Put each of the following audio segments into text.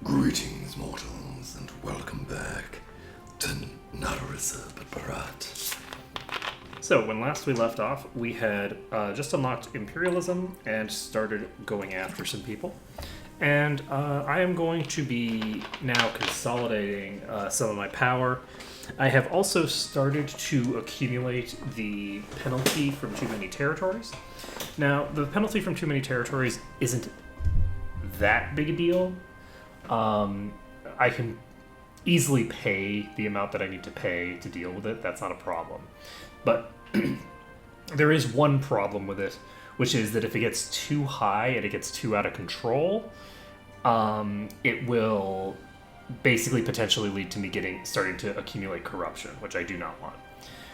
Greetings, mortals, and welcome back to not Orissa, but Bharat. So, when last we left off, we had just unlocked Imperialism and started going after some people. And I am going to be now consolidating some of my power. I have also started to accumulate the penalty from too many territories. Now, the penalty from too many territories isn't that big a deal. I can easily pay the amount that I need to pay to deal with it. That's not a problem. But there is one problem with it, which is that if it gets too high and it gets too out of control, it will basically potentially lead to me starting to accumulate corruption, which I do not want.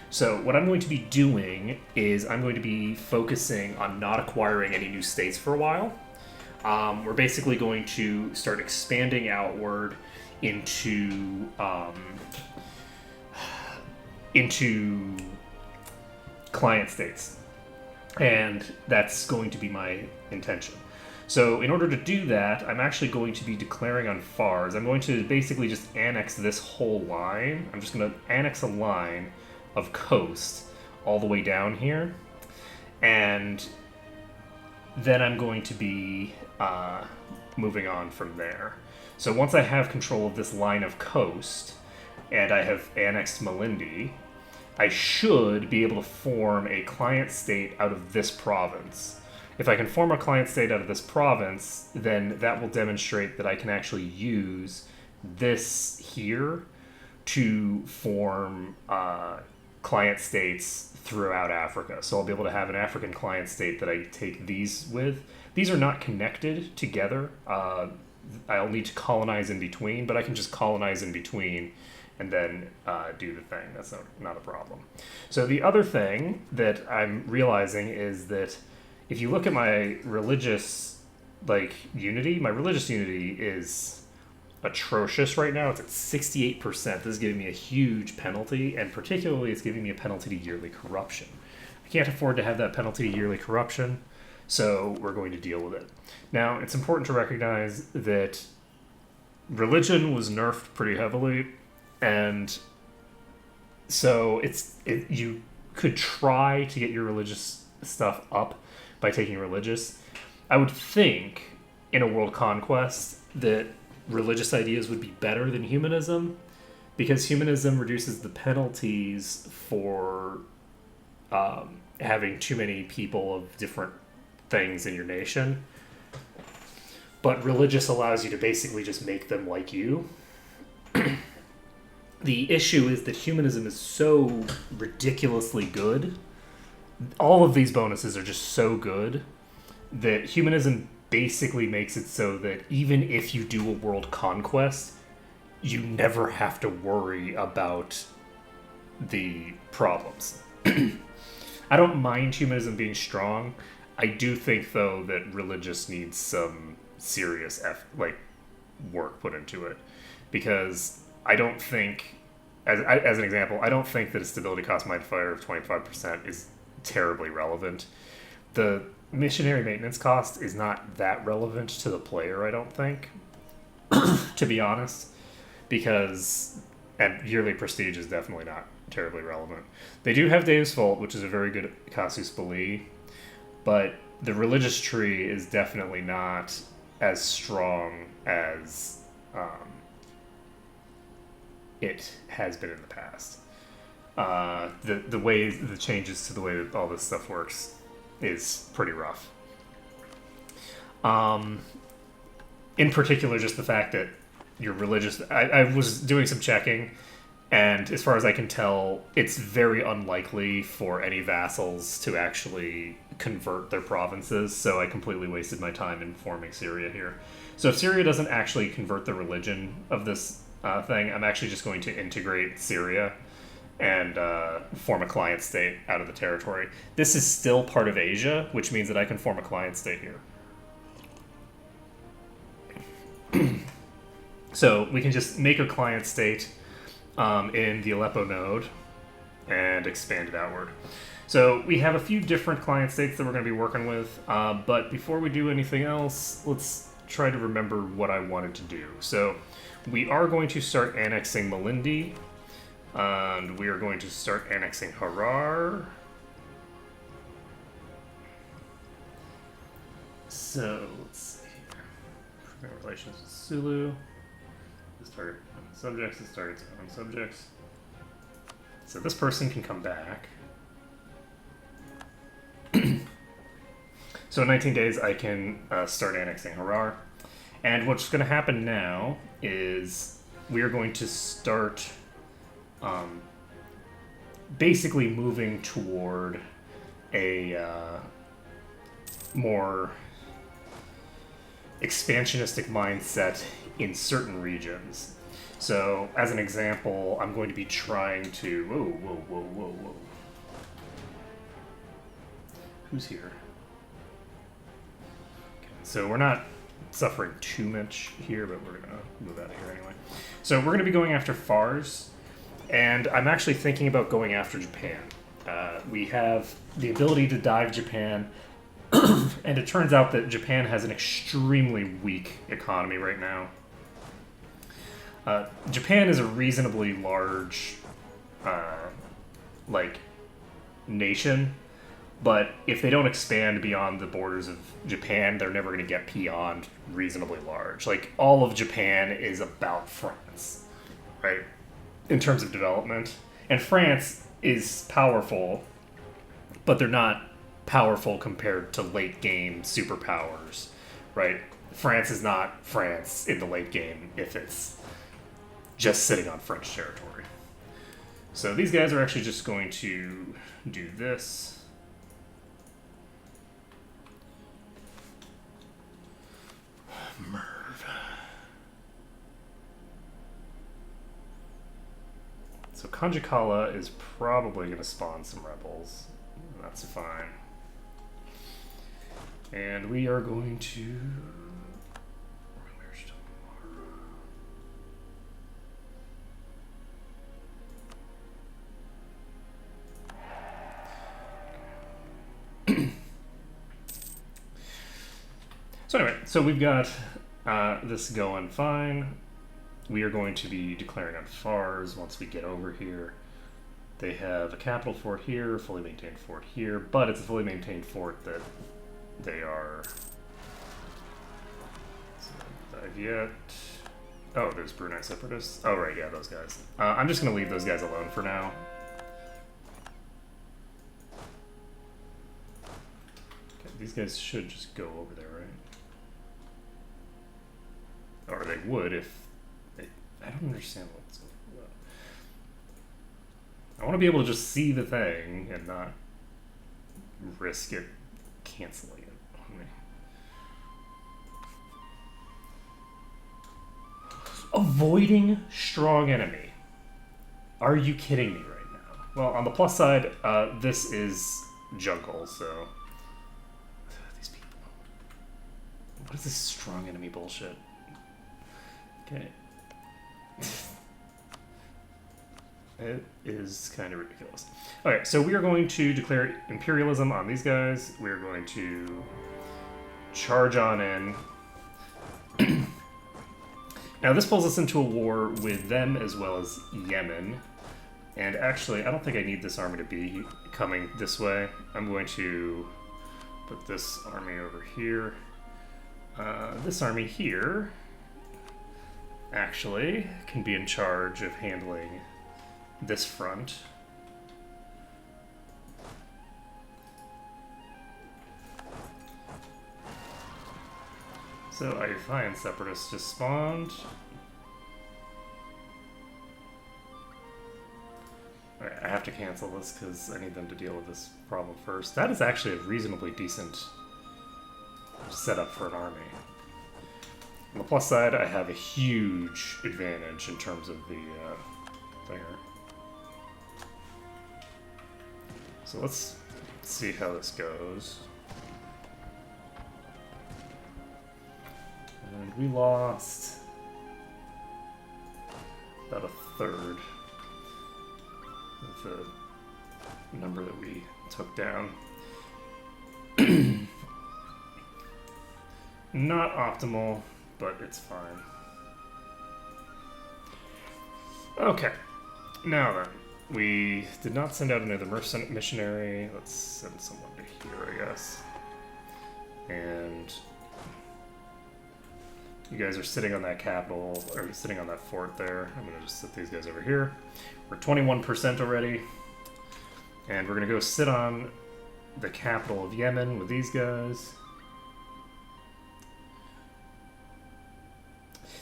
So what I'm going to be doing is I'm going to be focusing on not acquiring any new states for a while. We're basically going to start expanding outward into client states, and that's going to be my intention. So in order to do that, I'm actually going to be declaring on FARS. I'm going to basically just annex this whole line. I'm just going to annex a line of coast all the way down here, and then I'm going to be moving on from there. So once I have control of this line of coast, and I have annexed Malindi, I should be able to form a client state out of this province. If I can form a client state out of this province, then that will demonstrate that I can actually use this here to form client states throughout Africa. So I'll be able to have an African client state that I take these with. These are not connected together. I'll need to colonize in between, but I can just colonize in between and then do the thing. That's not a problem. So the other thing that I'm realizing is that if you look at my religious unity, my religious unity is atrocious right now. It's at 68%. This is giving me a huge penalty, and particularly it's giving me a penalty to yearly corruption. I can't afford to have that penalty to yearly corruption, so we're going to deal with it. Now, it's important to recognize that religion was nerfed pretty heavily, and so you could try to get your religious stuff up by taking religious. I would think in a world conquest that religious ideas would be better than humanism, because humanism reduces the penalties for having too many people of different things in your nation. But religious allows you to basically just make them like you. The issue is that humanism is so ridiculously good. All of these bonuses are just so good that humanism basically makes it so that even if you do a world conquest, you never have to worry about the problems. I don't mind humanism being strong. I do think, though, that religious needs some serious work put into it, because I don't think, as an example, I don't think that a stability cost modifier of 25% is terribly relevant. The missionary maintenance cost is not that relevant to the player, I don't think, to be honest, and yearly prestige is definitely not terribly relevant. They do have Dave's Fault, which is a very good casus belli, but the religious tree is definitely not as strong as it has been in the past. The changes to the way that all this stuff works is pretty rough. In particular, just the fact that you're religious. I was doing some checking, and as far as I can tell, it's very unlikely for any vassals to actually convert their provinces, so I completely wasted my time in forming Syria here. So if Syria doesn't actually convert the religion of this thing, I'm actually just going to integrate Syria and form a client state out of the territory. This is still part of Asia, which means that I can form a client state here. So we can just make a client state in the Aleppo node and expand it outward. So we have a few different client states that we're going to be working with, but before we do anything else, let's try to remember what I wanted to do. So we are going to start annexing Malindi, and we are going to start annexing Harar. So let's see here. Prevent relations with Sulu. This target subjects, this target's on subjects. So this person can come back. So in 19 days, I can start annexing Harar. And what's going to happen now is we are going to start basically moving toward a more expansionistic mindset in certain regions. So, as an example, I'm going to be trying to... Whoa. Who's here? Okay, so we're not suffering too much here, but we're going to move out of here anyway. So we're going to be going after Fars, and I'm actually thinking about going after Japan. We have the ability to dive Japan, and it turns out that Japan has an extremely weak economy right now. Japan is a reasonably large, nation, but if they don't expand beyond the borders of Japan, they're never going to get beyond reasonably large. Like, all of Japan is about France, right? In terms of development. And France is powerful, but they're not powerful compared to late game superpowers, right? France is not France in the late game if it's just sitting on French territory. So these guys are actually just going to do this. Merv. So Kanjikala is probably going to spawn some rebels. That's fine. And we are going to... Where's tomorrow? So anyway, so we've got this going fine. We are going to be declaring on Fars once we get over here. They have a capital fort here, a fully maintained fort here, but it's a fully maintained fort that they are... So, dive yet. Oh, there's Brunei Separatists. Oh, right, yeah, those guys. I'm just going to leave those guys alone for now. Okay, these guys should just go over there, right? Or they would if they... I don't understand what's going on. I want to be able to just see the thing and not risk it canceling it on me. Avoiding strong enemy. Are you kidding me right now? Well, on the plus side, this is jungle, so... These people. What is this strong enemy bullshit? Okay. It is kind of ridiculous. Okay, so we are going to declare imperialism on these guys. We're going to charge on in. Now, this pulls us into a war with them as well as Yemen. And actually, I don't think I need this army to be coming this way. I'm going to put this army over here. This army here actually can be in charge of handling this front. So our Defiant Separatists just spawned. Alright, I have to cancel this because I need them to deal with this problem first. That is actually a reasonably decent setup for an army. On the plus side, I have a huge advantage in terms of the thinger. So let's see how this goes. And we lost about a third. of the number that we took down. Not optimal, but it's fine. Okay, now then. We did not send out another missionary. Let's send someone to here, I guess. And you guys are sitting on that capital, or sitting on that fort there. I'm gonna just sit these guys over here. We're 21% already. And we're gonna go sit on the capital of Yemen with these guys.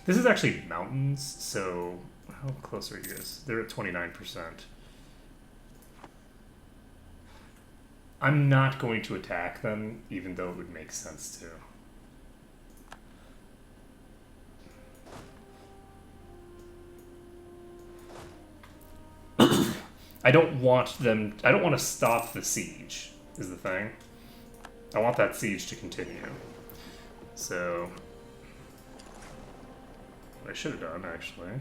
This is actually mountains, so how close are you guys? They're at 29%. I'm not going to attack them, even though it would make sense to. I don't want to stop the siege, is the thing. I want that siege to continue. So, what I should have done, actually.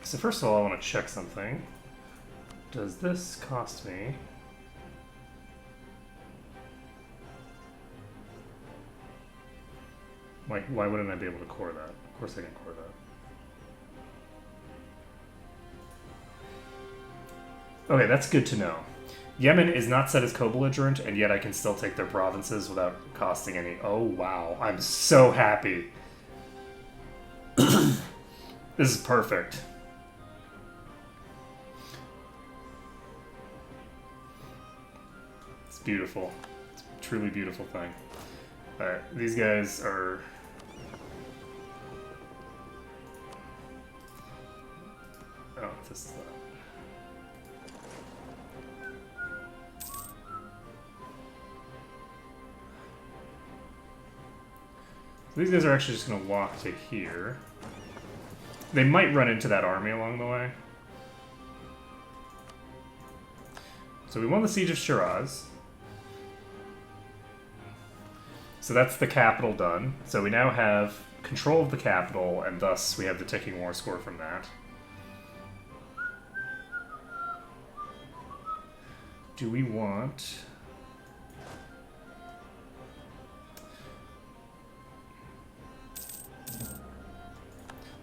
So first of all, I want to check something. Does this cost me? Why wouldn't I be able to core that? Of course I can core that. Okay, that's good to know. Yemen is not set as co-belligerent, and yet I can still take their provinces without costing any. Oh wow, I'm so happy. This is perfect. It's beautiful. It's a truly beautiful thing. Alright, these guys are... Oh, this is that. So these guys are actually just going to walk to here. They might run into that army along the way. So we won the Siege of Shiraz. So that's the capital done. So we now have control of the capital, and thus we have the ticking war score from that. Do we want...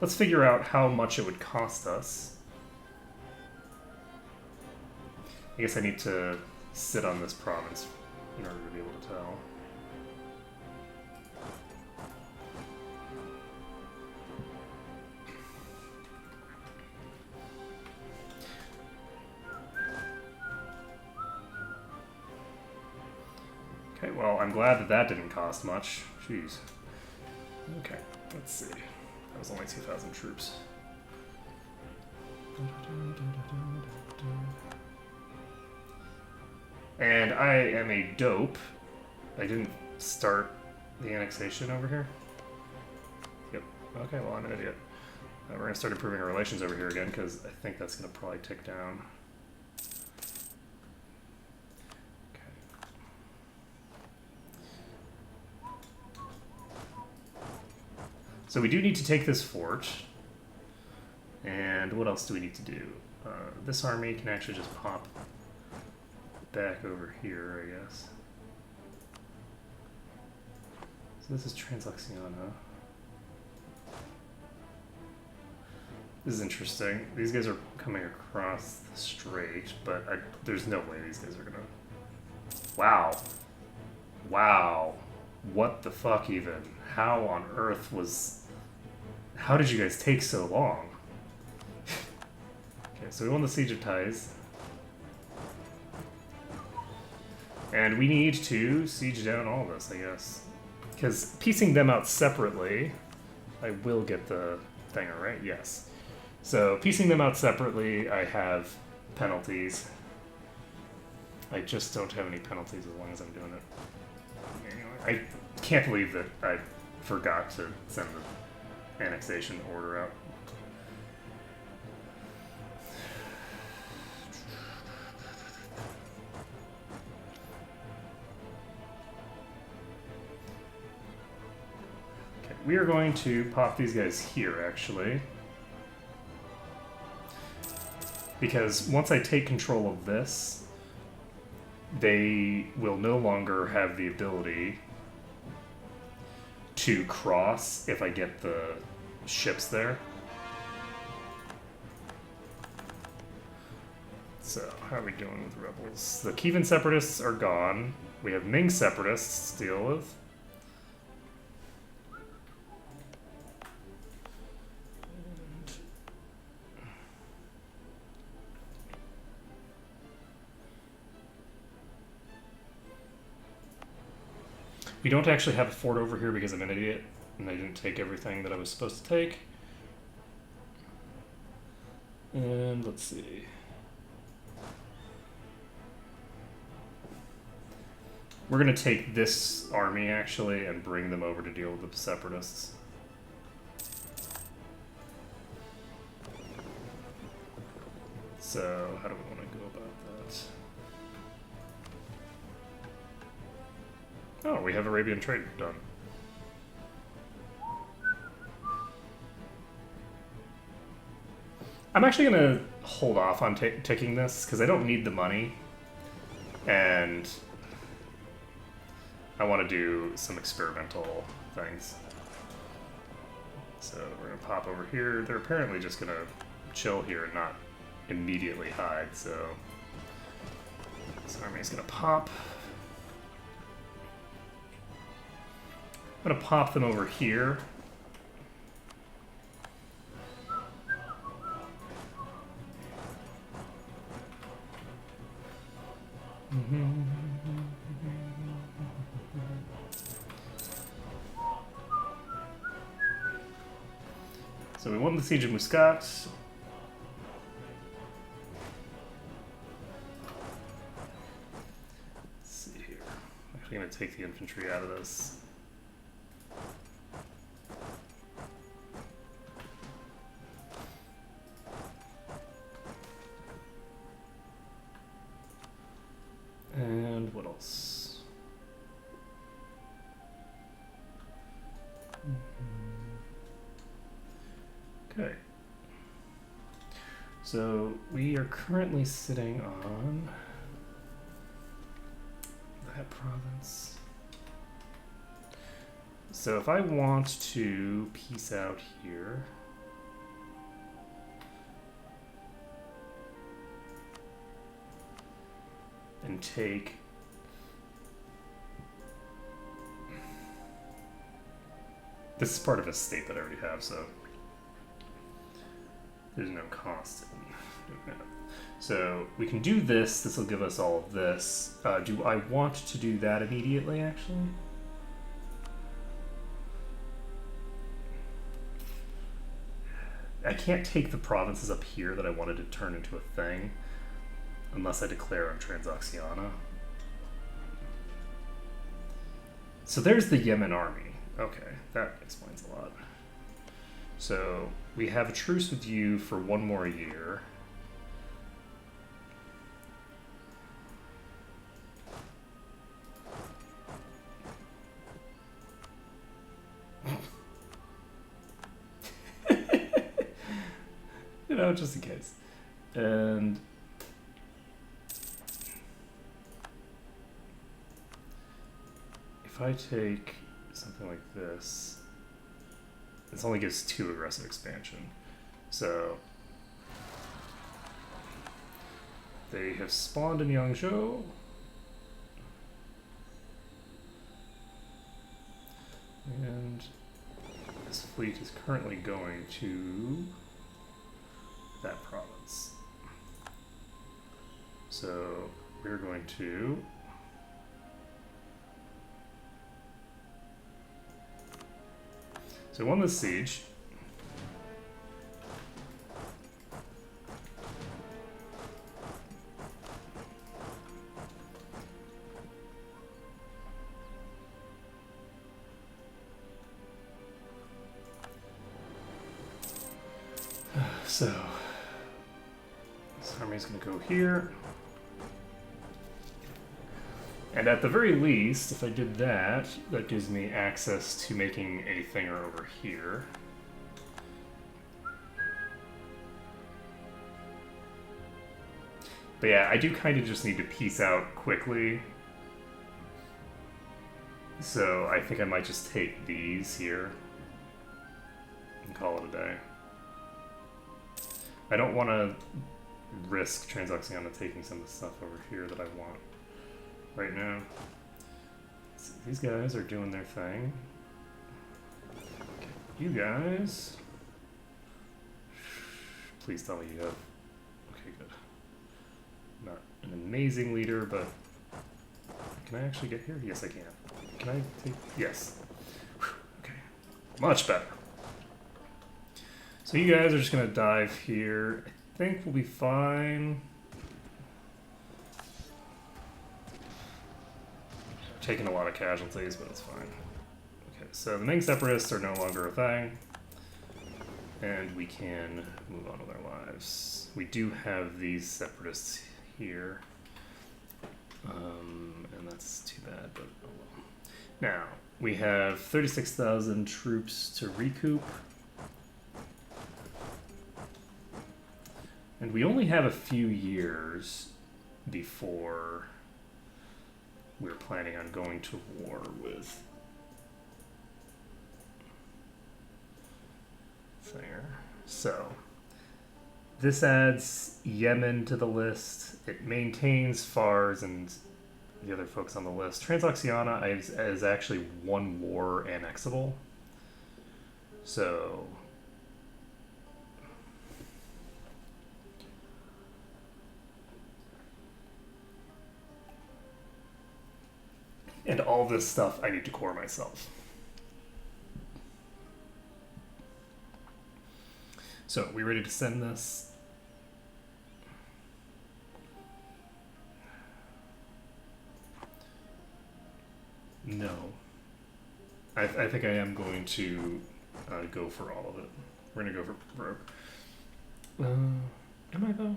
Let's figure out how much it would cost us. I guess I need to sit on this province in order to be able to tell. Okay, well, I'm glad that that didn't cost much. Jeez. Okay, let's see. That was only 2,000 troops. And I am a dope. I didn't start the annexation over here. Yep. Okay, well, I'm an idiot. We're going to start improving our relations over here again, because I think that's going to probably tick down. So we do need to take this fort. And what else do we need to do? This army can actually just pop back over here, I guess. So this is Transluxiana. This is interesting. These guys are coming across the strait, but there's no way these guys are gonna... Wow. Wow. What the fuck even? How on earth was... How did you guys take so long? Okay, so we won the Siege of Tais. And we need to siege down all this, I guess. Because piecing them out separately... I will get the thing right, yes. So piecing them out separately, I have penalties. I just don't have any penalties as long as I'm doing it manually. I can't believe that I forgot to send the annexation order out. Okay, we are going to pop these guys here, actually. Because once I take control of this, they will no longer have the ability to cross if I get the ships there. So, how are we doing with rebels? The Kievan separatists are gone. We have Ming separatists to deal with. We don't actually have a fort over here because I'm an idiot and I didn't take everything that I was supposed to take. And let's see. We're going to take this army actually and bring them over to deal with the separatists. So, how do we want to go about that? Oh, we have Arabian trade done. I'm actually going to hold off on taking this because I don't need the money. And I want to do some experimental things. So we're going to pop over here. They're apparently just going to chill here and not immediately hide. So this army is going to pop. I'm going to pop them over here. So we won the Siege of Muscat. Let's see here. I'm actually going to take the infantry out of this. And what else? Okay. So we are currently sitting on that province. So if I want to peace out here, and take this is part of a state that I already have, so there's no cost in doing that. So we can do this. This will give us all of this. Do I want to do that immediately, actually? I can't take the provinces up here that I wanted to turn into a thing unless I declare on Transoxiana. So there's the Yemen army. Okay, that explains a lot. So we have a truce with you for 1 more year. You know, just in case. And if I take something like this, this only gives 2 aggressive expansion. So they have spawned in Yangzhou. And this fleet is currently going to that province. So we're going to so we won this siege. So this army's going to go here. And at the very least, if I did that, that gives me access to making a thinger over here. But yeah, I do kind of just need to peace out quickly. So I think I might just take these here and call it a day. I don't want to risk Transoxiana taking some of the stuff over here that I want right now. So these guys are doing their thing. You guys, please tell me you have. Okay, good. Not an amazing leader, but can I actually get here? Yes, I can. Can I take? Yes. Whew, okay, much better. So you guys are just gonna dive here. I think we'll be fine. Taking a lot of casualties, but it's fine. Okay, so the Ming Separatists are no longer a thing. And we can move on with our lives. We do have these Separatists here. And that's too bad, but oh well. Now, we have 36,000 troops to recoup. And we only have a few years before we're planning on going to war with there. So this adds Yemen to the list. It maintains Fars and the other folks on the list. Transoxiana is actually one war annexable. So and all this stuff I need to core myself. So, we ready to send this? No. I think I am going to go for all of it. We're going to go for broke. Am I though?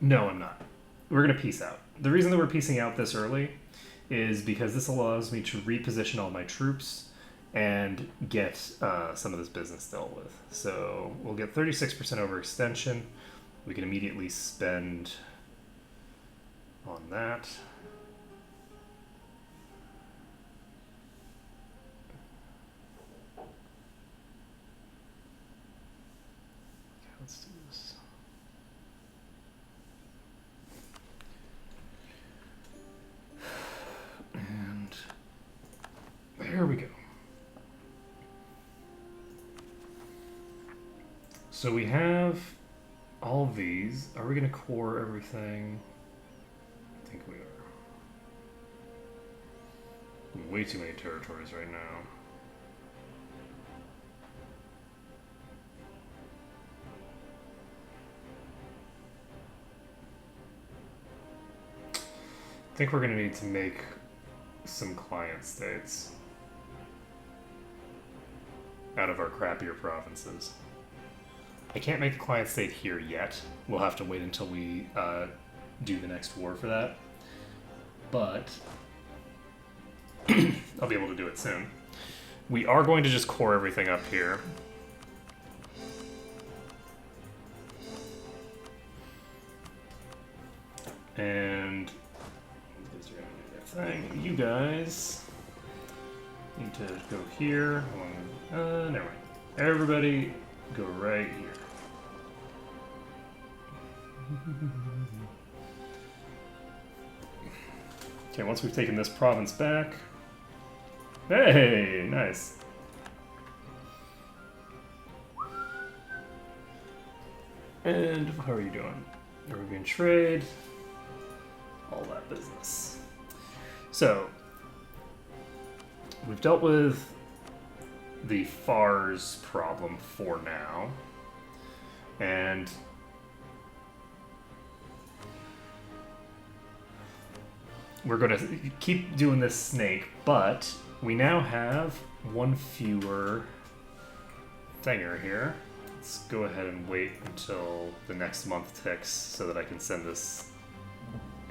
No, I'm not. We're going to peace out. The reason that we're piecing out this early is because this allows me to reposition all my troops and get some of this business dealt with. So we'll get 36% overextension. We can immediately spend on that. Okay, let's do this. And there we go. So we have all of these. Are we going to core everything? I think we are. Way too many territories right now. I think we're going to need to make some client states out of our crappier provinces. I can't make a client state here yet. We'll have to wait until we do the next war for that. But I'll be able to do it soon. We are going to just core everything up here. And these are going to do their thing. You guys need to go here. Never mind. Everybody go right here. Okay, once we've taken this province back. Hey, nice. And how are you doing? Arabian trade. All that business. So, we've dealt with the Fars problem for now. And we're going to keep doing this snake, but we now have one fewer thinger here. Let's go ahead and wait until the next month ticks so that I can send this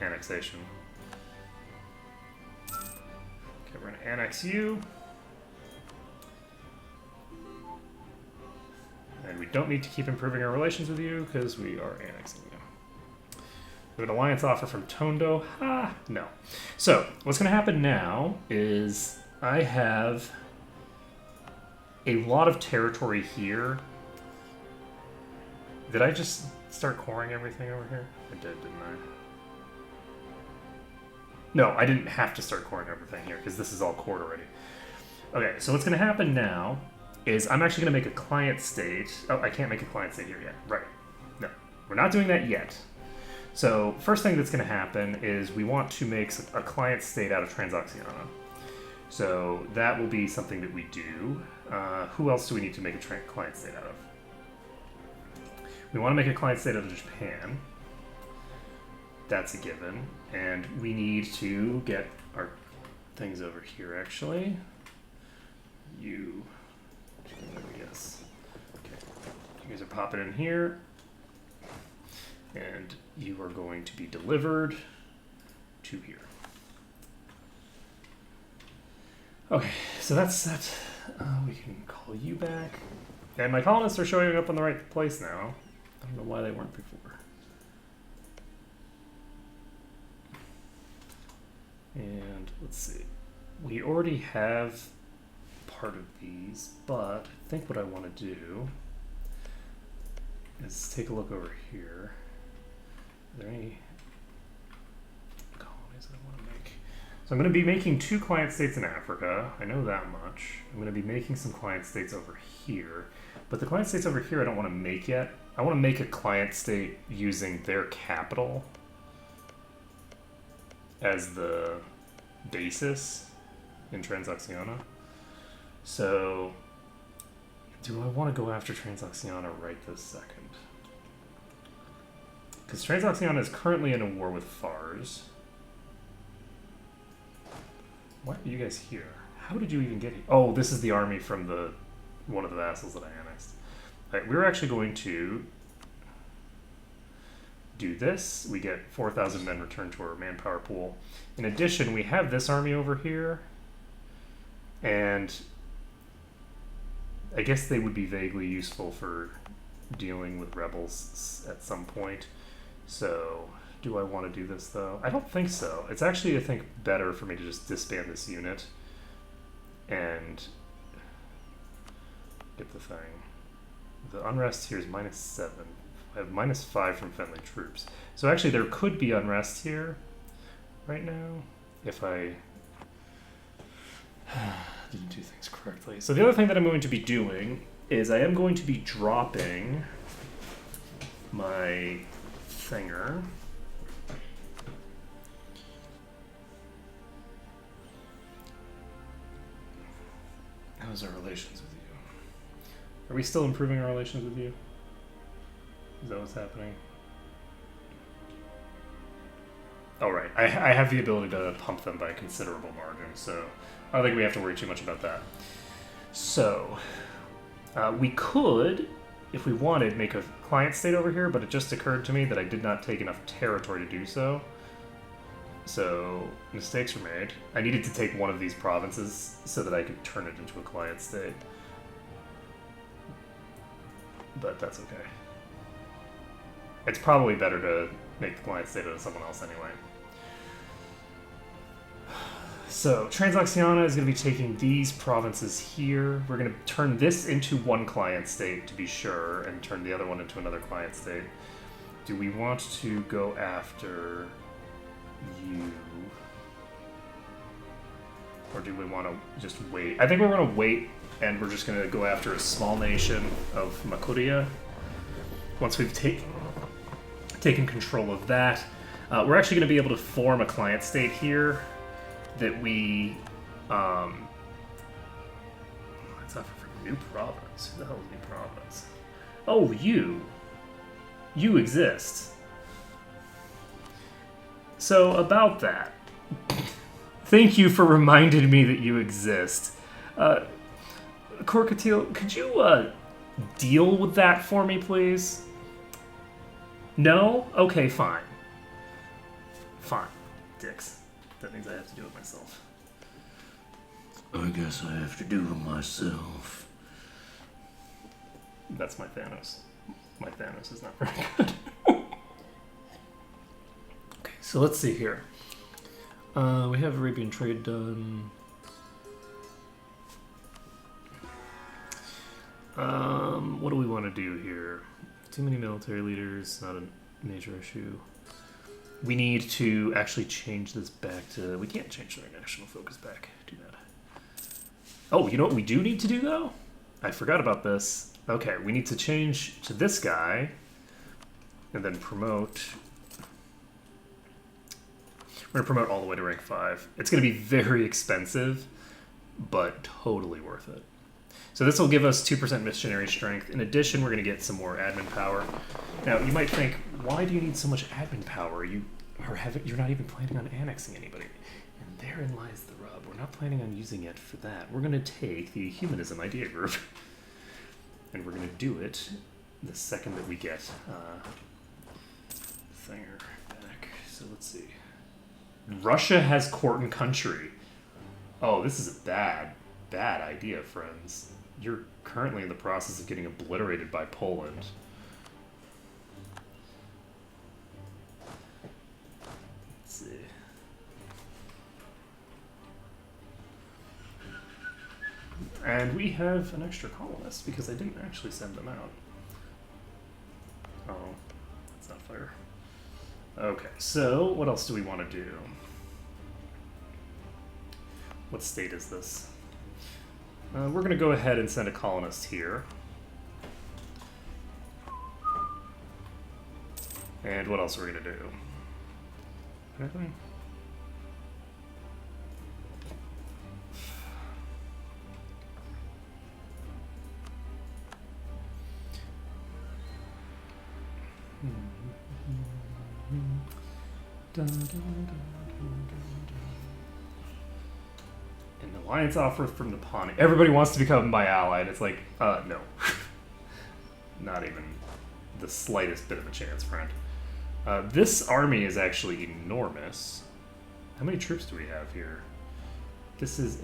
annexation. Okay, we're gonna annex you. And we don't need to keep improving our relations with you because we are annexing you. We have an alliance offer from Tondo. Ah, no. So, what's going to happen now is I have a lot of territory here. Did I just start coring everything over here? I did, didn't I? No, I didn't have to start coring everything here because this is all cored already. Okay, so what's going to happen now is I'm actually going to make a client state. Oh, I can't make a client state here yet. Right. No, we're not doing that yet. So first thing that's going to happen is we want to make a client state out of Transoxiana. So that will be something that we do. Who else do we need to make a client state out of? We want to make a client state out of Japan. That's a given. And we need to get our things over here, actually. Yes. Okay. You guys are popping in here. And you are going to be delivered to here. Okay, so that's that. We can call you back. And my colonists are showing up in the right place now. I don't know why they weren't before. And let's see. We already have part of these, but I think what I want to do is take a look over here. Are there any colonies that I want to make? So I'm going to be making 2 client states in Africa. I know that much. I'm going to be making some client states over here. But the client states over here I don't want to make yet. I want to make a client state using their capital as the basis in Transoxiana. So, do I want to go after Transoxiana right this second? Because Transoxiana is currently in a war with Fars. Why are you guys here? How did you even get here? Oh, this is the army from one of the vassals that I annexed. All right, we're actually going to do this. We get 4,000 men returned to our manpower pool. In addition, we have this army over here. And I guess they would be vaguely useful for dealing with rebels at some point. So, do I want to do this, though? I don't think so. It's actually, I think, better for me to just disband this unit and get the thing. The unrest here is -7. I have -5 from friendly troops. So actually, there could be unrest here right now if I didn't do things correctly. So the other thing that I'm going to be doing is I am going to be dropping my thinger. How's our relations with you? Are we still improving our relations with you? Is that what's happening? Oh, right. I have the ability to pump them by a considerable margin, so I don't think we have to worry too much about that. So, we could, if we wanted, make a client state over here, but it just occurred to me that I did not take enough territory to do so. So, mistakes were made. I needed to take one of these provinces so that I could turn it into a client state. But that's okay. It's probably better to make the client state out of someone else anyway. So, Transoxiana is going to be taking these provinces here. We're going to turn this into one client state to be sure, and turn the other one into another client state. Do we want to go after you? Or do we want to just wait? I think we're going to wait, and we're just going to go after a small nation of Makuria. Once we've taken control of that, we're actually going to be able to form a client state here that we let's offer for new province. Who the hell is new province? Oh, you exist. So about that, thank you for reminding me that you exist. Corkatil, could you deal with that for me, please? No? Okay, fine. Fine. Dicks. That means I have to do it myself. I guess I have to do it myself. That's my Thanos. My Thanos is not very good. Okay, so let's see here. We have Arabian trade done. What do we want to do here? Too many military leaders, not a major issue. We need to actually change this back to... We can't change our national focus back. Do that. Oh, you know what we do need to do, though? I forgot about this. Okay, we need to change to this guy. And then promote... We're going to promote all the way to rank 5. It's going to be very expensive, but totally worth it. So this will give us 2% missionary strength. In addition, we're going to get some more admin power. Now, you might think, why do you need so much admin power? You're not even planning on annexing anybody. And therein lies the rub. We're not planning on using it for that. We're going to take the humanism idea group, and we're going to do it the second that we get Thinger back. So let's see. Russia has court and country. Oh, this is a bad idea, friends. You're currently in the process of getting obliterated by Poland. Let's see. And we have an extra colonist because I didn't actually send them out. Oh, that's not fair. Okay, so what else do we want to do? What state is this? We're going to go ahead and send a colonist here. And what else are we going to do? Anything? An alliance offer from the Pawnee. Everybody wants to become my ally, and it's like, no. Not even the slightest bit of a chance, friend. This army is actually enormous. How many troops do we have here? This is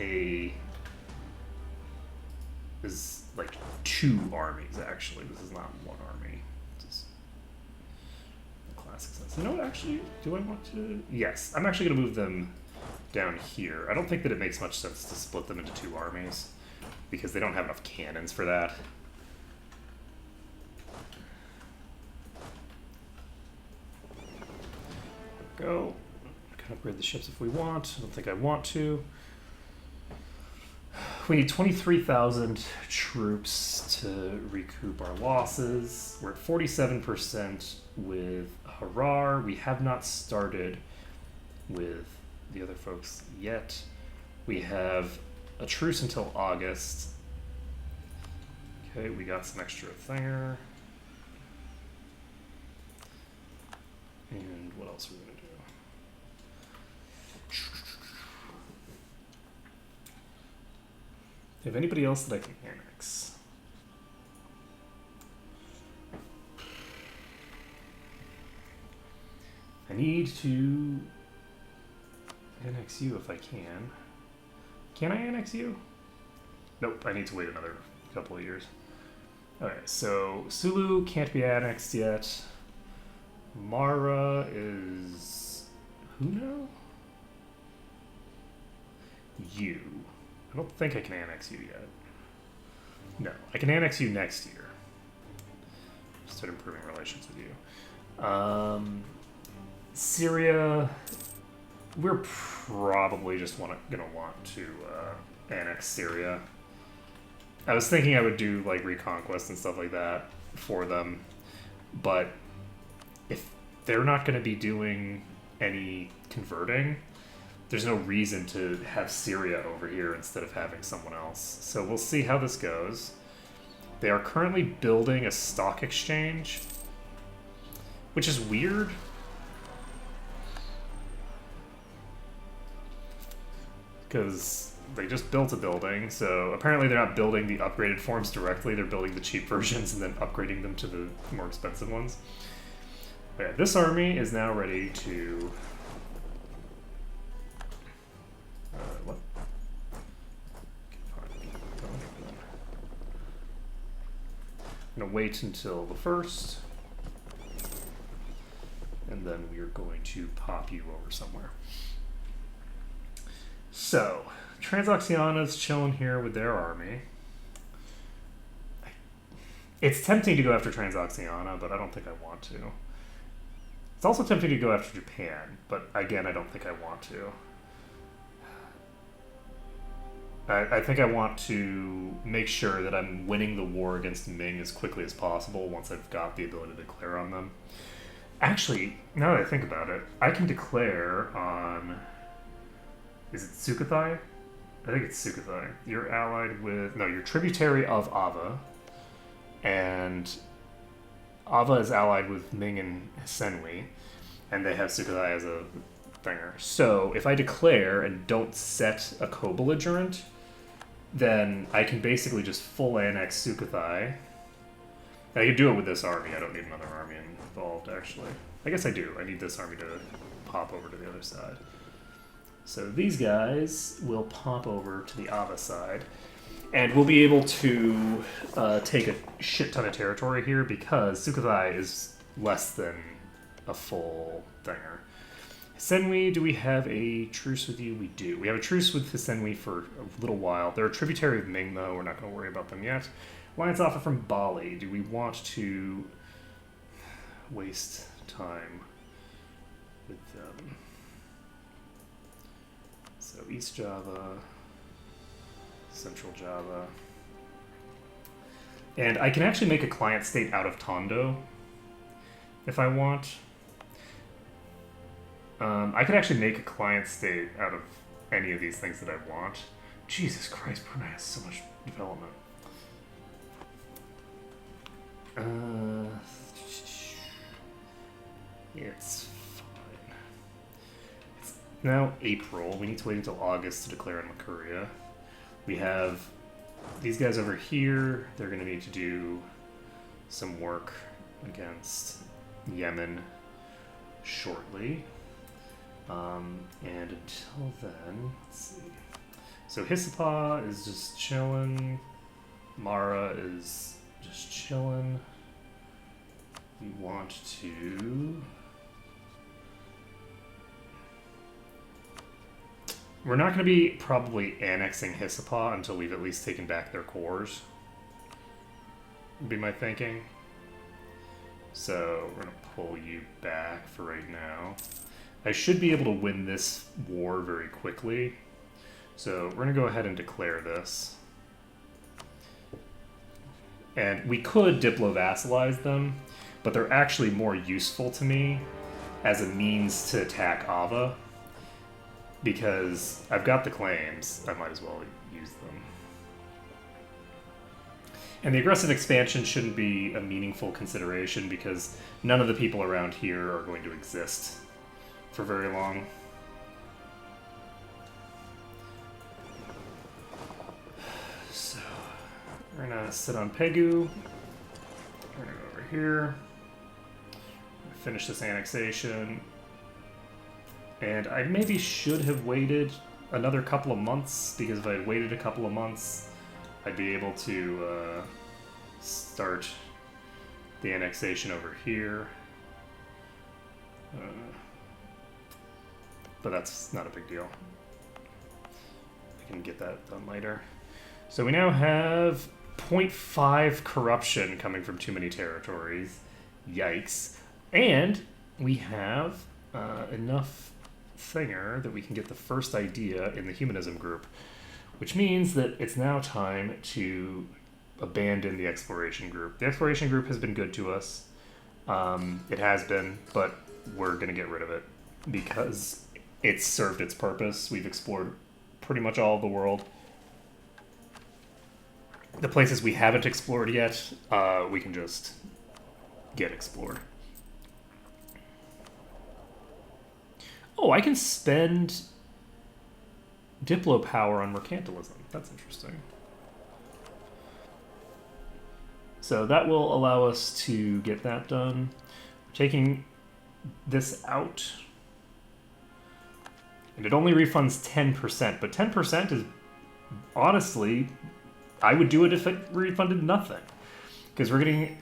like 2 armies, actually. This is not 1 army. Just classic sense. You know what, actually, do I want to? Yes, I'm actually going to move them down here. I don't think that it makes much sense to split them into 2 armies because they don't have enough cannons for that. Go. I can upgrade the ships if we want. I don't think I want to. We need 23,000 troops to recoup our losses. We're at 47% with Harar. We have not started with the other folks yet. We have a truce until August. Okay, we got some extra thinger. And what else are we gonna do? Do you have anybody else that I can annex? I need to annex you if I can. Can I annex you? Nope, I need to wait another couple of years. Alright, so Sulu can't be annexed yet. Mara is... who now? You. I don't think I can annex you yet. No, I can annex you next year. Start improving relations with you. Syria, we're probably just gonna want to annex Syria. I was thinking I would do like reconquest and stuff like that for them, but if they're not going to be doing any converting, there's no reason to have Syria over here instead of having someone else. So we'll see how this goes. They are currently building a stock exchange, which is weird. Because they just built a building, so apparently they're not building the upgraded forms directly, they're building the cheap versions and then upgrading them to the more expensive ones. Okay, this army is now ready to... what? I'm going to wait until the 1st, and then we are going to pop you over somewhere. So, Transoxiana's chilling here with their army. It's tempting to go after Transoxiana, but I don't think I want to. It's also tempting to go after Japan, but again, I don't think I want to. I think I want to make sure that I'm winning the war against Ming as quickly as possible once I've got the ability to declare on them. Actually, now that I think about it, I can declare on... Is it Sukhothai? I think it's Sukhothai. You're allied with... No, you're tributary of Ava. And Ava is allied with Ming and Senwi. And they have Sukhothai as a thinger. So, if I declare and don't set a co-belligerent, then I can basically just full annex Sukhothai. I can do it with this army. I don't need another army involved, actually. I guess I do. I need this army to pop over to the other side. So these guys will pop over to the Ava side. And we'll be able to take a shit ton of territory here because Sukhothai is less than a full thinger. Senwi, do we have a truce with you? We do. We have a truce with Senwi for a little while. They're a tributary of Ming, though. We're not going to worry about them yet. Alliance offer from Bali. Do we want to waste time with them? So East Java, Central Java. And I can actually make a client state out of Tondo if I want. I could actually make a client state out of any of these things that I want. Jesus Christ, Brunei has so much development. It's fine. It's now April. We need to wait until August to declare in Makuria. We have these guys over here. They're going to need to do some work against Yemen shortly. And until then, let's see. So Hisapa is just chilling. Mara is just chilling. We want to... We're not going to be probably annexing Hisapa until we've at least taken back their cores. Would be my thinking. So we're going to pull you back for right now. I should be able to win this war very quickly. So we're going to go ahead and declare this. And we could diplo-vassalize them, but they're actually more useful to me as a means to attack Ava. Because I've got the claims, I might as well use them. And the aggressive expansion shouldn't be a meaningful consideration because none of the people around here are going to exist for very long. So, we're gonna sit on Pegu. We're gonna go over here. Finish this annexation. And I maybe should have waited another couple of months, because if I had waited a couple of months, I'd be able to start the annexation over here. But that's not a big deal. I can get that done later. So we now have 0.5 corruption coming from too many territories. Yikes. And we have enough thinger that we can get the first idea in the humanism group, which means that it's now time to abandon the exploration group. The exploration group has been good to us. It has been, but we're going to get rid of it because it's served its purpose. We've explored pretty much all of the world. The places we haven't explored yet, we can just get explored. Oh, I can spend Diplo power on mercantilism. That's interesting. So that will allow us to get that done. Taking this out. And it only refunds 10%, but 10% is, honestly, I would do it if it refunded nothing. Because we're getting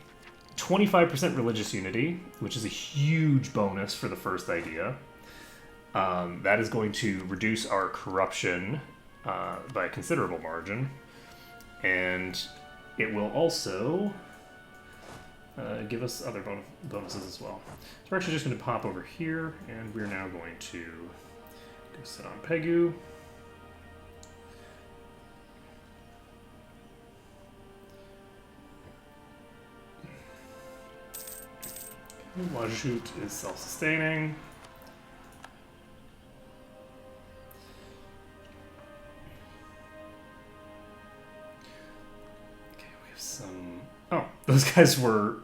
25% religious unity, which is a huge bonus for the first idea. That is going to reduce our corruption by a considerable margin. And it will also give us other bonuses as well. So we're actually just going to pop over here, and we're now going to go sit on Pegu. Wajut is self-sustaining. Okay, we have some... Oh, those guys were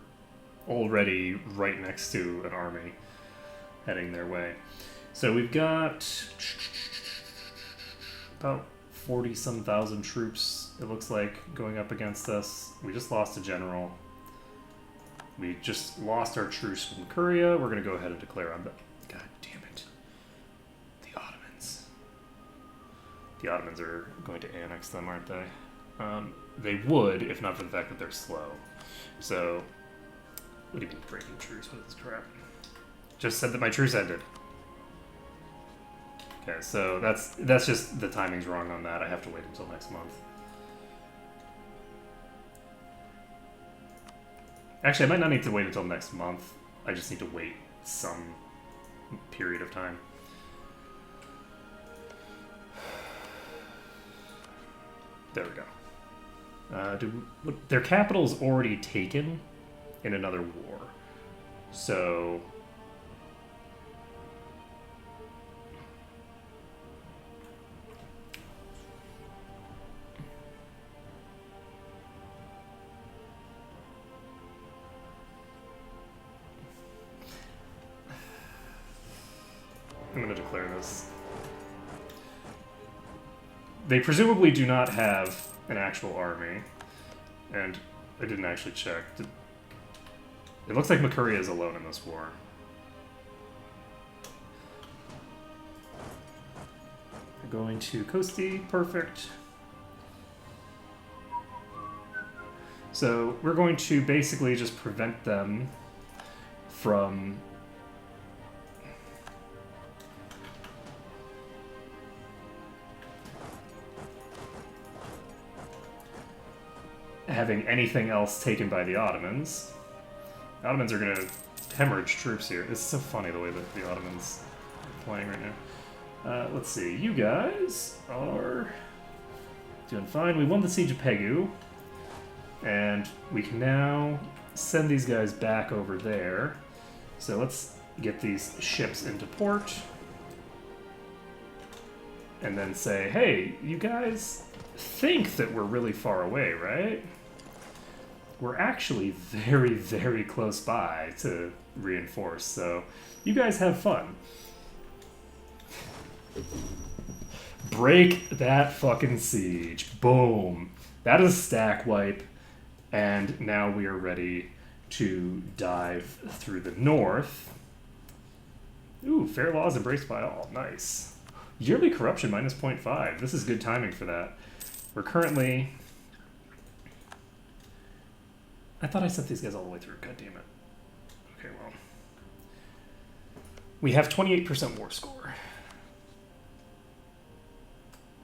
already right next to an army heading their way. So we've got about 40-some thousand troops, it looks like, going up against us. We just lost a general. We just lost our truce with Mercuria. We're going to go ahead and declare on them. God damn it. The Ottomans. The Ottomans are going to annex them, aren't they? They would, if not for the fact that they're slow. So, what do you mean breaking truce? What is this crap? Just said that my truce ended. Okay, so that's just, the timing's wrong on that. I have to wait until next month. Actually, I might not need to wait until next month. I just need to wait some period of time. There we go. Their capital's already taken in another war. So... I'm going to declare this. They presumably do not have an actual army, and I didn't actually check. It looks like Mercuria is alone in this war. We're going to Kosti, perfect. So we're going to basically just prevent them from having anything else taken by the Ottomans. The Ottomans are going to hemorrhage troops here. It's so funny the way that the Ottomans are playing right now. Let's see. You guys are doing fine. We won the Siege of Pegu. And we can now send these guys back over there. So let's get these ships into port. And then say, hey, you guys think that we're really far away, right? We're actually very, very close by to reinforce, so you guys have fun. Break that fucking siege. Boom. That is stack wipe, and now we are ready to dive through the north. Ooh, fair laws embraced by all. Nice. Yearly corruption minus 0.5. This is good timing for that. We're currently... I thought I sent these guys all the way through. God damn it. Okay, well. We have 28% war score.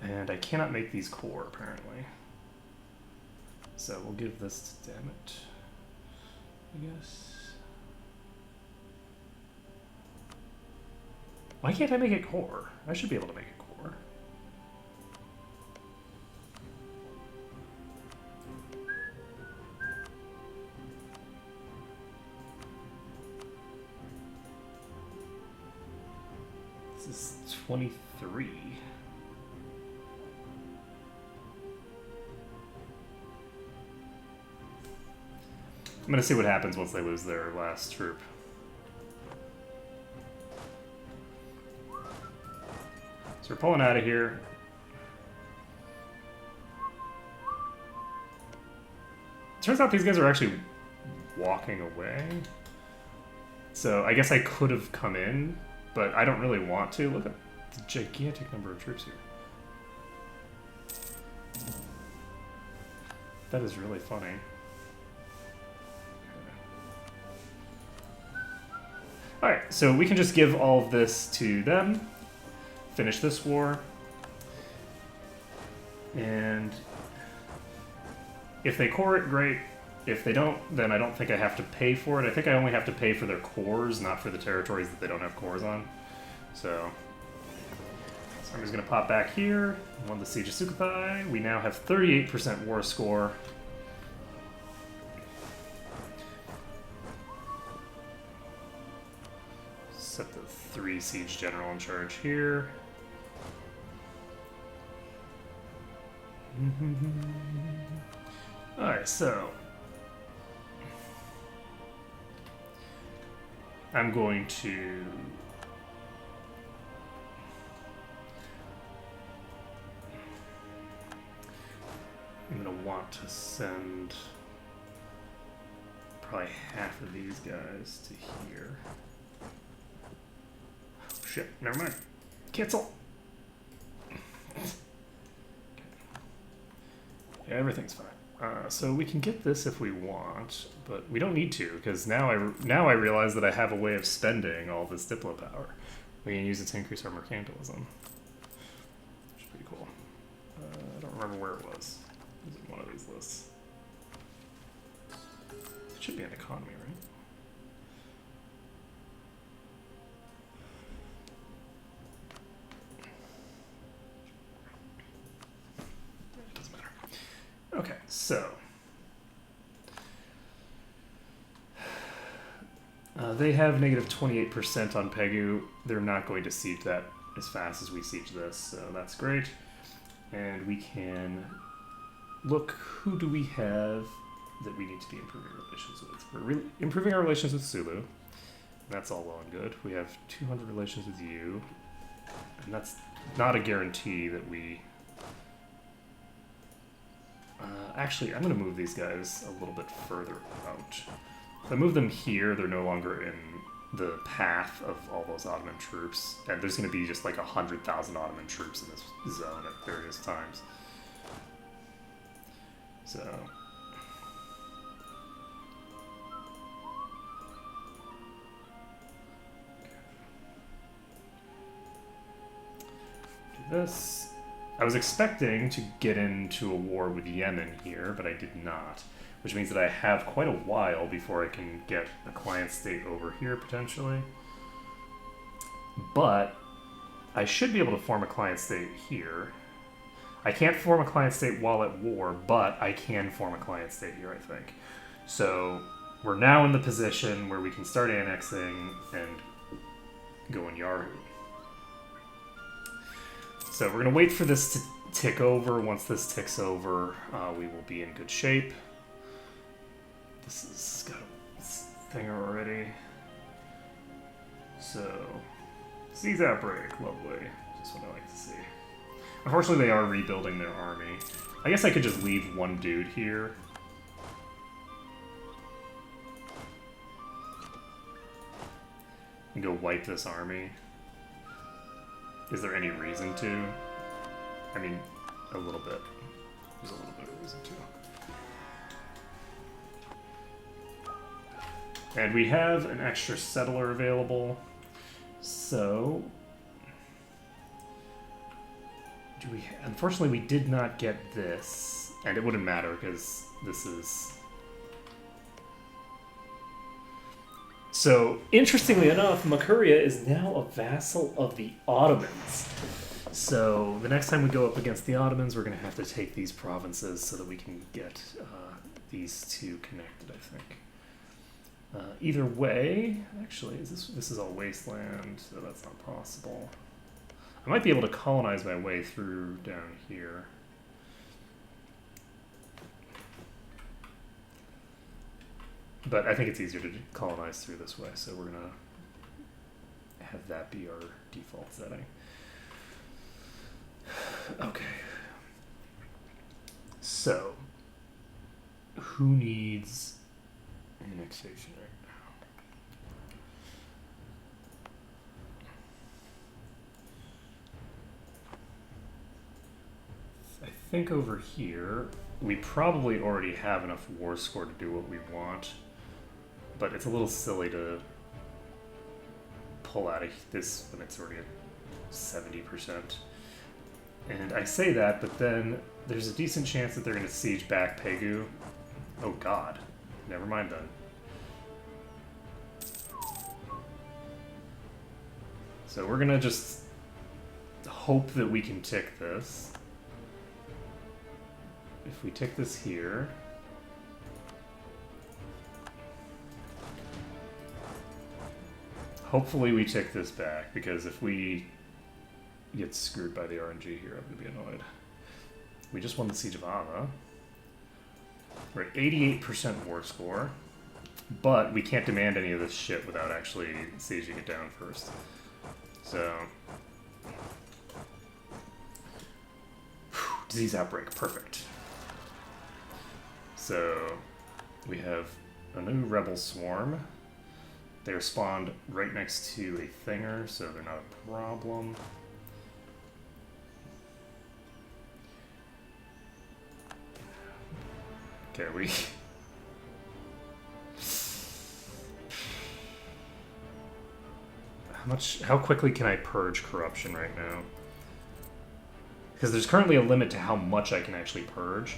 And I cannot make these core, apparently. So we'll give this to Dammit, I guess. Why can't I make it core? I should be able to make it core. This is 23. I'm gonna see what happens once they lose their last troop. So we're pulling out of here. Turns out these guys are actually walking away. So I guess I could have come in, but I don't really want to. Look at the gigantic number of troops here. That is really funny. Alright, so we can just give all of this to them, finish this war, and if they core it, great. If they don't, then I don't think I have to pay for it. I think I only have to pay for their cores, not for the territories that they don't have cores on. So I'm just going to pop back here, won the Siege of Sukhothai. We now have 38% war score. Set the 3 siege general in charge here. Alright, so I'm going to want to send probably half of these guys to here. Oh, shit, never mind. Cancel. Yeah, everything's fine. So we can get this if we want, but we don't need to, because now I realize that I have a way of spending all this Diplo power. We can use it to increase our mercantilism, which is pretty cool. I don't remember where it was. It was in one of these lists. It should be an economy, right? It doesn't matter. Okay, so they have negative 28% on Pegu. They're not going to siege that as fast as we siege this, so that's great. And we can look, who do we have that we need to be improving relations with? We're improving our relations with Sulu. That's all well and good. We have 200 relations with you, and that's not a guarantee that we... actually, I'm going to move these guys a little bit further out. If I move them here, they're no longer in the path of all those Ottoman troops, and there's going to be just like 100,000 Ottoman troops in this zone at various times. So... do this. I was expecting to get into a war with Yemen here, but I did not, which means that I have quite a while before I can get a client state over here, potentially. But I should be able to form a client state here. I can't form a client state while at war, but I can form a client state here, I think. So we're now in the position where we can start annexing and go in Yaru. So we're going to wait for this to tick over. Once this ticks over, we will be in good shape. This has got a thing already. So, seize outbreak, lovely. Just what I like to see. Unfortunately, they are rebuilding their army. I guess I could just leave one dude here. And go wipe this army. Is there any reason to? I mean, a little bit. There's a little bit of reason to. And we have an extra settler available. So... do we... unfortunately, we did not get this. And it wouldn't matter, because this is... So, interestingly enough, Makuria is now a vassal of the Ottomans. So, the next time we go up against the Ottomans, we're going to have to take these provinces so that we can get these two connected, I think. Either way, actually, this is all wasteland, so that's not possible. I might be able to colonize my way through down here. But I think it's easier to colonize through this way, so we're going to have that be our default setting. Okay. So, who needs annexation right now? I think over here, we probably already have enough war score to do what we want, but it's a little silly to pull out of this when it's already at 70%. And I say that, but then there's a decent chance that they're going to siege back Pegu. Oh god. Never mind then. So we're going to just hope that we can tick this. If we tick this here... Hopefully we tick this back, because if we get screwed by the RNG here, I'm going to be annoyed. We just won the Siege of Ava. We're at 88% war score, but we can't demand any of this shit without actually sieging it down first. So... Disease outbreak, perfect. So, we have a new rebel swarm. They spawned right next to a thinger, so they're not a problem. Okay, we... How quickly can I purge corruption right now? Because there's currently a limit to how much I can actually purge.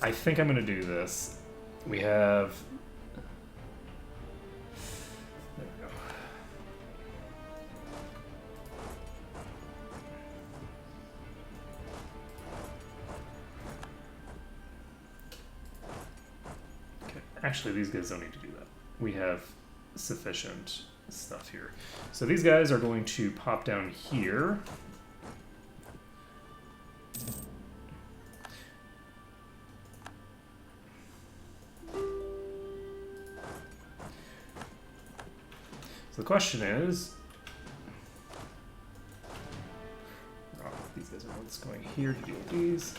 I think I'm going to do this. We have... There we go. Okay, actually these guys don't need to do that. We have sufficient stuff here. So these guys are going to pop down here. The question is, these guys are what's going here to deal with these.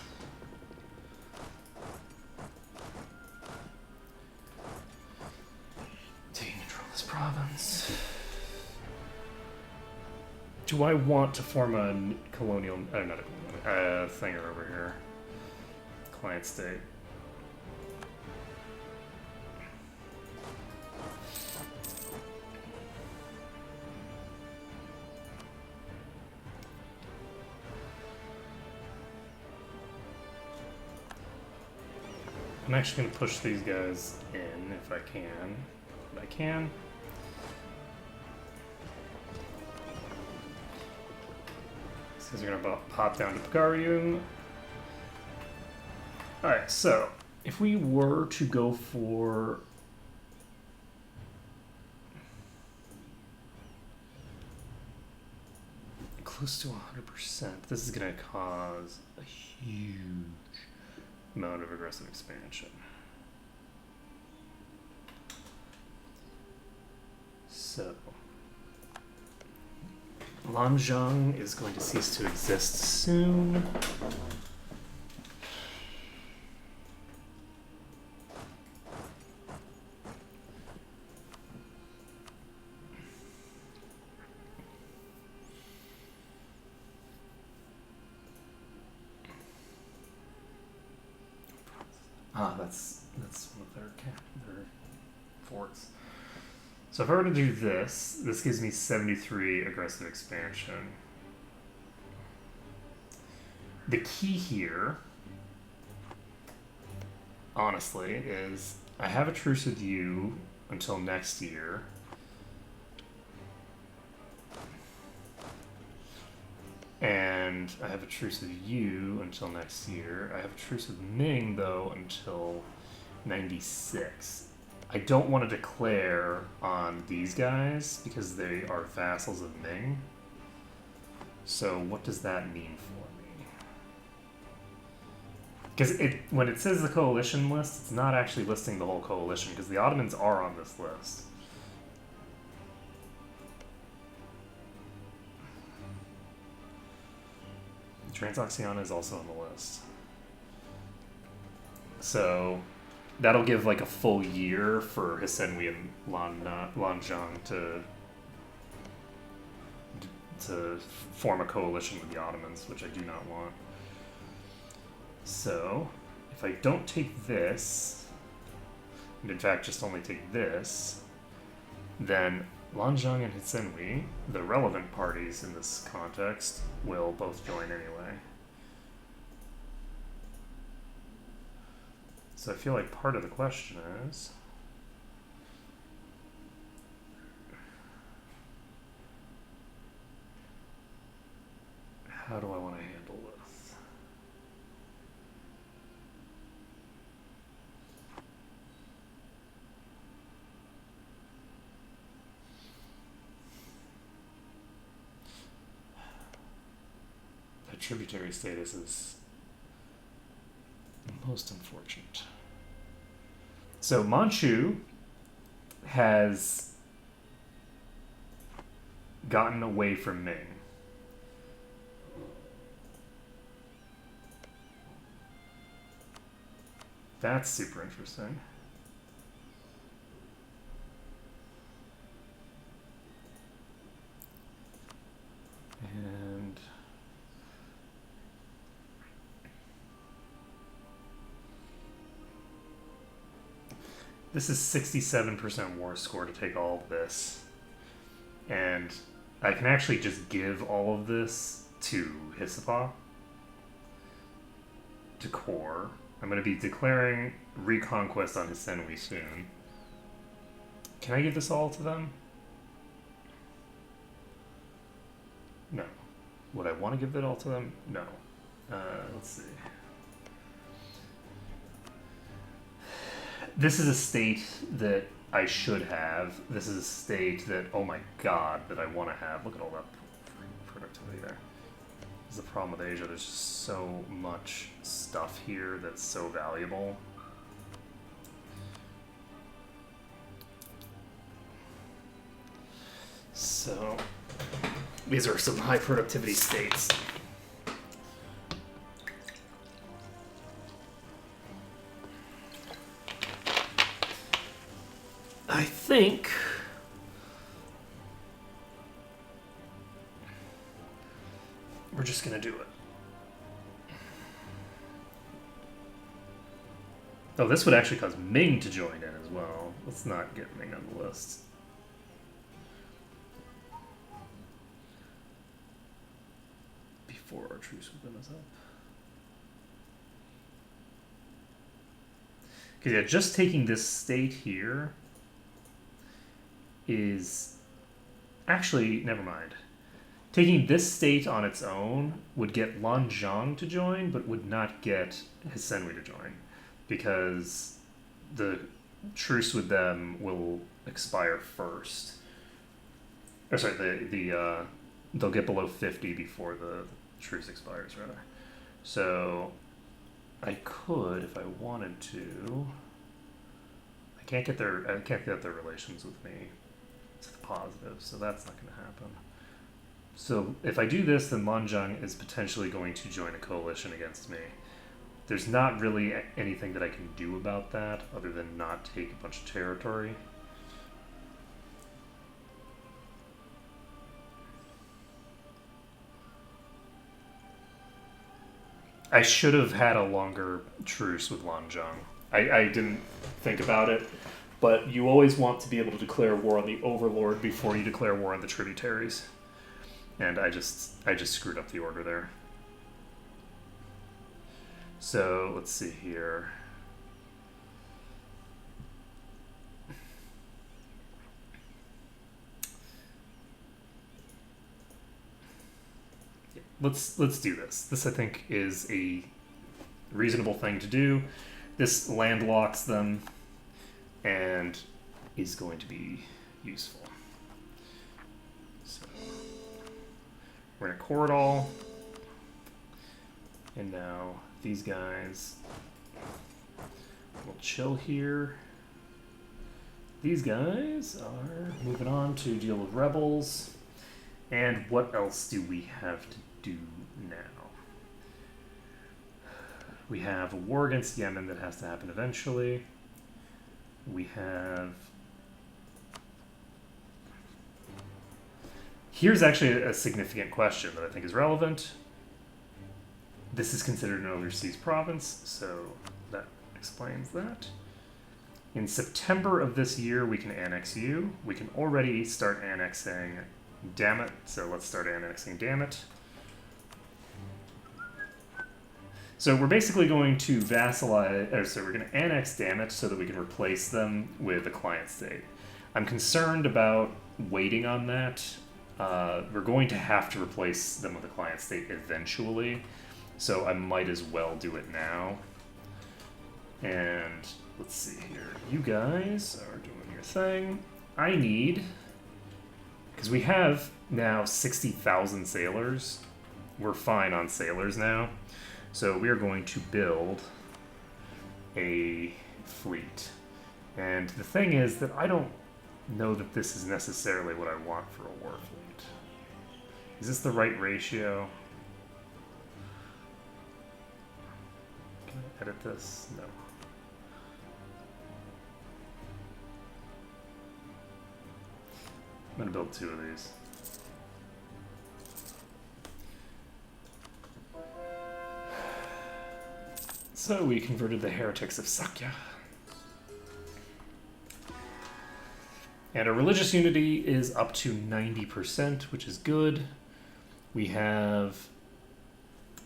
Take control of this province. Do I want to form a colonial, not a colonial, thinger over here? Client state. I'm actually going to push these guys in if I can. But I can. These guys are going to pop down to Pagarium. Alright, so if we were to go for... close to 100%, this is going to cause a huge amount of aggressive expansion. So, Lanzhang is going to cease to exist soon. That's one of their forts. So if I were to do this, this gives me 73 aggressive expansion. The key here, honestly, is I have a truce with you until next year. And I have a truce with you until next year. I have a truce with Ming, though, until 96. I don't want to declare on these guys because they are vassals of Ming. So what does that mean for me? Because when it says the coalition list, it's not actually listing the whole coalition because the Ottomans are on this list. Transoxiana is also on the list. So that'll give like a full year for Hisenwi and Lanzhang to form a coalition with the Ottomans, which I do not want. So if I don't take this, and in fact just only take this, then Lanzhang and Hisenwi, the relevant parties in this context, will both join anyway. So I feel like part of the question is, how do I want to handle this? The tributary status is most unfortunate. So Manchu has gotten away from Ming. That's super interesting. And this is 67% war score to take all of this. And I can actually just give all of this to Hisopa, to Core. I'm going to be declaring Reconquest on Hisenwi soon. Can I give this all to them? No. Would I want to give it all to them? No. Let's see. This is a state that I should have. This is a state that, oh my god, that I want to have. Look at all that productivity there. This is the problem with Asia. There's just so much stuff here that's so valuable. So, these are some high productivity states. I think we're just gonna do it. Oh, this would actually cause Ming to join in as well. Let's not get Ming on the list. Before our truce with them is up. Because yeah, just taking this state here is actually, never mind. Taking this state on its own would get Lanzhang to join, but would not get Hisenwi to join, because the truce with them will expire first. Or sorry, they'll get below 50 before the truce expires, rather. So I could, if I wanted to. I can't get their relations with me to the positive, so that's not going to happen. So if I do this, then Lanzhang is potentially going to join a coalition against me. There's not really anything that I can do about that other than not take a bunch of territory. I should have had a longer truce with Lanzhang. I didn't think about it, but you always want to be able to declare war on the overlord before you declare war on the tributaries. And I just screwed up the order there. So let's see here. Let's do this. This, I think, is a reasonable thing to do. This landlocks them and is going to be useful. So we're going to core it all. And now these guys will chill here. These guys are moving on to deal with rebels. And what else do we have to do now? We have a war against Yemen that has to happen eventually. We have... Here's actually a significant question that I think is relevant. This is considered an overseas province, so that explains that. In September of this year, we can annex you. We can already start annexing Dammit, so let's start annexing Dammit. So we're basically going to vassalize, or so we're going to annex Dammit so that we can replace them with a client state. I'm concerned about waiting on that. We're going to have to replace them with a client state eventually, so I might as well do it now. And let's see here. You guys are doing your thing. I need, because we have now 60,000 sailors. We're fine on sailors now. So we are going to build a fleet. And the thing is that I don't know that this is necessarily what I want for a war fleet. Is this the right ratio? Can I edit this? No. I'm gonna build 2 of these. So we converted the heretics of Sakya. And our religious unity is up to 90%, which is good. We have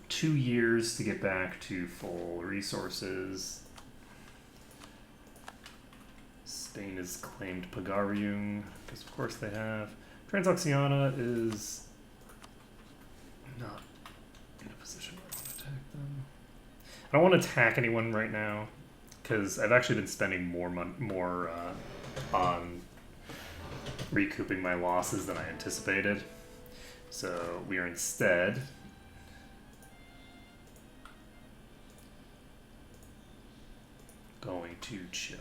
2 years to get back to full resources. Spain has claimed Pagarium, because of course they have. Transoxiana is not in a position where I want to attack them. I don't want to attack anyone right now, because I've actually been spending more on recouping my losses than I anticipated. So we are instead going to chill.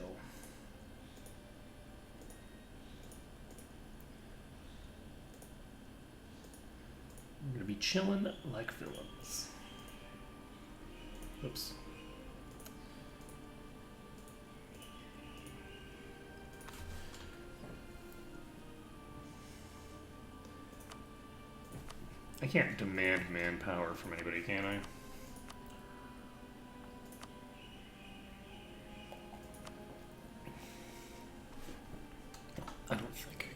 We're going to be chilling like villains. Oops. I can't demand manpower from anybody, can I? I don't think I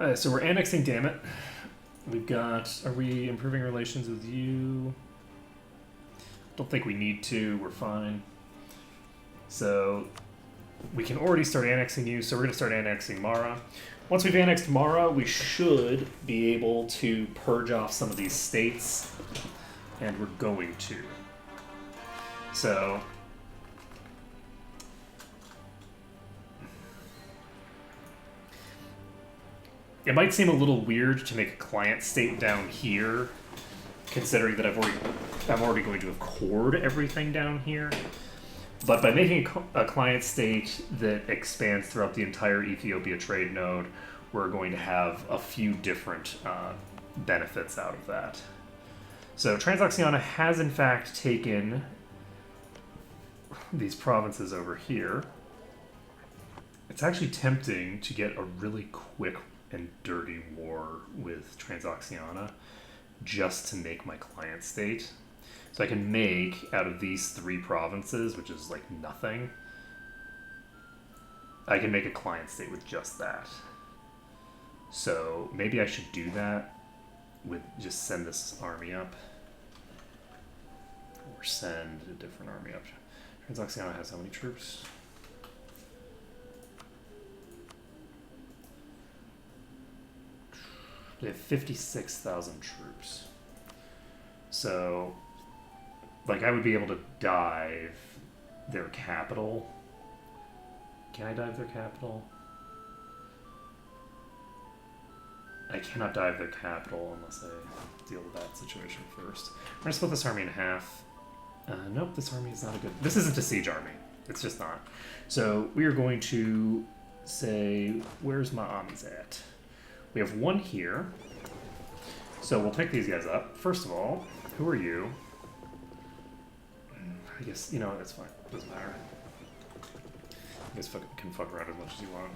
can. So we're annexing Dammit. We've got, are we improving relations with you? Don't think we need to, we're fine. So we can already start annexing you, so we're gonna start annexing Mara. Once we've annexed Mara, we should be able to purge off some of these states, and we're going to. So it might seem a little weird to make a client state down here, considering that I'm already going to accord everything down here. But by making a client state that expands throughout the entire Ethiopia trade node, we're going to have a few different benefits out of that. So Transoxiana has in fact taken these provinces over here. It's actually tempting to get a really quick and dirty war with Transoxiana just to make my client state. So I can make, out of these 3 provinces, which is like nothing, I can make a client state with just that. So maybe I should do that with just send this army up. Or send a different army up. Transoxiana has how many troops? They have 56,000 troops. So like, I would be able to dive their capital. Can I dive their capital? I cannot dive their capital unless I deal with that situation first. We're going to split this army in half. Nope, this army is not a good... This isn't a siege army. It's just not. So we are going to say, where's my armies at? We have 1 here. So we'll pick these guys up. First of all, Who are you? I guess, you know what, it's fine. Doesn't matter. You guys can fuck around as much as you want.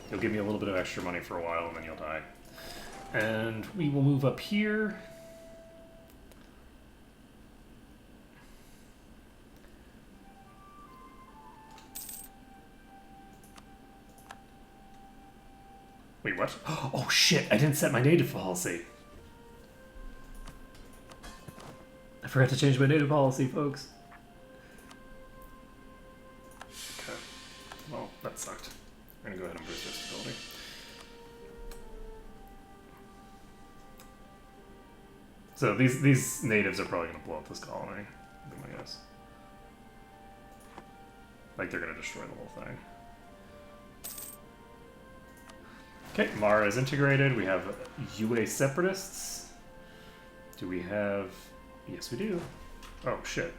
You'll give me a little bit of extra money for a while and then you'll die. And we will move up here. Wait, what? Oh shit, I didn't set my native policy. I forgot to change my native policy, folks. Okay. Well, that sucked. I'm gonna go ahead and boost this ability. So these natives are probably gonna blow up this colony, I guess. Like they're gonna destroy the whole thing. Okay, Mara is integrated. We have UA separatists. Do we have... Yes, we do. Oh, shit.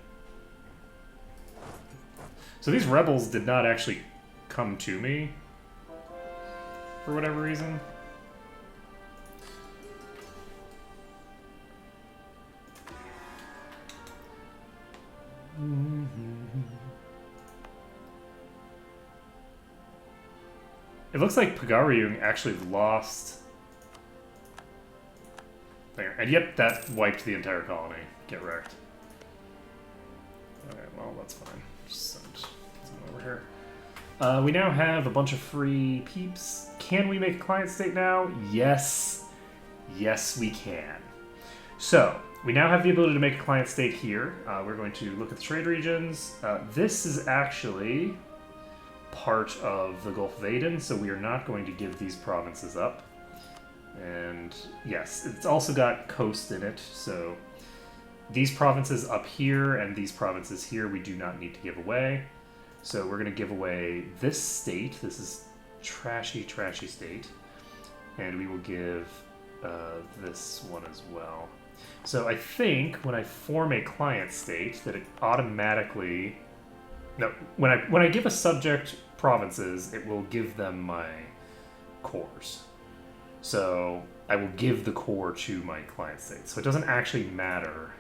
So these rebels did not actually come to me for whatever reason. It looks like Pagariung actually lost there, and yep, that wiped the entire colony. Get wrecked. Alright, well, that's fine. Just send over here. We now have a bunch of free peeps. Can we make a client state now? Yes. Yes, we can. So, we now have the ability to make a client state here. We're going to look at the trade regions. This is actually part of the Gulf of Aden, so we are not going to give these provinces up. And yes, it's also got coast in it, so these provinces up here and these provinces here we do not need to give away. So we're going to give away this state. This is trashy, trashy state. And we will give this one as well. So I think when I form a client state that it automatically... No, when I give a subject provinces, it will give them my cores. So I will give the core to my client state. So it doesn't actually matter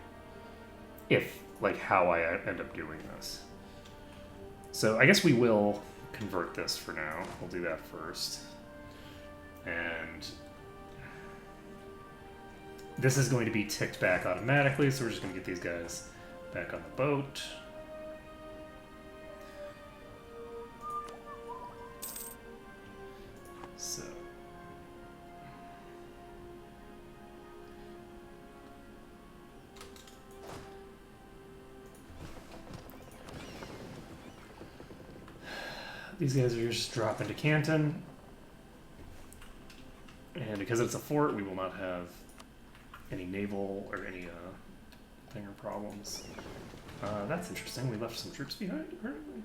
if, like, how I end up doing this. So I guess we will convert this for now. We'll do that first. And this is going to be ticked back automatically, so we're just going to get these guys back on the boat. So these guys are just dropping to Canton. And because it's a fort, we will not have any naval or any thinger problems. That's interesting. We left some troops behind, apparently.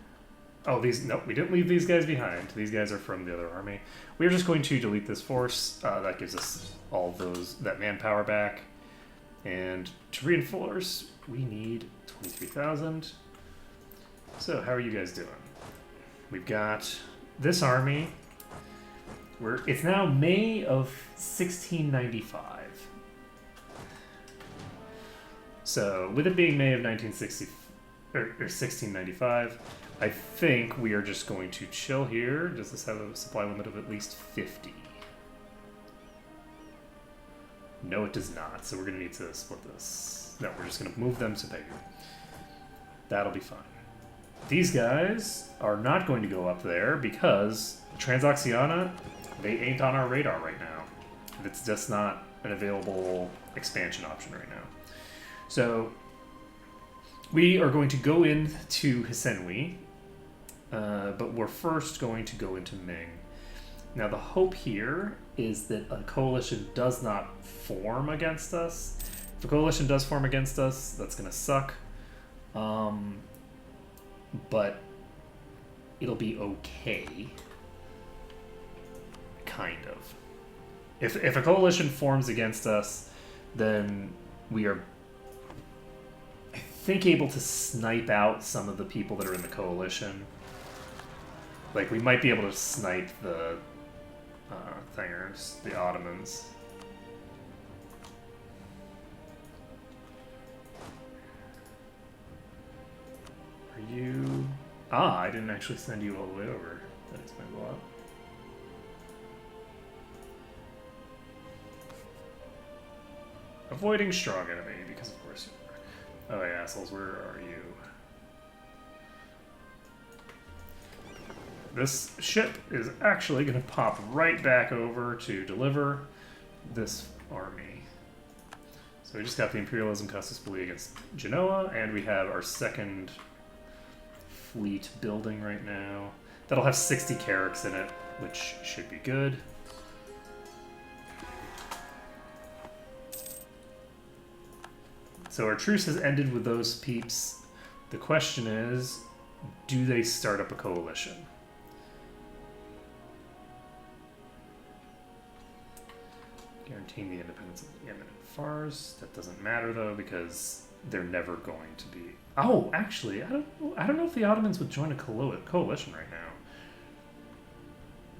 Oh, nope, we didn't leave these guys behind. These guys are from the other army. We're just going to delete this force. That gives us all that manpower back. And to reinforce, we need 23,000. So how are you guys doing? We've got this army. It's now May of 1695. So with it being May of 1695, I think we are just going to chill here. Does this have a supply limit of at least 50? No, it does not. So we're going to need to split this. No, we're just going to move them to Pegu. That'll be fine. These guys are not going to go up there because Transoxiana, they ain't on our radar right now. It's just not an available expansion option right now. So we are going to go into Hisenui, but we're first going to go into Ming. Now the hope here is that a coalition does not form against us. If a coalition does form against us, that's going to suck. But it'll be okay. Kind of. If a coalition forms against us, then we are, I think, able to snipe out some of the people that are in the coalition. Like, we might be able to snipe the thingers, the Ottomans. Ah, I didn't actually send you all the way over. That explains a lot. Avoiding strong enemy, because of course you are. Oh, yeah, assholes, where are you? This ship is actually going to pop right back over to deliver this army. So we just got the Imperialism Custis Fleet against Genoa, and we have our second fleet building right now. That'll have 60 carracks in it, which should be good. So our truce has ended with those peeps. The question is, do they start up a coalition? Guaranteeing the independence of the Yemen and Fars. That doesn't matter though, because they're never going to be. Oh, actually, I don't know if the Ottomans would join a coalition right now.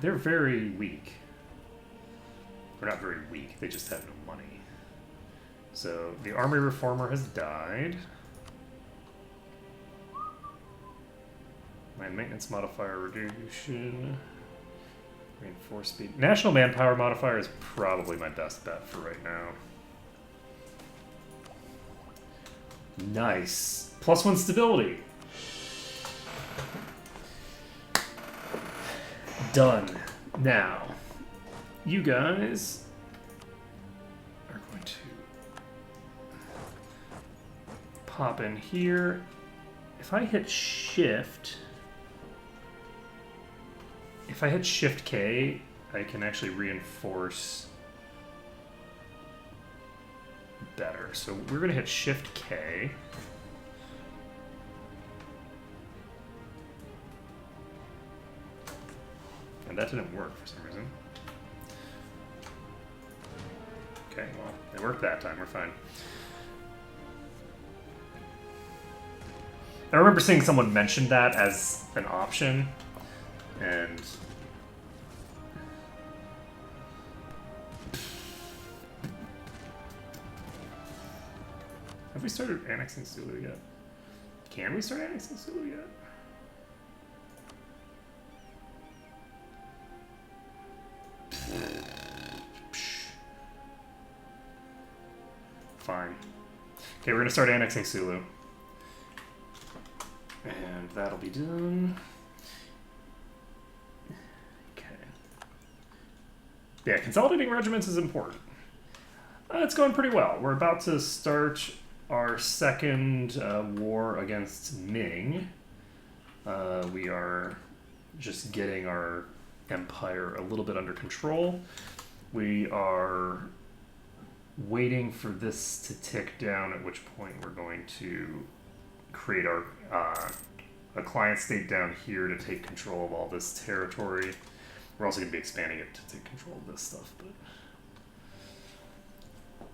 They're very weak. They're not very weak. They just have no money. So the army reformer has died. Land maintenance modifier reduction. Reinforce speed. National manpower modifier is probably my best bet for right now. Nice. +1 stability. Done. Now, you guys are going to pop in here. If I hit shift... If I hit Shift K, I can actually reinforce better. So we're going to hit Shift K. And that didn't work for some reason. Okay, well, it worked that time. We're fine. I remember seeing someone mention that as an option. And have we started annexing Sulu yet? Can we start annexing Sulu yet? Fine. Okay, we're gonna start annexing Sulu. And that'll be done. Yeah, consolidating regiments is important. It's going pretty well. We're about to start our second war against Ming. We are just getting our empire a little bit under control. We are waiting for this to tick down, at which point we're going to create our a client state down here to take control of all this territory. We're also going to be expanding it to take control of this stuff,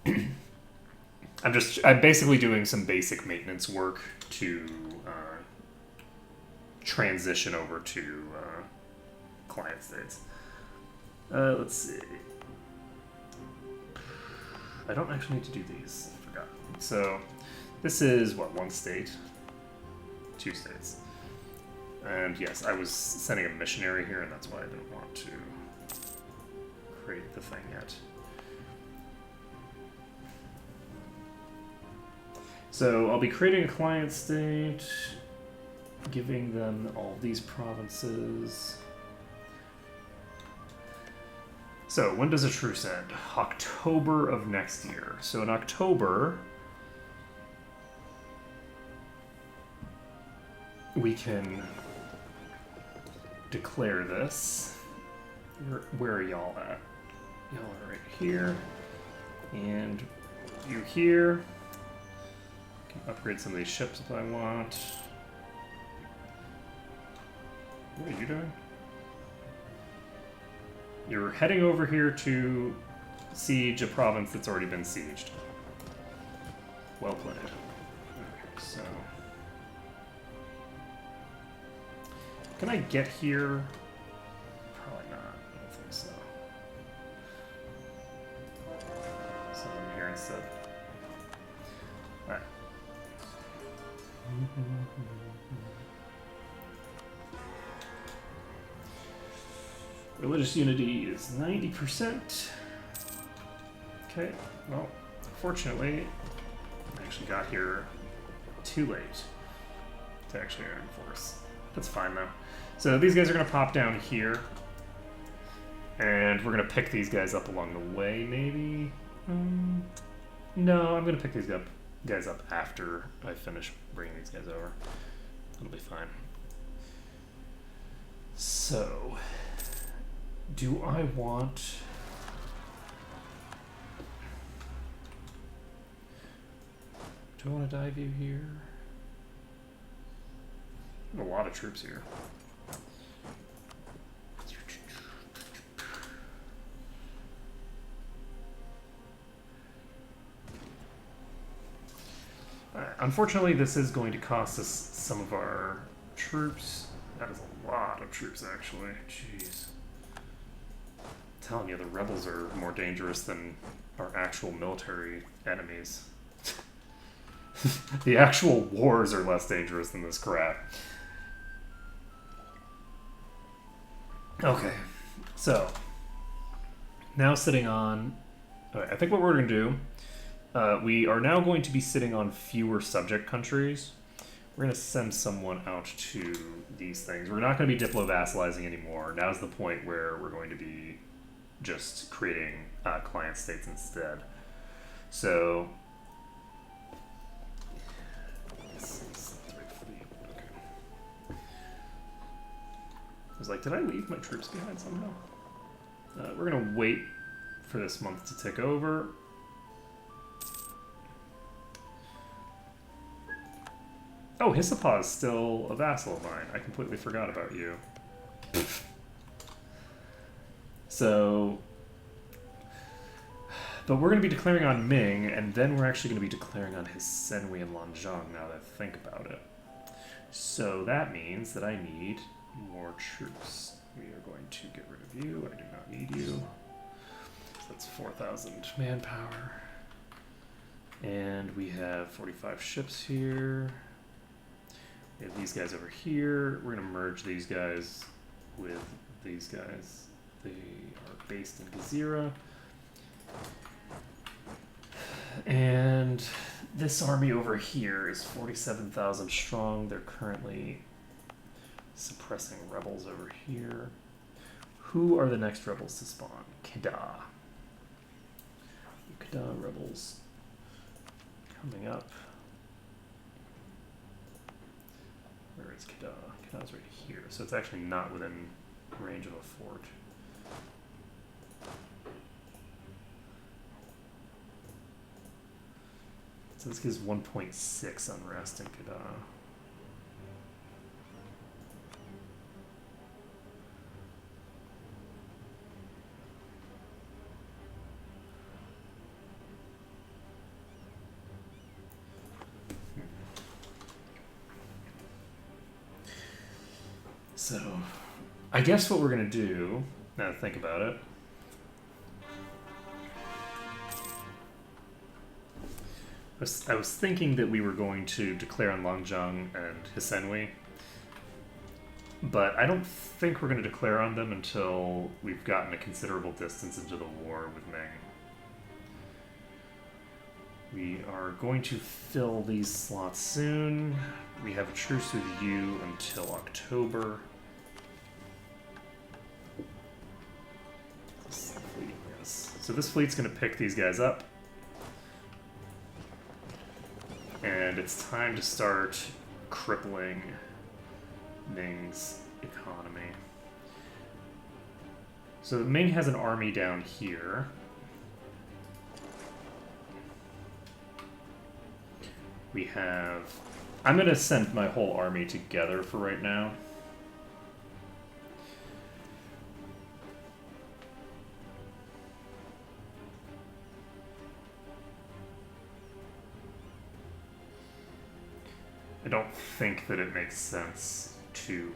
but I'm basically doing some basic maintenance work to transition over to client states. Let's see. I don't actually need to do these. I forgot. So this is what, 1 state, 2 states. And yes, I was sending a missionary here, and that's why I didn't want to create the thing yet. So I'll be creating a client state, giving them all these provinces. So when does a truce end? October of next year. So in October, we can declare this. Where are y'all at? Y'all are right here. And you here. Can upgrade some of these ships if I want. What are you doing? You're heading over here to siege a province that's already been sieged. Well played. Okay, so... Can I get here? Probably not. I don't think so. So I'm here instead. Alright. Religious unity is 90%. Okay, well, fortunately, I actually got here too late to actually enforce. That's fine though. So these guys are going to pop down here, and we're going to pick these guys up along the way, maybe? No, I'm going to pick these guys up after I finish bringing these guys over. It'll be fine. So, do I want... Do I want to dive you here? I have a lot of troops here. Unfortunately, this is going to cost us some of our troops. That is a lot of troops, actually. Jeez. I'm telling you, the rebels are more dangerous than our actual military enemies. The actual wars are less dangerous than this crap. Okay, so now sitting on... I think what we're going to do, we are now going to be sitting on fewer subject countries. We're going to send someone out to these things. We're not going to be diplo-vassalizing anymore. Now's the point where we're going to be just creating client states instead. So... I was like, did I leave my troops behind somehow? We're going to wait for this month to tick over. Oh, Hisapa is still a vassal of mine. I completely forgot about you. So... But we're going to be declaring on Ming, and then we're actually going to be declaring on Hisenwi and Lanzhang now that I think about it. So that means that I need... more troops. We are going to get rid of you. I do not need you. So that's 4,000 manpower. And we have 45 ships here. We have these guys over here. We're going to merge these guys with these guys. They are based in Gezira. And this army over here is 47,000 strong. They're currently suppressing rebels over here. Who are the next rebels to spawn? Kedah. Kedah rebels coming up. Where is Kedah? Kedah's right here. So it's actually not within range of a fort. So this gives 1.6 unrest in Kedah. So, I guess what we're going to do, now to think about it, I was thinking that we were going to declare on Lanzhang and Hisenwi, but I don't think we're going to declare on them until we've gotten a considerable distance into the war with Ming. We are going to fill these slots soon. We have a truce with you until October. Yes. So this fleet's going to pick these guys up. And it's time to start crippling Ming's economy. So Ming has an army down here. We have... I'm going to send my whole army together for right now. I don't think that it makes sense to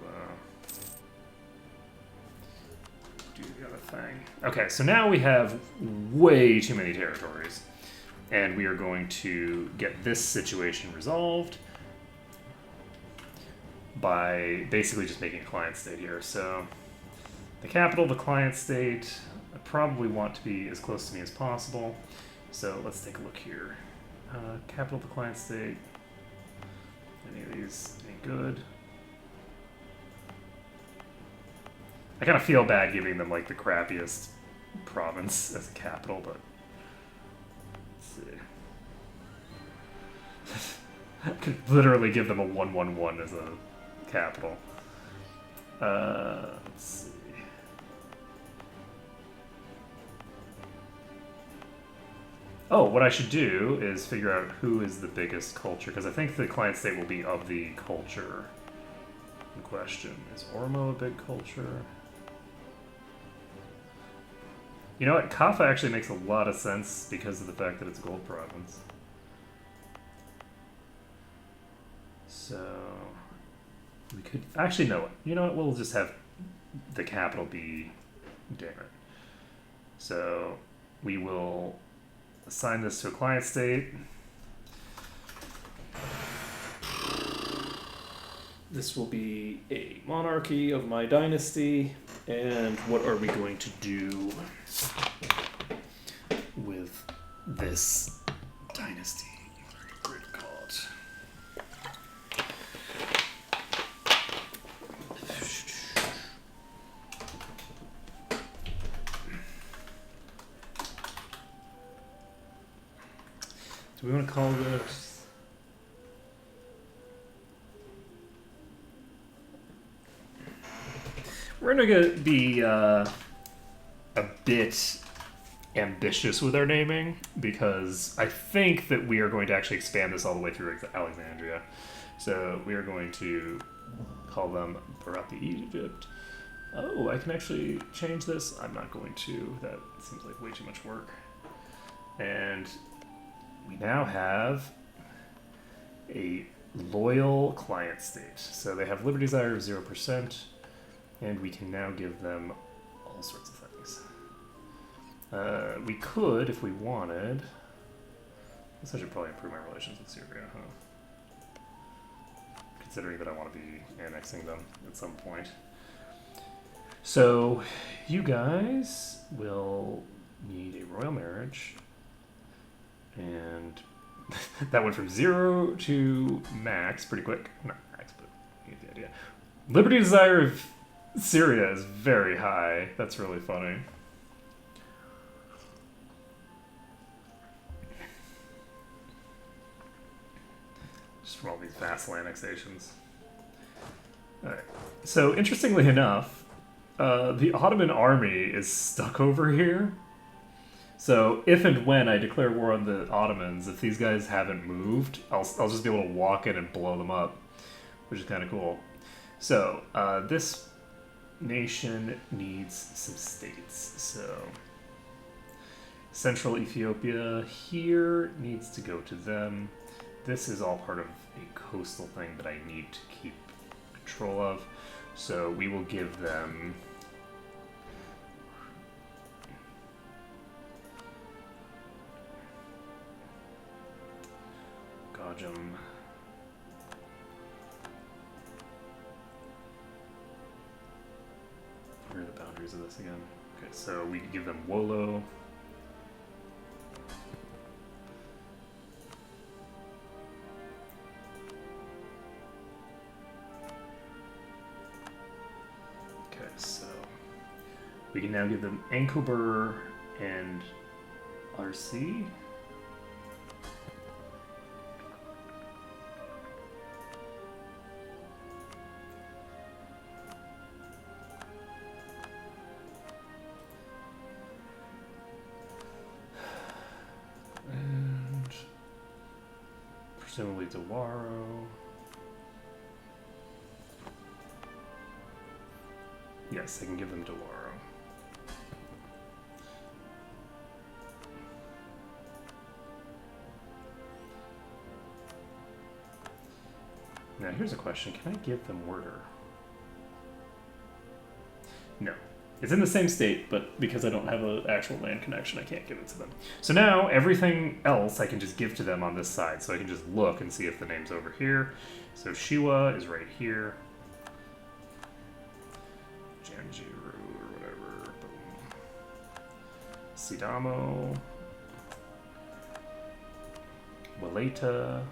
do the other thing. Okay, so now we have way too many territories. And we are going to get this situation resolved by basically just making a client state here. So the capital, the client state, I probably want to be as close to me as possible. So let's take a look here. Capital, the client state. Any of these any good? I kind of feel bad giving them like the crappiest province as a capital, but let's see. I could literally give them a 111 as a capital. Let's see. Oh, what I should do is figure out who is the biggest culture, because I think the client state will be of the culture in question. Is Ormo a big culture? You know what? Kaffa actually makes a lot of sense because of the fact that it's a gold province. So we could actually know it. You know what? We'll just have the capital be Damon. So we will assign this to a client state. This will be a monarchy of my dynasty. And what are we going to do with this dynasty? What do we call it? Do we want to call this? We're going to be a bit ambitious with our naming because I think that we are going to actually expand this all the way through Alexandria. So we are going to call them Barathi Egypt. Oh, I can actually change this. I'm not going to. That seems like way too much work. And we now have a loyal client state. So they have liberty desire of 0%. And we can now give them all sorts of things. We could, if we wanted. I guess I should probably improve my relations with Syria, huh? Considering that I want to be annexing them at some point. So, you guys will need a royal marriage. And that went from 0 to max pretty quick. Not max, but you get the idea. Liberty desire of Syria is very high. That's really funny. Just from all these vassal annexations. Alright. So, interestingly enough, the Ottoman army is stuck over here. So, if and when I declare war on the Ottomans, if these guys haven't moved, I'll just be able to walk in and blow them up, which is kind of cool. So, this nation needs some states. So Central Ethiopia here needs to go to them. This is all part of a coastal thing that I need to keep control of. So we will give them Gajam. Where are the boundaries of this again? Okay, so we give them Wolo. Okay, so we can now give them Ankober and RC. Presumably Dewaro. Yes, I can give them Dewaro. Now here's a question, can I give them Werder? No. It's in the same state, but because I don't have an actual land connection, I can't give it to them. So now, everything else I can just give to them on this side. So I can just look and see if the name's over here. So Shiwa is right here. Janjiru or whatever. Boom. Sidamo. Waleta.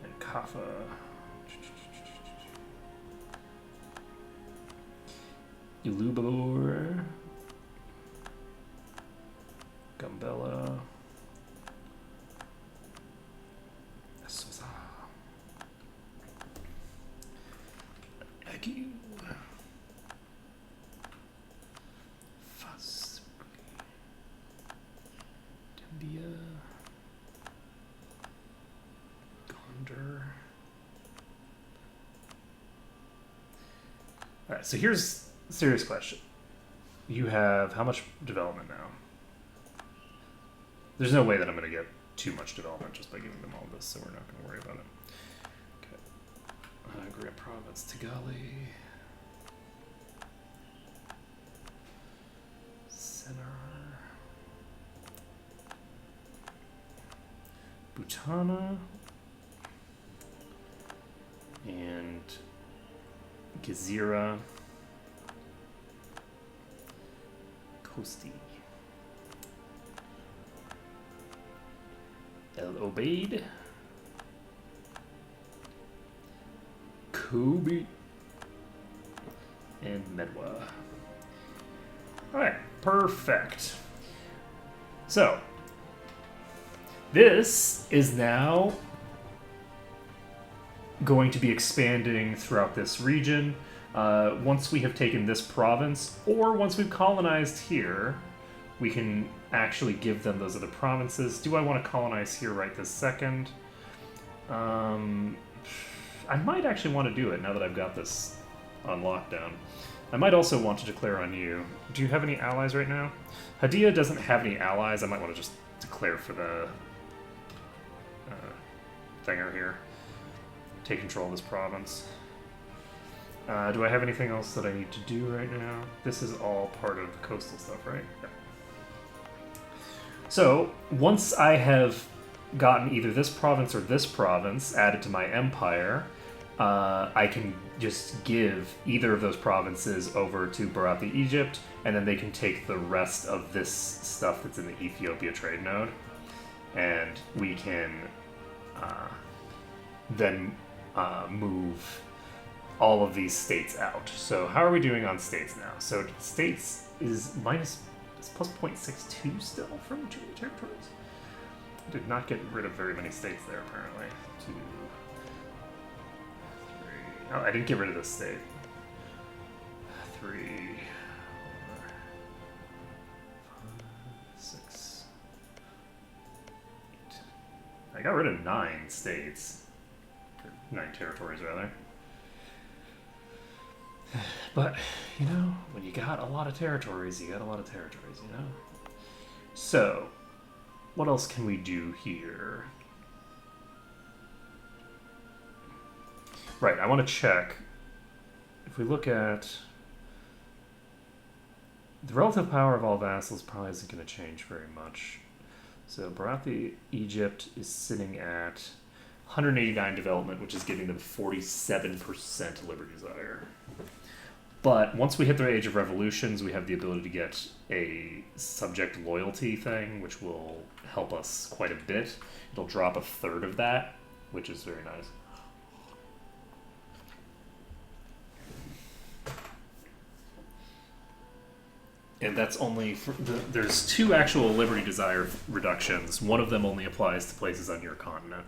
And Kafa. Ilubor. Gumbella. Sosa. Egu. Fas. Dembia. Gonder. Alright, so here's a serious question. You have how much development now? There's no way that I'm going to get too much development just by giving them all this, so we're not going to worry about it. Okay. Grand Province, Tigali. Center. Butana. And Gezira. Kosti. El Obeid. Kobe. And Medwa. Alright, perfect. So, this is now going to be expanding throughout this region. Once we have taken this province, or once we've colonized here, we can actually give them those other provinces. Do I want to colonize here right this second? I might actually want to do it now that I've got this on lockdown. I might also want to declare on you. Do you have any allies right now? Hadia doesn't have any allies. I might want to just declare for the thinger here. Take control of this province. Do I have anything else that I need to do right now? This is all part of the coastal stuff, right? Yeah. So, once I have gotten either this province or this province added to my empire, I can just give either of those provinces over to Barathi Egypt, and then they can take the rest of this stuff that's in the Ethiopia trade node, and we can then move all of these states out. So how are we doing on states now? So states is plus 0.62 still from junior territories. Did not get rid of very many states there, apparently. 2, 3. Oh, I didn't get rid of this state. 3, 4, 5, 6, 8. I got rid of 9 states. Or 9 territories, rather. But, you know, when you got a lot of territories, you got a lot of territories, you know? So, what else can we do here? Right, I want to check. If we look at the relative power of all vassals, probably isn't going to change very much. So Barathi Egypt is sitting at 189 development, which is giving them 47% liberty desire. But once we hit the Age of Revolutions, we have the ability to get a subject loyalty thing, which will help us quite a bit. It'll drop a third of that, which is very nice. And that's only for there's 2 actual liberty desire reductions. One of them only applies to places on your continent.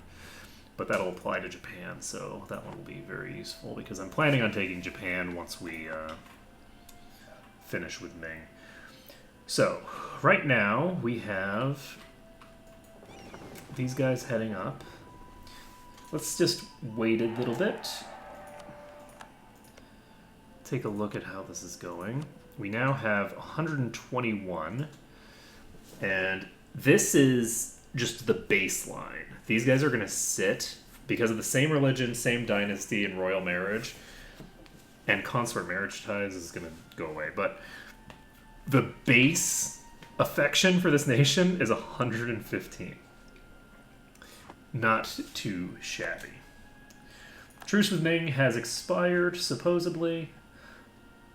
But that'll apply to Japan, so that one will be very useful because I'm planning on taking Japan once we finish with Ming. So, right now we have these guys heading up. Let's just wait a little bit. Take a look at how this is going. We now have 121, and this is just the baseline. These guys are going to sit, because of the same religion, same dynasty, and royal marriage, and consort marriage ties is going to go away. But the base affection for this nation is 115. Not too shabby. Truce with Ming has expired, supposedly.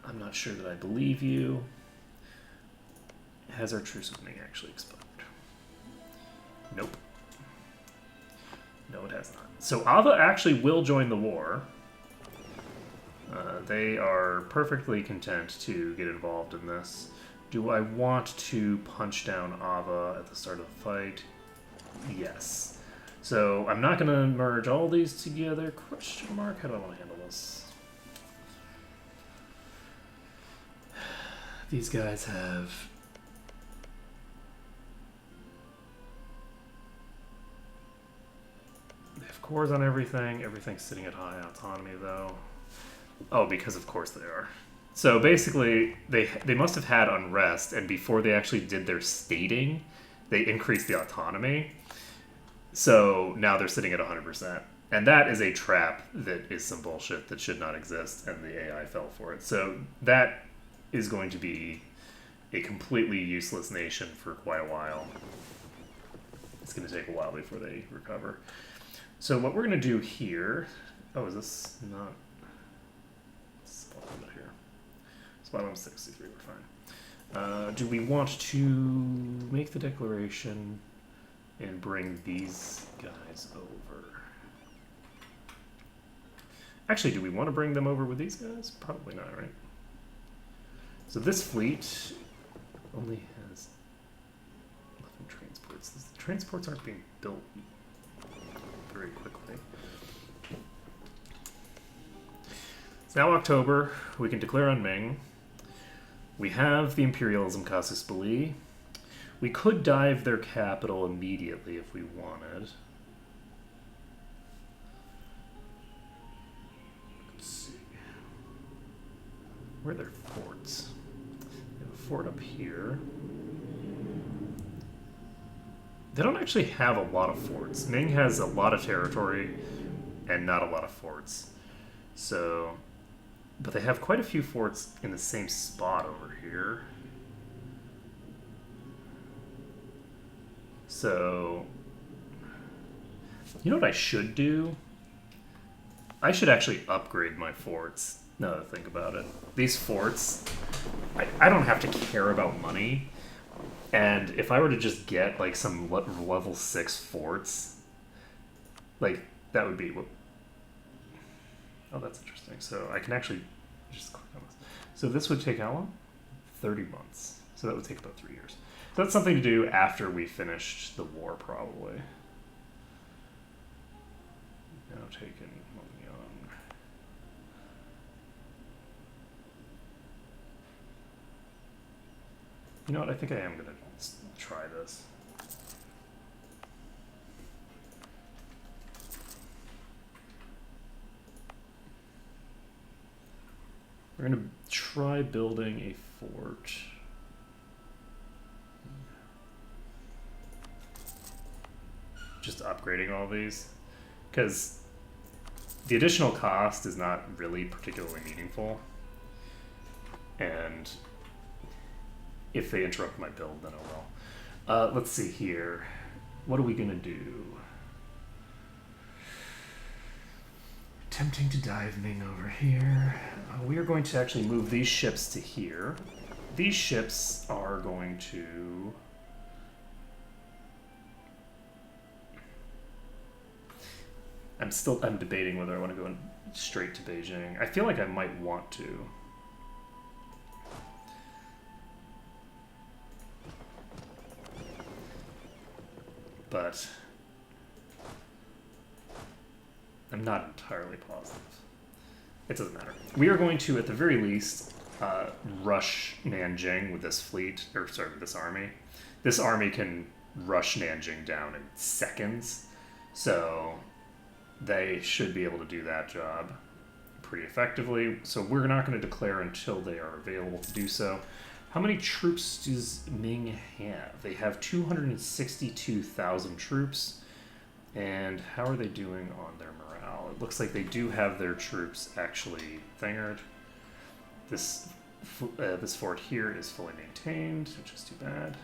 I'm not sure that I believe you. Has our truce with Ming actually expired? Nope. No, it has not. So Ava actually will join the war. They are perfectly content to get involved in this. Do I want to punch down Ava at the start of the fight? Yes. So I'm not going to merge all these together. Question mark? How do I want to handle this? These guys have... They have cores on everything. Everything's sitting at high autonomy, though. Oh, because of course they are. So basically, they must have had unrest, and before they actually did their stating, they increased the autonomy. So now they're sitting at 100%. And that is a trap that is some bullshit that should not exist, and the AI fell for it. So that is going to be a completely useless nation for quite a while. It's going to take a while before they recover. So what we're going to do here... Oh, is this not... Spot limit here. Spot limit 63, we're fine. Do we want to make the declaration and bring these guys over? Actually, do we want to bring them over with these guys? Probably not, right? So this fleet only has 11 transports. The transports aren't being built very quickly. It's now October. We can declare on Ming. We have the Imperialism casus belli. We could dive their capital immediately if we wanted. Let's see. Where are their forts? They have a fort up here. They don't actually have a lot of forts. Ming has a lot of territory and not a lot of forts. So, but they have quite a few forts in the same spot over here. So, you know what I should do? I should actually upgrade my forts, now that I think about it. These forts, I don't have to care about money. And if I were to just get, like, some level 6 forts, like, that would be... Oh, that's interesting. So I can actually just click on this. So this would take how long? 30 months. So that would take about 3 years. So that's something to do after we finished the war, probably. Now taken young. You know what? I think I am going to try this. We're going to try building a fort. Just upgrading all these. Because the additional cost is not really particularly meaningful. And if they interrupt my build, then oh well. Let's see here. What are we going to do? Attempting to dive Ming over here. We are going to actually move these ships to here. These ships are going to... I'm debating whether I want to go straight to Beijing. I feel like I might want to. But I'm not entirely positive. It doesn't matter. We are going to, at the very least, rush Nanjing with this fleet, or sorry, with this army. This army can rush Nanjing down in seconds, so they should be able to do that job pretty effectively. So we're not going to declare until they are available to do so. How many troops does Ming have? They have 262,000 troops. And how are they doing on their morale? It looks like they do have their troops actually thingered. This fort here is fully maintained, which is too bad.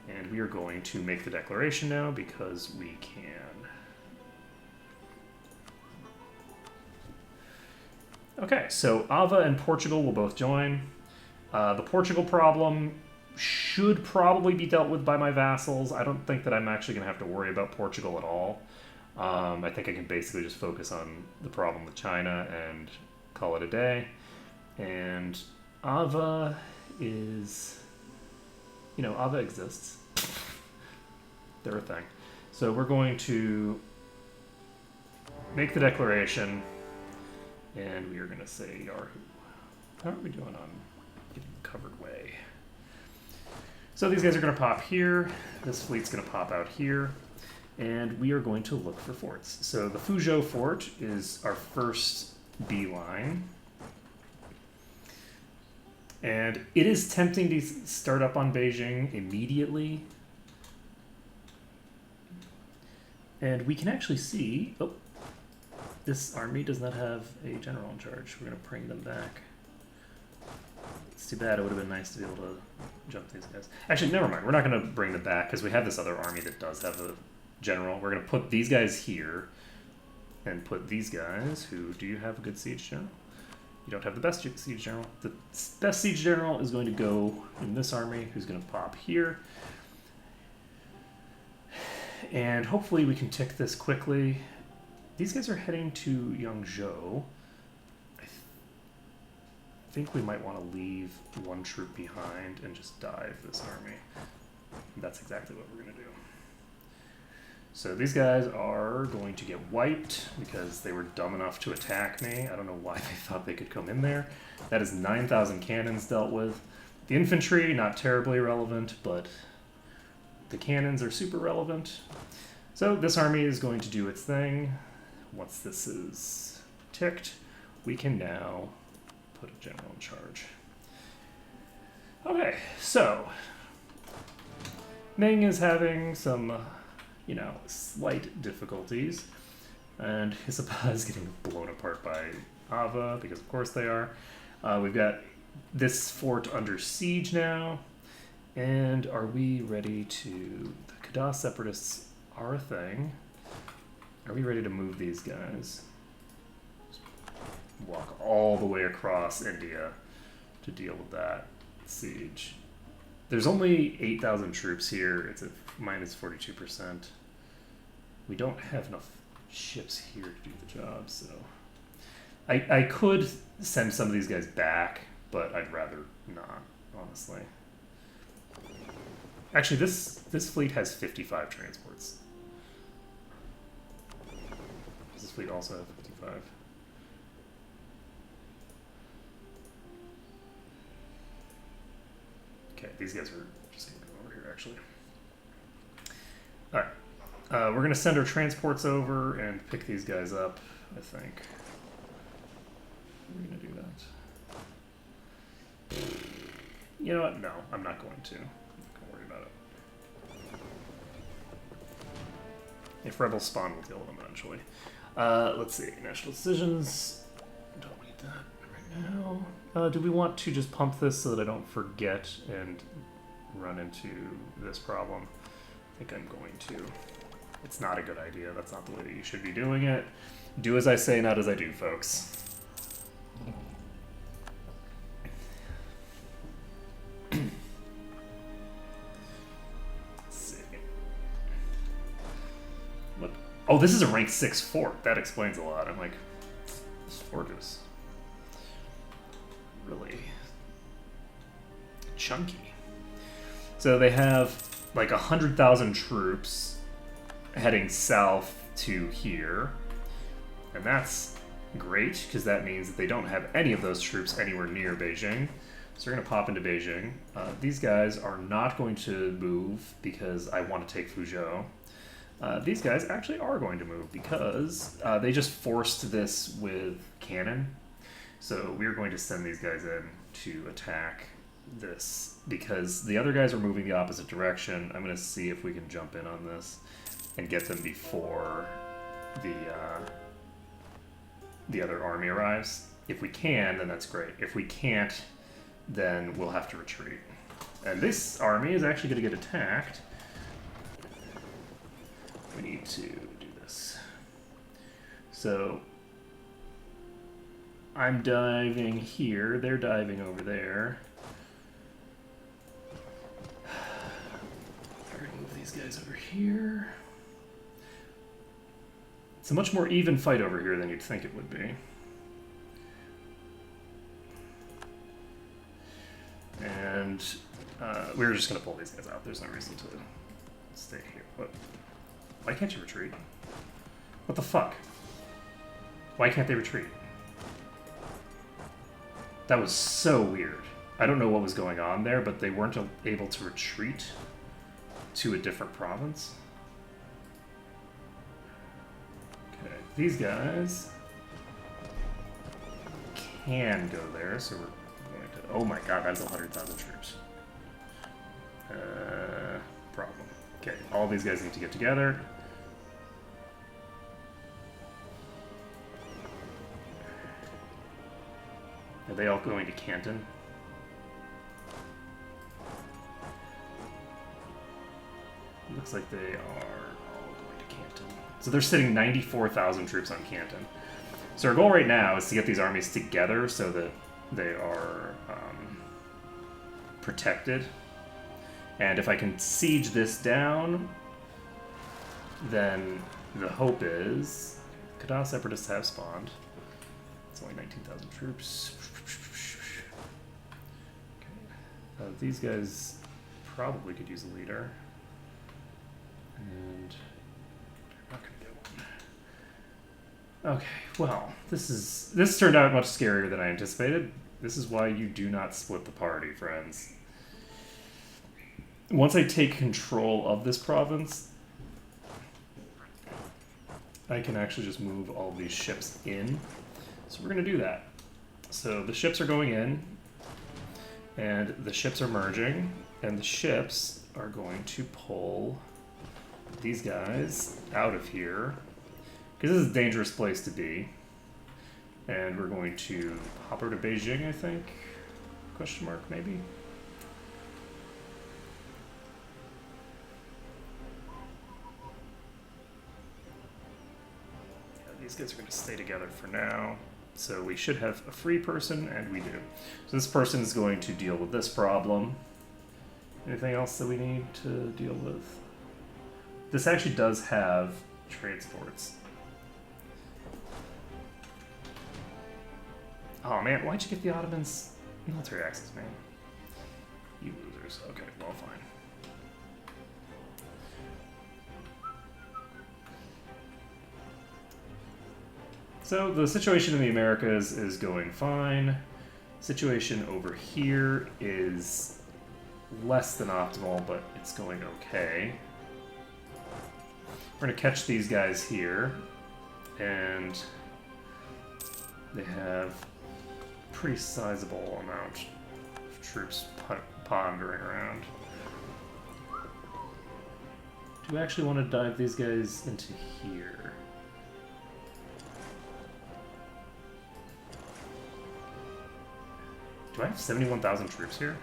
And we are going to make the declaration now because we can. Okay, so Ava and Portugal will both join. The Portugal problem should probably be dealt with by my vassals. I don't think that I'm actually going to have to worry about Portugal at all. I think I can basically just focus on the problem with China and call it a day. And Ava is, Ava exists. They're a thing. So we're going to make the declaration, and we are going to say Yahoo. How are we doing on getting covered way? So these guys are going to pop here. This fleet's going to pop out here. And we are going to look for forts. So the Fuzhou fort is our first beeline. And it is tempting to start up on Beijing immediately. And we can actually see, oh, this army does not have a general in charge. We're going to bring them back. It's too bad. It would have been nice to be able to jump these guys. Actually, never mind. We're not going to bring them back because we have this other army that does have a general. We're going to put these guys here and put these guys who, do you have a good siege general? You don't have the best siege general. The best siege general is going to go in this army, who's going to pop here. And hopefully we can tick this quickly. These guys are heading to Yangzhou. I think we might want to leave one troop behind and just dive this army. That's exactly what we're going to do. So these guys are going to get wiped because they were dumb enough to attack me. I don't know why they thought they could come in there. That is 9,000 cannons dealt with. The infantry, not terribly relevant, but the cannons are super relevant. So this army is going to do its thing. Once this is ticked, we can now put a general in charge. Okay, so Ming is having some slight difficulties, and Hisapa is getting blown apart by Ava, because of course they are. We've got this fort under siege now, and are we ready to... The Kada separatists are a thing. Are we ready to move these guys? Just walk all the way across India to deal with that siege. There's only 8,000 troops here. It's a minus 42%. We don't have enough ships here to do the job, so... I could send some of these guys back, but I'd rather not, honestly. Actually, this fleet has 55 transports. Does this fleet also have 55? Okay, these guys are just going to go over here, actually. Alright. We're going to send our transports over and pick these guys up, I think. We're going to do that. You know what? No, I'm not going to. I'm not going to worry about it. If rebels spawn, we'll deal with them eventually. Let's see. National decisions. Don't need that right now. Do we want to just pump this so that I don't forget and run into this problem? I think I'm going to. It's not a good idea. That's not the way that you should be doing it. Do as I say, not as I do, folks. Let's see. What? Oh, this is a rank 6 fort. That explains a lot. I'm like, this fort is really chunky. So they have like 100,000 troops heading south to here, and that's great because that means that they don't have any of those troops anywhere near Beijing. So we're going to pop into Beijing. These guys are not going to move because I want to take Fuzhou. These guys actually are going to move because they just forced this with cannon. So we're going to send these guys in to attack this because the other guys are moving the opposite direction. I'm going to see if we can jump in on this and get them before the other army arrives. If we can, then that's great. If we can't, then we'll have to retreat. And this army is actually going to get attacked. We need to do this. So I'm diving here, they're diving over there. We're gonna move these guys over here. It's a much more even fight over here than you'd think it would be. And we're just gonna pull these guys out. There's no reason to stay here. What? Why can't you retreat? What the fuck? Why can't they retreat? That was so weird. I don't know what was going on there, but they weren't able to retreat to a different province. Okay, these guys can go there, so we're going to... Oh my god, that's 100,000 troops. Problem. Okay, all these guys need to get together. Are they all going to Canton? Looks like they are all going to Canton. So they're sitting 94,000 troops on Canton. So our goal right now is to get these armies together so that they are protected. And if I can siege this down, then the hope is... Kadal Separatists have spawned. It's only 19,000 troops. Okay. These guys probably could use a leader. And they're not going to get one. Okay, well, this turned out much scarier than I anticipated. This is why you do not split the party, friends. Once I take control of this province, I can actually just move all these ships in. So we're going to do that. So the ships are going in, and the ships are merging, and the ships are going to pull these guys out of here, because this is a dangerous place to be. And we're going to hop over to Beijing, I think? Question mark, maybe? These guys are going to stay together for now. So we should have a free person, and we do. So this person is going to deal with this problem. Anything else that we need to deal with? This actually does have transports. Oh man, why'd you get the Ottomans military access, man? You losers. Okay, well, fine. So the situation in the Americas is going fine. Situation over here is less than optimal, but it's going okay. We're going to catch these guys here, and they have a pretty sizable amount of troops pondering around. Do we actually want to dive these guys into here? Do I have 71,000 troops here?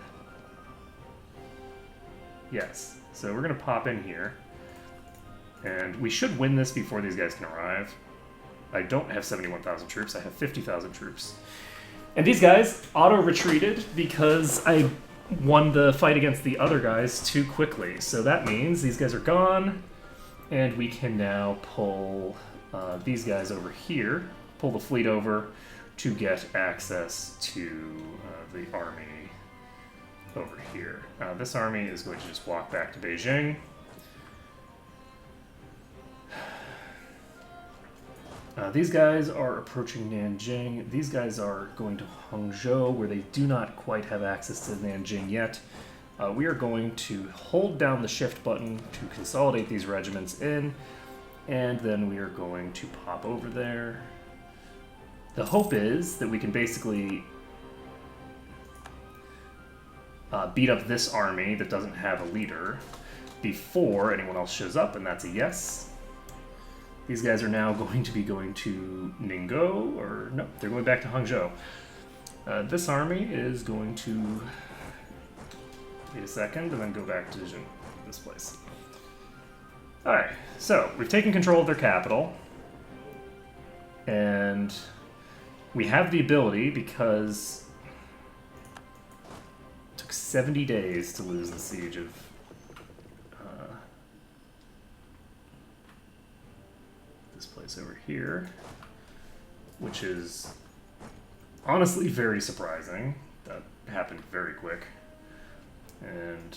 Yes. So we're going to pop in here. And we should win this before these guys can arrive. I don't have 71,000 troops. I have 50,000 troops. And these guys auto-retreated because I won the fight against the other guys too quickly. So that means these guys are gone. And we can now pull these guys over here. Pull the fleet over to get access to the army over here. This army is going to just walk back to Beijing. These guys are approaching Nanjing. These guys are going to Hangzhou, where they do not quite have access to Nanjing yet. We are going to hold down the shift button to consolidate these regiments in, and then we are going to pop over there. The hope is that we can basically beat up this army that doesn't have a leader before anyone else shows up, and that's a yes. These guys are now going to be going to Ningbo, or no, they're going back to Hangzhou. This army is going to wait a second and then go back to this place. Alright, so we've taken control of their capital, and We have the ability because it took 70 days to lose the siege of this place over here, which is honestly very surprising. That happened very quick. And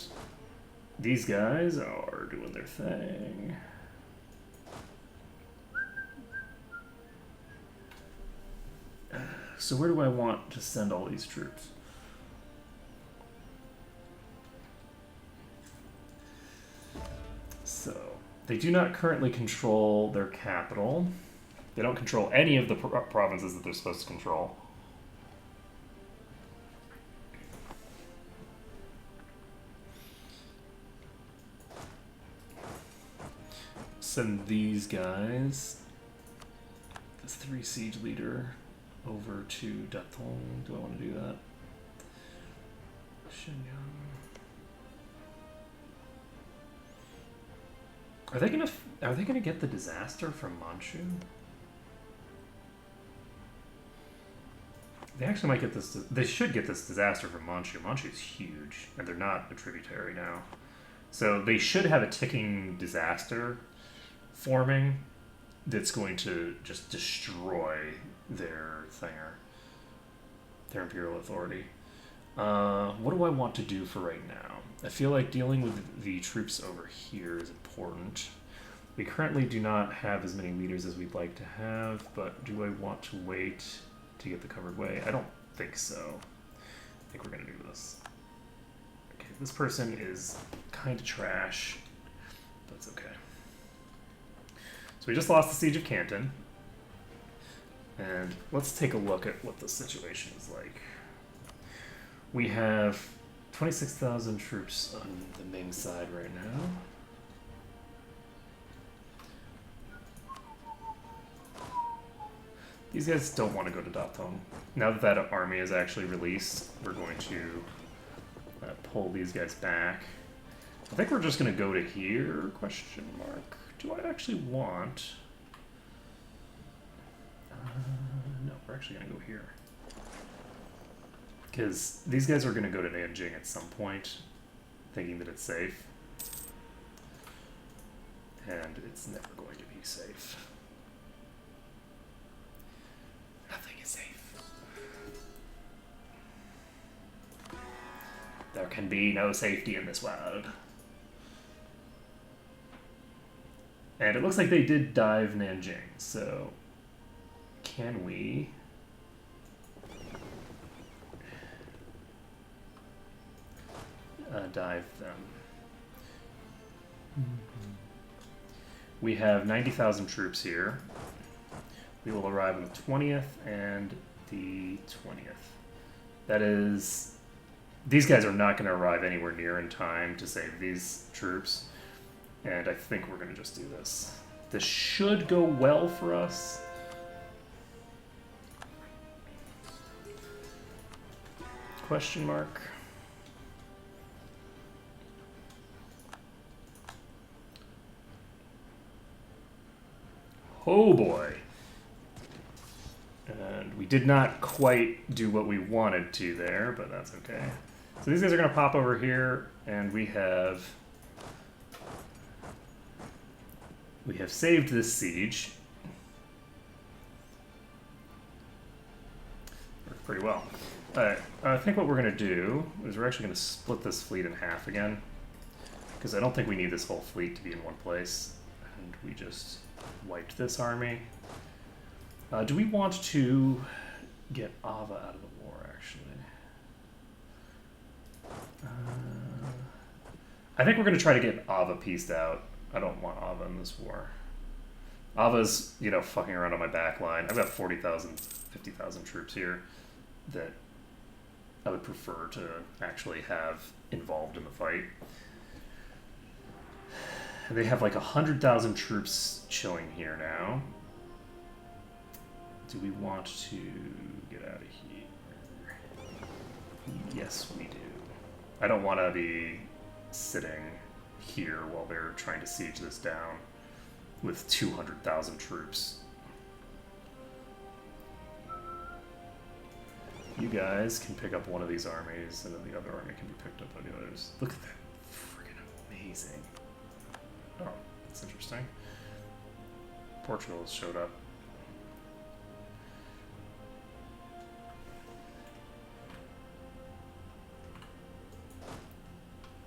these guys are doing their thing. So where do I want to send all these troops? So they do not currently control their capital. They don't control any of the provinces that they're supposed to control. Send these guys, this 3 siege leader, over to Datong. Do I want to do that? Shenyang. Are they gonna get the disaster from Manchu? They actually might get this. They should get this disaster from Manchu. Manchu's huge, and they're not a tributary now, so they should have a ticking disaster forming that's going to just destroy their thinger, their imperial authority. What do I want to do for right now? I feel like dealing with the troops over here is important. We currently do not have as many leaders as we'd like to have, but do I want to wait to get the covered way? I don't think so. I think we're going to do this. Okay, this person is kind of trash, but it's okay. So we just lost the Siege of Canton. And let's take a look at what the situation is like. We have 26,000 troops on the Ming side right now. These guys don't want to go to Datong. Now that that army is actually released, we're going to pull these guys back. I think we're just going to go to here, question mark. Do I actually want... no, we're actually going to go here. Because these guys are going to go to Nanjing at some point, thinking that it's safe. And it's never going to be safe. Nothing is safe. There can be no safety in this world. And it looks like they did dive Nanjing, so can we... dive them. We have 90,000 troops here. We will arrive on the 20th and the 20th. That is... These guys are not going to arrive anywhere near in time to save these troops. And I think we're going to just do this. This should go well for us. Question mark. Oh boy. And we did not quite do what we wanted to there, but that's okay. So these guys are going to pop over here, and we have saved this siege. Worked pretty well. Alright, I think what we're going to do is we're actually going to split this fleet in half again, because I don't think we need this whole fleet to be in one place. And we just wiped this army. Do we want to get Ava out of the war, actually? I think we're going to try to get Ava pieced out. I don't want Ava in this war. Ava's, you know, fucking around on my back line. I've got 40,000, 50,000 troops here that I would prefer to actually have involved in the fight. They have like 100,000 troops chilling here now. Do we want to get out of here? Yes, we do. I don't want to be sitting here while they're trying to siege this down with 200,000 troops. You guys can pick up one of these armies, and then the other army can be picked up by the others. Look at that. Freaking amazing. Oh, that's interesting. Portugal has showed up.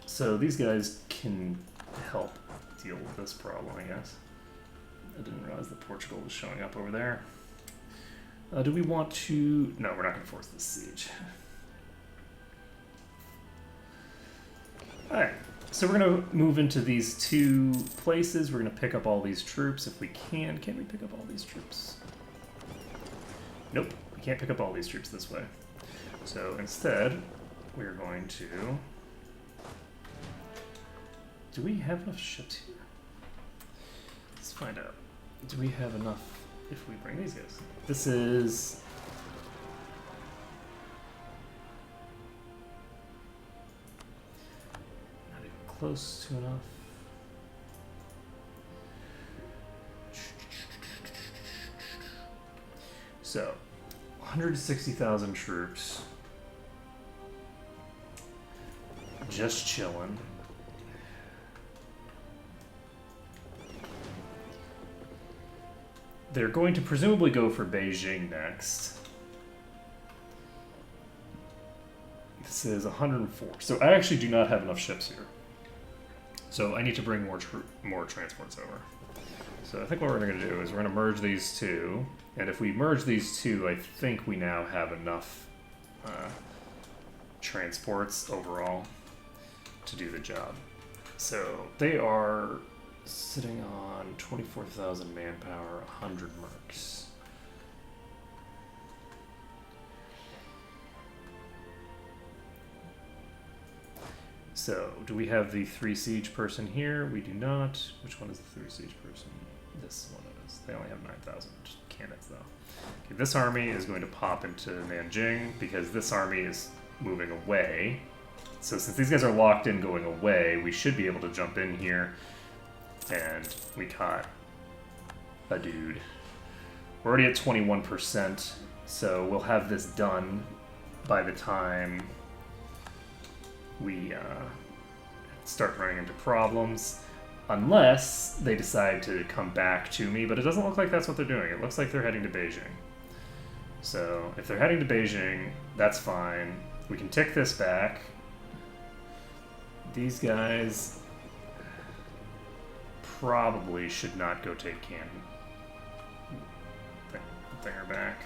So these guys can help deal with this problem, I guess. I didn't realize that Portugal was showing up over there. Do we want to... No, we're not going to force this siege. Alright, so we're going to move into these two places. We're going to pick up all these troops if we can. Can we pick up all these troops? Nope, we can't pick up all these troops this way. So instead, we're going to... Do we have enough ships here? Let's find out. Do we have enough if we bring these guys? This is... Not even close to enough. So, 160,000 troops. Just chilling. They're going to presumably go for Beijing next. This is 104. So I actually do not have enough ships here. So I need to bring more transports over. So I think what we're going to do is we're going to merge these two. And if we merge these two, I think we now have enough transports overall to do the job. So they are... sitting on 24,000 manpower, 100 mercs. So, do we have the 3 siege person here? We do not. Which one is the 3 siege person? This one is. They only have 9,000 cannons, though. Okay, this army is going to pop into Nanjing because this army is moving away. So, since these guys are locked in going away, we should be able to jump in here. And we caught a dude. We're already at 21%, so we'll have this done by the time we start running into problems. Unless they decide to come back to me, but it doesn't look like that's what they're doing. It looks like they're heading to Beijing. So if they're heading to Beijing, that's fine. We can tick this back. These guys... probably should not go take Canton. Bring her back.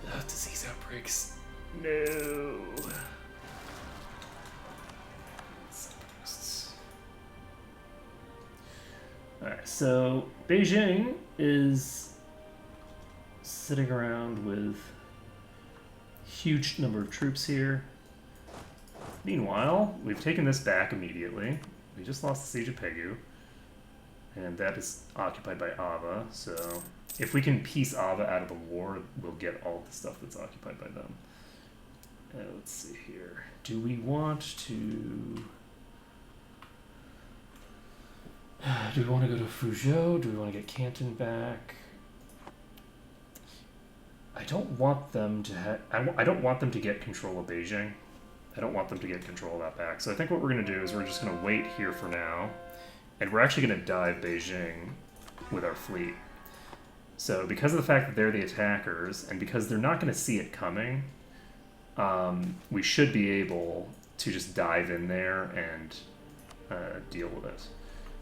Oh, disease outbreaks. No. Alright, so Beijing is sitting around with a huge number of troops here. Meanwhile, we've taken this back immediately. We just lost the siege of Pegu. And that is occupied by Ava, so if we can piece Ava out of the war, we'll get all the stuff that's occupied by them. Let's see here. Do we want to... Do we want to go to Fuzhou? Do we want to get Canton back? I don't want them to I don't want them to get control of Beijing. I don't want them to get control of that back. So I think what we're going to do is we're just going to wait here for now. And we're actually going to dive Beijing with our fleet. So because of the fact that they're the attackers, and because they're not going to see it coming, we should be able to just dive in there and deal with it.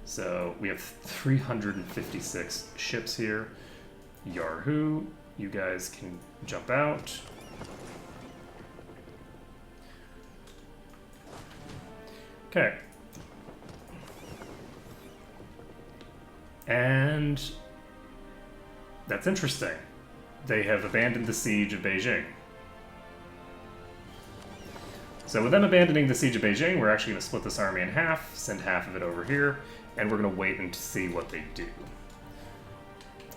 So we have 356 ships here. Yahoo, you guys can jump out. Okay. And that's interesting. They have abandoned the siege of Beijing. So with them abandoning the siege of Beijing, we're actually going to split this army in half, send half of it over here, and we're going to wait and see what they do.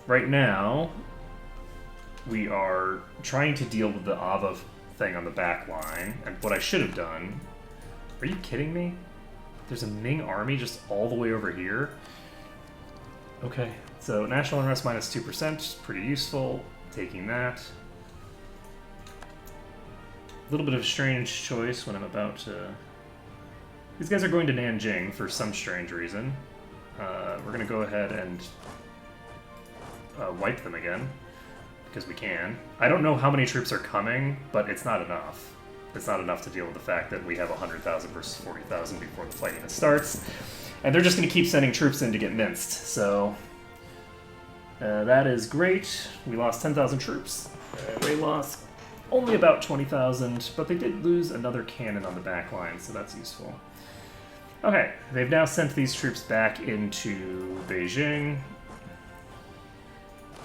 Right now, we are trying to deal with the Ava thing on the back line, and what I should have done... Are you kidding me? There's a Ming army just all the way over here? Okay, so national unrest minus 2%, pretty useful. Taking that. A little bit of a strange choice when I'm about to... These guys are going to Nanjing for some strange reason. We're going to go ahead and wipe them again, because we can. I don't know how many troops are coming, but it's not enough. It's not enough to deal with the fact that we have 100,000 versus 40,000 before the fighting starts. And they're just going to keep sending troops in to get minced, so... that is great. We lost 10,000 troops. They lost only about 20,000, but they did lose another cannon on the back line, so that's useful. Okay, they've now sent these troops back into Beijing.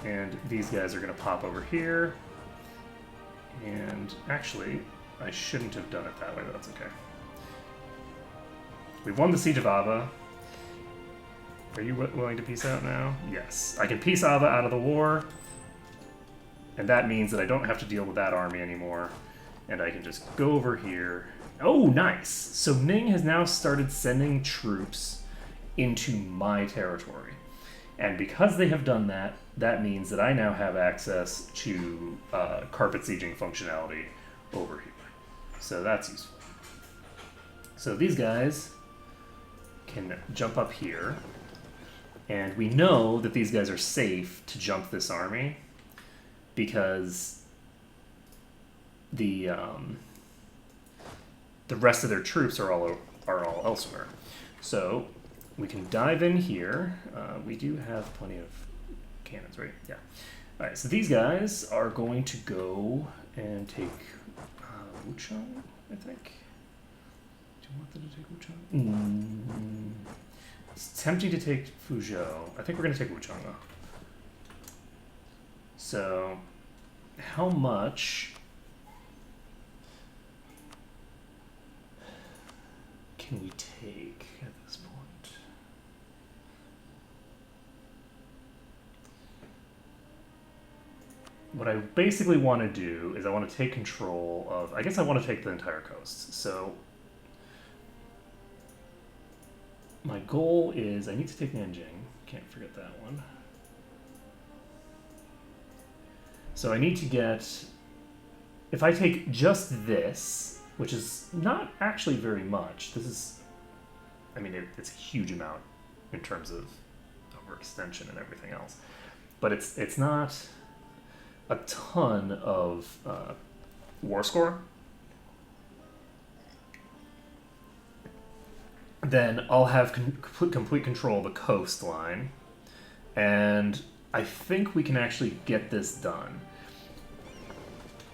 And these guys are going to pop over here. And actually, I shouldn't have done it that way, but that's okay. We've won the Siege of Ava. Are you willing to peace out now? Yes. I can peace Ava out of the war. And that means that I don't have to deal with that army anymore. And I can just go over here. Oh, nice! So Ming has now started sending troops into my territory. And because they have done that, that means that I now have access to carpet sieging functionality over here. So that's useful. So these guys can jump up here. And we know that these guys are safe to jump this army because the rest of their troops are all elsewhere. So we can dive in here. We do have plenty of cannons, right? Yeah. All right. So these guys are going to go and take Wuchang, I think. Do you want them to take Wuchang? It's tempting to take Fuzhou. I think we're going to take Wuchang, though. So, how much can we take at this point? What I basically want to do is I want to take control of... I guess I want to take the entire coast. So, my goal is I need to take Nanjing. Can't forget that one. So I need to get... If I take just this, which is not actually very much. This is... I mean, it's a huge amount in terms of overextension and everything else. But it's not a ton of war score. Then I'll have complete control of the coastline, and I think we can actually get this done.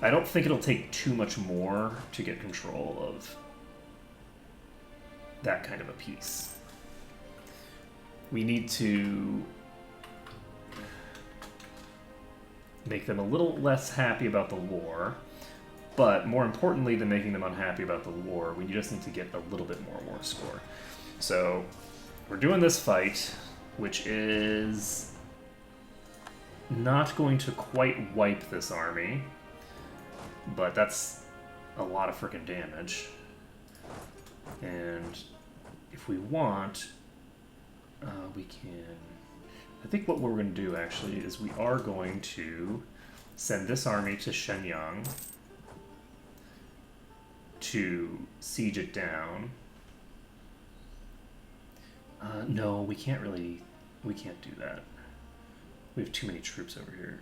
I don't think it'll take too much more to get control of that kind of a piece. We need to make them a little less happy about the war, but more importantly than making them unhappy about the war, we just need to get a little bit more war score. So we're doing this fight, which is not going to quite wipe this army, but that's a lot of freaking damage. And if we want, we can... I think what we're going to do, actually, is we are going to send this army to Shenyang to siege it down. No, we can't do that. We have too many troops over here.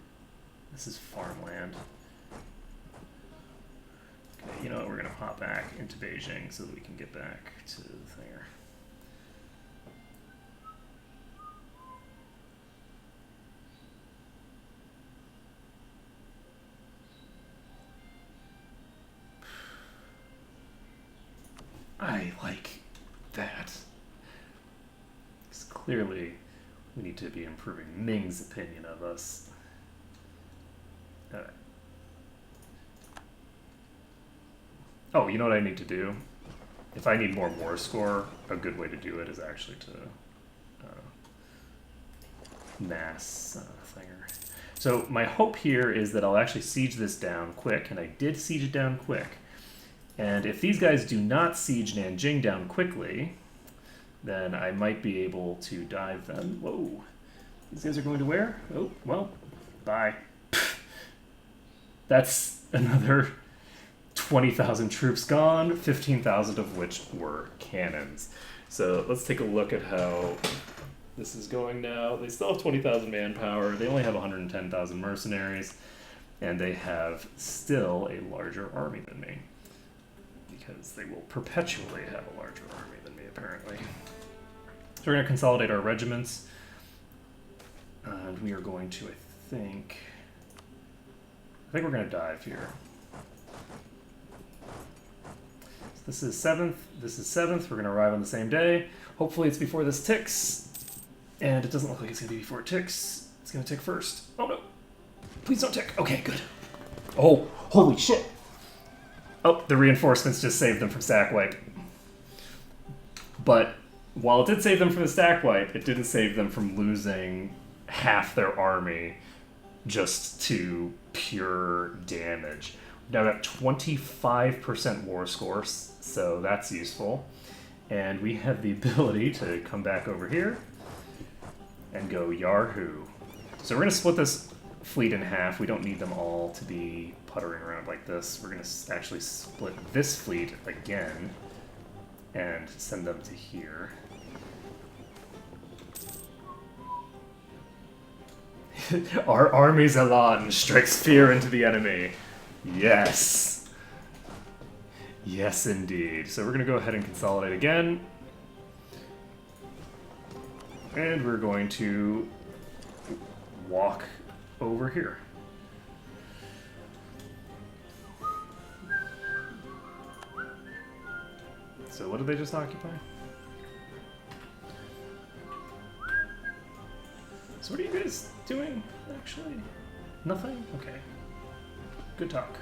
This is farmland. Okay, you know what, we're gonna pop back into Beijing so that we can get back to there. I like that. Because clearly we need to be improving Ming's opinion of us. Alright. Oh, you know what I need to do? If I need more war score, a good way to do it is actually to mass thinger. So my hope here is that I'll actually siege this down quick, and I did siege it down quick. And if these guys do not siege Nanjing down quickly, then I might be able to dive them. Whoa. These guys are going to where? Oh, well, bye. That's another 20,000 troops gone, 15,000 of which were cannons. So let's take a look at how this is going now. They still have 20,000 manpower. They only have 110,000 mercenaries. And they have still a larger army than me. Because they will perpetually have a larger army than me, apparently. So we're going to consolidate our regiments. And we are going to, I think we're going to dive here. So this is 7th. This is 7th. We're going to arrive on the same day. Hopefully it's before this ticks. And it doesn't look like it's going to be before it ticks. It's going to tick first. Oh no. Please don't tick. Okay, good. Oh, holy shit. Oh, the reinforcements just saved them from stack wipe. But while it did save them from the stack wipe, it didn't save them from losing half their army just to pure damage. We've now got 25% war score, so that's useful. And we have the ability to come back over here and go Yahoo. So we're going to split this fleet in half. We don't need them all to be puttering around like this. We're going to actually split this fleet again and send them to here. Our army's elan strikes fear into the enemy. Yes. Yes, indeed. So we're going to go ahead and consolidate again. And we're going to walk over here. So what did they just occupy? So what are you guys doing, actually? Nothing? Okay. Good talk.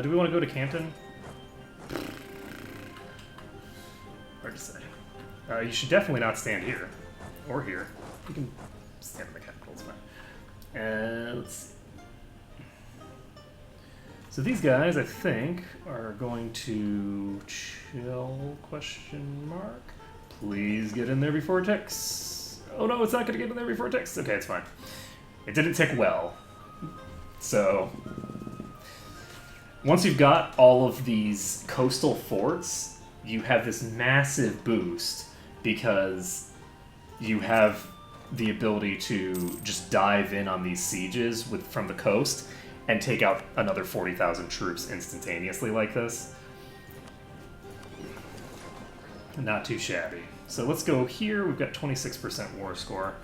Do we want to go to Canton? Hard to say. You should definitely not stand here. Or here. You can stand in the capital, it's fine. And let's see. So these guys, I think, are going to chill, question mark. Please get in there before it ticks. Oh no, it's not going to get in there before it ticks. Okay, it's fine. It didn't tick well. So once you've got all of these coastal forts, you have this massive boost because you have the ability to just dive in on these sieges from the coast and take out another 40,000 troops instantaneously like this. Not too shabby. So let's go here. We've got 26% war score.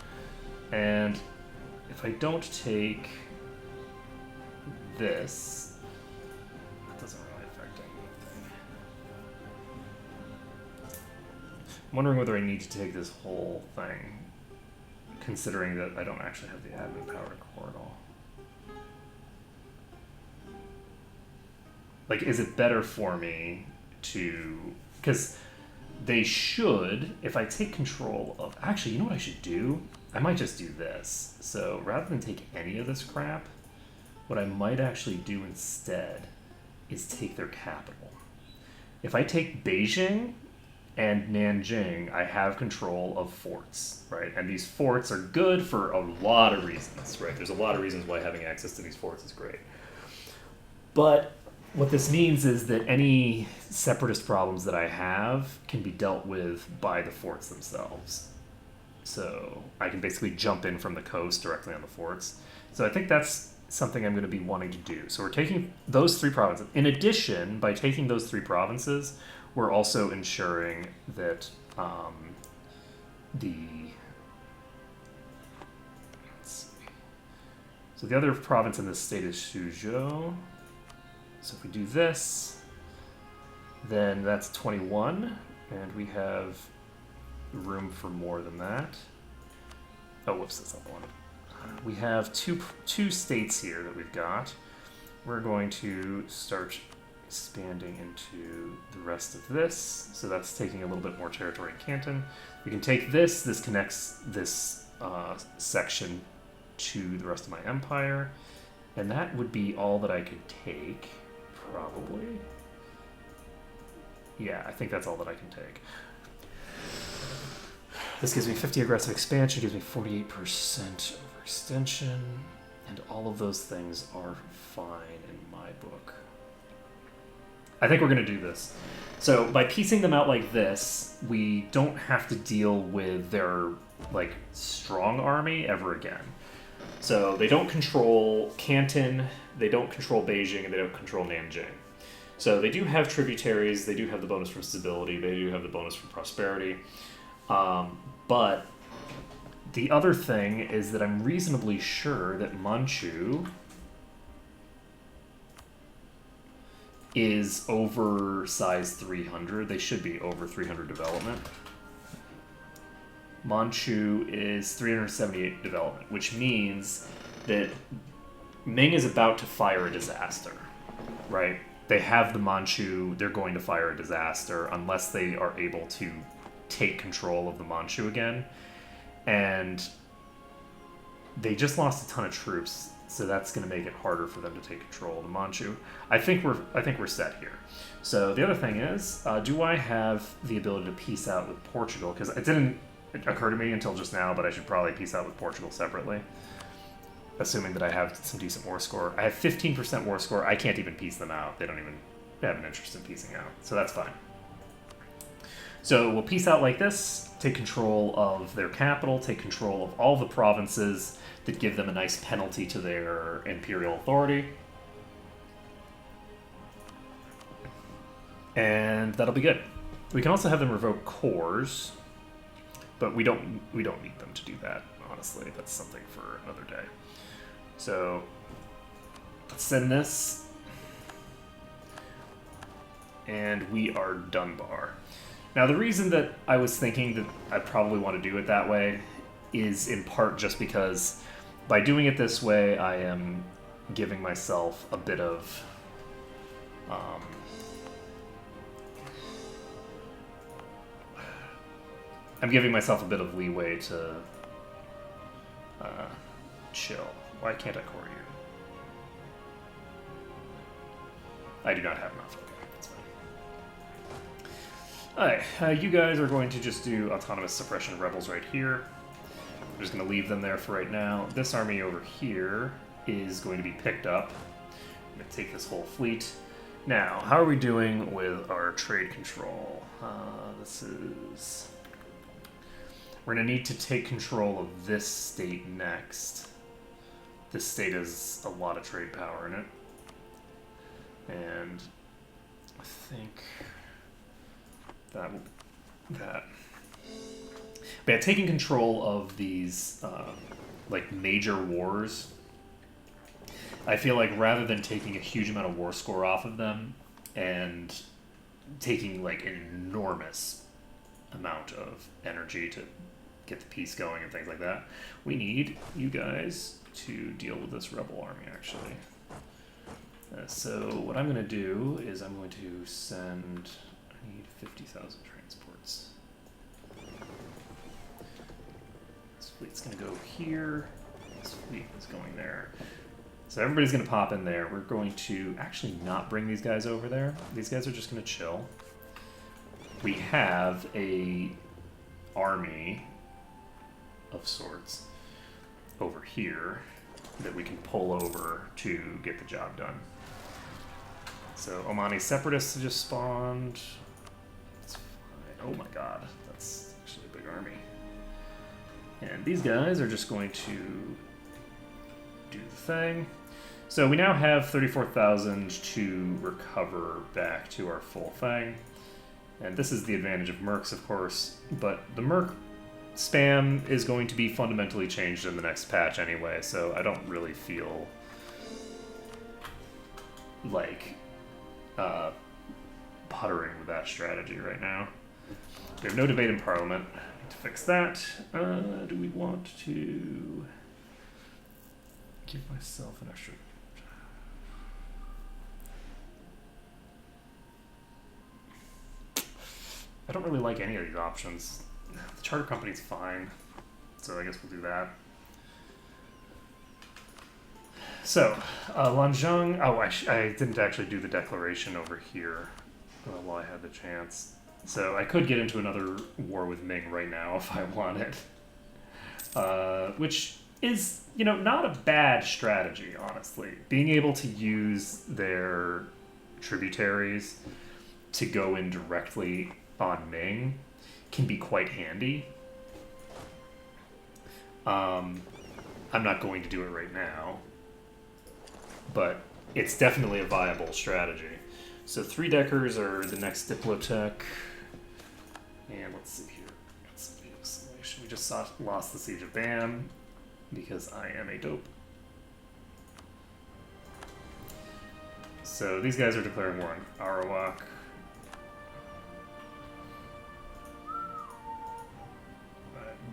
And if I don't take this, that doesn't really affect anything. I'm wondering whether I need to take this whole thing, considering that I don't actually have the admin power to core it all. Like, is it better for me to... Because they should, if I take control of... Actually, you know what I should do? I might just do this. So rather than take any of this crap, what I might actually do instead is take their capital. If I take Beijing and Nanjing, I have control of forts, right? And these forts are good for a lot of reasons, right? There's a lot of reasons why having access to these forts is great. But what this means is that any separatist problems that I have can be dealt with by the forts themselves. So I can basically jump in from the coast directly on the forts. So I think that's something I'm going to be wanting to do. So we're taking those 3 provinces. In addition, by taking those 3 provinces, we're also ensuring that so the other province in this state is Suzhou. So if we do this, then that's 21, and we have room for more than that. Oh, whoops, that's not the one. We have two states here that we've got. We're going to start expanding into the rest of this. So that's taking a little bit more territory in Canton. We can take this. This connects this section to the rest of my empire. And that would be all that I could take. Probably. Yeah, I think that's all that I can take. This gives me 50 aggressive expansion, gives me 48% overextension, and all of those things are fine in my book. I think we're going to do this. So by piecing them out like this, we don't have to deal with their like strong army ever again. So they don't control Canton, they don't control Beijing, and they don't control Nanjing. So they do have tributaries, they do have the bonus from stability, they do have the bonus from prosperity. But the other thing is that I'm reasonably sure that Manchu is over size 300. They should be over 300 development. Manchu is 378 development, which means that Ming is about to fire a disaster, right? They have the Manchu, they're going to fire a disaster unless they are able to take control of the Manchu again. And they just lost a ton of troops, so that's going to make it harder for them to take control of the Manchu. I think we're set here. So the other thing is, do I have the ability to peace out with Portugal? Because it didn't occur to me until just now, but I should probably peace out with Portugal separately, assuming that I have some decent war score. I have 15% war score. I can't even peace them out. They don't even have an interest in piecing out, so that's fine. So we'll peace out like this, take control of their capital, take control of all the provinces that give them a nice penalty to their imperial authority. And that'll be good. We can also have them revoke cores, but we don't need them to do that, honestly. That's something for another day. So let's send this. And we are Dunbar. Now, the reason that I was thinking that I probably want to do it that way is in part just because by doing it this way, I am giving myself a bit of leeway to chill. Why can't I core you? I do not have enough. Okay, that's fine. Alright, you guys are going to just do autonomous suppression rebels right here. I'm just going to leave them there for right now. This army over here is going to be picked up. I'm going to take this whole fleet. Now, how are we doing with our trade control? We're going to need to take control of this state next. This state has a lot of trade power in it. And I think that. But yeah, taking control of these like major wars, I feel like rather than taking a huge amount of war score off of them and taking like an enormous amount of energy to get the peace going and things like that, we need you guys to deal with this rebel army, actually. So what I'm going to do is I'm going to send, I need 50,000 transports. This fleet's going to go here. This fleet is going there. So everybody's going to pop in there. We're going to actually not bring these guys over there. These guys are just going to chill. We have a army of sorts over here that we can pull over to get the job done. So Omani separatists just spawned. That's fine. Oh my god, that's actually a big army. And these guys are just going to do the thing. So we now have 34,000 to recover back to our full thing. And this is the advantage of mercs, of course, but the merc spam is going to be fundamentally changed in the next patch anyway, so I don't really feel like puttering with that strategy right now. We have no debate in Parliament. I need to fix that. Do we want to give myself an extra... I don't really like any of these options. The charter company's fine, so I guess we'll do that. So, Lanzhang... Oh, I didn't actually do the declaration over here while I had the chance. So I could get into another war with Ming right now if I wanted. Which is, not a bad strategy, honestly. Being able to use their tributaries to go in directly on Ming can be quite handy. I'm not going to do it right now, but it's definitely a viable strategy. So 3-deckers are the next Diplotech. And let's see here. We just lost the Siege of Bam because I am a dope. So these guys are declaring war on Arawak.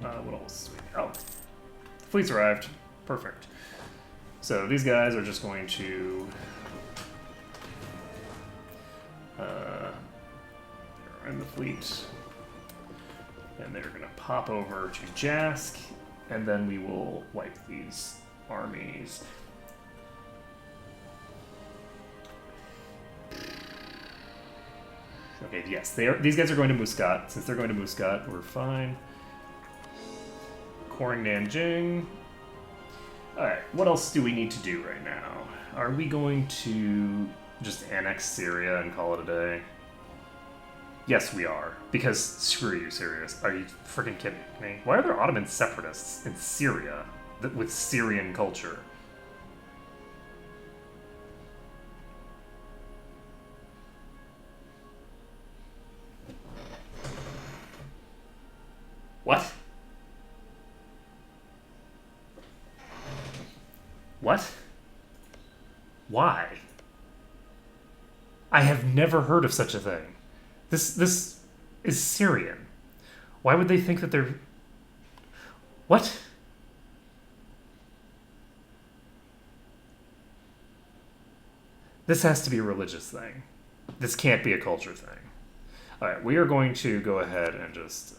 What else? Oh, the fleet's arrived. Perfect. So these guys are just going to they're in the fleet, and they're going to pop over to Jask, and then we will wipe these armies. Okay, yes, these guys are going to Muscat. Since they're going to Muscat, we're fine. Coring Nanjing. Alright, what else do we need to do right now? Are we going to just annex Syria and call it a day? Yes, we are. Because screw you, Syria. Are you freaking kidding me? Why are there Ottoman separatists in Syria with Syrian culture? What? What? Why? I have never heard of such a thing. This is Syrian. Why would they think that they're... What? This has to be a religious thing. This can't be a culture thing. Alright, we are going to go ahead and just...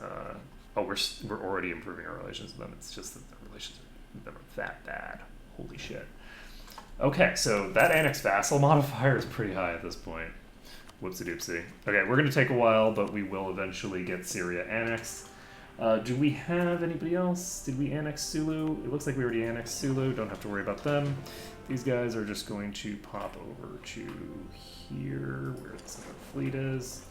we're already improving our relations with them. It's just that the relations are that bad. Holy shit. Okay, so that annex vassal modifier is pretty high at this point. Whoopsie-doopsie. Okay, we're going to take a while, but we will eventually get Syria annexed. Do we have anybody else? Did we annex Sulu? It looks like we already annexed Sulu. Don't have to worry about them. These guys are just going to pop over to here, where the Southern Fleet is.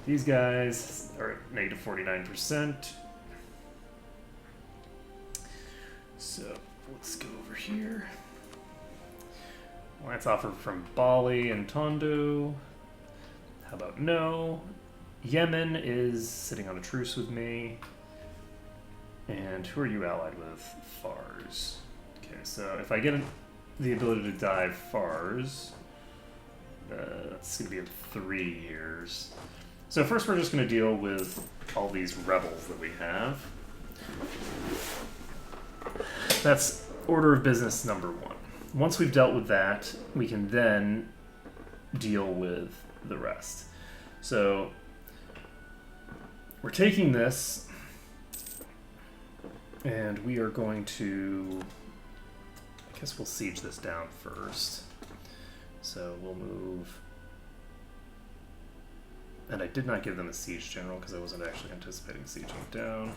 These guys are at negative 49%. So let's go over here. Alliance offer from Bali and Tondo. How about no? Yemen is sitting on a truce with me. And who are you allied with? Fars. Okay, so if I get the ability to dive Fars, that's going to be in 3 years. So first we're just going to deal with all these rebels that we have. That's order of business number 1. Once we've dealt with that, we can then deal with the rest. So we're taking this, and we are going to, I guess we'll siege this down first. So we'll move, and I did not give them a siege general because I wasn't actually anticipating sieging it down.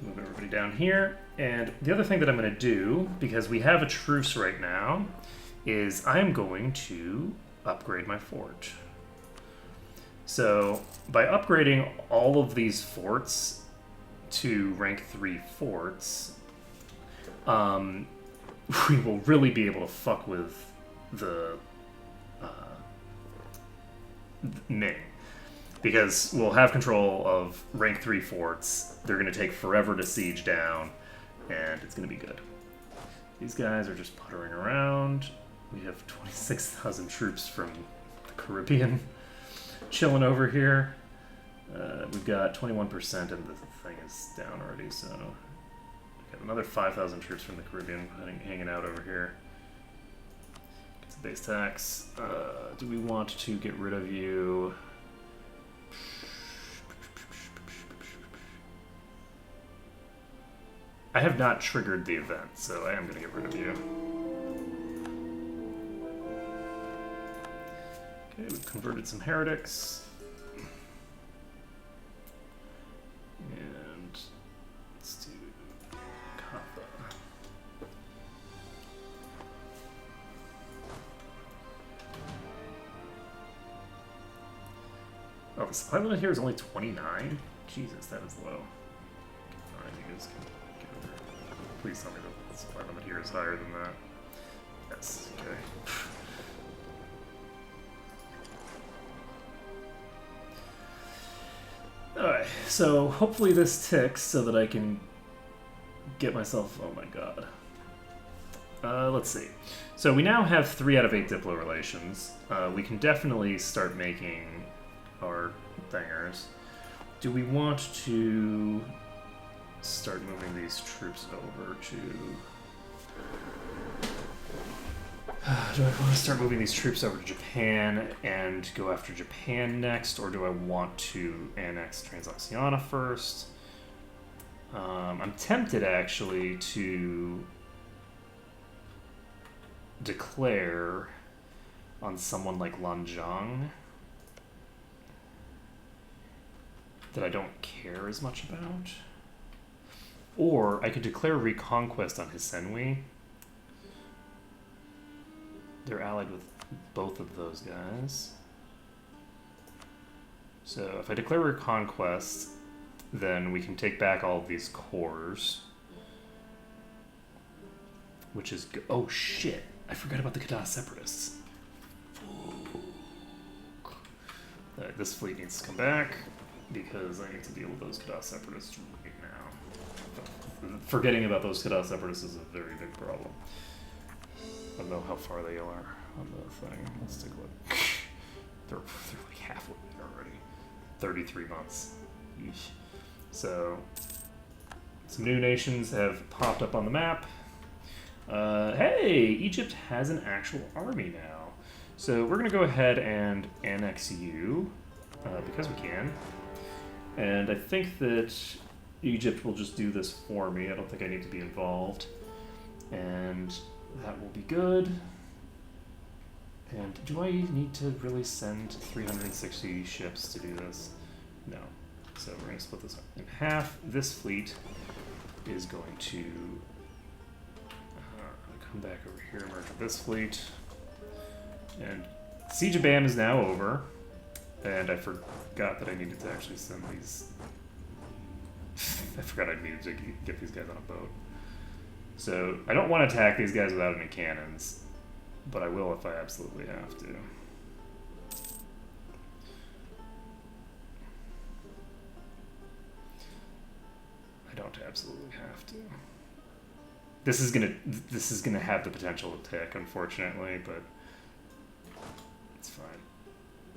Move everybody down here. And the other thing that I'm going to do, because we have a truce right now, is I'm going to upgrade my fort. So by upgrading all of these forts to rank 3 forts, we will really be able to fuck with the Ming. Because we'll have control of rank 3 forts. They're going to take forever to siege down, and it's going to be good. These guys are just puttering around. We have 26,000 troops from the Caribbean chilling over here. We've got 21%, and the thing is down already, so we've got another 5,000 troops from the Caribbean hanging out over here. Get some base tax. Do we want to get rid of you? I have not triggered the event, so I am going to get rid of you. Okay, we've converted some heretics. And let's do Kappa. the supply limit here is only 29? Jesus, that is low. Alright, you guys can get over. Please tell me that the supply limit here is higher than that. Yes, okay. Alright, so hopefully this ticks so that I can get myself... Oh my god. Let's see. So we now have 3 out of 8 Diplo relations. We can definitely start making our thingers. Do we want to start moving these troops over to... do I want to start moving these troops over to Japan and go after Japan next, or do I want to annex Transoxiana first? I'm tempted, actually, to declare on someone like Lanzhang that I don't care as much about. Or I could declare Reconquest on Hisenwi. They're allied with both of those guys. So if I declare Reconquest, then we can take back all of these cores. Which is good. Oh shit, I forgot about the Kedah Separatists. This fleet needs to come back, because I need to deal with those Kedah Separatists right now. Forgetting about those Kedah Separatists is a very big problem. I don't know how far they are on the thing. Let's take a look. They're like halfway there already. 33 months. Eesh. So, some new nations have popped up on the map. Hey, Egypt has an actual army now. So we're going to go ahead and annex you, because we can. And I think that Egypt will just do this for me. I don't think I need to be involved. And that will be good. And do I need to really send 360 ships to do this? No. So we're going to split this up in half. This fleet is going to come back over here, merge with this fleet. And Siege of Bam is now over. And I forgot that I needed to actually send these... I forgot I needed to get these guys on a boat. So, I don't want to attack these guys without any cannons, but I will if I absolutely have to. I don't absolutely have to. This is gonna have the potential to tick, unfortunately, but it's fine.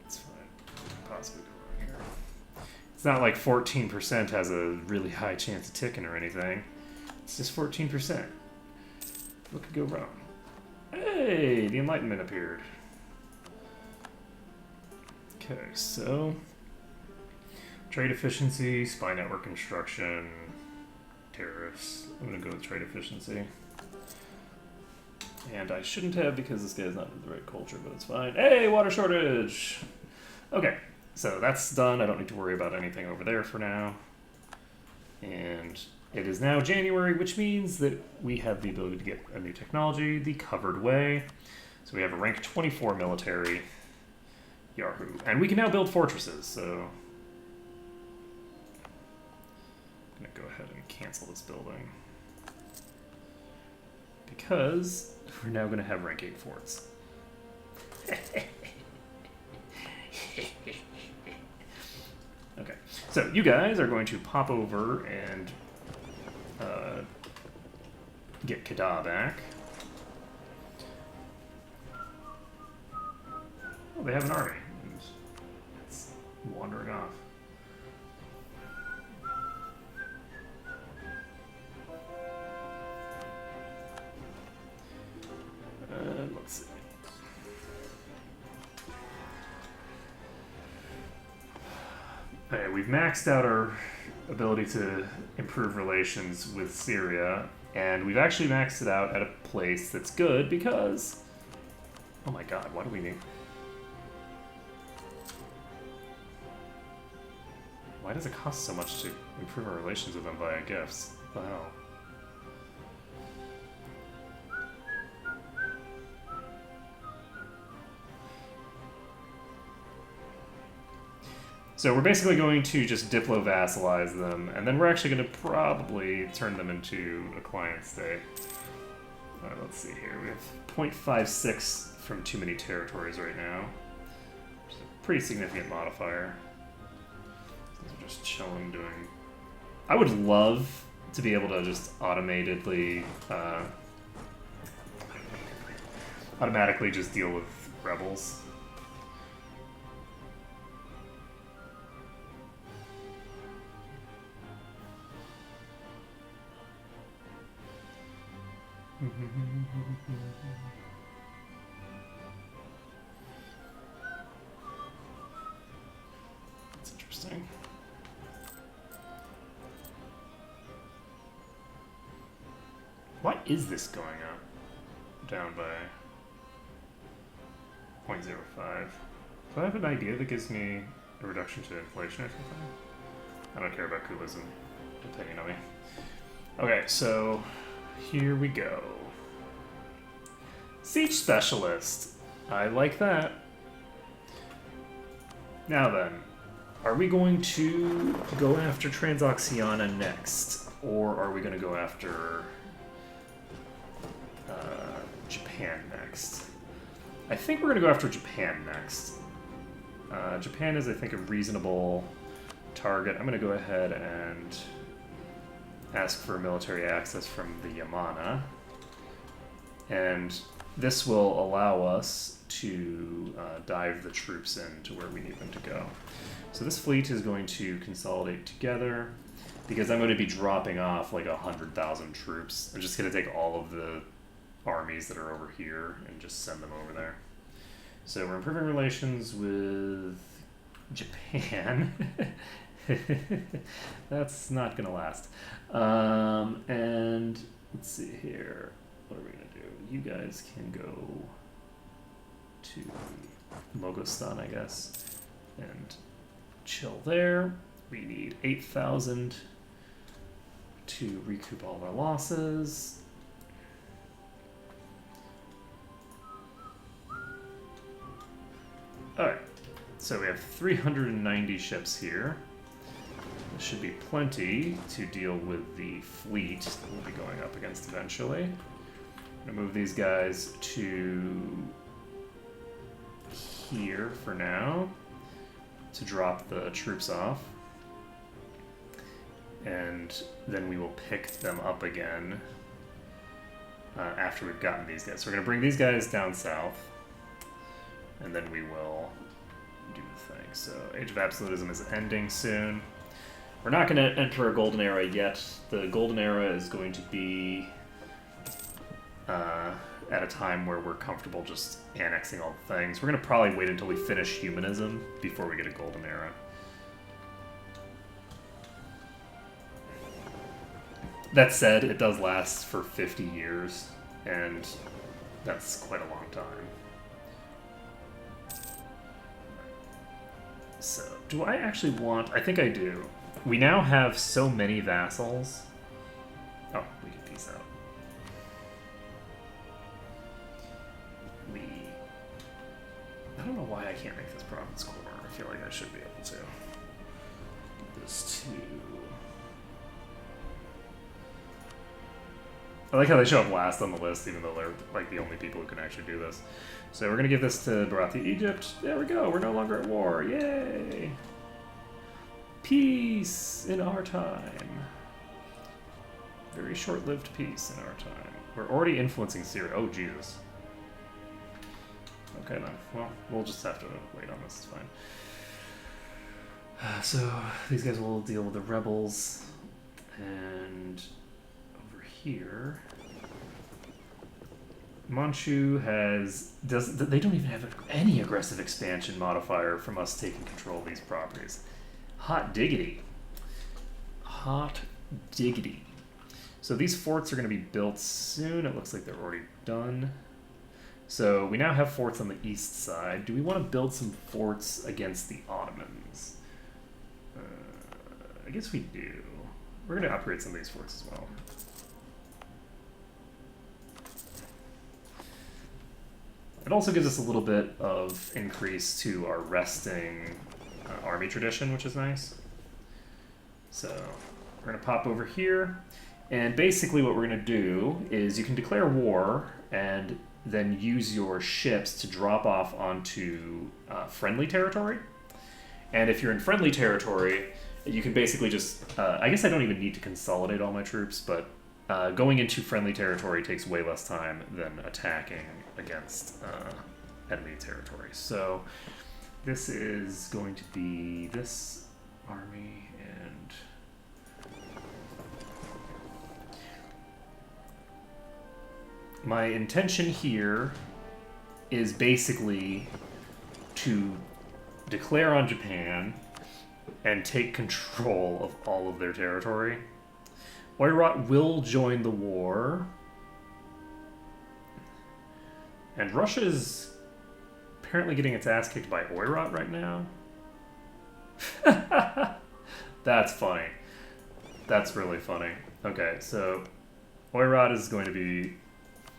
It's fine. I can possibly go wrong here. It's not like 14% has a really high chance of ticking or anything. It's just 14%. What could go wrong? Hey, the Enlightenment appeared. Okay, so trade efficiency, spy network construction, tariffs. I'm gonna go with trade efficiency. And I shouldn't have because this guy's not in the right culture, but it's fine. Hey, water shortage! Okay, so that's done. I don't need to worry about anything over there for now. And it is now January, which means that we have the ability to get a new technology, the Covered Way. So we have a rank 24 military. Yahoo. And we can now build fortresses, so I'm going to go ahead and cancel this building. Because we're now going to have rank 8 forts. Okay, so you guys are going to pop over and get Kedah back. Oh, they have an army. It's wandering off. Let's see. Okay, we've maxed out our ability to improve relations with Syria, and we've actually maxed it out at a place that's good because... Oh my god, why do we need... Why does it cost so much to improve our relations with them via gifts? What the hell? So we're basically going to just diplo-vassalize them, and then we're actually going to probably turn them into a client state. Let's see here. We have 0.56 from too many territories right now, which is a pretty significant modifier. These are just chilling doing... I would love to be able to just automatically just deal with rebels. That's interesting. Why is this going up? Down by 0.05. Do I have an idea that gives me a reduction to inflation or something? I don't care about Kulism, depending on me. Okay, so here we go. Siege Specialist. I like that. Now then, are we going to go after Transoxiana next? Or are we going to go after Japan next? I think we're going to go after Japan next. Japan is, I think, a reasonable target. I'm going to go ahead and ask for military access from the Yamana. And this will allow us to dive the troops in to where we need them to go. So this fleet is going to consolidate together because I'm going to be dropping off like 100,000 troops. I'm just going to take all of the armies that are over here and just send them over there. So we're improving relations with Japan. That's not going to last. And let's see here. What are we going to do? You guys can go to Mogostan, I guess, and chill there. We need 8,000 to recoup all of our losses. Alright, so we have 390 ships here. This should be plenty to deal with the fleet that we'll be going up against eventually. I'm going to move these guys to here for now to drop the troops off. And then we will pick them up again after we've gotten these guys. So we're going to bring these guys down south. And then we will do the thing. So Age of Absolutism is ending soon. We're not going to enter a golden era yet. The golden era is going to be at a time where we're comfortable just annexing all the things. We're going to probably wait until we finish humanism before we get a golden era. That said, it does last for 50 years, and that's quite a long time. So, do I actually want... I think I do. We now have so many vassals. Oh, we can peace out. I don't know why I can't make this province core. I feel like I should be able to. Give this to... I like how they show up last on the list, even though they're like the only people who can actually do this. So we're going to give this to Barathi, Egypt. There we go. We're no longer at war. Yay! Peace in our time. Very short-lived peace in our time. We're already influencing Syria. Oh, Jesus. Okay, then. Well, we'll just have to wait on this. It's fine. So these guys will deal with the rebels. And... here, Manchu they don't even have any aggressive expansion modifier from us taking control of these properties. Hot diggity. Hot diggity. So these forts are going to be built soon. It looks like they're already done. So we now have forts on the east side. Do we want to build some forts against the Ottomans? I guess we do. We're going to upgrade some of these forts as well. It also gives us a little bit of increase to our resting army tradition, which is nice. So we're going to pop over here. And basically what we're going to do is you can declare war and then use your ships to drop off onto friendly territory. And if you're in friendly territory, you can basically just... I guess I don't even need to consolidate all my troops, but going into friendly territory takes way less time than attacking against enemy territory. So this is going to be this army and... My intention here is basically to declare on Japan and take control of all of their territory. Oirat will join the war. And Russia is apparently getting its ass kicked by Oirat right now. That's funny. That's really funny. Okay, so Oirat is going to be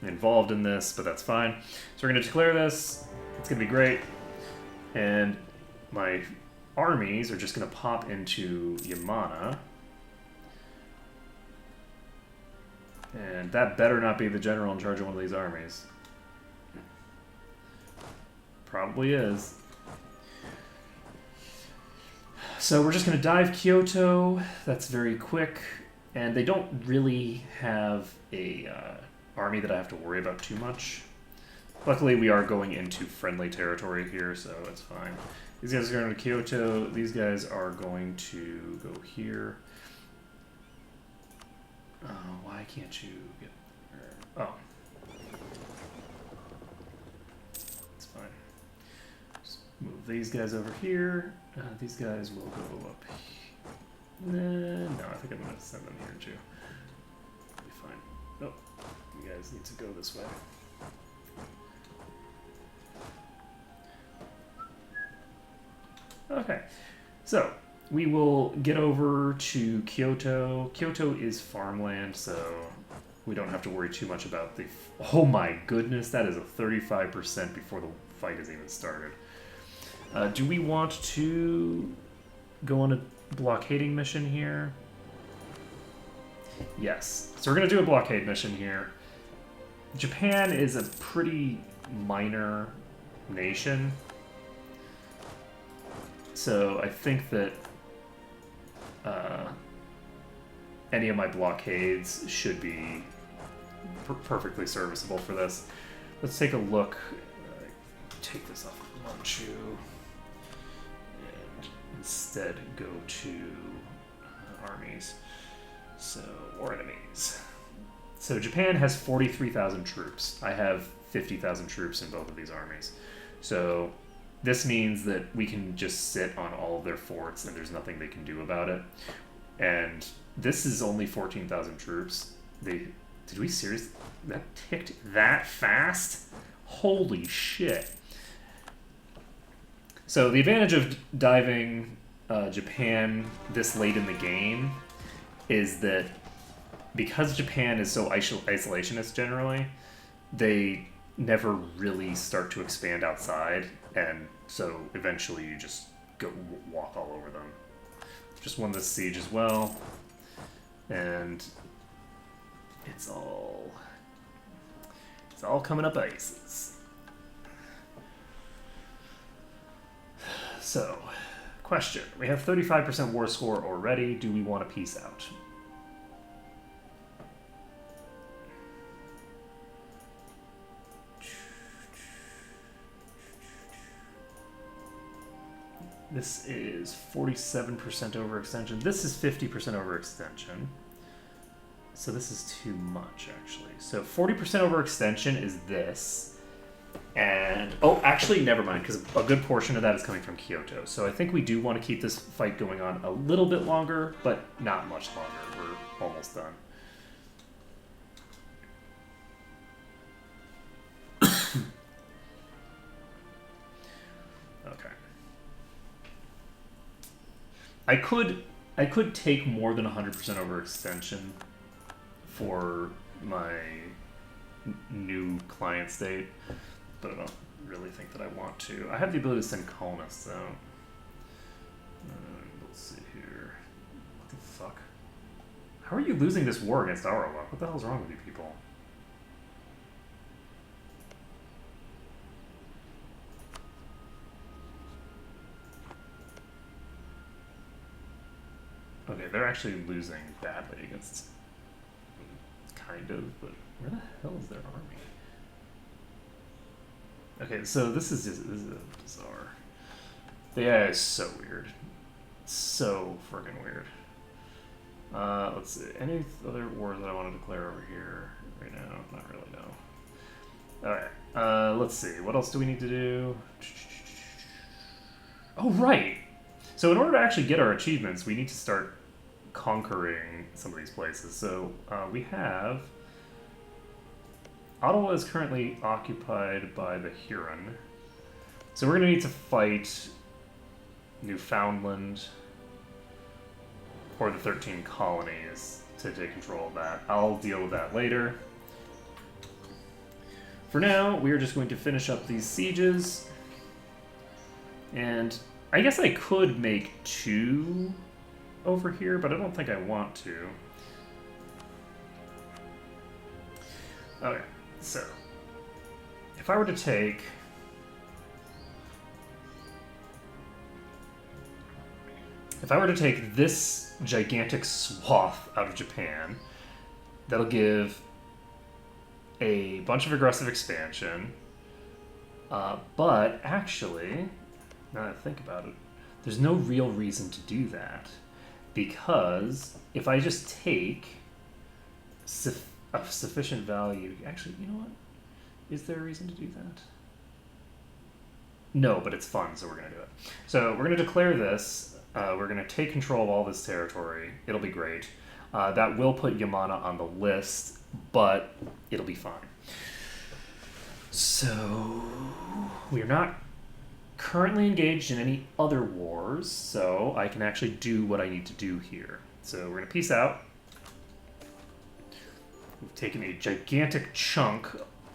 involved in this, but that's fine. So we're going to declare this. It's going to be great. And my armies are just going to pop into Yamana. And that better not be the general in charge of one of these armies. Probably is. So we're just going to dive Kyoto. That's very quick. And they don't really have a army that I have to worry about too much. Luckily, we are going into friendly territory here, so it's fine. These guys are going to Kyoto. These guys are going to go here. Why can't you get there? Oh. It's fine. Just move these guys over here. These guys will go up here. No, I think I'm going to send them here too. It'll be fine. Oh, you guys need to go this way. Okay, so we will get over to Kyoto. Kyoto is farmland, so we don't have to worry too much about the... Oh my goodness, that is a 35% before the fight has even started. Do we want to go on a blockading mission here? Yes. So we're going to do a blockade mission here. Japan is a pretty minor nation. So I think that any of my blockades should be perfectly serviceable for this. Let's take a look. Take this off of Manchu and instead go to armies. So, or enemies. So Japan has 43,000 troops. I have 50,000 troops in both of these armies. So this means that we can just sit on all of their forts and there's nothing they can do about it. And this is only 14,000 troops. Did we seriously? That ticked that fast? Holy shit. So the advantage of diving Japan this late in the game is that because Japan is so isolationist generally, they never really start to expand outside, and so eventually you just go walk all over them. Just won this siege as well, and it's all coming up aces. So, question. We have 35% war score already. Do we want to peace out? This is 47% overextension. This is 50% overextension. So this is too much, actually. So 40% overextension is this. And, oh, actually, never mind, because a good portion of that is coming from Kyoto. So I think we do want to keep this fight going on a little bit longer, but not much longer. We're almost done. Okay. I could take more than 100% overextension for my new client state, but I don't really think that I want to. I have the ability to send colonists, though. let's see here. What the fuck? How are you losing this war against our luck? What the hell's wrong with you people? Okay, they're actually losing badly against... Kind of, but where the hell is their army? Okay, so this is bizarre. The AI is so weird. So friggin' weird. Let's see. Any other wars that I want to declare over here right now? Not really, no. Alright, let's see. What else do we need to do? Oh, right! So in order to actually get our achievements, we need to start conquering some of these places. So we have... Ottawa is currently occupied by the Huron. So we're going to need to fight Newfoundland or the 13 colonies to take control of that. I'll deal with that later. For now, we are just going to finish up these sieges. And I guess I could make 2 over here, but I don't think I want to. Okay, so if I were to take... If I were to take this gigantic swath out of Japan, that'll give a bunch of aggressive expansion, but actually, now that I think about it, there's no real reason to do that, because if I just take a sufficient value, actually, you know what? Is there a reason to do that? No, but it's fun, so we're going to do it. So we're going to declare this. We're going to take control of all this territory. It'll be great. That will put Yamana on the list, but it'll be fine. So we are not currently engaged in any other wars, so I can actually do what I need to do here. So we're going to peace out. We've taken a gigantic chunk.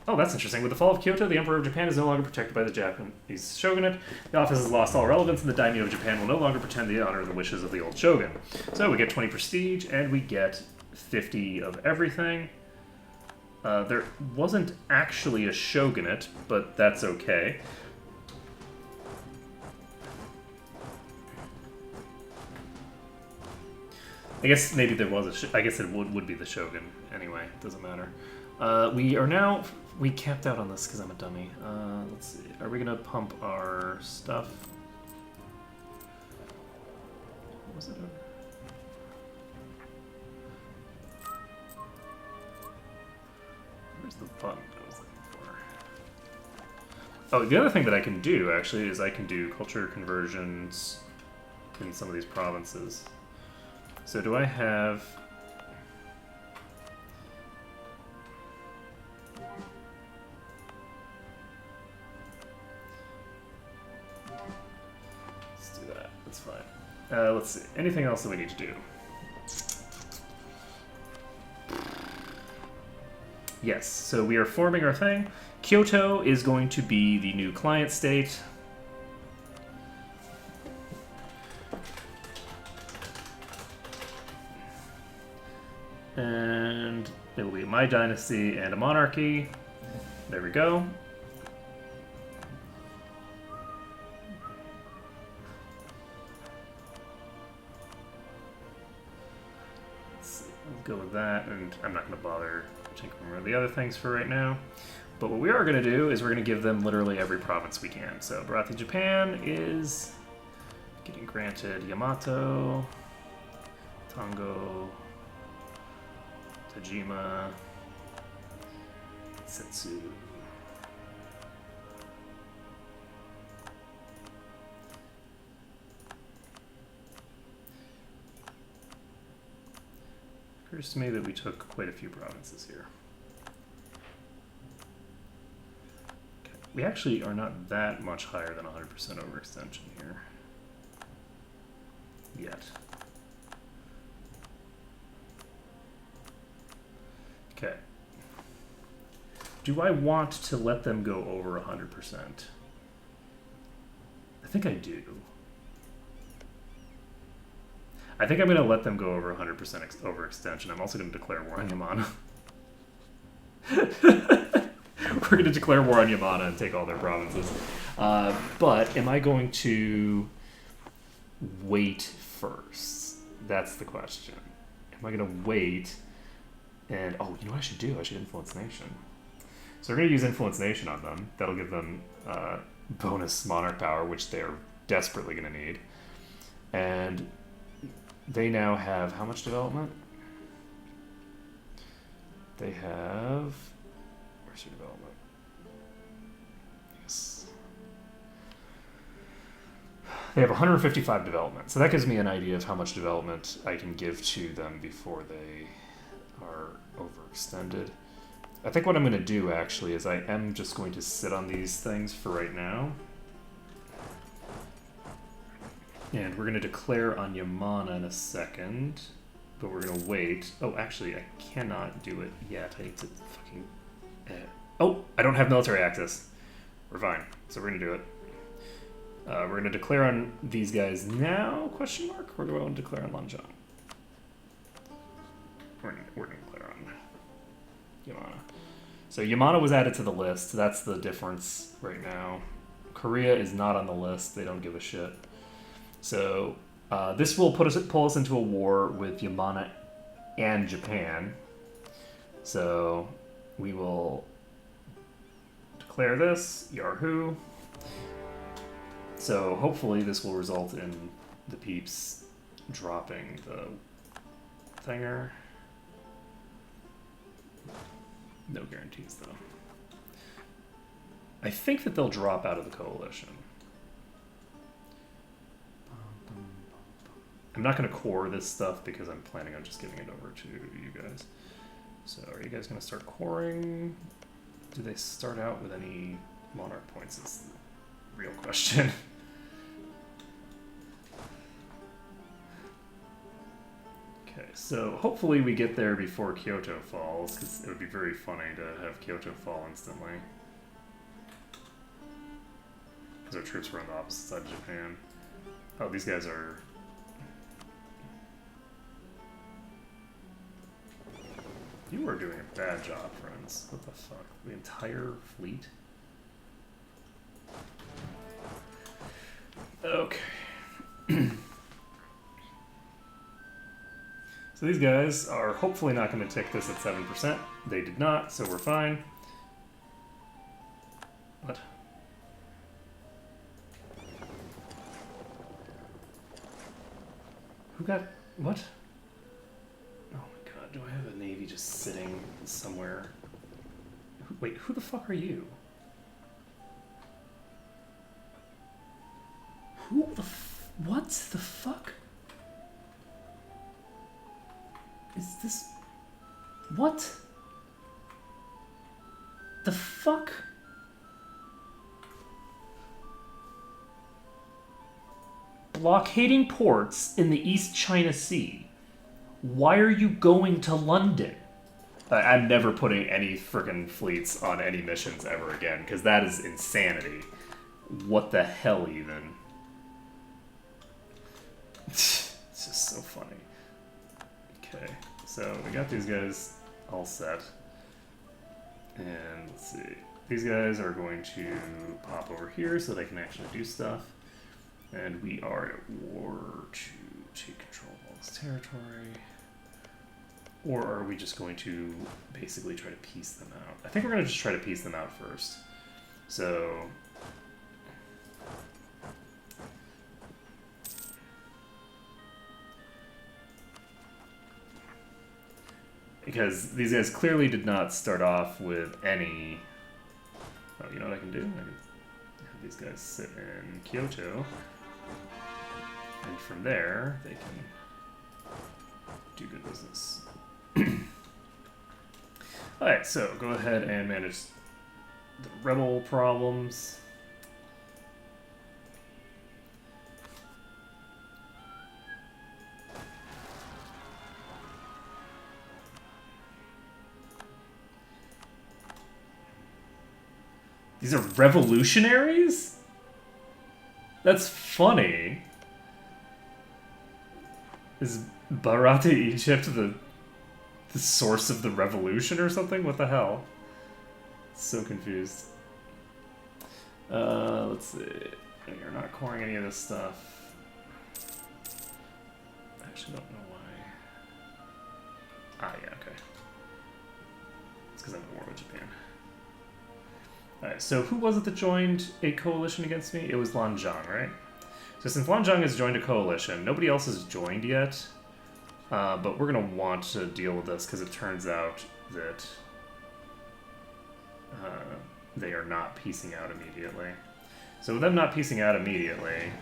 Oh, that's interesting. With the fall of Kyoto, the Emperor of Japan is no longer protected by the Japanese shogunate. The office has lost all relevance, and the daimyo of Japan will no longer pretend to honor the wishes of the old shogun. So we get 20 prestige, and we get 50 of everything. There wasn't actually a shogunate, but that's okay. I guess maybe there was I guess it would be the shogun. Anyway, doesn't matter. We are now... We capped out on this because I'm a dummy. Let's see. Are we going to pump our stuff? What was it? Where's the button I was looking for? Oh, the other thing that I can do, actually, is I can do culture conversions in some of these provinces. So do I have... That's fine. Let's see. Anything else that we need to do? Yes, so we are forming our thing. Kyoto is going to be the new client state. And it will be my dynasty and a monarchy. There we go. Go with that, and I'm not going to bother tinkering with the other things for right now. But what we are going to do is we're going to give them literally every province we can. So Barathi Japan is getting granted Yamato, Tongo, Tajima, Setsu. Occurs to me that we took quite a few provinces here. Okay. We actually are not that much higher than 100% overextension here. Yet. Okay. Do I want to let them go over 100%? I think I do. I think I'm going to let them go over 100% overextension. I'm also going to declare war on Yamana. We're going to declare war on Yamana and take all their provinces. But am I going to wait first? That's the question. Am I going to wait? And, oh, you know what I should do? I should influence nation. So we're going to use influence nation on them. That'll give them bonus monarch power, which they're desperately going to need. And they now have how much development? They have... Where's your development? Yes. They have 155 development. So that gives me an idea of how much development I can give to them before they are overextended. I think what I'm going to do, actually, is I am just going to sit on these things for right now. And we're going to declare on Yamana in a second. But we're going to wait. Oh, actually, I cannot do it yet. I need to fucking... Oh, I don't have military access. We're fine. So we're going to do it. We're going to declare on these guys now, question mark? Or do I want to declare on Lanzhang? We're going to declare on Yamana. So Yamana was added to the list. That's the difference right now. Korea is not on the list. They don't give a shit. So this will pull us into a war with Yamana and Japan. So we will declare this, Yahoo. So hopefully this will result in the peeps dropping the thinger. No guarantees, though. I think that they'll drop out of the coalition. I'm not going to core this stuff because I'm planning on just giving it over to you guys. So are you guys going to start coring? Do they start out with any monarch points? Is the real question. Okay, so hopefully we get there before Kyoto falls, because it would be very funny to have Kyoto fall instantly. Because our troops were on the opposite side of Japan. Oh, these guys are... You are doing a bad job, friends. What the fuck? The entire fleet? Okay. So these guys are hopefully not going to tick this at 7%. They did not, so we're fine. What? Who got... what? Oh my god, do I have a navy just sitting somewhere? Wait, who the fuck are you? Who the what the fuck? Is this... what? The fuck? Blockading ports in the East China Sea. Why are you going to London? I'm never putting any friggin' fleets on any missions ever again, because that is insanity. What the hell, even? It's just so funny. Okay, so we got these guys all set. And let's see. These guys are going to pop over here so they can actually do stuff. And we are at war to take control of all this territory. Or are we just going to basically try to piece them out? I think we're going to just try to piece them out first. So... because these guys clearly did not start off with any... oh, you know what I can do? I can have these guys sit in Kyoto. And from there, they can do good business. Alright, so go ahead and manage the rebel problems. These are revolutionaries? That's funny. Is Bharata Egypt the source of the revolution or something? What the hell? So confused. Let's see. You're not coring any of this stuff. I actually don't know why. Ah, yeah, okay. It's because I'm at war with Japan. Alright, so who was it that joined a coalition against me? It was Lanzhang, right? So since Lanzhang has joined a coalition, nobody else has joined yet. But we're going to want to deal with this because it turns out that they are not piecing out immediately. So with them not piecing out immediately,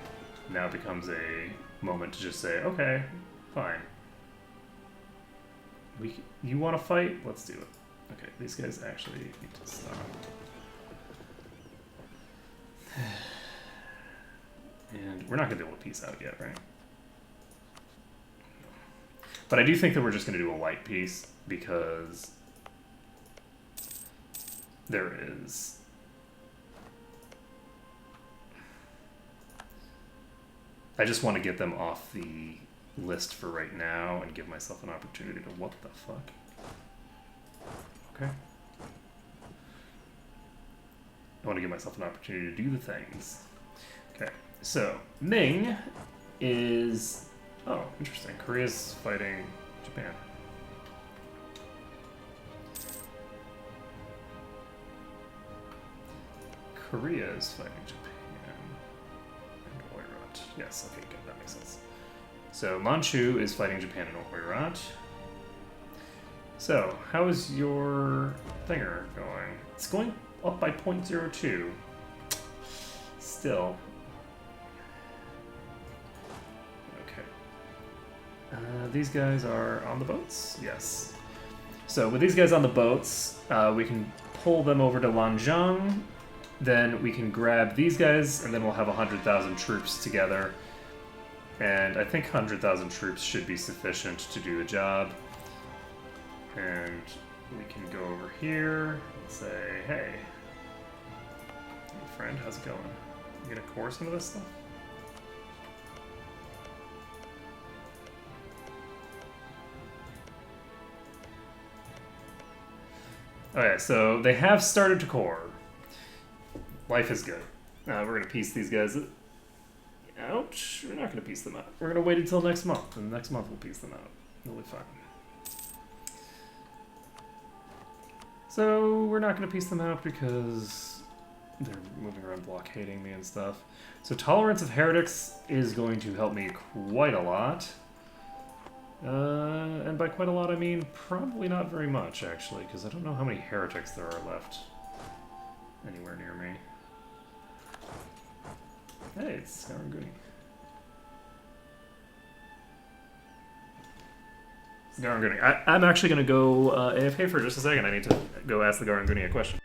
now becomes a moment to just say, okay, fine. You want to fight? Let's do it. Okay, these guys actually need to stop. And we're not going to be able to peace out yet, right? But I do think that we're just going to do a light piece because there is... I just want to get them off the list for right now and give myself an opportunity to... What the fuck? Okay. I want to give myself an opportunity to do the things. Okay, so Ming is... Oh, interesting. Korea's fighting Japan. Korea is fighting Japan. And Oirat. Yes, okay, good. That makes sense. So Manchu is fighting Japan and Oirat. So, how is your thinger going? It's going up by 0.02. Still. These guys are on the boats? Yes. So with these guys on the boats, we can pull them over to Lanzhang, then we can grab these guys, and then we'll have 100,000 troops together. And I think 100,000 troops should be sufficient to do the job. And we can go over here and say, hey, friend, how's it going? You gonna core some of this stuff? Okay, so they have started to core. Life is good. We're going to piece these guys out. We're not going to piece them out. We're going to wait until next month, and next month we'll piece them out. It'll be fine. So we're not going to piece them out because they're moving around blockading me and stuff. So Tolerance of Heretics is going to help me quite a lot. And by quite a lot, I mean probably not very much, actually, because I don't know how many heretics there are left anywhere near me. Hey, it's Garanguni. Garanguni. I'm actually going to go AFK for just a second. I need to go ask the Garanguni a question.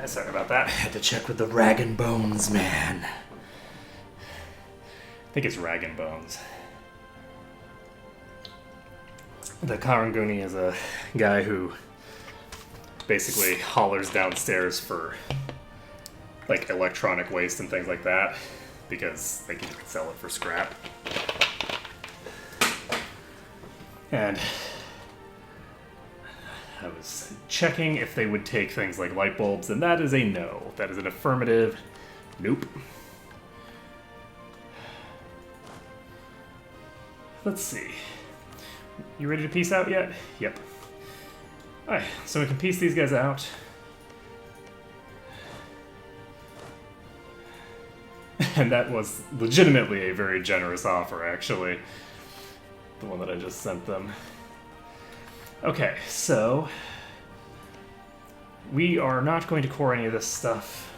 Sorry about that. Had to check with the Rag and Bones man. I think it's Rag and Bones. The Karanguni is a guy who basically hollers downstairs for like electronic waste and things like that because they can sell it for scrap. And I was checking if they would take things like light bulbs, and that is a no. That is an affirmative nope. Let's see. You ready to peace out yet? Yep. Alright, so we can piece these guys out. And that was legitimately a very generous offer, actually. The one that I just sent them. Okay, so we are not going to core any of this stuff.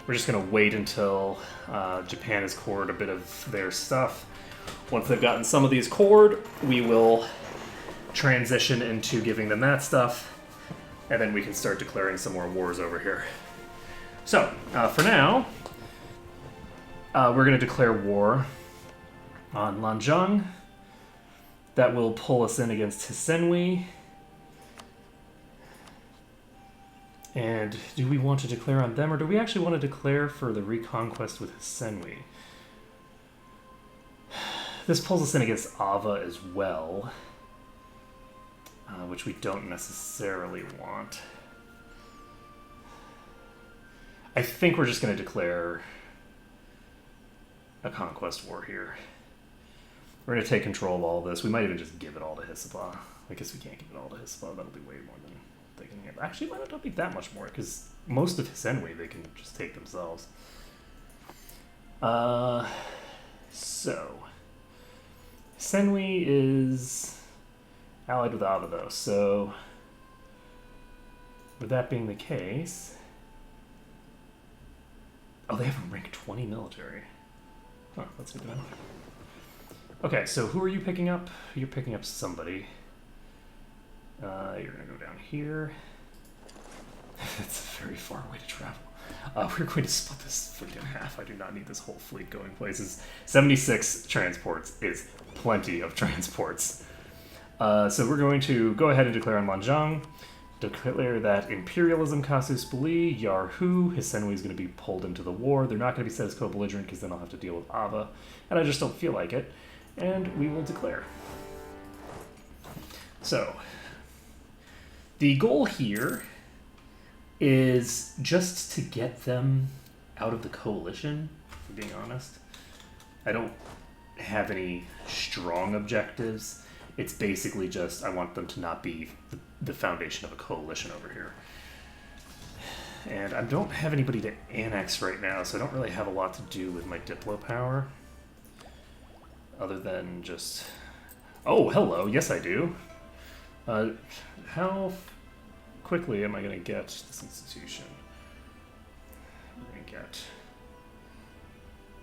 We're just going to wait until Japan has cored a bit of their stuff. Once they've gotten some of these cored, we will transition into giving them that stuff, and then we can start declaring some more wars over here. So, for now, we're going to declare war on Lanzhang. That will pull us in against Hisenwi. And do we want to declare on them, or do we actually want to declare for the reconquest with Hisenwi? This pulls us in against Ava as well, which we don't necessarily want. I think we're just going to declare a conquest war here. We're going to take control of all of this. We might even just give it all to Hisopa. I guess we can't give it all to Hisopa. That'll be way more than they can handle. Actually, it might not be that much more, because most of Hisenwi they can just take themselves. So Hisenwi is allied with Ava, though, so with that being the case... Oh, they have a rank 20 military. Huh, that's good to know. Okay, so who are you picking up? You're picking up somebody. You're going to go down here. That's a very far way to travel. We're going to split this fleet in half. I do not need this whole fleet going places. 76 transports is plenty of transports. So we're going to go ahead and declare on Lanzhang. Declare that Imperialism casus belli, Yarhu, Hisenwi is going to be pulled into the war. They're not going to be set as co-belligerent because then I'll have to deal with Ava. And I just don't feel like it. And we will declare. So, the goal here is just to get them out of the coalition, if I'm being honest. I don't have any strong objectives. It's basically just I want them to not be the foundation of a coalition over here. And I don't have anybody to annex right now, so I don't really have a lot to do with my Diplo power. Other than just... Oh, hello, yes I do. How quickly am I going to get this institution? We're going to get...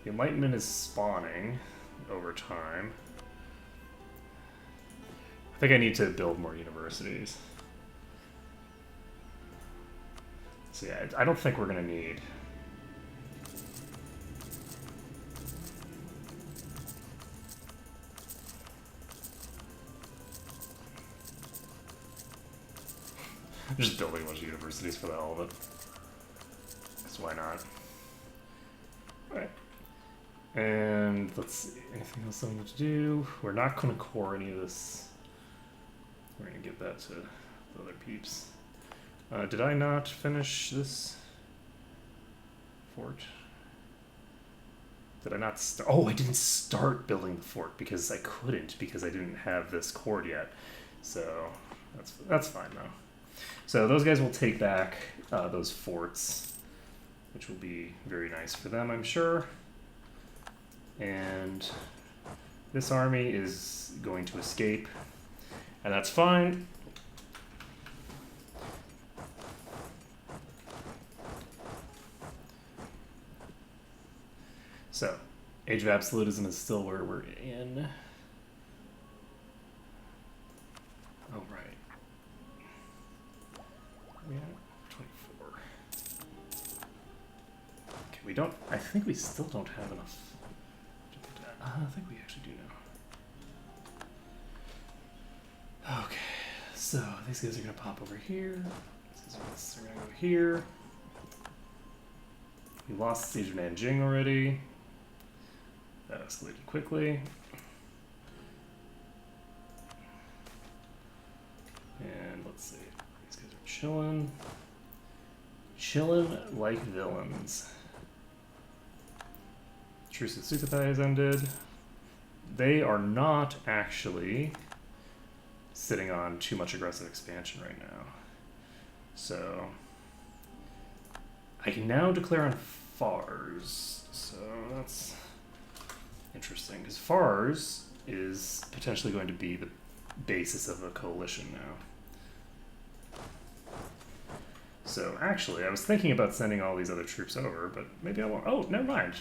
The Enlightenment is spawning over time. I think I need to build more universities. So yeah, I don't think we're going to need... I'm just building a bunch of universities for the hell of it. Because why not? Alright. And let's see, anything else I need to do? We're not going to core any of this. We're going to give that to the other peeps. Did I not finish this fort? Did I not start? Oh, I didn't start building the fort because I couldn't, because I didn't have this cord yet. So that's fine though. So those guys will take back those forts, which will be very nice for them, I'm sure. And this army is going to escape, and that's fine. So, Age of Absolutism is still where we're in. Oh, right. Yeah, 24. We don't. I think we still don't have enough. I think we actually do now. Okay, so these guys are gonna pop over here. These guys are gonna go here. We lost the Siege of Nanjing already. That escalated quickly. And let's see. These guys are chilling. Chilling like villains. Truce with Sukhothai has ended. They are not actually sitting on too much aggressive expansion right now. So I can now declare on Fars. So that's interesting, because Fars is potentially going to be the basis of a coalition now. So actually, I was thinking about sending all these other troops over, but maybe I won't. Oh, never mind.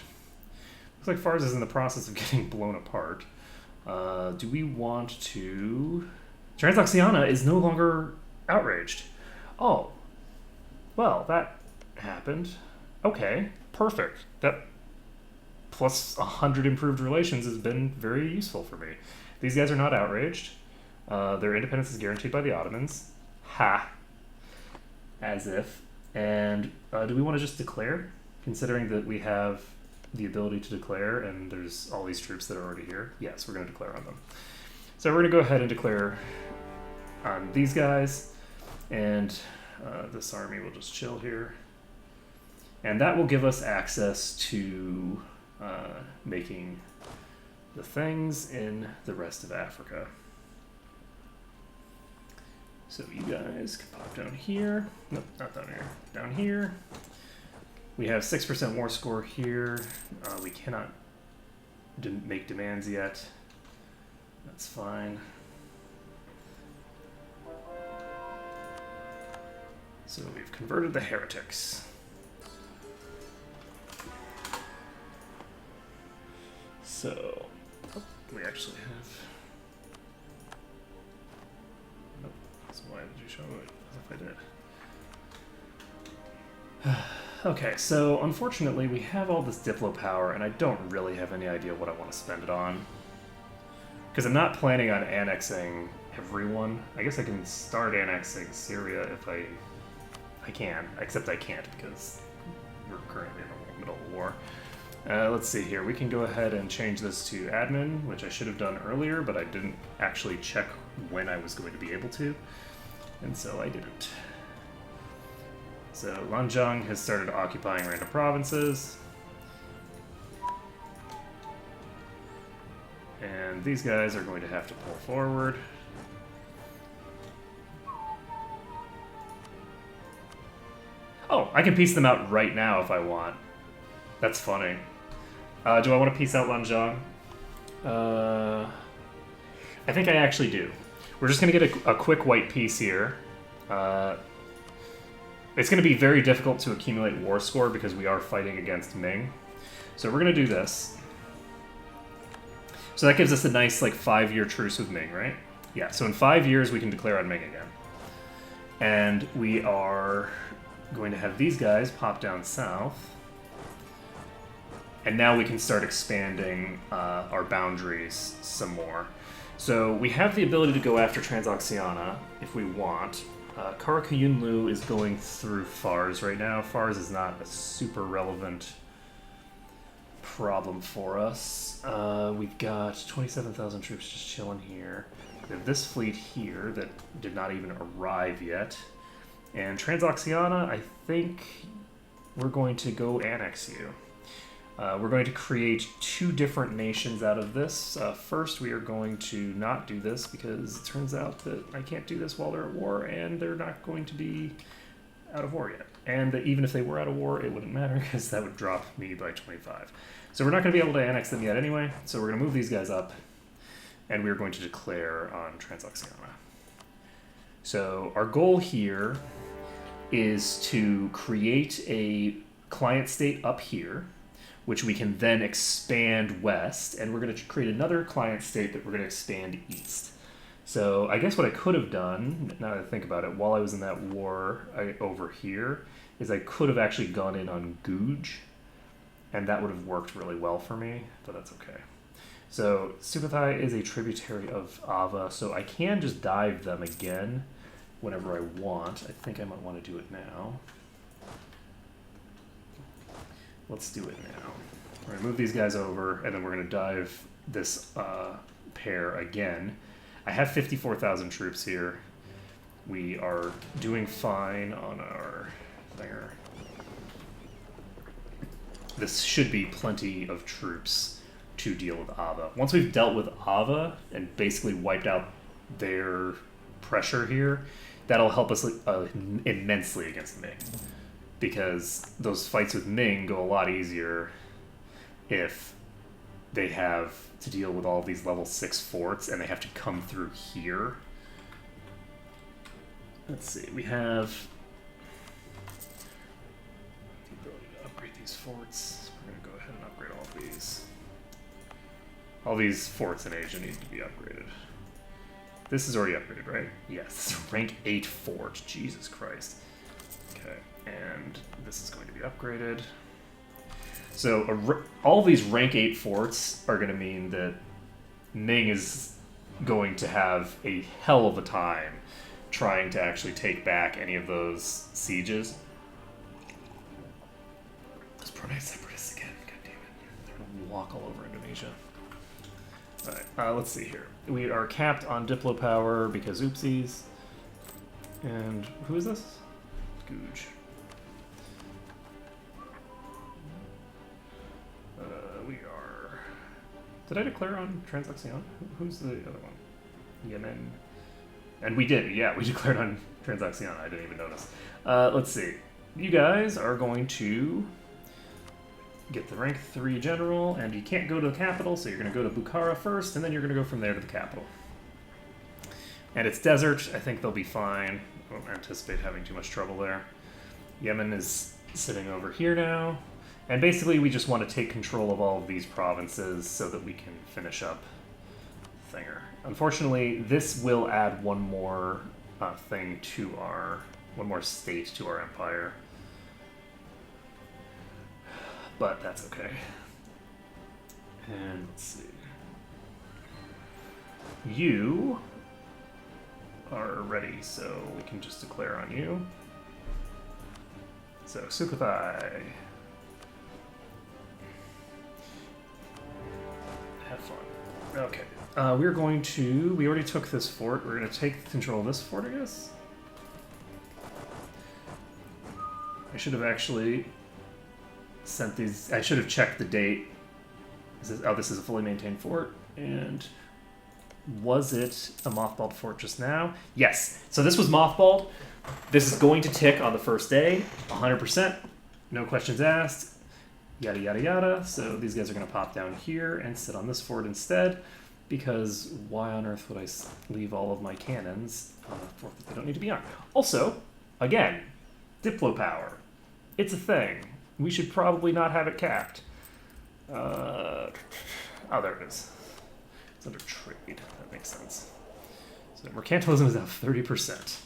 Looks like Fars is in the process of getting blown apart. Do we want to... Transoxiana is no longer outraged. Oh. Well, that happened. Okay, perfect. That plus 100 improved relations has been very useful for me. These guys are not outraged. Their independence is guaranteed by the Ottomans. Ha. As if. And do we want to just declare? Considering that we have the ability to declare and there's all these troops that are already here. Yes, we're going to declare on them. So we're going to go ahead and declare on these guys. And this army will just chill here. And that will give us access to making the things in the rest of Africa. So you guys can pop down here. Nope, not down here. Down here. We have 6% war score here. We cannot make demands yet. That's fine. So we've converted the heretics. So we actually have... Nope, that's why did you show it as if I did. Okay, so unfortunately we have all this Diplo power and I don't really have any idea what I want to spend it on. Because I'm not planning on annexing everyone. I guess I can start annexing Syria if I can, except I can't because we're currently in the middle of a war. Let's see here. We can go ahead and change this to admin, which I should have done earlier, but I didn't actually check when I was going to be able to, and so I didn't. So Lanzhang has started occupying random provinces. And these guys are going to have to pull forward. Oh, I can piece them out right now if I want. That's funny. Do I want to piece out Lanzhang? I think I actually do. We're just going to get a quick white piece here. It's going to be very difficult to accumulate war score because we are fighting against Ming. So we're going to do this. So that gives us a nice 5-year truce with Ming, right? Yeah, so in 5 years we can declare on Ming again. And we are going to have these guys pop down south. And now we can start expanding our boundaries some more. So we have the ability to go after Transoxiana if we want. Karakayunlu is going through Fars right now. Fars is not a super relevant problem for us. We've got 27,000 troops just chilling here. We have this fleet here that did not even arrive yet. And Transoxiana, I think we're going to go annex you. We're going to create 2 different nations out of this. First, we are going to not do this because it turns out that I can't do this while they're at war, and they're not going to be out of war yet. And that even if they were out of war, it wouldn't matter because that would drop me by 25. So we're not going to be able to annex them yet anyway, so we're going to move these guys up, and we're going to declare on Transoxiana. So our goal here is to create a client state up here, which we can then expand west, and we're going to create another client state that we're going to expand east. So I guess what I could have done, now that I think about it, while I was in that war over here, is I could have actually gone in on Guj and that would have worked really well for me, but that's okay. So Sukhothai is a tributary of Ava, so I can just dive them again whenever I want. I think I might want to do it now. Let's do it now. We're going to move these guys over, and then we're going to dive this pair again. I have 54,000 troops here. We are doing fine on our thinger. This should be plenty of troops to deal with Ava. Once we've dealt with Ava and basically wiped out their pressure here, that'll help us immensely against Ming. Because those fights with Ming go a lot easier if they have to deal with all these level 6 forts and they have to come through here. Let's see, we have the ability to upgrade these forts. We're going to go ahead and upgrade all of these. All these forts in Asia need to be upgraded. This is already upgraded, right? Yes, rank 8 fort. Jesus Christ. Okay, and this is going to be upgraded. So all these rank 8 forts are going to mean that Ming is going to have a hell of a time trying to actually take back any of those sieges. Those Brunei separatists again, god damn it. They're going to walk all over Indonesia. Alright, let's see here. We are capped on Diplo power because oopsies. And who is this? Googe. We are... Did I declare on Transaction? Who's the other one? Yemen. And we did, yeah, we declared on Transaction. I didn't even notice. Let's see. You guys are going to get the rank 3 general, and you can't go to the capital, so you're going to go to Bukhara first, and then you're going to go from there to the capital. And it's desert. I think they'll be fine. I don't anticipate having too much trouble there. Yemen is sitting over here now. And basically, we just want to take control of all of these provinces so that we can finish up Thinger. Unfortunately, this will add one more thing to one more state to our empire. But that's okay. And let's see. You are ready, so we can just declare on you. So, Sukhothai. Have fun. Okay. We're going to... We already took this fort. We're going to take control of this fort, I guess. I should have actually sent these... I should have checked the date. This is a fully maintained fort. And was it a mothballed fort just now? Yes. So this was mothballed. This is going to tick on the first day. 100%. No questions asked. Yada, yada, yada. So these guys are going to pop down here and sit on this fort instead. Because why on earth would I leave all of my cannons on a fort that they don't need to be on? Also, again, Diplo power. It's a thing. We should probably not have it capped. Oh, there it is. It's under trade. That makes sense. So mercantilism is now 30%.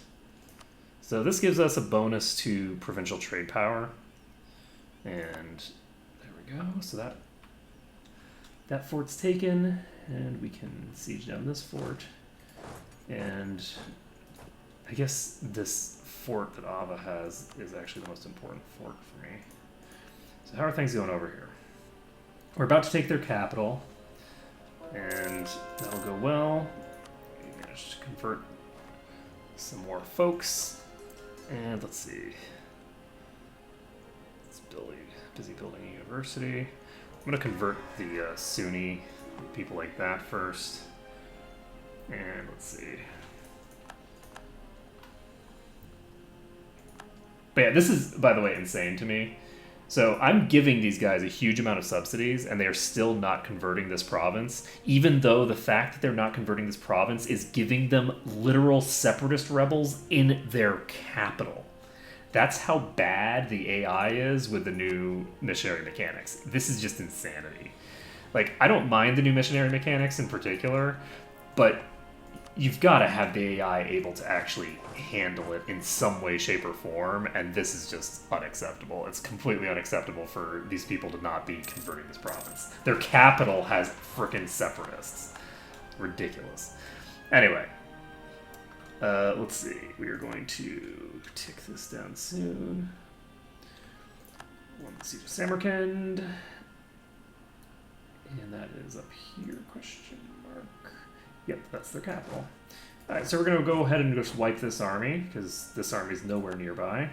So this gives us a bonus to provincial trade power. And there we go. So that fort's taken, and we can siege down this fort. And I guess this fort that Ava has is actually the most important fort for me. So how are things going over here? We're about to take their capital, and that'll go well. We managed to convert some more folks, and let's see. It's busy building a university. I'm going to convert the Sunni people like that first, and let's see. But yeah, this is, by the way, insane to me. So I'm giving these guys a huge amount of subsidies, and they are still not converting this province, even though the fact that they're not converting this province is giving them literal separatist rebels in their capital. That's how bad the AI is with the new missionary mechanics. This is just insanity. Like, I don't mind the new missionary mechanics in particular, but you've got to have the AI able to actually handle it in some way, shape, or form, and this is just unacceptable. It's completely unacceptable for these people to not be converting this province. Their capital has frickin' separatists. Ridiculous. Anyway, let's see. We are going to tick this down soon. One Siege of Samarkand. And that is up here, question mark. Yep, that's their capital. Alright, so we're going to go ahead and just wipe this army, because this army is nowhere nearby.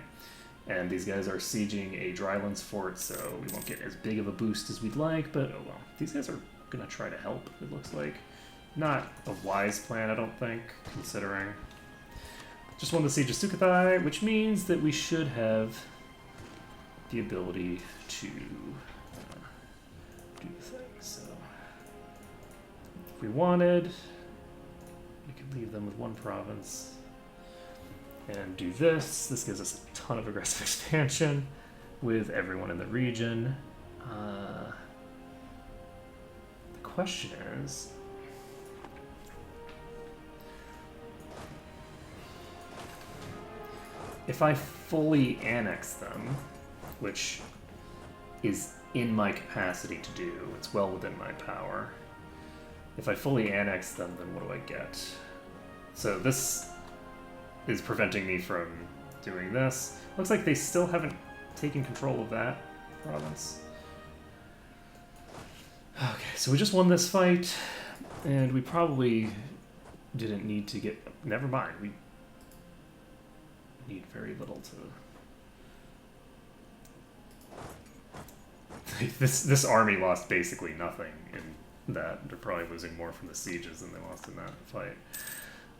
And these guys are sieging a drylands fort, so we won't get as big of a boost as we'd like, but oh well. These guys are going to try to help, it looks like. Not a wise plan, I don't think, considering. Just won the Siege of Sukhothai, which means that we should have the ability to do the thing. So, if we wanted, we could leave them with one province and do this. This gives us a ton of aggressive expansion with everyone in the region. The question is, if I fully annex them, which is in my capacity to do, it's well within my power. If I fully annex them, then what do I get? So this is preventing me from doing this. Looks like they still haven't taken control of that province. Okay, so we just won this fight, and we probably didn't need to get... Never mind, we need very little to... This army lost basically nothing in that. They're probably losing more from the sieges than they lost in that fight.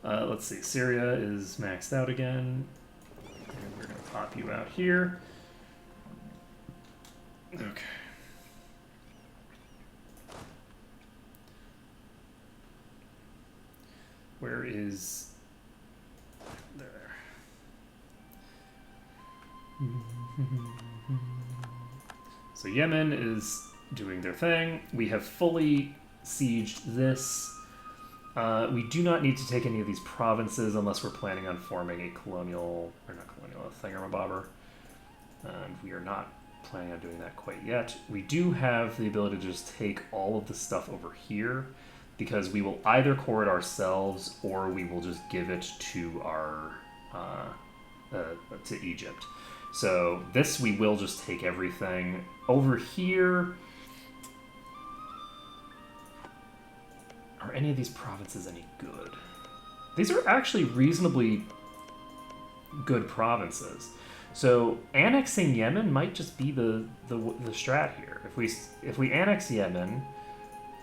Let's see, Syria is maxed out again. And we're going to pop you out here. Okay. Where is... There. So Yemen is doing their thing. We have fully sieged this. We do not need to take any of these provinces unless we're planning on forming a colonial, or not colonial, a thingamabobber. And we are not planning on doing that quite yet. We do have the ability to just take all of the stuff over here, because we will either core it ourselves or we will just give it to our to Egypt. So this we will just take everything over here. Are any of these provinces any good? These are actually reasonably good provinces. So annexing Yemen might just be the strat here. If we annex Yemen,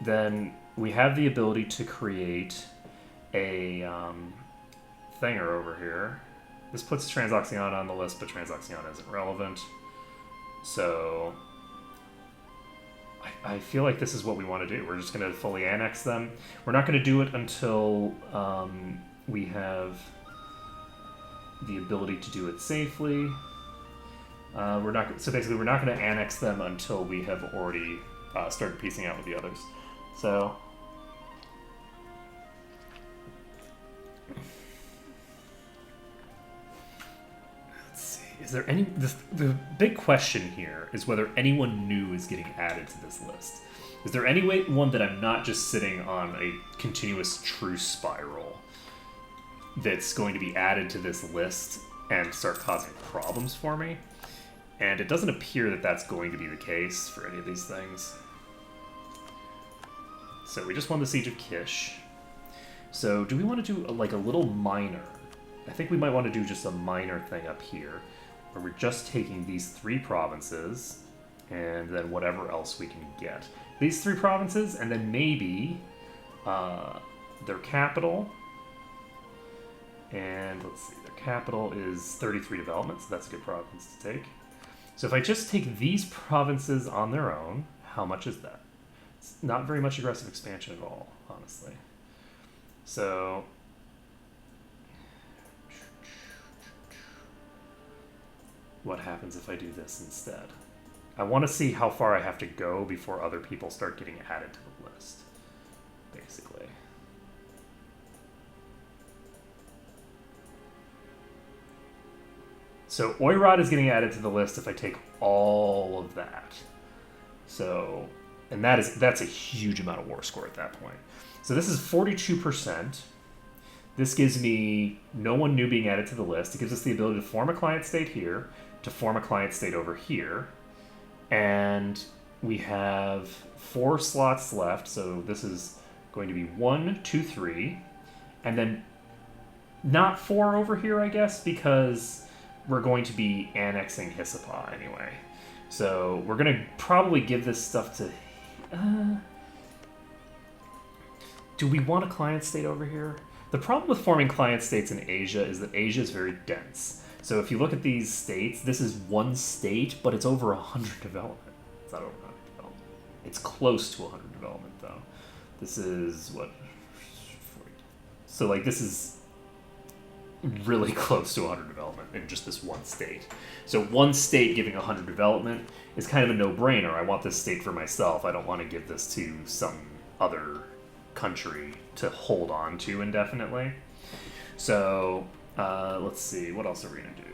then we have the ability to create a thinger over here. This puts Transoxiana on the list, but Transoxiana isn't relevant. So I feel like this is what we want to do. We're just going to fully annex them. We're not going to do it until we have the ability to do it safely. So basically, we're not going to annex them until we have already started piecing out with the others. So let's see. Is there any? The big question here is whether anyone new is getting added to this list. Is there any one that I'm not just sitting on a continuous truce spiral that's going to be added to this list and start causing problems for me? And it doesn't appear that that's going to be the case for any of these things. So we just won the Siege of Kish. So do we want to do like a little minor? I think we might want to do just a minor thing up here, where we're just taking these 3 provinces and then whatever else we can get. These 3 provinces, and then maybe their capital. And let's see, their capital is 33 development, so that's a good province to take. So if I just take these provinces on their own, how much is that? It's not very much aggressive expansion at all, honestly. So what happens if I do this instead? I want to see how far I have to go before other people start getting added to the list, basically. So Oirot is getting added to the list if I take all of that. So, and that's a huge amount of war score at that point. So this is 42%. This gives me no one new being added to the list. It gives us the ability to form a client state here, to form a client state over here. And we have 4 slots left. So this is going to be 1, 2, 3. And then not 4 over here, I guess, because we're going to be annexing Hisapa anyway. So we're going to probably give this stuff to... do we want a client state over here? The problem with forming client states in Asia is that Asia is very dense. So if you look at these states, this is one state, but it's over 100 development. It's not over 100 development. It's close to 100 development, though. This is, what? 40. So, like, this is really close to 100 development in just this one state. So one state giving 100 development is kind of a no-brainer. I want this state for myself. I don't want to give this to some other country to hold on to indefinitely. So let's see, what else are we going to do?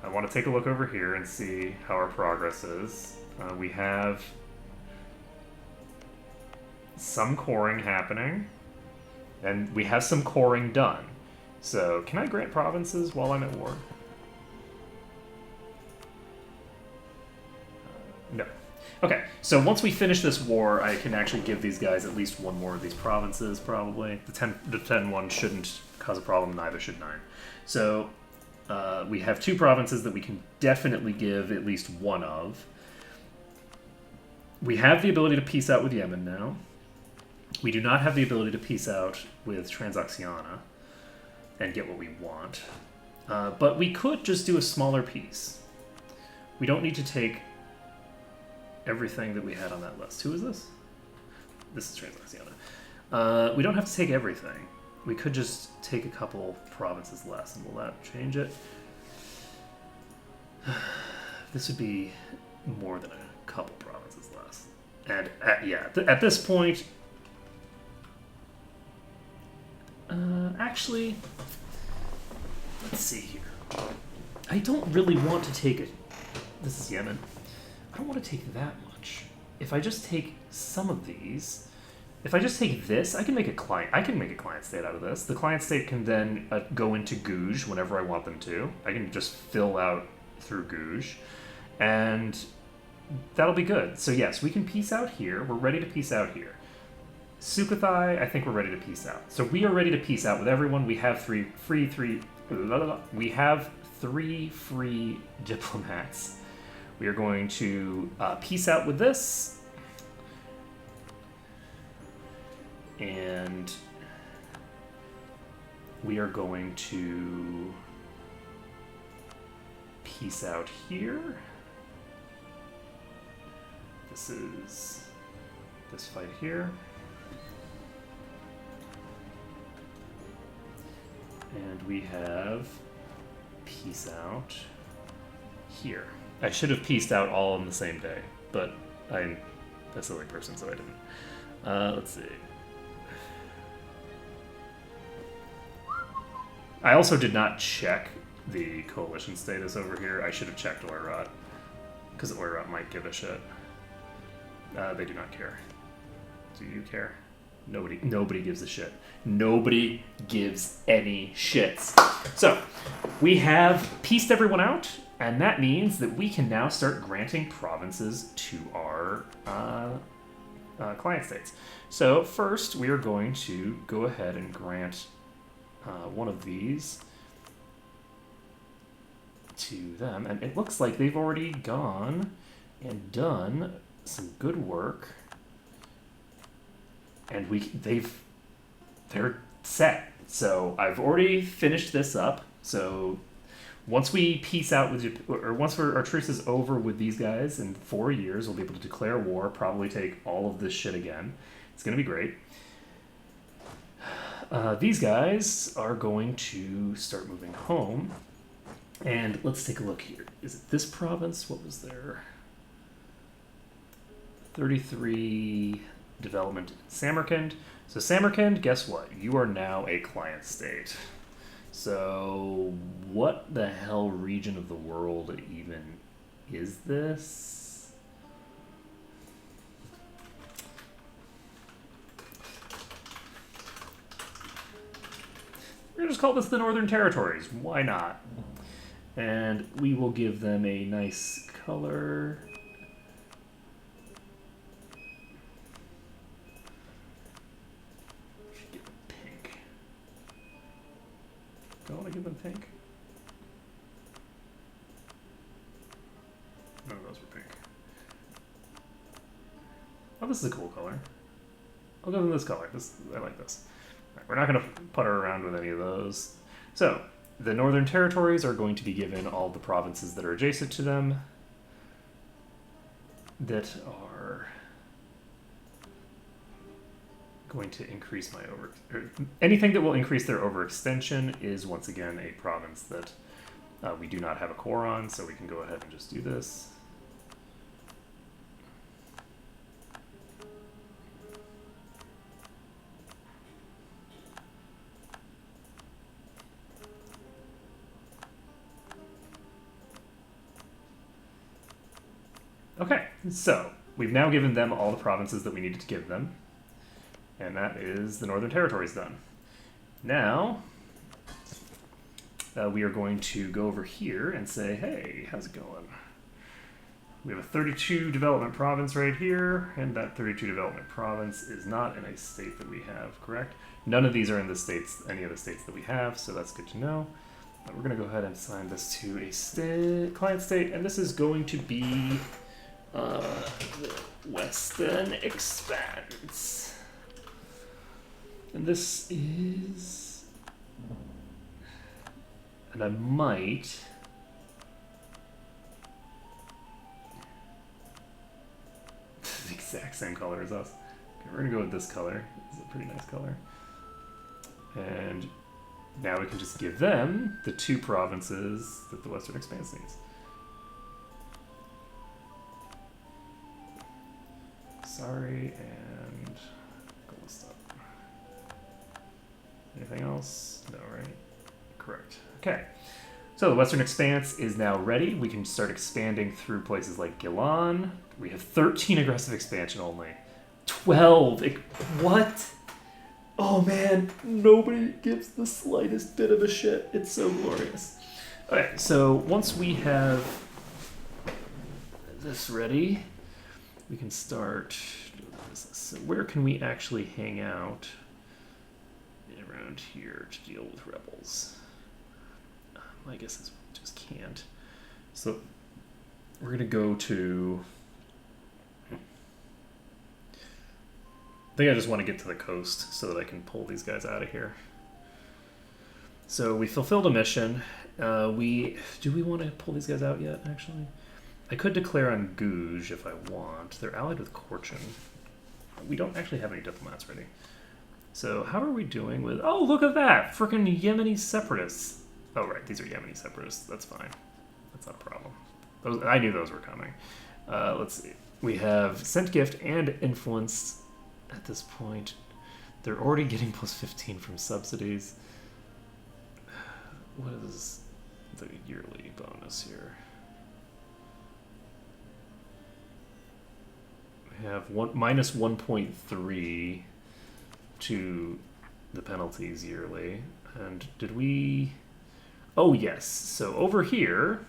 I want to take a look over here and see how our progress is. We have some coring happening, and we have some coring done. So can I grant provinces while I'm at war? No. Okay, so once we finish this war, I can actually give these guys at least one more of these provinces, probably. The 10 one shouldn't cause a problem, neither should 9. So we have 2 provinces that we can definitely give at least one of. We have the ability to peace out with Yemen now. We do not have the ability to peace out with Transoxiana and get what we want. But we could just do a smaller peace. We don't need to take everything that we had on that list. Who is this? This is Transoxiana. We don't have to take everything. We could just take a couple provinces less, and will that change it? This would be more than a couple provinces less. And at this point, actually, let's see here. I don't really want to take it. This is Yemen. I don't want to take that much. If I just take some of these, if I just take this, I can make a client state out of this. The client state can then go into Gouge whenever I want them to. I can just fill out through Gouge, and that'll be good. So yes, we can peace out here. We're ready to peace out here. Sukhothai, I think we're ready to peace out. So we are ready to peace out with everyone. We have we have 3 free diplomats. We are going to peace out with this. And we are going to peace out here. This is this fight here. And we have peace out here. I should have pieced out all on the same day, but I'm a silly person, so I didn't. Let's see. I also did not check the coalition status over here. I should have checked Oirot, because Oirot might give a shit. They do not care. Do you care? Nobody gives a shit. Nobody gives any shits. So, we have pieced everyone out, and that means that we can now start granting provinces to our client states. So first, we are going to go ahead and grant one of these to them. And it looks like they've already gone and done some good work. And they're set. So I've already finished this up. So once we peace out with, or once our truce is over with these guys in 4 years, we'll be able to declare war, probably take all of this shit again. It's going to be great. These guys are going to start moving home. And let's take a look here. Is it this province? What was there? 33 development in Samarkand. So Samarkand, guess what? You are now a client state. So, what the hell region of the world even is this? We're gonna just call this the Northern Territories. Why not? And we will give them a nice color. Should give them pink. Do I want to give them pink? No, those were pink. Oh, this is a cool color. I'll give them this color. I like this. All right, we're not going to putter around with any of those. So, the Northern Territories are going to be given all the provinces that are adjacent to them that are going to increase my anything that will increase their overextension is once again a province that we do not have a core on, so we can go ahead and just do this. Okay, so we've now given them all the provinces that we needed to give them. And that is the Northern Territories done. Now, we are going to go over here and say, hey, how's it going? We have a 32 development province right here, and that 32 development province is not in a state that we have, correct? None of these are in the states, any of the states that we have, so that's good to know. But we're going to go ahead and assign this to a client state, and this is going to be the Western Expanse. And this is... And I might... the exact same color as us. Okay, we're gonna go with this color. It's a pretty nice color. And now we can just give them the 2 provinces that the Western Expanse needs. Sorry, and go this up. Anything else? No, right? Correct. Okay. So the Western Expanse is now ready. We can start expanding through places like Gilan. We have 13 aggressive expansion only. 12! What? Oh man, nobody gives the slightest bit of a shit. It's so glorious. Okay, so once we have this ready, we can start. So where can we actually hang out around here to deal with rebels? I guess we just can't. So we're gonna go to. I think I just want to get to the coast so that I can pull these guys out of here. So we fulfilled a mission. Do we want to pull these guys out yet? Actually, I could declare on Gouge if I want. They're allied with Korchin. We don't actually have any diplomats ready. So how are we doing with... Oh, look at that! Frickin' Yemeni separatists. Oh, right. These are Yemeni separatists. That's fine. That's not a problem. I knew those were coming. Let's see. We have Sent Gift and Influence at this point. They're already getting plus 15 from subsidies. What is the yearly bonus here? We have minus 1.3 to the penalties yearly. And did we... Oh, yes. So over here,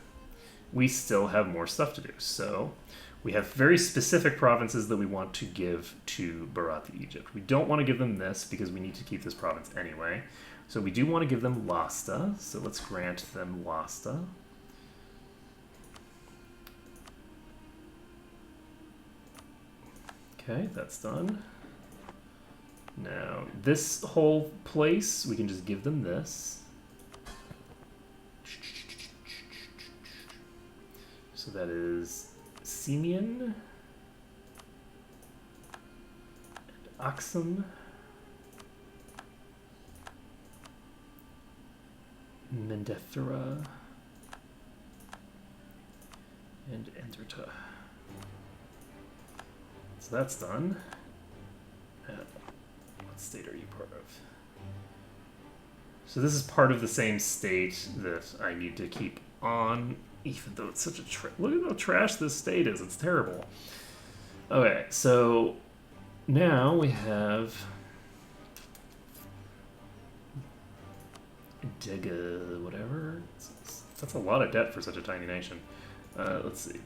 we still have more stuff to do. So we have very specific provinces that we want to give to Bharati, Egypt. We don't want to give them this because we need to keep this province anyway. So we do want to give them Lasta. So let's grant them Lasta. Okay, that's done. Now, this whole place, we can just give them this. So that is Simeon and Aksum, Mendethra, and Enterta. So that's done. What state are you part of? So this is part of the same state that I need to keep on, even though it's such a look at how trash this state is. It's terrible. Okay, so now we have Dega, whatever. That's a lot of debt for such a tiny nation. Let's see,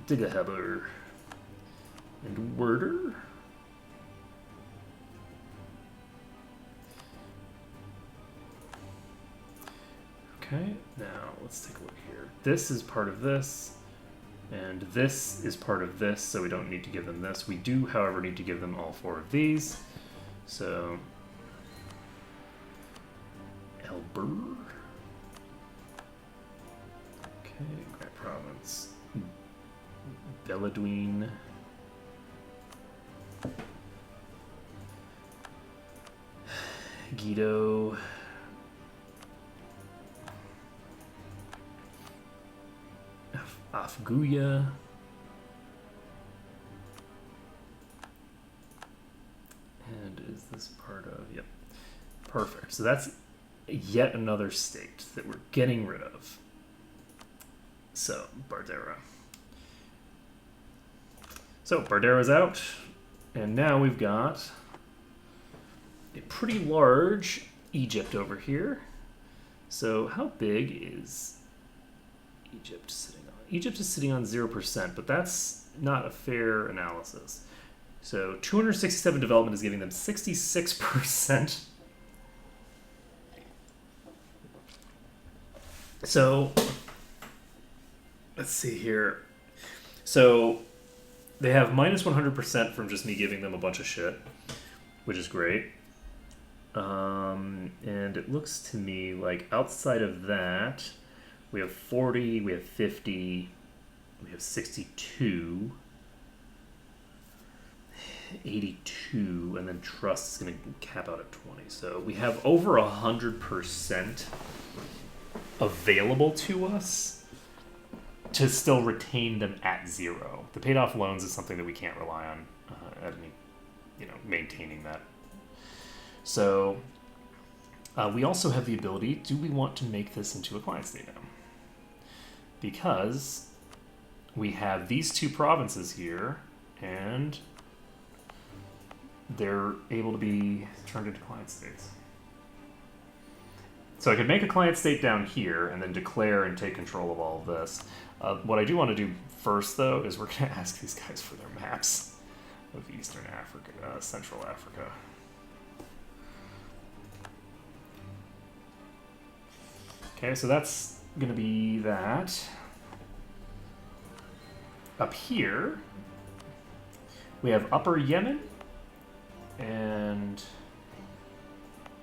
Digahaber and Werder. Okay, now let's take a look here. This is part of this, and this is part of this, so we don't need to give them this. We do, however, need to give them all 4 of these. So, Elber. Okay, Grand Province. Beledweyne. Guido. Afguya. And is this part of, yep. Perfect. So that's yet another state that we're getting rid of. So, Bardera. So, Bardera's out. And now we've got a pretty large Egypt over here. So, how big is Egypt sitting on? Egypt is sitting on 0%, but that's not a fair analysis. So 267 development is giving them 66%. So let's see here. So they have minus 100% from just me giving them a bunch of shit, which is great. And it looks to me like outside of that, we have 40, we have 50, we have 62, 82, and then trust is going to cap out at 20. So we have over 100% available to us to still retain them at 0. The paid off loans is something that we can't rely on at any, maintaining that. So we also have the ability, do we want to make this into a client state now? Because we have these 2 provinces here, and they're able to be turned into client states. So I could make a client state down here and then declare and take control of all of this. What I do want to do first, though, is we're going to ask these guys for their maps of Eastern Africa, Central Africa. Okay, so that's going to be that. Up here, we have Upper Yemen and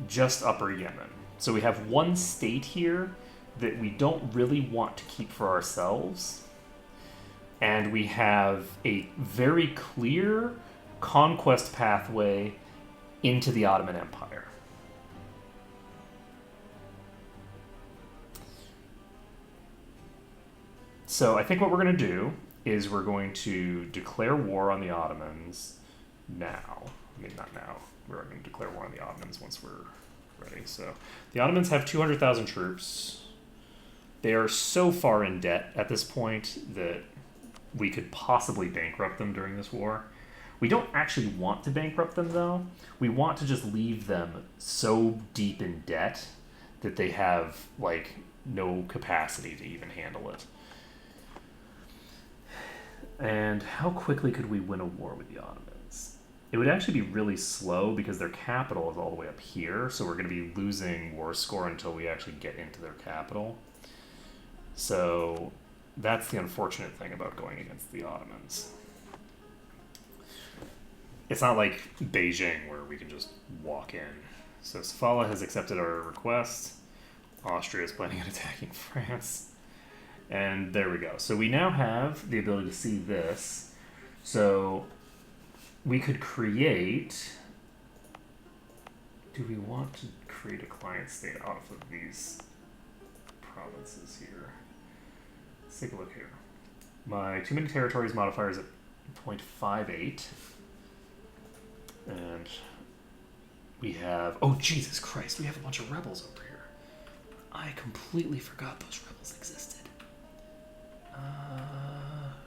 just Upper Yemen. So we have one state here that we don't really want to keep for ourselves. And we have a very clear conquest pathway into the Ottoman Empire. So I think what we're going to do is we're going to declare war on the Ottomans now. I mean, not now. We're going to declare war on the Ottomans once we're ready. So the Ottomans have 200,000 troops. They are so far in debt at this point that we could possibly bankrupt them during this war. We don't actually want to bankrupt them, though. We want to just leave them so deep in debt that they have, no capacity to even handle it. And how quickly could we win a war with the Ottomans? It would actually be really slow because their capital is all the way up here, so we're going to be losing war score until we actually get into their capital. So that's the unfortunate thing about going against the Ottomans. It's not like Beijing where we can just walk in. So Safala has accepted our request. Austria is planning on attacking France. And there we go. So we now have the ability to see this. So we could create... Do we want to create a client state off of these provinces here? Let's take a look here. My too many territories modifier is at 0.58. And We have... Oh, Jesus Christ. We have a bunch of rebels over here. I completely forgot those rebels existed.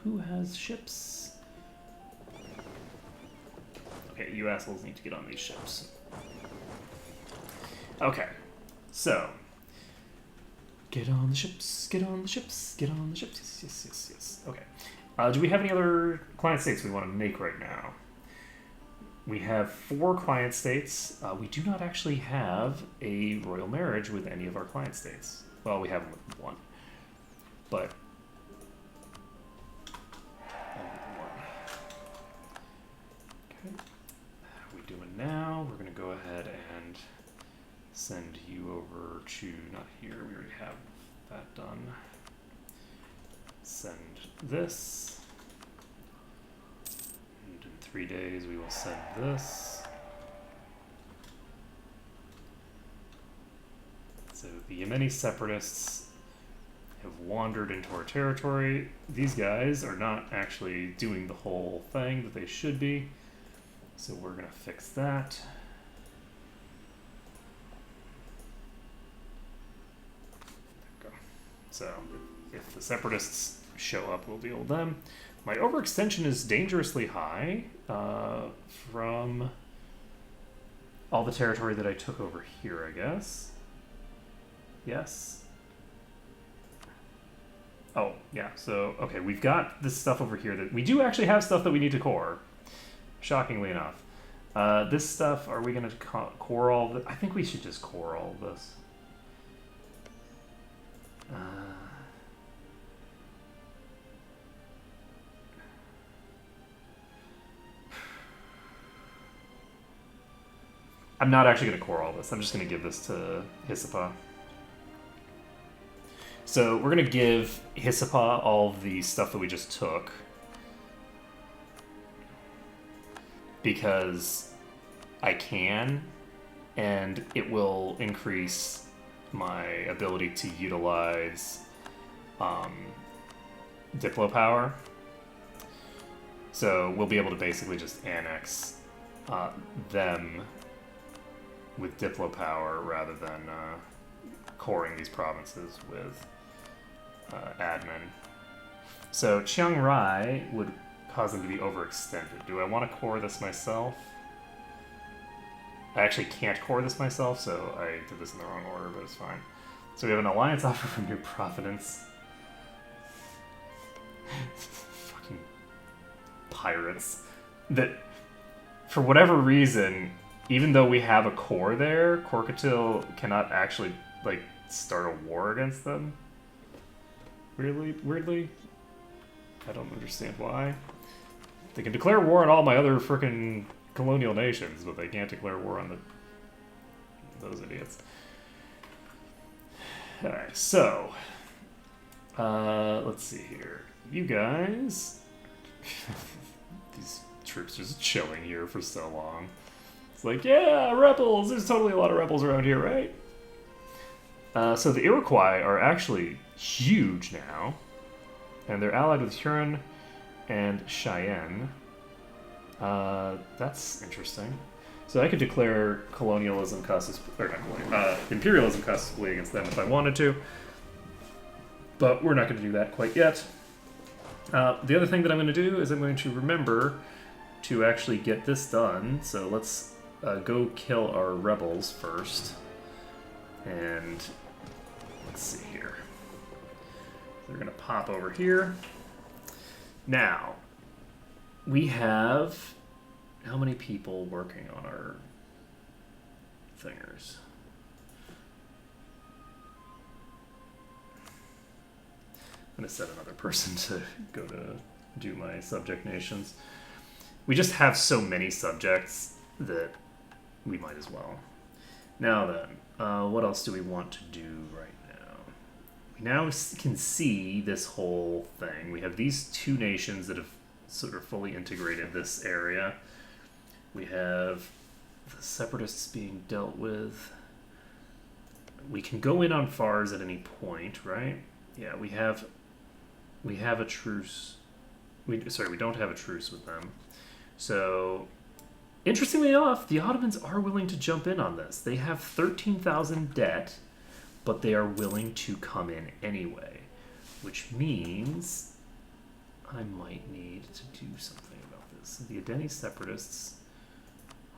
Who has ships? Okay, you assholes need to get on these ships. Okay, so... Get on the ships, get on the ships, get on the ships. Yes, yes, yes, yes. Okay. Do we have any other client states we want to make right now? We have 4 client states. We do not actually have a royal marriage with any of our client states. Well, we have one. But... Okay. How are we doing now? We're going to go ahead and send you over to... Not here. We already have that done. Send this. And in 3 days, we will send this. So the Yemeni separatists have wandered into our territory. These guys are not actually doing the whole thing that they should be. So we're going to fix that. There we go. So if the separatists show up, we'll deal with them. My overextension is dangerously high from all the territory that I took over here, I guess. Yes. Oh, yeah, so, okay, we've got this stuff over here that... We do actually have stuff that we need to core, shockingly enough. This stuff, are we going to core all of it? I think we should just core all of this. I'm not actually going to core all this. I'm just going to give this to Hisopa. So we're going to give Hisopa all of the stuff that we just took. Because I can, and it will increase my ability to utilize Diplo power. So we'll be able to basically just annex them with Diplo power rather than coring these provinces with admin. So Chiang Rai would cause them to be overextended. Do I want to core this myself? I actually can't core this myself, so I did this in the wrong order, but it's fine. So we have an alliance offer from New Providence. Fucking pirates. That, for whatever reason, even though we have a core there, Corkatil cannot actually, like, start a war against them. Weirdly? I don't understand why. They can declare war on all my other frickin' colonial nations, but they can't declare war on those idiots. Alright, so... let's see here. You guys... These troops just chilling here for so long. It's like, yeah, rebels! There's totally a lot of rebels around here, right? So the Iroquois are actually huge now. And they're allied with Huron and Cheyenne. That's interesting. So I could declare colonialism imperialism customly against them if I wanted to. But we're not going to do that quite yet. The other thing that I'm going to do is I'm going to remember to actually get this done. So let's go kill our rebels first. And let's see here. They're going to pop over here. Now, we have how many people working on our thingers? I'm going to set another person to go to do my subject nations. We just have so many subjects that we might as well. Now then, what else do we want to do right now? We now can see this whole thing. We have these two nations that have sort of fully integrated this area. We have the separatists being dealt with. We can go in on Fars at any point, right? Yeah, we have a truce. We don't have a truce with them. So Interestingly enough, the Ottomans are willing to jump in on this. They have 13,000 debt, but they are willing to come in anyway, which means I might need to do something about this. The Adeni separatists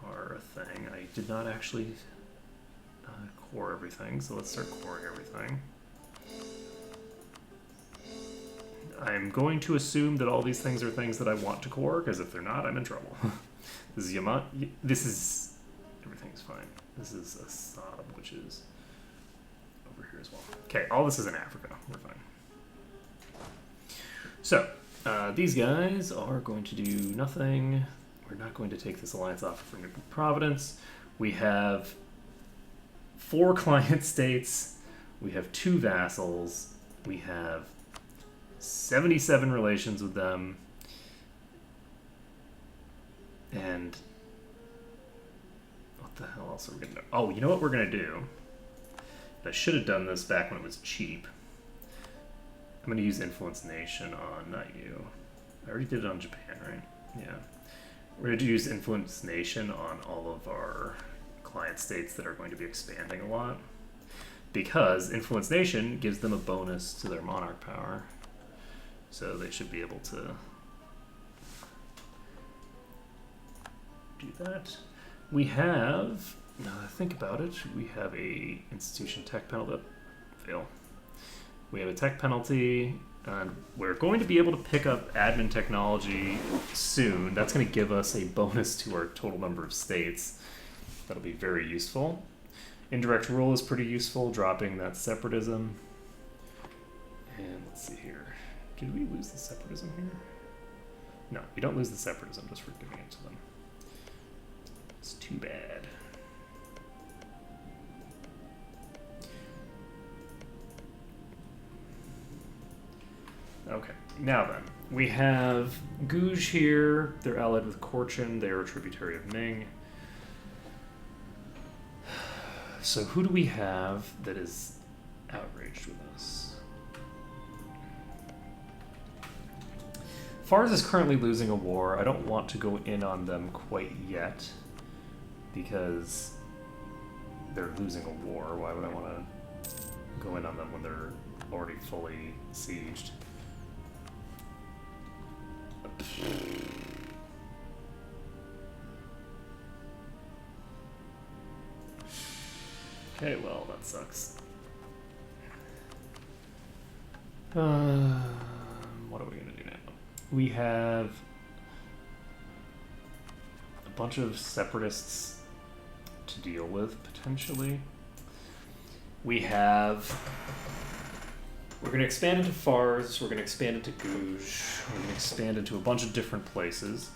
are a thing. I did not actually core everything, so let's start coring everything. I'm going to assume that all these things are things that I want to core, because if they're not, I'm in trouble. This is Yamat. This is... Everything's fine. This is Assad, which is over here as well. Okay, all this is in Africa. We're fine. So, these guys are going to do nothing. We're not going to take this alliance offer for New Providence. We have 4 client states. We have 2 vassals. We have 77 relations with them. And what the hell else are we going to do? Oh, you know what we're going to do? I should have done this back when it was cheap. I'm going to use Influence Nation on, not you. I already did it on Japan, right? Yeah. We're going to use Influence Nation on all of our client states that are going to be expanding a lot. Because Influence Nation gives them a bonus to their monarch power. So they should be able to do that. We have, now that I think about it, we have a institution tech penalty. Fail. We have a tech penalty, and we're going to be able to pick up admin technology soon. That's going to give us a bonus to our total number of states. That'll be very useful. Indirect rule is pretty useful, dropping that separatism. And let's see here. Did we lose the separatism here? No, we don't lose the separatism just for giving it to them. It's too bad. Okay, now then, we have Gouge here. They're allied with Korchin. They're a tributary of Ming. So who do we have that is outraged with us? Fars is currently losing a war. I don't want to go in on them quite yet because they're losing a war. Why would I want to go in on them when they're already fully sieged? Okay, well, that sucks. What are we going to do now? We have a bunch of separatists to deal with, potentially. We're going to expand into Fars, we're going to expand into Gouge, we're going to expand into a bunch of different places.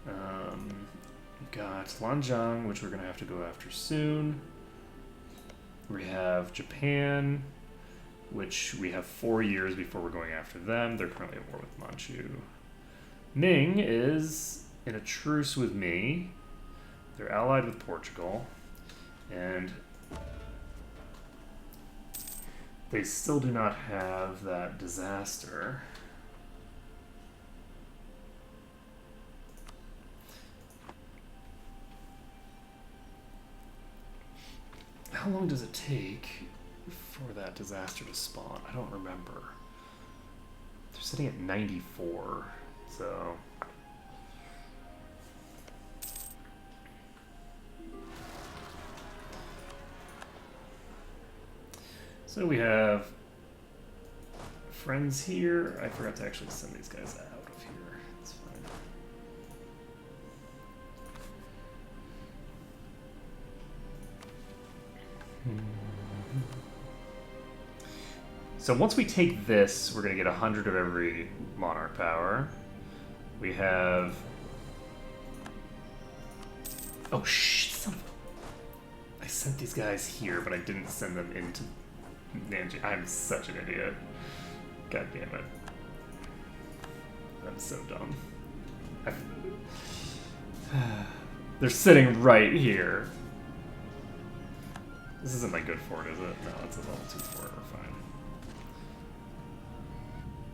We've got Lanjiang, which we're going to have to go after soon. We have Japan, which we have 4 years before we're going after them. They're currently at war with Manchu. Ming is in a truce with me. They're allied with Portugal. And they still do not have that disaster. How long does it take for that disaster to spawn? I don't remember. They're sitting at 94, so... So we have friends here. I forgot to actually send these guys out of here. It's fine. So once we take this, we're going to get 100 of every monarch power. We have... Oh, shit, son of a... I sent these guys here, but I didn't send them into Nanjing. I'm such an idiot. God damn it. I'm so dumb. They're sitting right here. This isn't my good fort, is it? No, it's a level 2 fort. We're fine.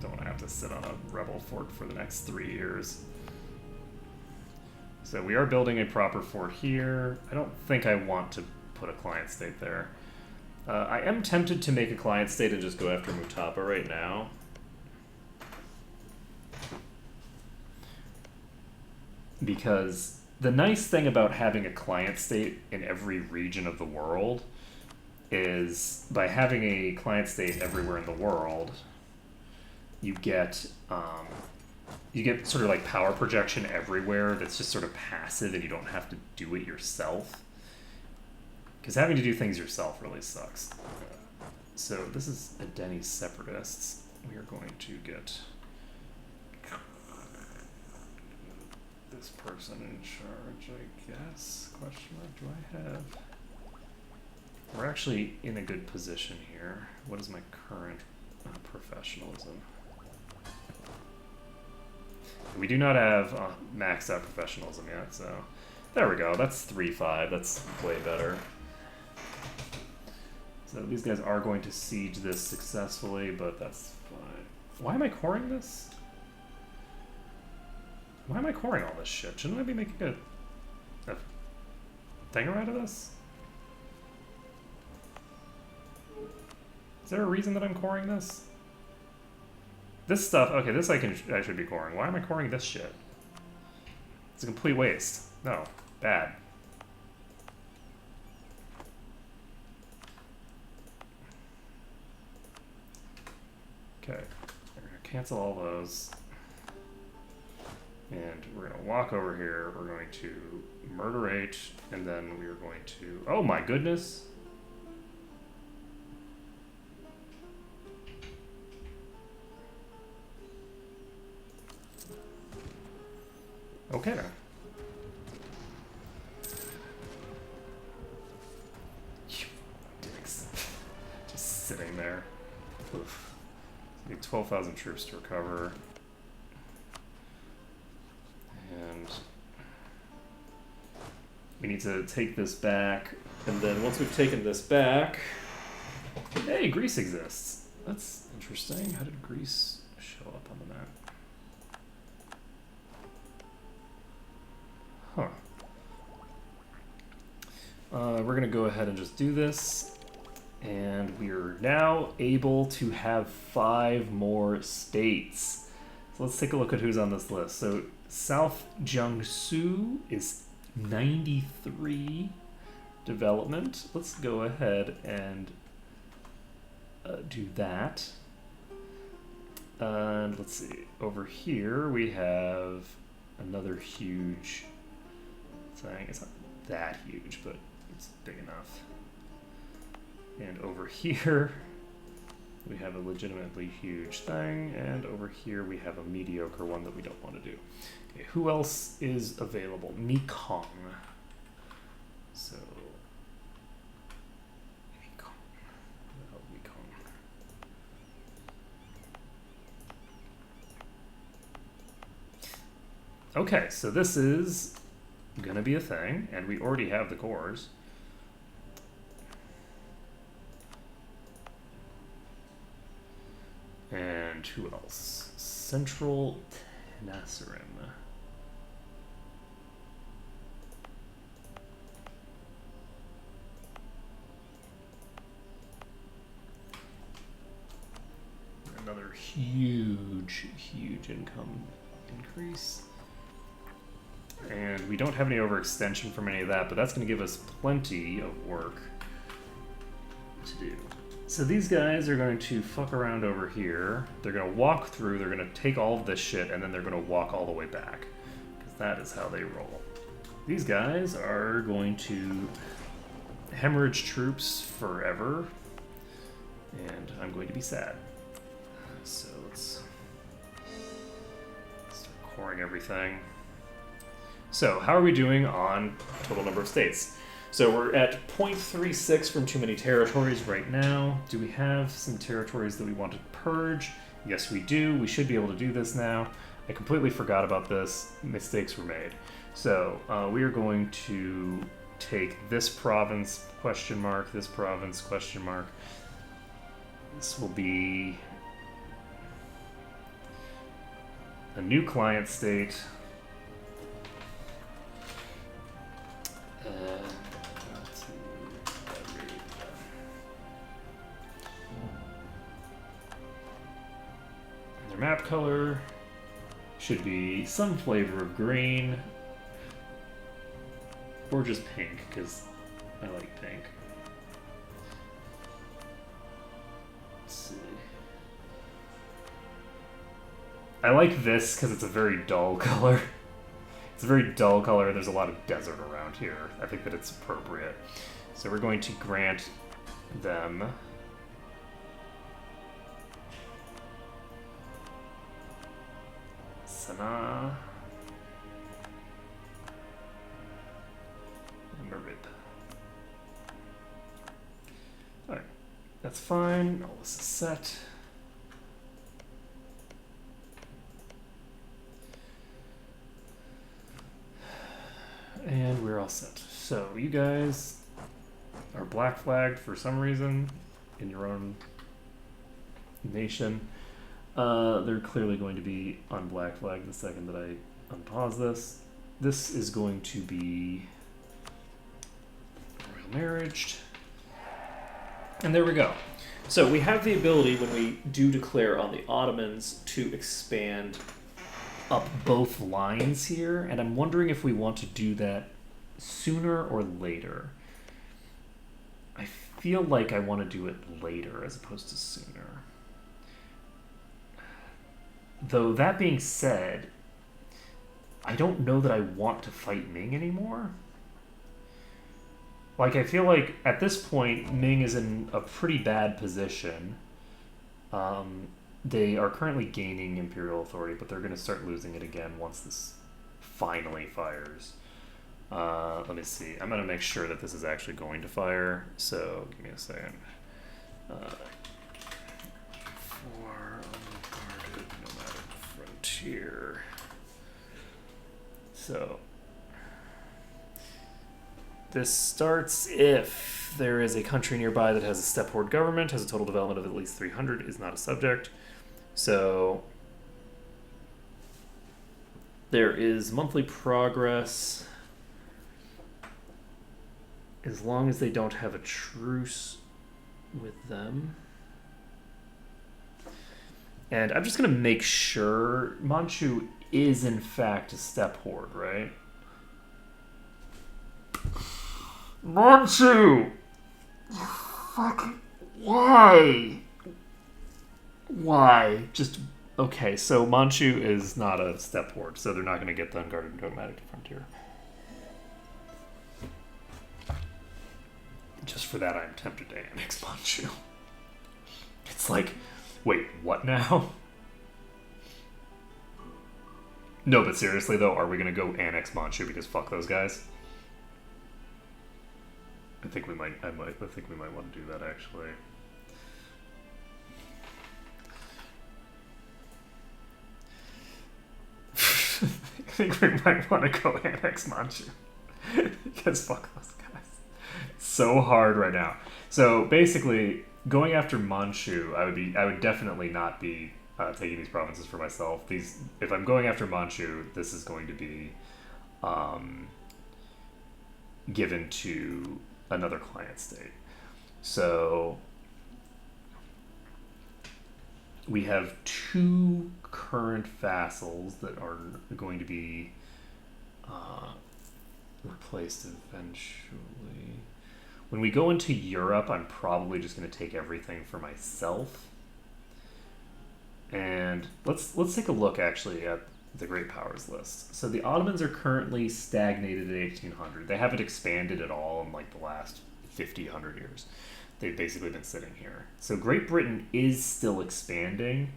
Don't want to have to sit on a rebel fort for the next 3 years. So we are building a proper fort here. I don't think I want to put a client state there. I am tempted to make a client state and just go after Mutapa right now. Because the nice thing about having a client state in every region of the world is by having a client state everywhere in the world, you get sort of like power projection everywhere that's just sort of passive and you don't have to do it yourself. Because having to do things yourself really sucks. So this is Adeni's Separatists. We are going to get this person in charge, I guess? Question mark, do I have... We're actually in a good position here. What is my current professionalism? We do not have maxed out professionalism yet, so... There we go, that's 3-5, that's way better. So these guys are going to siege this successfully, but that's fine. Why am I coring this? Why am I coring all this shit? Shouldn't I be making a thinger out of this? Is there a reason that I'm coring this? This stuff, okay, this I should be coring. Why am I coring this shit? It's a complete waste. No, bad. Okay, we're gonna cancel all those. And we're going to walk over here, we're going to murderate, and then we are going to... Oh my goodness! Okay. You dicks. Just sitting there. Oof. Need 12,000 troops to recover. And we need to take this back, and then once we've taken this back, hey, Greece exists. That's interesting. How did Greece show up on the map? Huh. We're gonna go ahead and just do this, and we are now able to have 5 more states. So let's take a look at who's on this list. So South Jiangsu is 93 development. Let's go ahead and do that. And let's see, over here we have another huge thing. It's not that huge, but it's big enough. And over here we have a legitimately huge thing, and over here we have a mediocre one that we don't want to do. Okay, who else is available? Mekong. So, Mekong. Mekong. Okay, so this is gonna be a thing, and we already have the cores. And who else? Central Tenasserim. Another huge income increase. And we don't have any overextension from any of that, but that's going to give us plenty of work to do. So these guys are going to fuck around over here. They're going to walk through, they're going to take all of this shit, and then they're going to walk all the way back. Because that is how they roll. These guys are going to hemorrhage troops forever. And I'm going to be sad. So let's start coring everything. So how are we doing on total number of states? So we're at 0.36 from too many territories right now. Do we have some territories that we want to purge? Yes, we do. We should be able to do this now. I completely forgot about this. Mistakes were made. So we are going to take this province, question mark, this province, question mark. This will be a new client state. map color should be some flavor of green. Or just pink, because I like pink. Let's see. I like this because it's a very dull color. It's a very dull color. There's a lot of desert around here. I think that it's appropriate. So we're going to grant them Sana and Marib. Alright, that's fine. All this is set. And we're all set. So you guys are black flagged for some reason in your own nation. They're clearly going to be on black flag the second that I unpause this. This is going to be royal marriage. And there we go. So we have the ability when we do declare on the Ottomans to expand up both lines here, and I'm wondering if we want to do that sooner or later. I feel like I want to do it later as opposed to sooner. Though that being said, I don't know that I want to fight Ming anymore. Like, I feel like at this point, Ming is in a pretty bad position. They are currently gaining imperial authority, but they're going to start losing it again once this finally fires. Let me see. I'm going to make sure that this is actually going to fire, so give me a second. For unguarded nomadic frontier. So this starts if there is a country nearby that has a step horde government, has a total development of at least 300, is not a subject. So there is monthly progress as long as they don't have a truce with them. And I'm just going to make sure Manchu is in fact a step horde, right? Manchu! Fucking... Why? Why? Just... Okay, so Manchu is not a step horde, so they're not going to get the unguarded nomadic frontier. Just for that, I'm tempted to annex Manchu. It's like, wait, what now? No, but seriously though, are we going to go annex Manchu because fuck those guys? I think we might want to do that actually. I think we might want to go annex Manchu. Because fuck those guys. It's so hard right now. So basically, going after Manchu, I would definitely not be taking these provinces for myself. If I'm going after Manchu, this is going to be given to another client state. So we have two current vassals that are going to be replaced eventually. When we go into Europe, I'm probably just going to take everything for myself. And let's take a look actually at the Great Powers list. So the Ottomans are currently stagnated at 1800. They haven't expanded at all in like the last 100 years. They've basically been sitting here. So Great Britain is still expanding,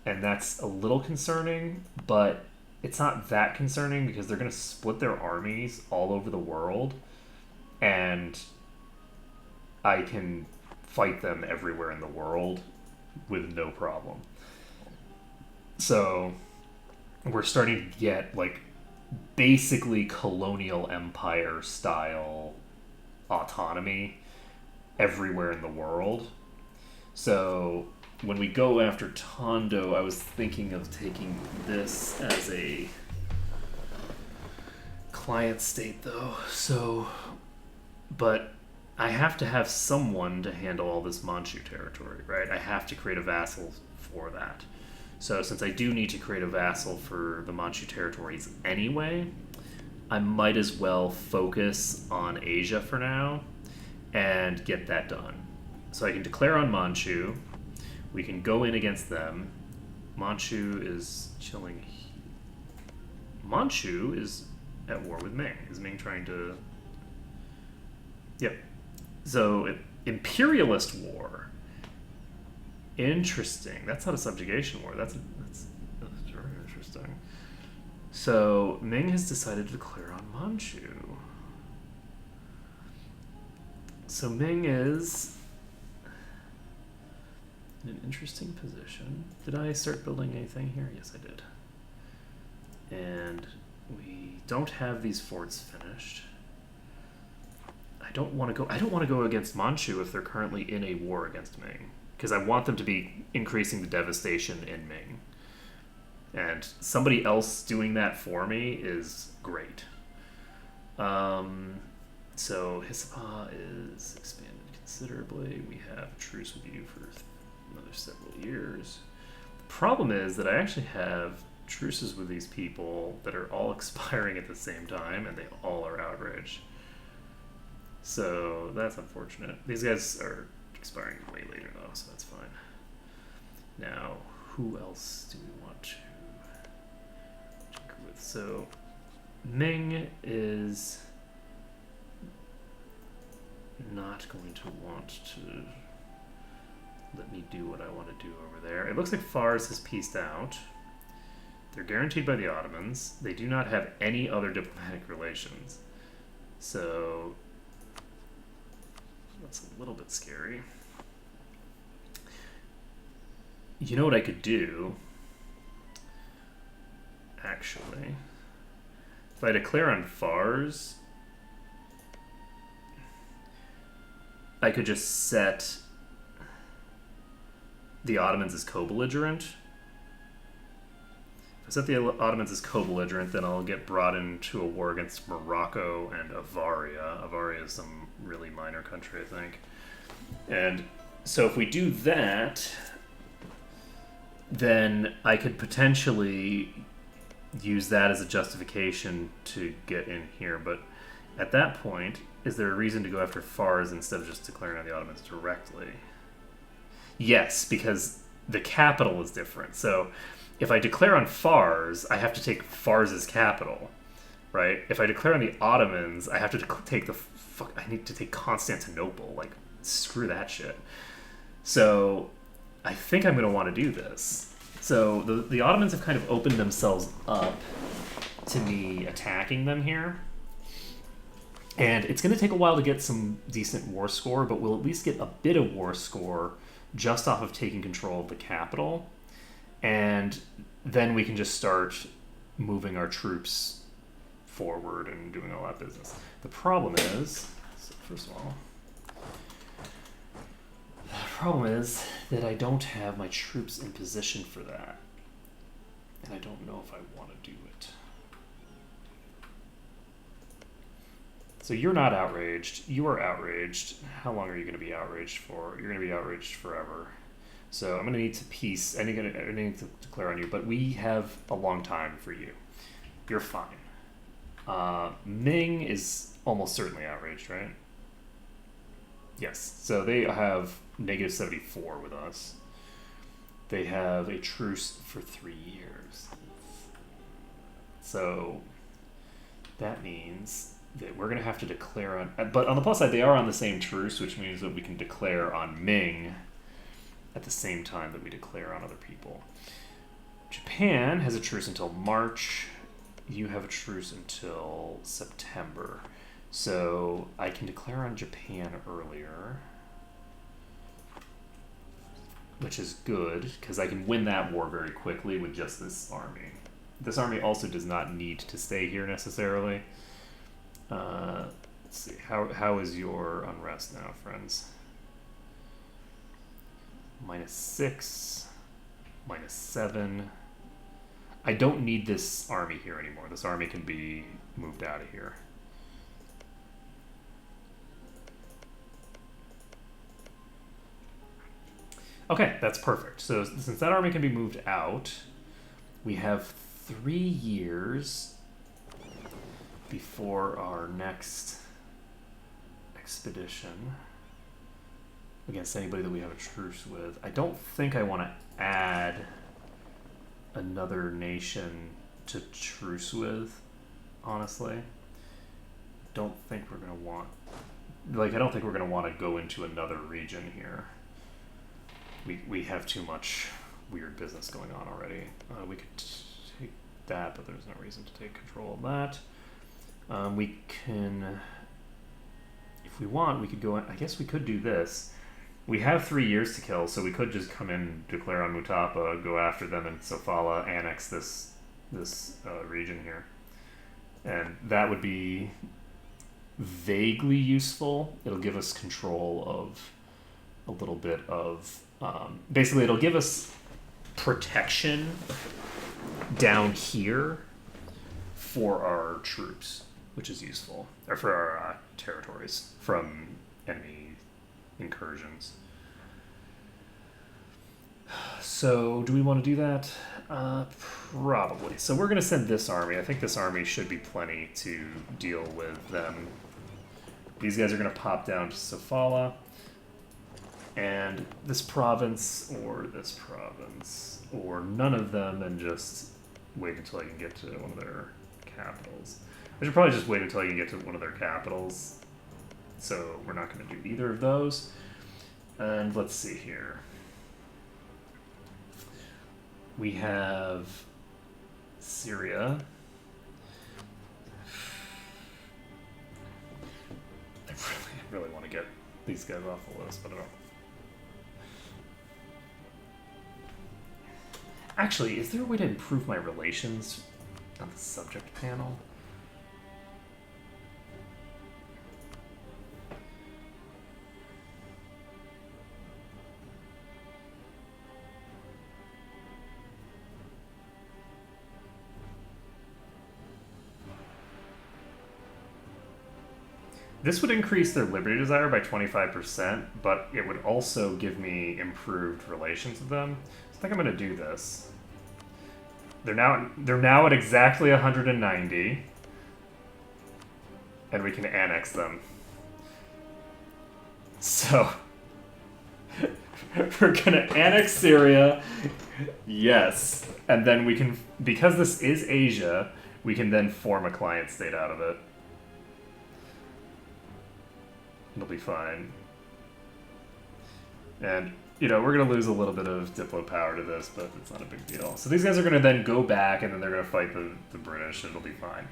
and that's a little concerning, but it's not that concerning because they're going to split their armies all over the world, and I can fight them everywhere in the world with no problem. So we're starting to get like basically colonial empire style autonomy everywhere in the world. So when we go after Tondo, I was thinking of taking this as a client state though. So, but I have to have someone to handle all this Manchu territory, right? I have to create a vassal for that. So since I do need to create a vassal for the Manchu territories anyway, I might as well focus on Asia for now and get that done. So I can declare on Manchu. We can go in against them. Manchu is chilling. Manchu is at war with Ming. Is Ming trying to... Yep. So, imperialist war. Interesting. That's not a subjugation war. That's very interesting. So, Ming has decided to declare on Manchu. So, Ming is in an interesting position. Did I start building anything here? Yes, I did. And we don't have these forts finished. I don't want to go against Manchu if they're currently in a war against Ming, because I want them to be increasing the devastation in Ming. And somebody else doing that for me is great. So Hisapa is expanded considerably. We have truce with you for another several years. The problem is that I actually have truces with these people that are all expiring at the same time, and they all are outraged. So that's unfortunate. These guys are expiring way later though, so that's fine. Now, who else do we want to check with? So Ming is not going to want to let me do what I want to do over there. It looks like Fars has pieced out. They're guaranteed by the Ottomans. They do not have any other diplomatic relations. So that's a little bit scary. You know what I could do? Actually, if I declare on Fars, I could just set the Ottomans as co-belligerent. If I set the Ottomans as co-belligerent, then I'll get brought into a war against Morocco and Avaria. Avaria is some really minor country, I think. And so if we do that, then I could potentially use that as a justification to get in here. But at that point, is there a reason to go after Fars instead of just declaring on the Ottomans directly? Yes, because the capital is different. So if I declare on Fars, I have to take Fars's capital, right? If I declare on the Ottomans, I have to take I need to take Constantinople. Like, screw that shit. So I think I'm going to want to do this. So the Ottomans have kind of opened themselves up to me attacking them here. And it's going to take a while to get some decent war score, but we'll at least get a bit of war score just off of taking control of the capital. And then we can just start moving our troops forward and doing all that business. The problem is, so first of all, that I don't have my troops in position for that. And I don't know if I want to do it. So you're not outraged. You are outraged. How long are you going to be outraged for? You're going to be outraged forever. So I'm going to need to peace. I'm going to need to declare on you. But we have a long time for you. You're fine. Ming is almost certainly outraged, right? Yes. So they have negative 74 with us. They have a truce for 3 years. So that means that we're going to have to declare on... But on the plus side, they are on the same truce, which means that we can declare on Ming at the same time that we declare on other people. Japan has a truce until March. You have a truce until September. So I can declare on Japan earlier, which is good, because I can win that war very quickly with just this army. This army also does not need to stay here necessarily. Let's see, how is your unrest now, friends? -6, -7. I don't need this army here anymore. This army can be moved out of here. Okay, that's perfect. So since that army can be moved out, we have 3 years before our next expedition against anybody that we have a truce with. I don't think I want to add another nation to truce with, honestly. Don't think we're going to want... Like, I don't think we're going to want to go into another region here. We have too much weird business going on already. We could take that, but there's no reason to take control of that. We can... If we want, we could go... I guess we could do this. We have 3 years to kill, so we could just come in, declare on Mutapa, go after them, and Sofala annex this region here. And that would be vaguely useful. It'll give us control of a little bit of... basically, it'll give us protection down here for our troops, which is useful. Or for our territories from enemy incursions. So, do we want to do that? Probably. So we're going to send this army. I think this army should be plenty to deal with them. These guys are going to pop down to Sofala. And this province, or none of them, and just wait until I can get to one of their capitals. I should probably just wait until I can get to one of their capitals. So we're not going to do either of those. And let's see here. We have Syria. I really want to get these guys off the list, but I don't. Actually, is there a way to improve my relations on the subject panel? This would increase their liberty desire by 25%, but it would also give me improved relations with them. So I think I'm going to do this. They're now at exactly 190, and we can annex them. So we're going to annex Syria, yes, and then we can, because this is Asia, we can then form a client state out of it. It'll be fine. And, you know, we're going to lose a little bit of Diplo power to this, but it's not a big deal. So these guys are going to then go back, and then they're going to fight the British, and it'll be fine.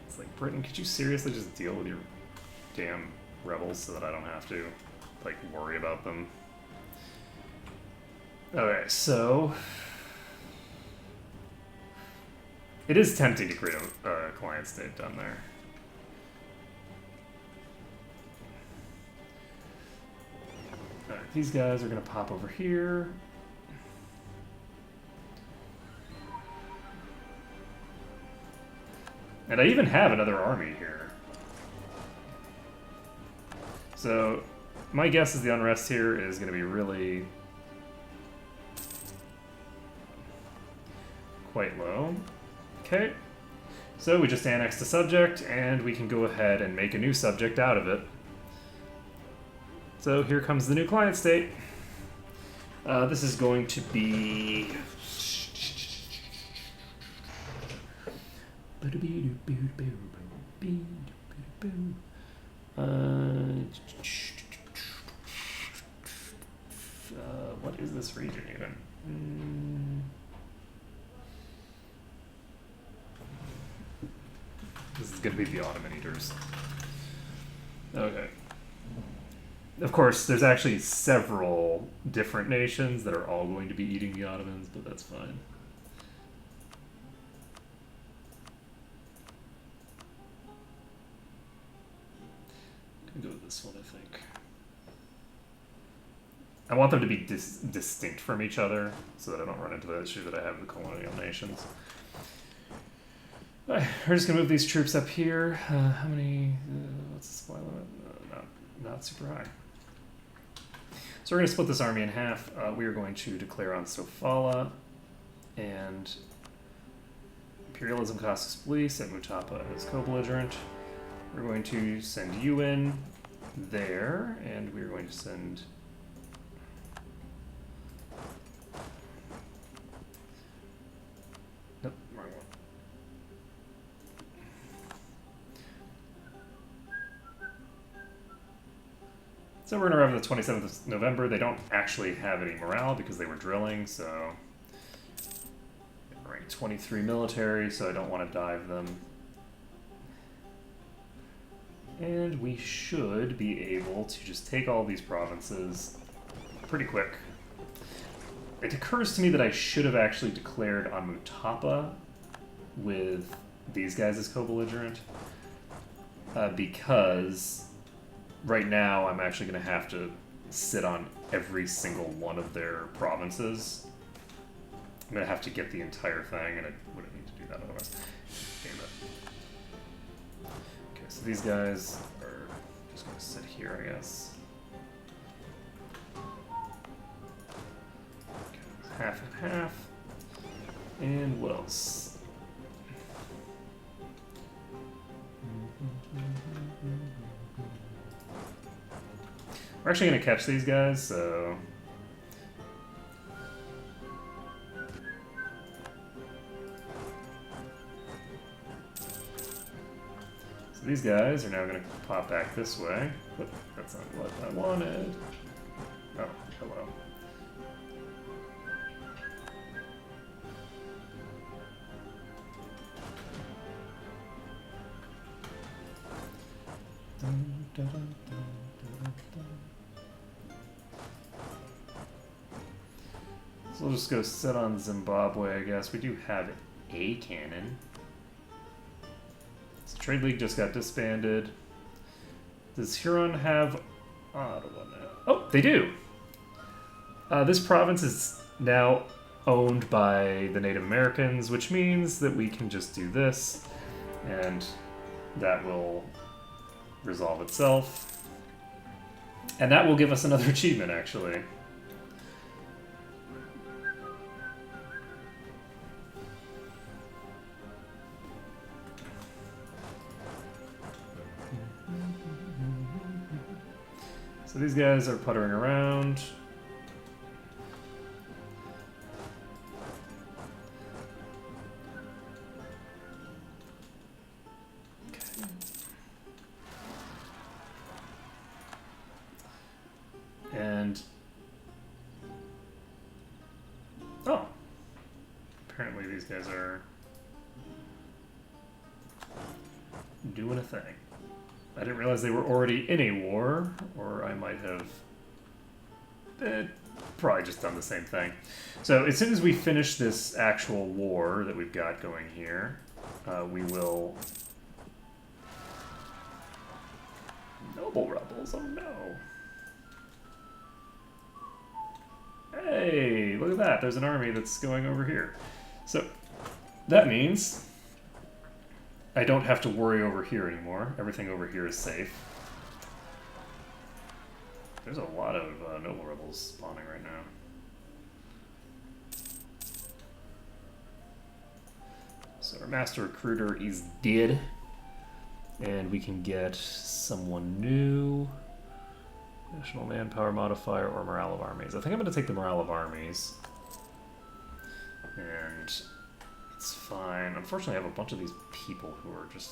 It's like, Britain, could you seriously just deal with your damn rebels so that I don't have to, like, worry about them? Okay, so... It is tempting to create a client state down there. Alright, these guys are going to pop over here. And I even have another army here. So, my guess is the unrest here is going to be really quite low. Okay. So we just annexed a subject, and we can go ahead and make a new subject out of it. So here comes the new client state. This is going to be... what is this region even? This is going to be the Ottoman Eaters. Okay. Of course, there's actually several different nations that are all going to be eating the Ottomans, but that's fine. I'm gonna go with this one, I think. I want them to be distinct from each other, so that I don't run into the issue that I have with colonial nations. Alright, we're just gonna move these troops up here. How many? What's the supply limit? Not super high. So we're going to split this army in half. We are going to declare on Sofala and Imperialism Casas Police at Mutapa as co-belligerent. We're going to send you in there, and we're going to send... Nope, wrong one. So we're going to arrive on the 27th of November. They don't actually have any morale because they were drilling, so... Rank 23 military, so I don't want to dive them. And we should be able to just take all these provinces pretty quick. It occurs to me that I should have actually declared on Mutapa with these guys as co-belligerent, because right now I'm actually going to have to sit on every single one of their provinces. I'm going to have to get the entire thing, and I wouldn't need to do that otherwise. Damn it. Okay, so these guys are just going to sit here, I guess. Okay, half and half. And what else? We're actually going to catch these guys, so... So these guys are now going to pop back this way. Oop, that's not what I wanted. Oh, hello. So we'll just go sit on Zimbabwe, I guess. We do have a cannon. So Trade League just got disbanded. Does Huron have Ottawa now? Oh, they do! This province is now owned by the Native Americans, which means that we can just do this, and that will resolve itself. And that will give us another achievement, actually. So these guys are puttering around. Okay. And oh, apparently these guys are doing a thing. I didn't realize they were already in a war, or I might have probably just done the same thing. So as soon as we finish this actual war that we've got going here, we will... Noble rebels, oh no. Hey, look at that, there's an army that's going over here. So that means I don't have to worry over here anymore. Everything over here is safe. There's a lot of noble rebels spawning right now. So our master recruiter is dead. And we can get someone new. National manpower modifier or morale of armies. I think I'm going to take the morale of armies. And it's fine. Unfortunately, I have a bunch of these people who are just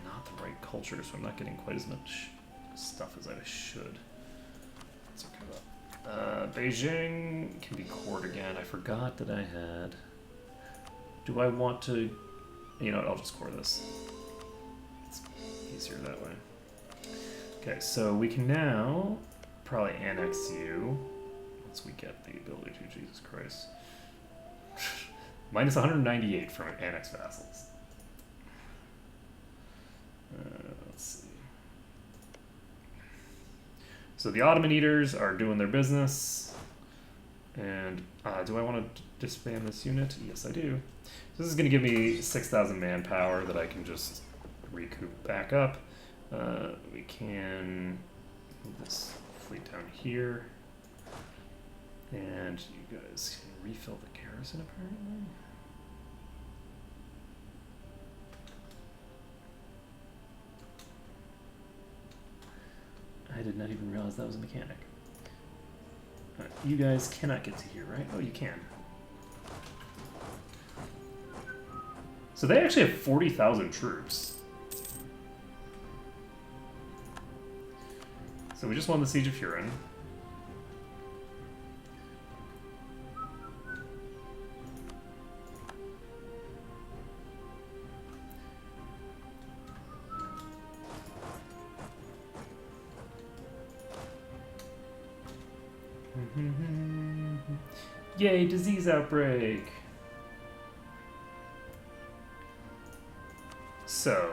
not the right culture, so I'm not getting quite as much stuff as I should. Let's look it up. Beijing can be court again. I forgot that I had. Do I want to... You know what, I'll just core this. It's easier that way. Okay, so we can now probably annex you once we get the ability to. Jesus Christ. Minus 198 from annex vassals. Let's see. So the Ottoman Eaters are doing their business. And do I want to disband this unit? Yes, I do. So this is going to give me 6,000 manpower that I can just recoup back up. We can move this fleet down here. And you guys can refill the garrison, apparently. I did not even realize that was a mechanic. Alright, you guys cannot get to here, right? Oh, you can. So they actually have 40,000 troops. So we just won the Siege of Huron. Yay, disease outbreak! So,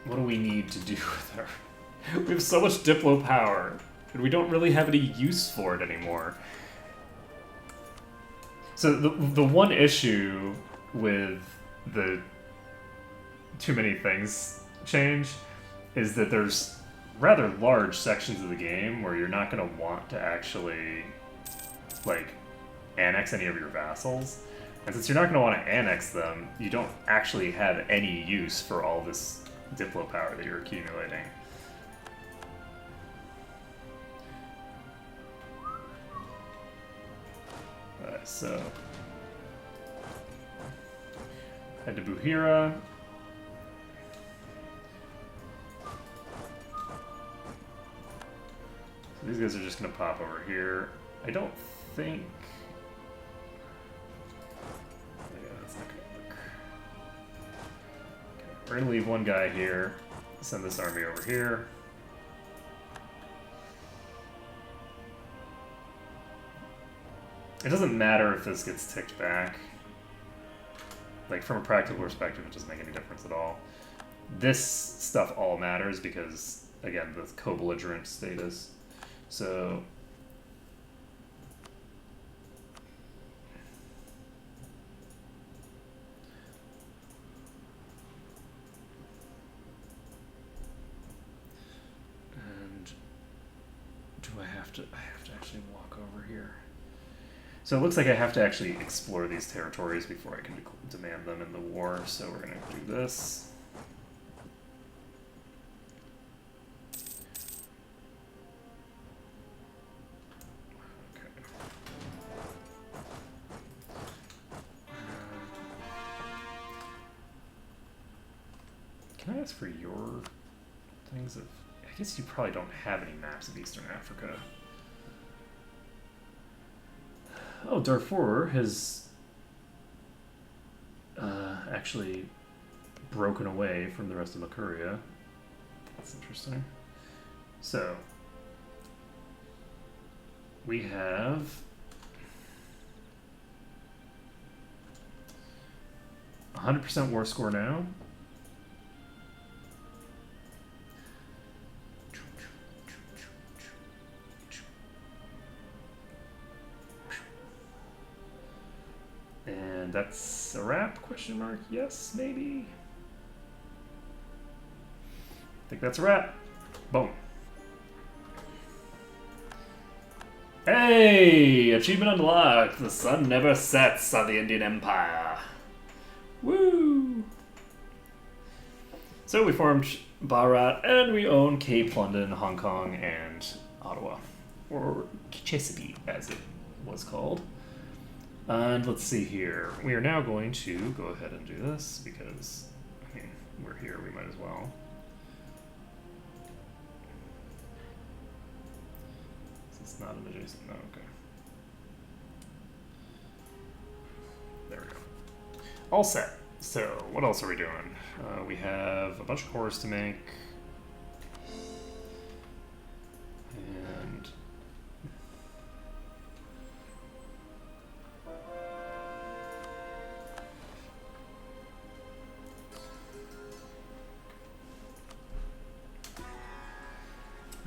what do we need to do with her? We have so much Diplo power, and we don't really have any use for it anymore. So the one issue with the too many things change is that there's rather large sections of the game where you're not going to want to actually, like, annex any of your vassals. And since you're not going to want to annex them, you don't actually have any use for all this Diplo power that you're accumulating. So head to Buhira. So these guys are just gonna pop over here. I don't think. Yeah, that's not gonna work. Okay. We're gonna leave one guy here. Send this army over here. It doesn't matter if this gets ticked back. Like, from a practical perspective, it doesn't make any difference at all. This stuff all matters because, again, the co-belligerent status. So... And... do I have to actually walk over here? So it looks like I have to actually explore these territories before I can demand them in the war, so we're going to do this. Okay. Can I ask for your things of... I guess you probably don't have any maps of Eastern Africa. Oh, Darfur has actually broken away from the rest of Makuria. That's interesting. So, we have 100% war score now. And that's a wrap? Question mark? Yes, maybe. I think that's a wrap. Boom. Hey! Achievement unlocked. The sun never sets on the Indian Empire. Woo! So we formed Bharat, and we own Cape, London, Hong Kong, and Ottawa. Or Chesapeake, as it was called. And let's see here. We are now going to go ahead and do this because, I mean, we're here, we might as well. Is this not an adjacent? No, okay. There we go. All set. So, what else are we doing? We have a bunch of cores to make. And...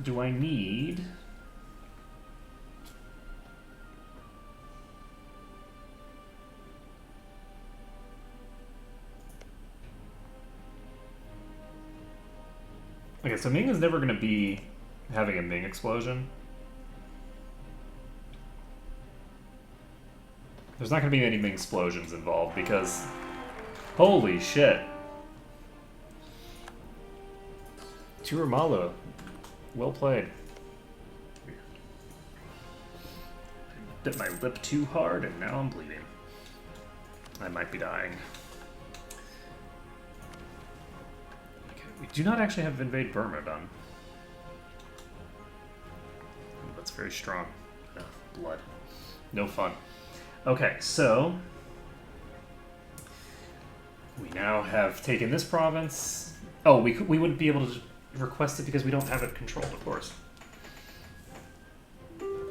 do I need... Okay, so Ming is never going to be having a Ming explosion. There's not going to be any explosions involved because... Holy shit. Turamalo. Well played. Bit my lip too hard and now I'm bleeding. I might be dying. Okay, we do not actually have Invade Burma done. That's very strong. Ugh, blood. No fun. Okay, so we now have taken this province. Oh, we wouldn't be able to request it because we don't have it controlled, of course.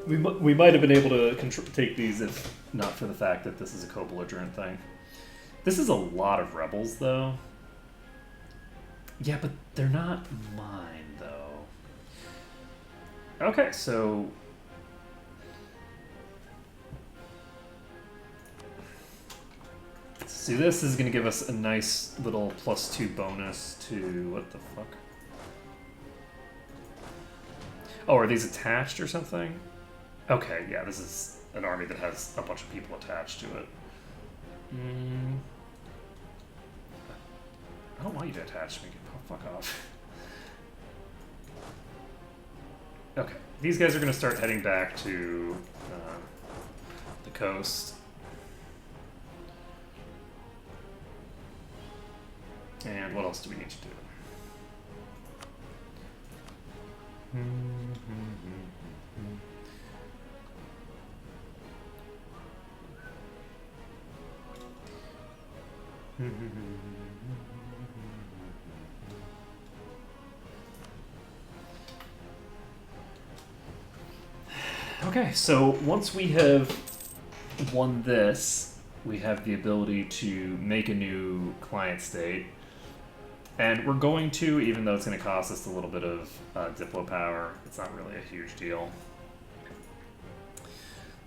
We might have been able to take these if not for the fact that this is a co-belligerent thing. This is a lot of rebels, though. Yeah, but they're not mine, though. Okay, so... See, this is going to give us a nice little +2 bonus to... What the fuck? Oh, are these attached or something? Okay, yeah, this is an army that has a bunch of people attached to it. I don't want you to attach me. Oh, fuck off. Okay, these guys are going to start heading back to the coast. And what else do we need to do? Okay, so once we have won this, we have the ability to make a new client state. And we're going to, even though it's going to cost us a little bit of Diplo power, it's not really a huge deal.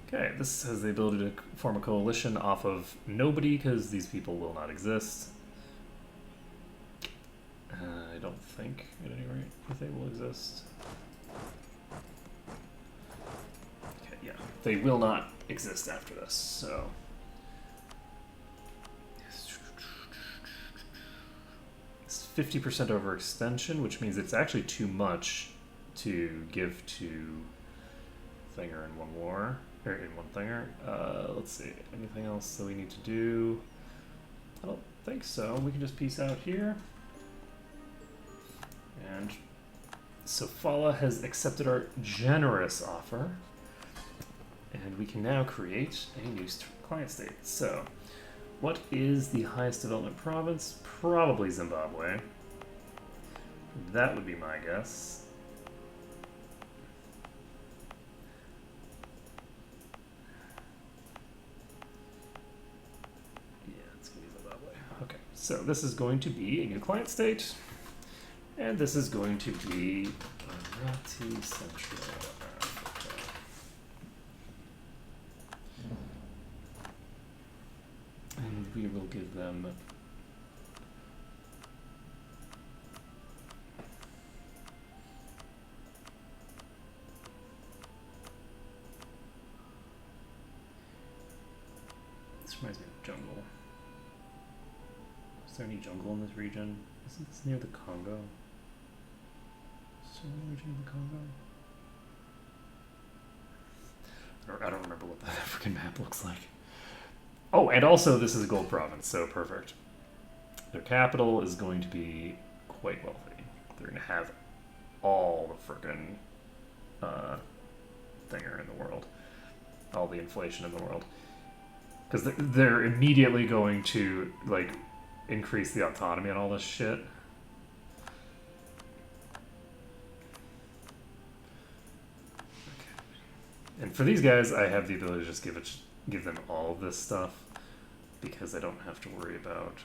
Okay, this has the ability to form a coalition off of nobody, because these people will not exist. I don't think, at any rate, that they will exist. Okay, yeah, they will not exist after this, so... It's 50% overextension, which means it's actually too much to give to Thinger in one war. Or in one Thinger. Let's see. Anything else that we need to do? I don't think so. We can just peace out here. And Sofala has accepted our generous offer. And we can now create a new client state. So, what is the highest development province? Probably Zimbabwe. That would be my guess. Okay, so this is going to be a new client state, and this is going to be Arati Central Africa. And we will give them this reminds me of jungle. Is there any jungle in this region? Isn't this near the Congo? Is there any region in the Congo? I don't remember what that African map looks like. Oh, and also this is a gold province, so perfect. Their capital is going to be quite wealthy. They're going to have all the frickin' thinger in the world. All the inflation in the world. Because they're immediately going to, like, increase the autonomy and all this shit. Okay. And for these guys, I have the ability to just give them all of this stuff because I don't have to worry about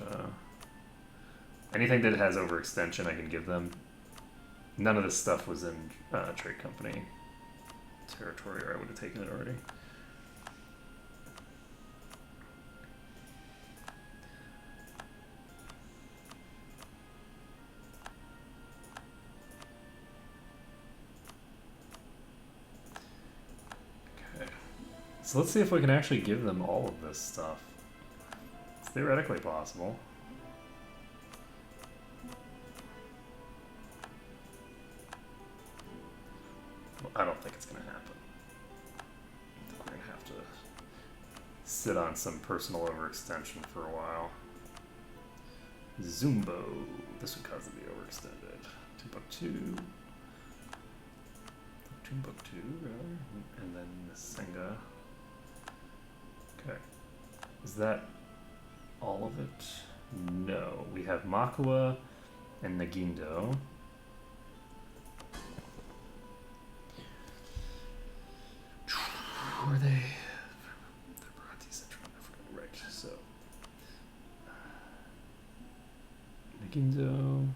anything that has overextension. I can give them. None of this stuff was in trade company territory, or I would have taken it already. So let's see if we can actually give them all of this stuff. It's theoretically possible. Well, I don't think it's going to happen. I think we're going to have to sit on some personal overextension for a while. Zumbo. This would cause it to be overextended. Timbuktu. Timbuktu, really? And then Senga. Okay. Is that all of it? No. We have Makua and Nagindo. Who are they? They're Bharati Central Africa. Right, so. Nagindo.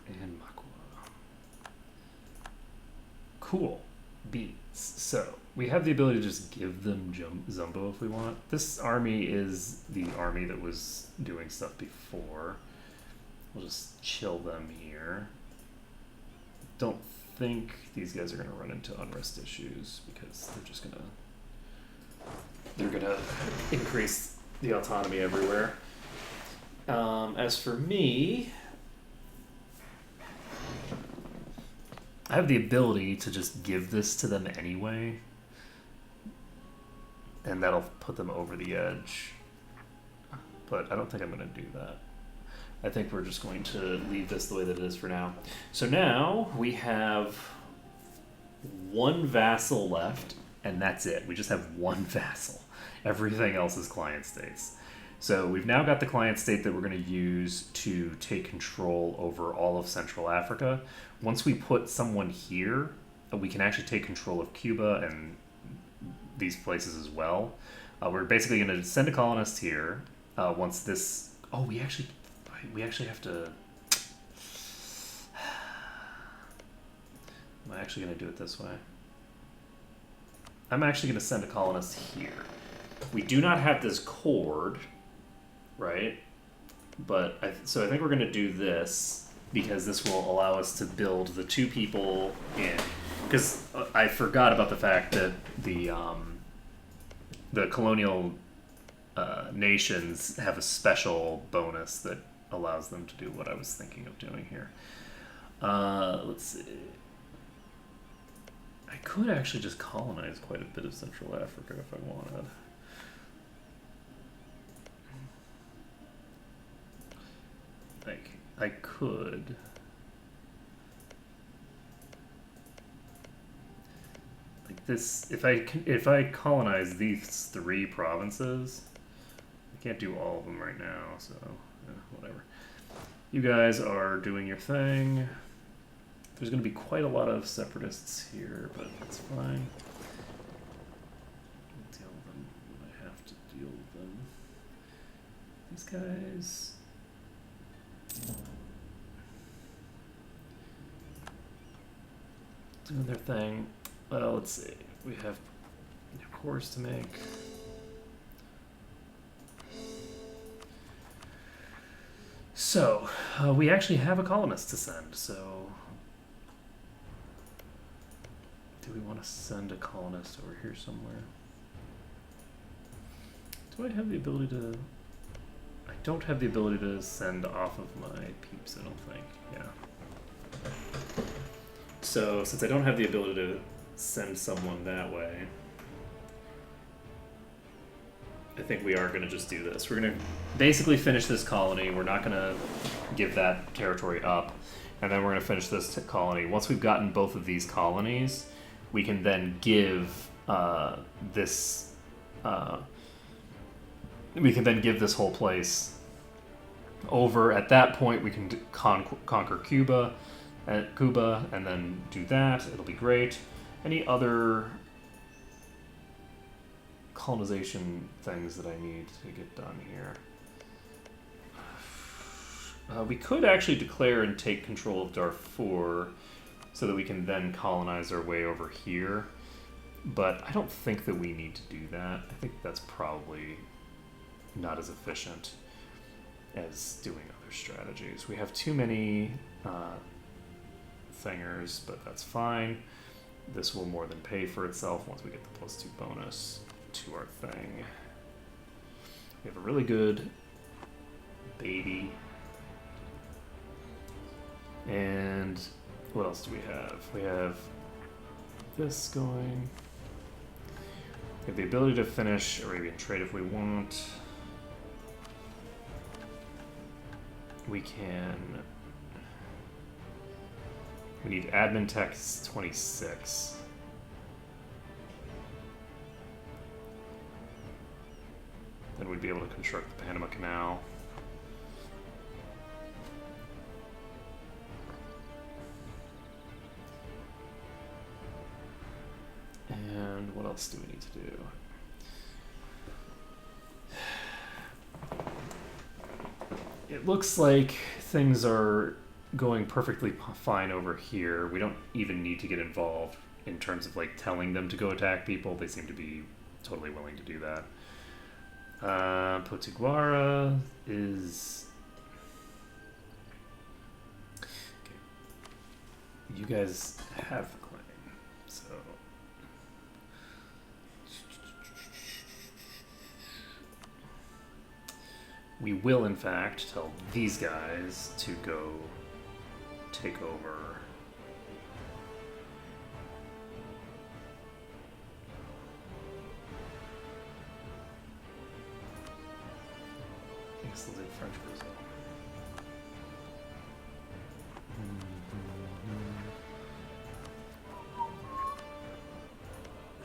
And Makua. Cool. Beats. So, we have the ability to just give them Zumbo if we want. This army is the army that was doing stuff before. We'll just chill them here. Don't think these guys are going to run into unrest issues because they're going to increase the autonomy everywhere. As for me, I have the ability to just give this to them anyway, and that'll put them over the edge. But I don't think I'm going to do that. I think we're just going to leave this the way that it is for now. So now we have one vassal left, and that's it. We just have one vassal. Everything else is client states. So we've now got the client state that we're going to use to take control over all of Central Africa. Once we put someone here, we can actually take control of Cuba and these places as well. We're basically going to send a colonist here. Once this... Oh, we actually have to... Am I actually going to do it this way? I'm actually going to send a colonist here. We do not have this cord, right? But so I think we're going to do this because this will allow us to build the two people in. Because I forgot about the fact that the colonial nations have a special bonus that allows them to do what I was thinking of doing here. Let's see. I could actually just colonize quite a bit of Central Africa if I wanted. Like, I could. Like this, if I colonize these three provinces, I can't do all of them right now, so whatever. You guys are doing your thing. There's going to be quite a lot of separatists here, but that's fine. I'll deal with them when I have to deal with them. These guys... doing their thing. Well, let's see. We have new cores to make. So, we actually have a colonist to send, so... Do we want to send a colonist over here somewhere? Do I have the ability to... I don't have the ability to send off of my peeps, I don't think. Yeah. So, since I don't have the ability to send someone that way, I think we are going to just do this. We're going to basically finish this colony. We're not going to give that territory up. And then we're going to finish this colony. Once we've gotten both of these colonies, we can then give this... we can then give this whole place over. At that point, we can conquer Cuba, and then do that. It'll be great. Any other colonization things that I need to get done here? We could actually declare and take control of Darfur so that we can then colonize our way over here. But I don't think that we need to do that. I think that's probably not as efficient as doing other strategies. We have too many thingers, but that's fine. this will more than pay for itself once we get the +2 bonus to our thing. We have a really good baby. And what else do we have? We have this going. We have the ability to finish Arabian trade if we want. We can. We need admin tech 26. Then we'd be able to construct the Panama Canal. And what else do we need to do? It looks like things are going perfectly fine over here. We don't even need to get involved in terms of like telling them to go attack people. They seem to be totally willing to do that. Potiguara is... Okay. You guys have the claim, so... We will, in fact, tell these guys to go take over. I guess they'll do French Brazil.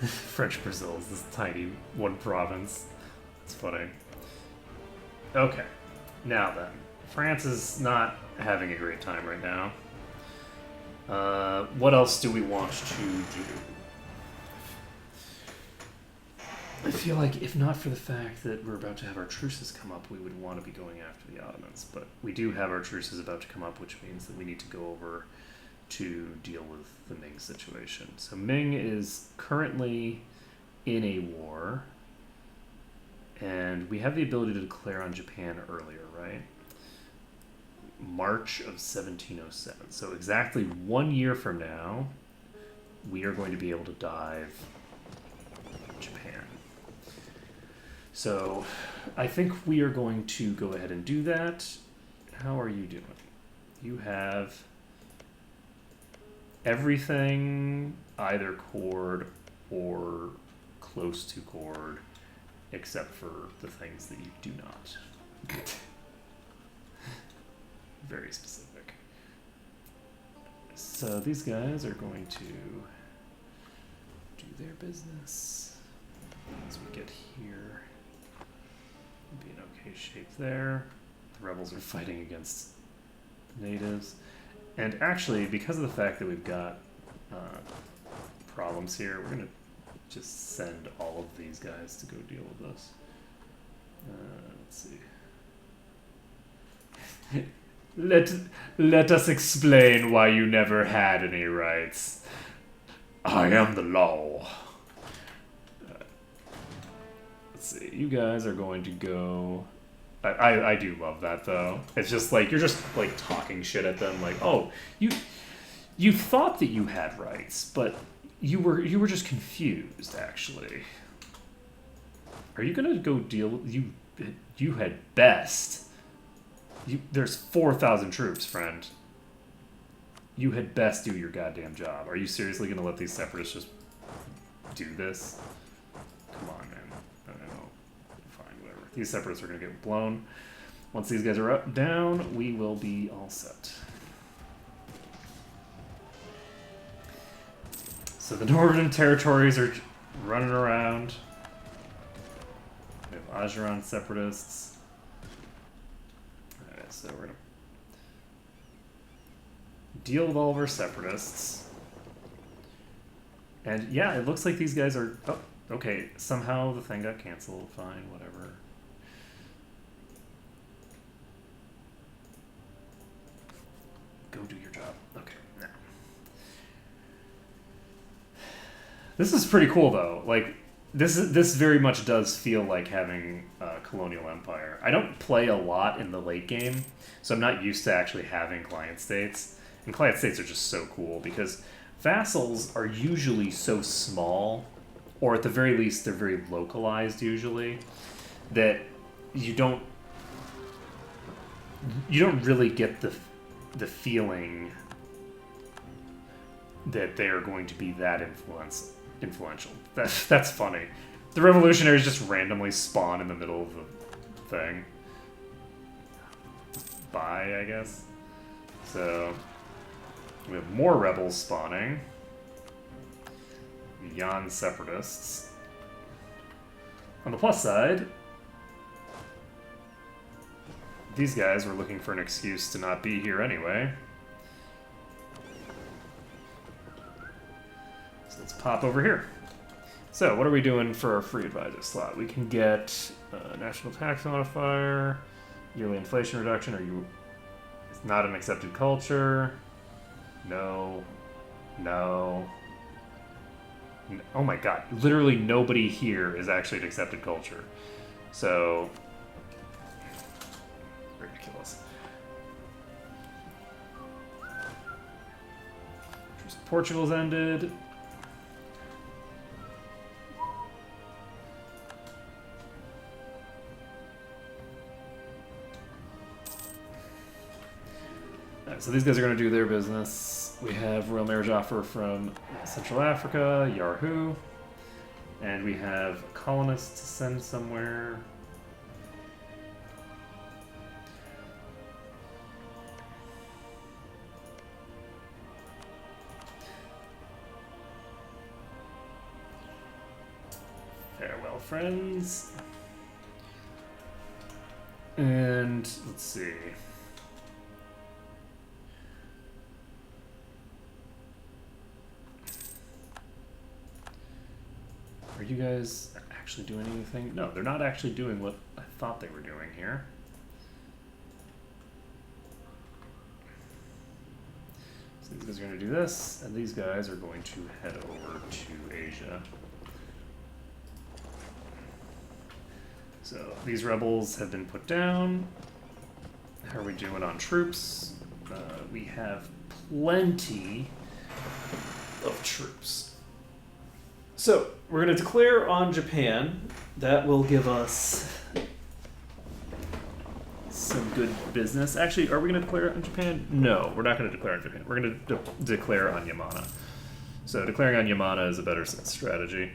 French Brazil is this tiny one province. It's funny. Okay, now then, France is not having a great time right now. What else do we want to do? I feel like if not for the fact that we're about to have our truces come up, we would want to be going after the Ottomans. But we do have our truces about to come up, which means that we need to go over to deal with the Ming situation. So Ming is currently in a war. And we have the ability to declare on Japan earlier, right? March of 1707. So exactly 1 year from now, we are going to be able to dive Japan. So I think we are going to go ahead and do that. How are you doing? You have everything either chord or close to chord, except for the things that you do not. Very specific. So these guys are going to do their business. As we get here, be in okay shape there. The rebels are fighting against the natives. And actually, because of the fact that we've got problems here, we're going to just send all of these guys to go deal with this. Let's see. Let us explain why you never had any rights. I am the law. Let's see. You guys are going to go... I do love that, though. It's just like, you're just like talking shit at them, like, oh, you thought that you had rights, but you were just confused, actually. Are you gonna go deal with... You had best. There's 4,000 troops, friend. You had best do your goddamn job. Are you seriously gonna let these separatists just do this? Come on, man. I don't know. Fine, whatever. These separatists are gonna get blown. Once these guys are down, we will be all set. So the northern territories are running around. We have Ajuran separatists. Alright, so we're gonna deal with all of our separatists. And yeah, it looks like these guys are... Oh, okay, somehow the thing got canceled. Fine, whatever. Go do your job. Okay, now. This is pretty cool, though. Like, this very much does feel like having a colonial empire. I don't play a lot in the late game, so I'm not used to actually having client states. And client states are just so cool because Vassals are usually so small, or at the very least, they're very localized usually, that you don't really get the feeling that they are going to be that influential. That's funny. The revolutionaries just randomly spawn in the middle of the thing. Bye, I guess. So we have more rebels spawning. Yan separatists. On the plus side, these guys were looking for an excuse to not be here anyway. So let's pop over here. So what are we doing for our free advisor slot? We can get national tax modifier, yearly inflation reduction. It's not an accepted culture. No. Oh my god, literally nobody here is actually an accepted culture. So, ridiculous. Portugal's ended. Alright, so these guys are going to do their business. We have royal marriage offer from Central Africa, Yahoo, and we have colonists to send somewhere. Farewell, friends. And let's see. Are you guys actually doing anything? No, they're not actually doing what I thought they were doing here. So these guys are going to do this, and these guys are going to head over to Asia. So these rebels have been put down. How are we doing on troops? We have plenty of troops. So, we're going to declare on Japan. That will give us some good business. Actually, are we going to declare on Japan? No, we're not going to declare on Japan. We're going to declare on Yamana. So, declaring on Yamana is a better strategy.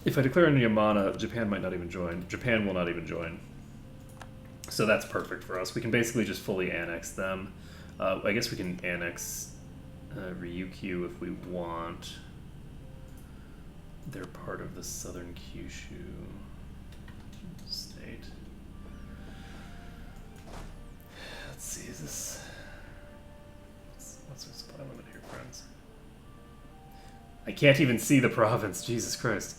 If I declare on Yamana, Japan might not even join. Japan will not even join. So that's perfect for us. We can basically just fully annex them. I guess we can annex Ryukyu if we want. They're part of the southern Kyushu state. Let's see, is this... What's our supply limit here, friends? I can't even see the province, Jesus Christ.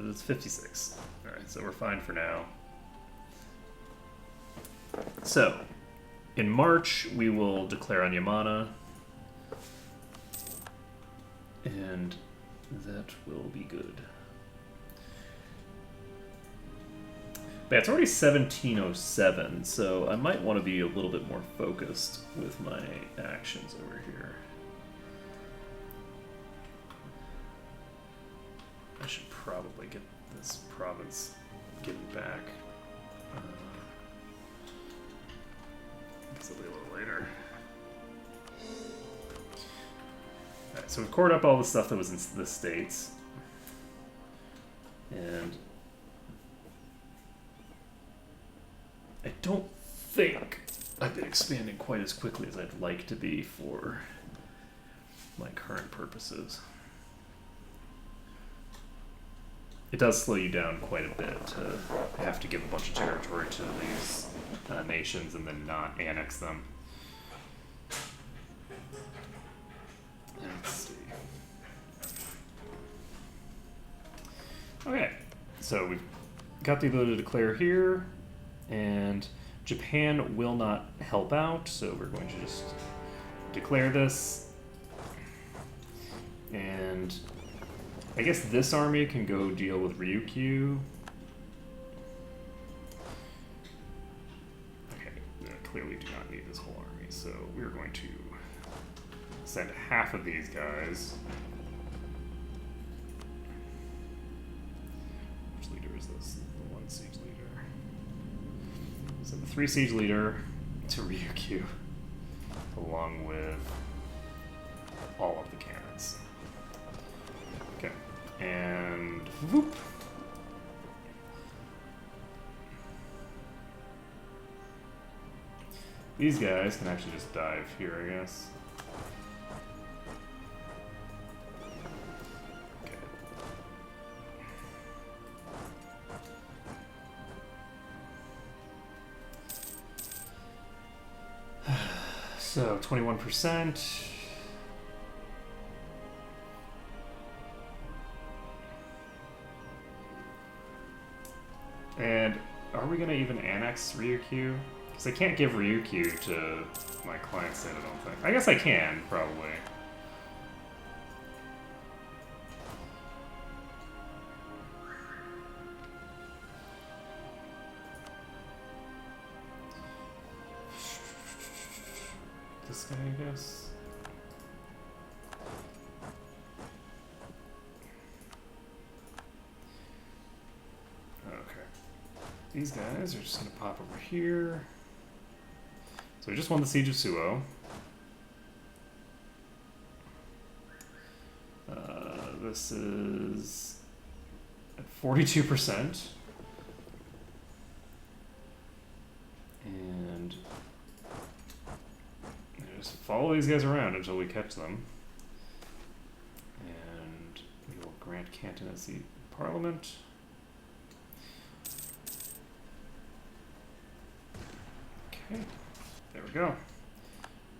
It's 56. Alright, so we're fine for now. So, in March, we will declare on Yamana. And that will be good. But yeah, it's already 1707, so I might want to be a little bit more focused with my actions over here. I should probably get this province given back. This will be a little later. Alright, so we've cored up all the stuff that was in the States. And I don't think I've been expanding quite as quickly as I'd like to be for my current purposes. It does slow you down quite a bit to have to give a bunch of territory to these nations and then not annex them. Let's see. Okay, so we've got the ability to declare here, and Japan will not help out, so we're going to just declare this. And I guess this army can go deal with Ryukyu. Okay, clearly do not need this whole army. So we're going to send half of these guys. Which leader is this? The 1 siege leader. So the 3 siege leader to Ryukyu, along with all of the cannons. Okay, and whoop. These guys can actually just dive here, I guess. Okay. So 21%. And are we gonna even annex Ryukyu? Because I can't give Ryukyu to my client state, I don't think. I guess I can, probably. This guy, I guess. Okay. These guys are just gonna pop over here. So we just won the Siege of Suo. This is at 42%. And just follow these guys around until we catch them. And we will grant Canton a seat in Parliament. Okay. There we go.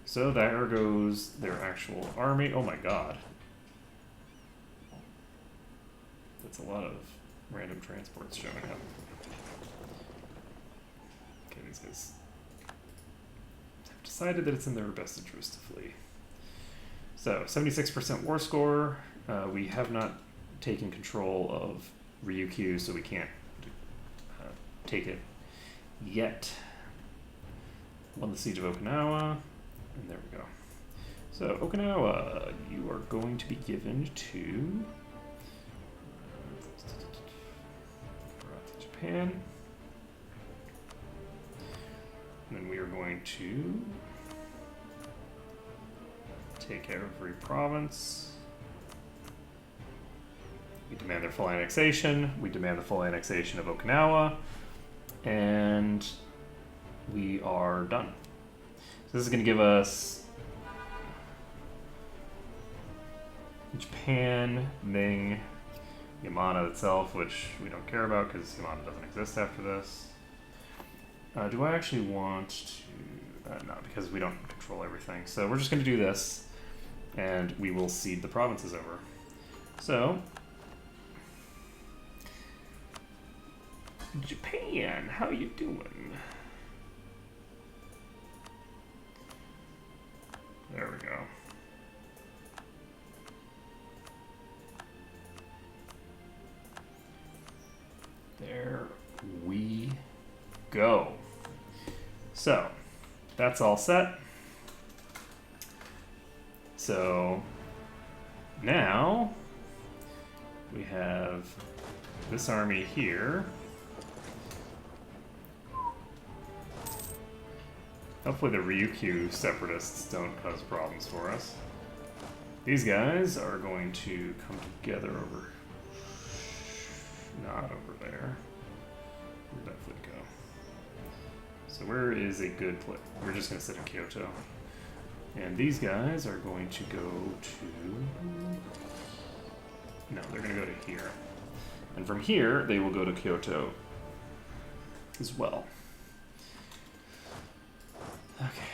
So there goes their actual army. Oh my god. That's a lot of random transports showing up. Okay, these guys have decided that it's in their best interest to flee. So, 76% war score. We have not taken control of Ryukyu, so we can't take it yet. Won the Siege of Okinawa, and there we go. So, Okinawa, you are going to be given to Japan. And then we are going to take every province. We demand their full annexation. We demand the full annexation of Okinawa. And we are done. So this is going to give us Japan, Ming, Yamana itself, which we don't care about because Yamana doesn't exist after this. Do I actually want to... no, because we don't control everything. So we're just going to do this, and we will cede the provinces over. So, Japan, how you doing? There we go. There we go. So, that's all set. So, now we have this army here. Hopefully the Ryukyu separatists don't cause problems for us. These guys are going to come together over... not over there. Where'd that fleet go? So where is a good place? We're just going to sit in Kyoto. And these guys are going to go to... no, they're going to go to here. And from here, they will go to Kyoto as well. Okay,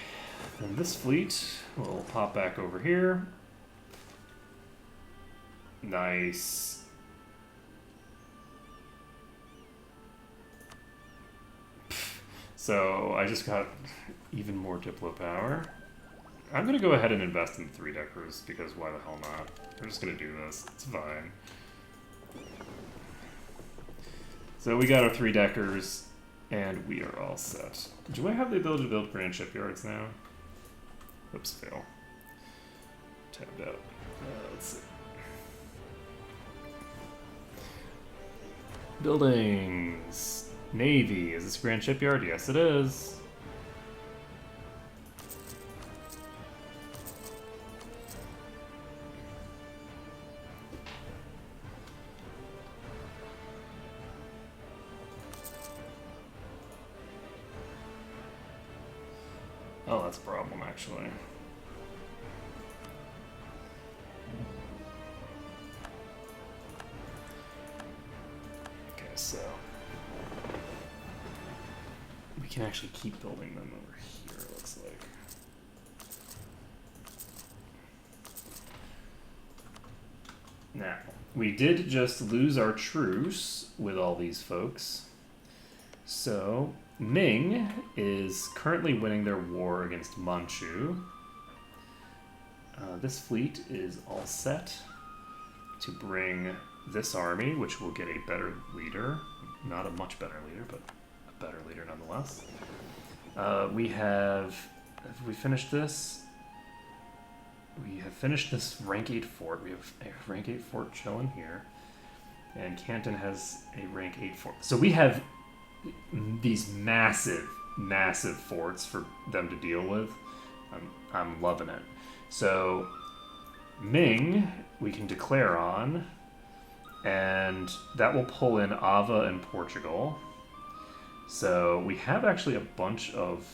and this fleet will pop back over here. Nice. So I just got even more Diplo power. I'm going to go ahead and invest in 3-deckers because why the hell not? We're just going to do this. It's fine. So we got our 3-deckers and we are all set. Do I have the ability to build grand shipyards now? Oops, fail. Tabbed out. Let's see. Buildings. Navy. Is this Grand Shipyard? Yes, it is. Oh, that's a problem, actually. Okay, so we can actually keep building them over here, it looks like. Now, we did just lose our truce with all these folks. So, Ming is currently winning their war against Manchu. This fleet is all set to bring this army, which will get a better leader. Not a much better leader, but a better leader nonetheless. Have we finished this? We have finished this rank 8 fort. We have a rank 8 fort chilling here. And Canton has a rank 8 fort. So we have these massive, massive forts for them to deal with. I'm loving it. So Ming, we can declare on, and that will pull in Ava and Portugal. So we have actually a bunch of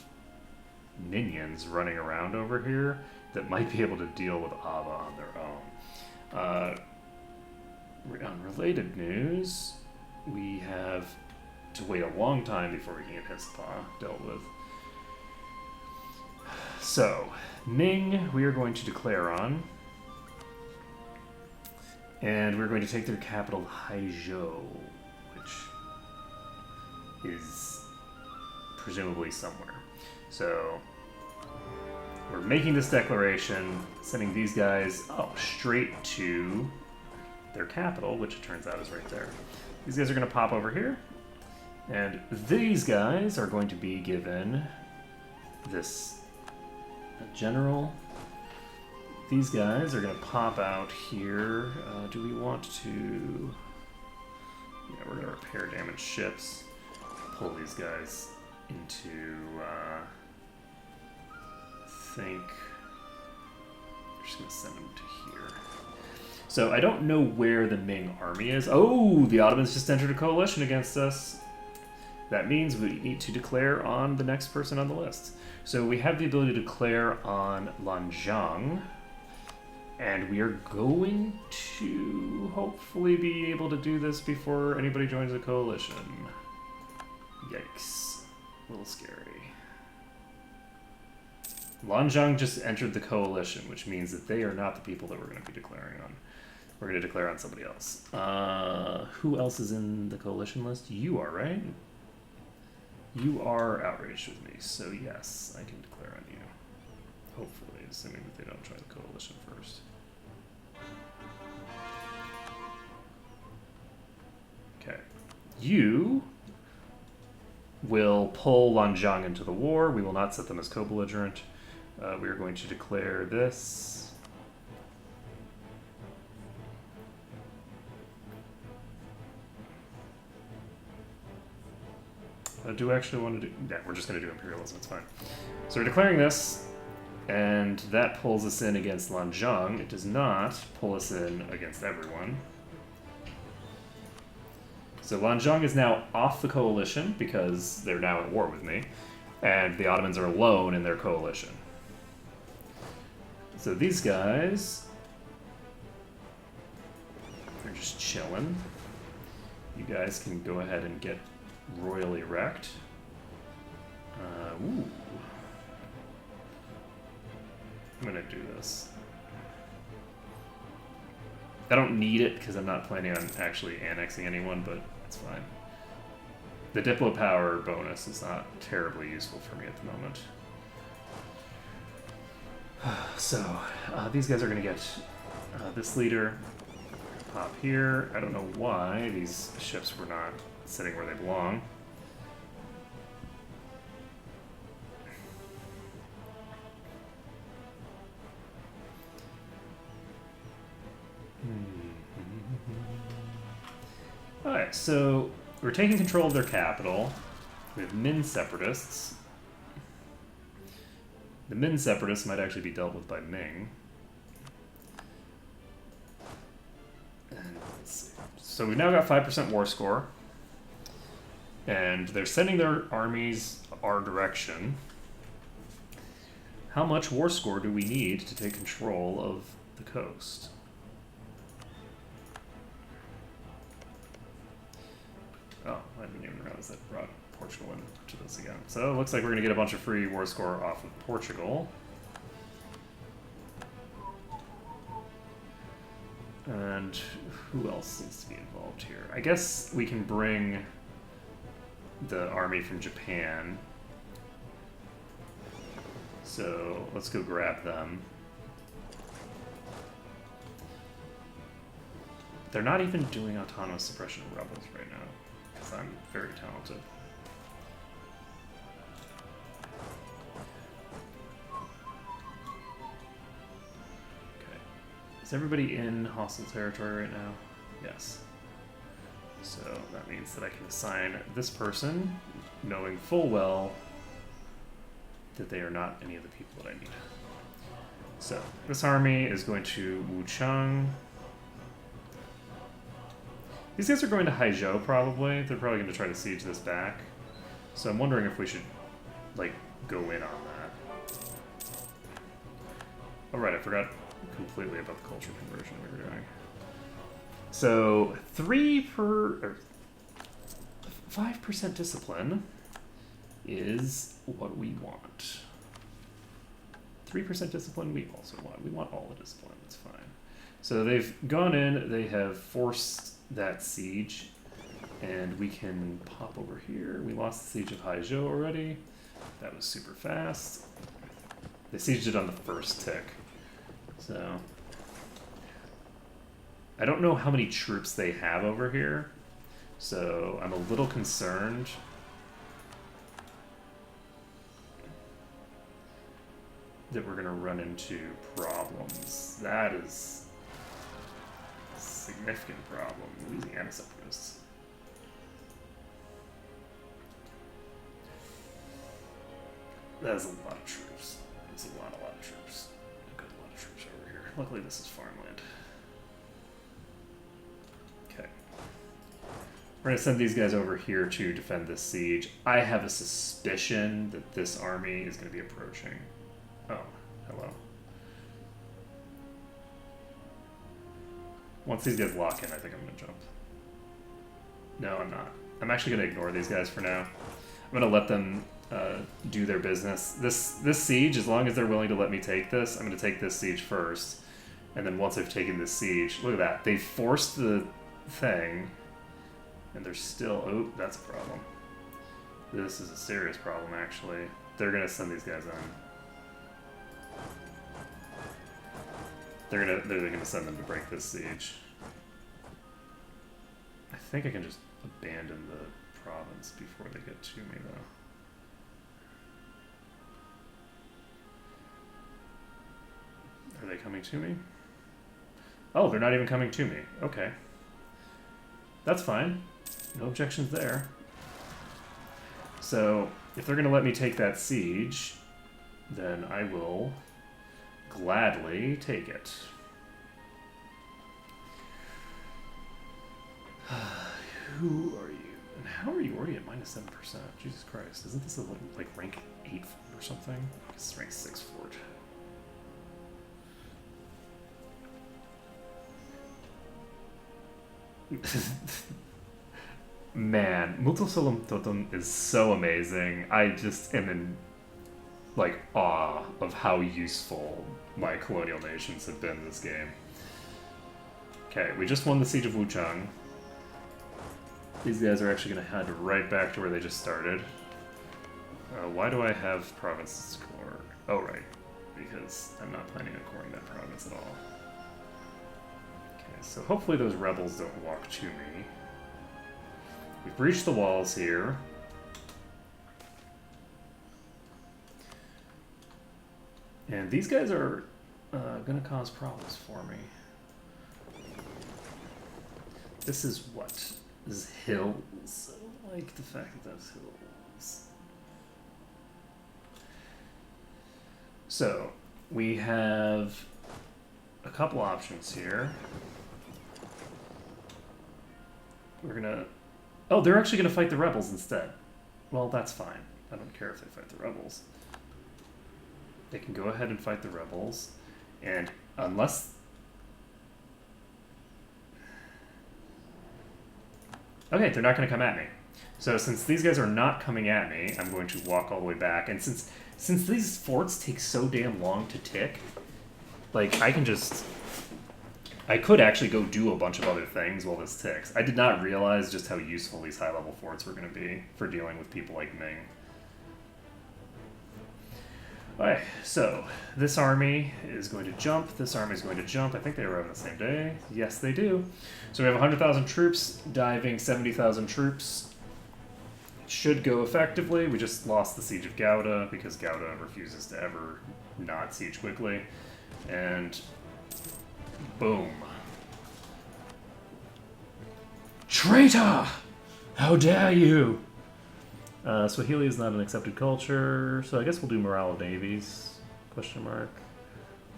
minions running around over here that might be able to deal with Ava on their own. On related news, we have to wait a long time before we can get Hispa dealt with. So, Ming, we are going to declare on. And we're going to take their capital, Haizhou, which is presumably somewhere. So, we're making this declaration, sending these guys straight to their capital, which it turns out is right there. These guys are going to pop over here. And these guys are going to be given this general. These guys are going to pop out here. Do we want to... Yeah, we're going to repair damaged ships. Pull these guys into... I think... We're just going to send them to here. So I don't know where the Ming army is. Oh, the Ottomans just entered a coalition against us. That means we need to declare on the next person on the list. So we have the ability to declare on Lanzhang, and we are going to hopefully be able to do this before anybody joins the coalition. Yikes. A little scary. Lanzhang just entered the coalition, which means that they are not the people that we're going to be declaring on. We're going to declare on somebody else. Who else is in the coalition list? You are, right? You are outraged with me, so yes, I can declare on you. Hopefully, assuming that they don't join the coalition first. Okay. You will pull Lanzhang into the war. We will not set them as co-belligerent. We are going to declare this. Do I actually want to do... Yeah, we're just going to do Imperialism, it's fine. So we're declaring this, and that pulls us in against Lanzhang. It does not pull us in against everyone. So Lanzhang is now off the coalition, because they're now at war with me, and the Ottomans are alone in their coalition. So these guys... They're just chilling. You guys can go ahead and get royally wrecked. Ooh. I'm gonna do this. I don't need it because I'm not planning on actually annexing anyone, but it's fine. The Diplo power bonus is not terribly useful for me at the moment. So, these guys are gonna get this leader. Pop here. I don't know why these ships were not sitting where they belong. Alright, so we're taking control of their capital. We have Min separatists. The Min separatists might actually be dealt with by Ming. And let's see. So we've now got 5% war score. And they're sending their armies our direction. How much war score do we need to take control of the coast? Oh, I didn't even realize that brought Portugal into this again. So it looks like we're going to get a bunch of free war score off of Portugal. And who else needs to be involved here? I guess we can bring the army from Japan. So let's go grab them. They're not even doing autonomous suppression of rebels right now. I'm very talented. Okay. Is everybody in hostile territory right now? Yes. So that means that I can assign this person, knowing full well that they are not any of the people that I need. So this army is going to Wuchang. These guys are going to Haizhou, probably. They're probably going to try to siege this back. So I'm wondering if we should, like, go in on that. Oh, right, I forgot completely about the culture conversion we were doing. So 5% discipline is what we want. 3% discipline we also want. We want all the discipline, that's fine. So they've gone in, they have forced that siege, and we can pop over here. We lost the siege of Haizhou already. That was super fast. They sieged it on the first tick. So I don't know how many troops they have over here, so I'm a little concerned. That we're gonna run into problems. That is a significant problem. Louisiana separatists. That is a lot of troops. That's a lot of troops. A good lot of troops over here. Luckily this is farmland. Okay. We're gonna send these guys over here to defend this siege. I have a suspicion that this army is gonna be approaching. Oh, hello. Once these guys lock in, I think I'm gonna jump. No, I'm not. I'm actually gonna ignore these guys for now. I'm gonna let them do their business. This siege, as long as they're willing to let me take this, I'm gonna take this siege first. And then once I've taken this siege, look at that. They forced the thing, and they're still, oh, that's a problem. This is a serious problem, actually. They're gonna send these guys in. They're gonna send them to break this siege. I think I can just abandon the province before they get to me, though. Are they coming to me? Oh, they're not even coming to me. Okay. That's fine. No objections there. So, if they're gonna let me take that siege, then I will gladly take it. Who are you? And how are you already at -7%? Jesus Christ. Isn't this a, like rank 8 fort or something? I guess it's rank 6 fort. Man, Mutosolum Totem is so amazing. I just am in like awe of how useful my colonial nations have been in this game. Okay, we just won the Siege of Wuchang. These guys are actually going to head right back to where they just started. Why do I have provinces core? Oh, right. Because I'm not planning on coring that province at all. Okay, so hopefully those rebels don't walk to me. We've breached the walls here. And these guys are going to cause problems for me. This is what? is hills. I don't like the fact that that's hills. So, we have a couple options here. We're gonna... Oh, they're actually gonna fight the rebels instead. Well, that's fine. I don't care if they fight the rebels. They can go ahead and fight the rebels. And unless... Okay, they're not going to come at me. So since these guys are not coming at me, I'm going to walk all the way back. And since these forts take so damn long to tick, like, I could actually go do a bunch of other things while this ticks. I did not realize just how useful these high-level forts were going to be for dealing with people like Ming. Alright, so this army is going to jump, this army is going to jump. I think they arrive on the same day. Yes, they do. So we have 100,000 troops, diving 70,000 troops. Should go effectively. We just lost the Siege of Gouda because Gouda refuses to ever not siege quickly. And boom. Traitor! How dare you! Swahili is not an accepted culture, so I guess we'll do morale of navies, question mark.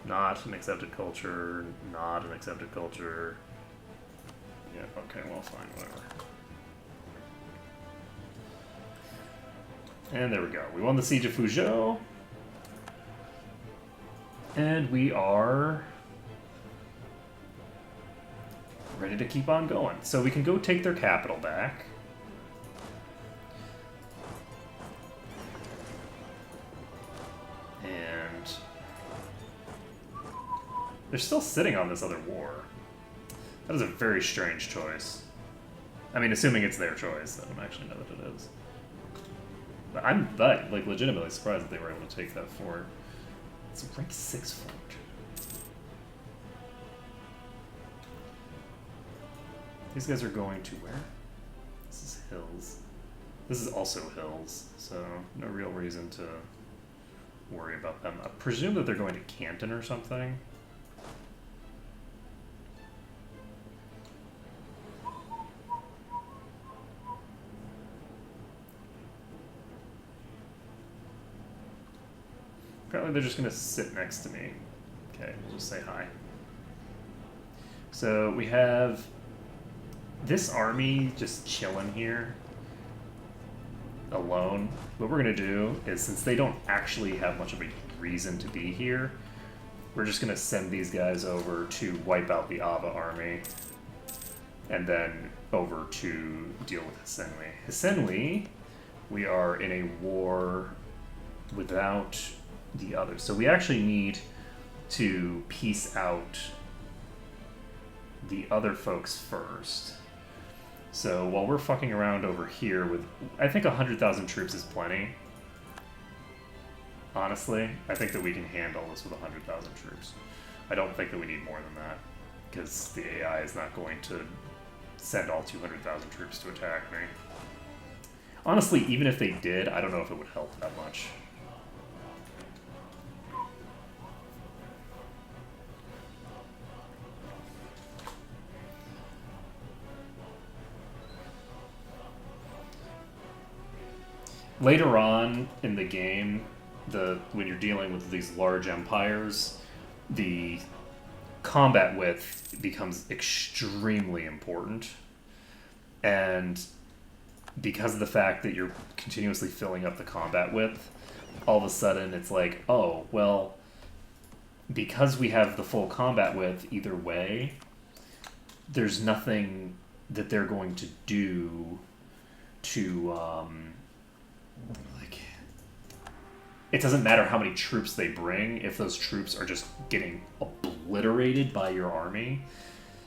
Not an accepted culture, not an accepted culture. Yeah, okay, well, fine, whatever. And there we go. We won the Siege of Fuzhou. And we are ready to keep on going. So we can go take their capital back. And they're still sitting on this other war. That is a very strange choice. I mean, assuming it's their choice. I don't actually know that it is. But I'm like legitimately surprised that they were able to take that fort. It's a rank 6 fort. These guys are going to where? This is hills. This is also hills, so no real reason to worry about them. I presume that they're going to Canton or something. Apparently they're just going to sit next to me. Okay, we'll just say hi. So we have this army just chilling here alone. What we're going to do is, since they don't actually have much of a reason to be here, we're just going to send these guys over to wipe out the Ava army and then over to deal with Hisenwi. Hisenwi, we are in a war without the others. So we actually need to piece out the other folks first. So while we're fucking around over here with, I think 100,000 troops is plenty. Honestly, I think that we can handle this with 100,000 troops. I don't think that we need more than that, because the AI is not going to send all 200,000 troops to attack me. Honestly, even if they did, I don't know if it would help that much. Later on in the game, when you're dealing with these large empires, the combat width becomes extremely important. And because of the fact that you're continuously filling up the combat width, all of a sudden it's like, oh, well, because we have the full combat width either way, there's nothing that they're going to do to, it doesn't matter how many troops they bring if those troops are just getting obliterated by your army.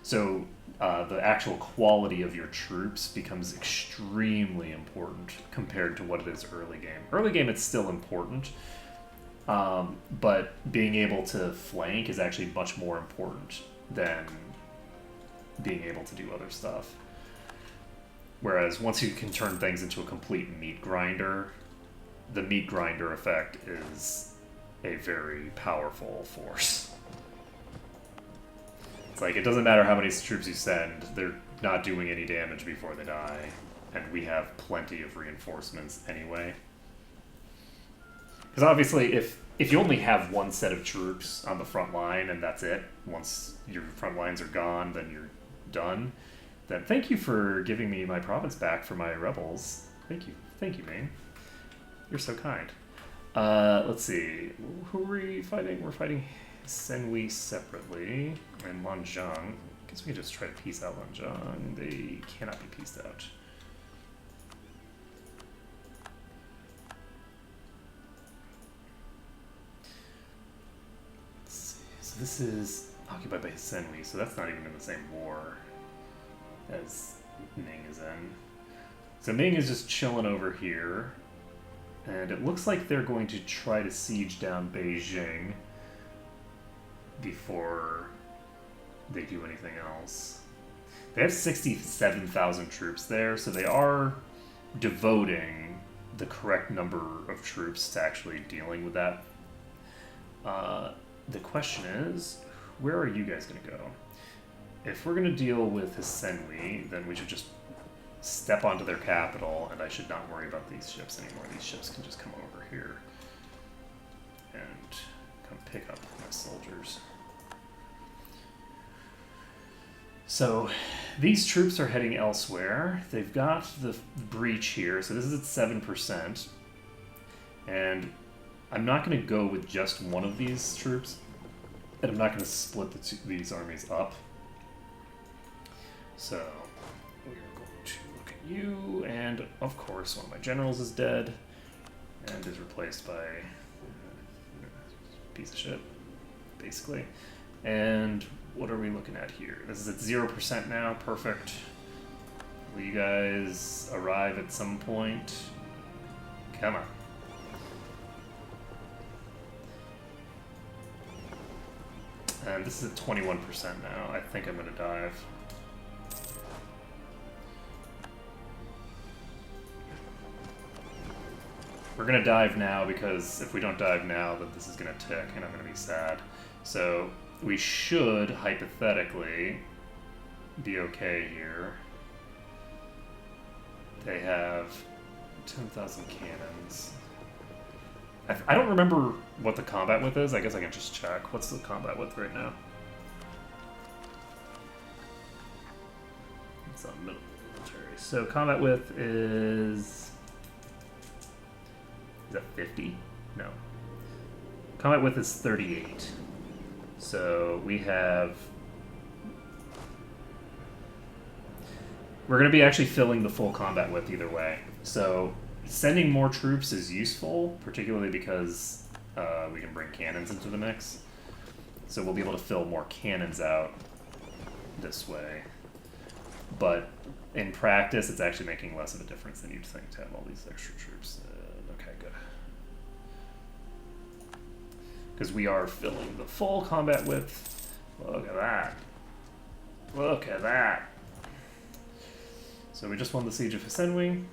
So the actual quality of your troops becomes extremely important compared to what it is early game. Early game, it's still important, but being able to flank is actually much more important than being able to do other stuff. Whereas once you can turn things into a complete meat grinder, the meat grinder effect is a very powerful force. It's like, it doesn't matter how many troops you send, they're not doing any damage before they die, and we have plenty of reinforcements anyway. Because obviously, if you only have one set of troops on the front line and that's it, once your front lines are gone, then you're done. Then thank you for giving me my province back for my rebels. Thank you, Maine. You're so kind. Let's see, who are we fighting? We're fighting Senwi separately, and Lanzhang. I guess we can just try to peace out Lanzhang. They cannot be pieced out. So this is occupied by Senwi, so that's not even in the same war as Ming is in. So Ming is just chilling over here, and it looks like they're going to try to siege down Beijing before they do anything else. They have 67,000 troops there, so they are devoting the correct number of troops to actually dealing with that. The question is, where are you guys going to go? If we're going to deal with Hisenwi, then we should just step onto their capital, and I should not worry about these ships anymore. These ships can just come over here and come pick up my soldiers. So these troops are heading elsewhere. They've got the breach here, so this is at 7%. And I'm not going to go with just one of these troops, and I'm not going to split these armies up. So we are going to look at you, and of course one of my generals is dead and is replaced by a piece of shit, basically. And what are we looking at here? This is at 0% now. Perfect. Will you guys arrive at some point? Come on. And this is at 21% now. I think I'm going to dive. We're going to dive now, because if we don't dive now, then this is going to tick and I'm going to be sad. So we should, hypothetically, be okay here. They have 10,000 cannons. I don't remember what the combat width is. I guess I can just check. What's the combat width right now? It's on military. So combat width is that 50? No. Combat width is 38. So we have... We're going to be actually filling the full combat width either way. So sending more troops is useful, particularly because we can bring cannons into the mix. So we'll be able to fill more cannons out this way. But in practice, it's actually making less of a difference than you'd think to have all these extra troops. Okay, good. Because we are filling the full combat width. Look at that. Look at that. So we just won the Siege of Hisenwi.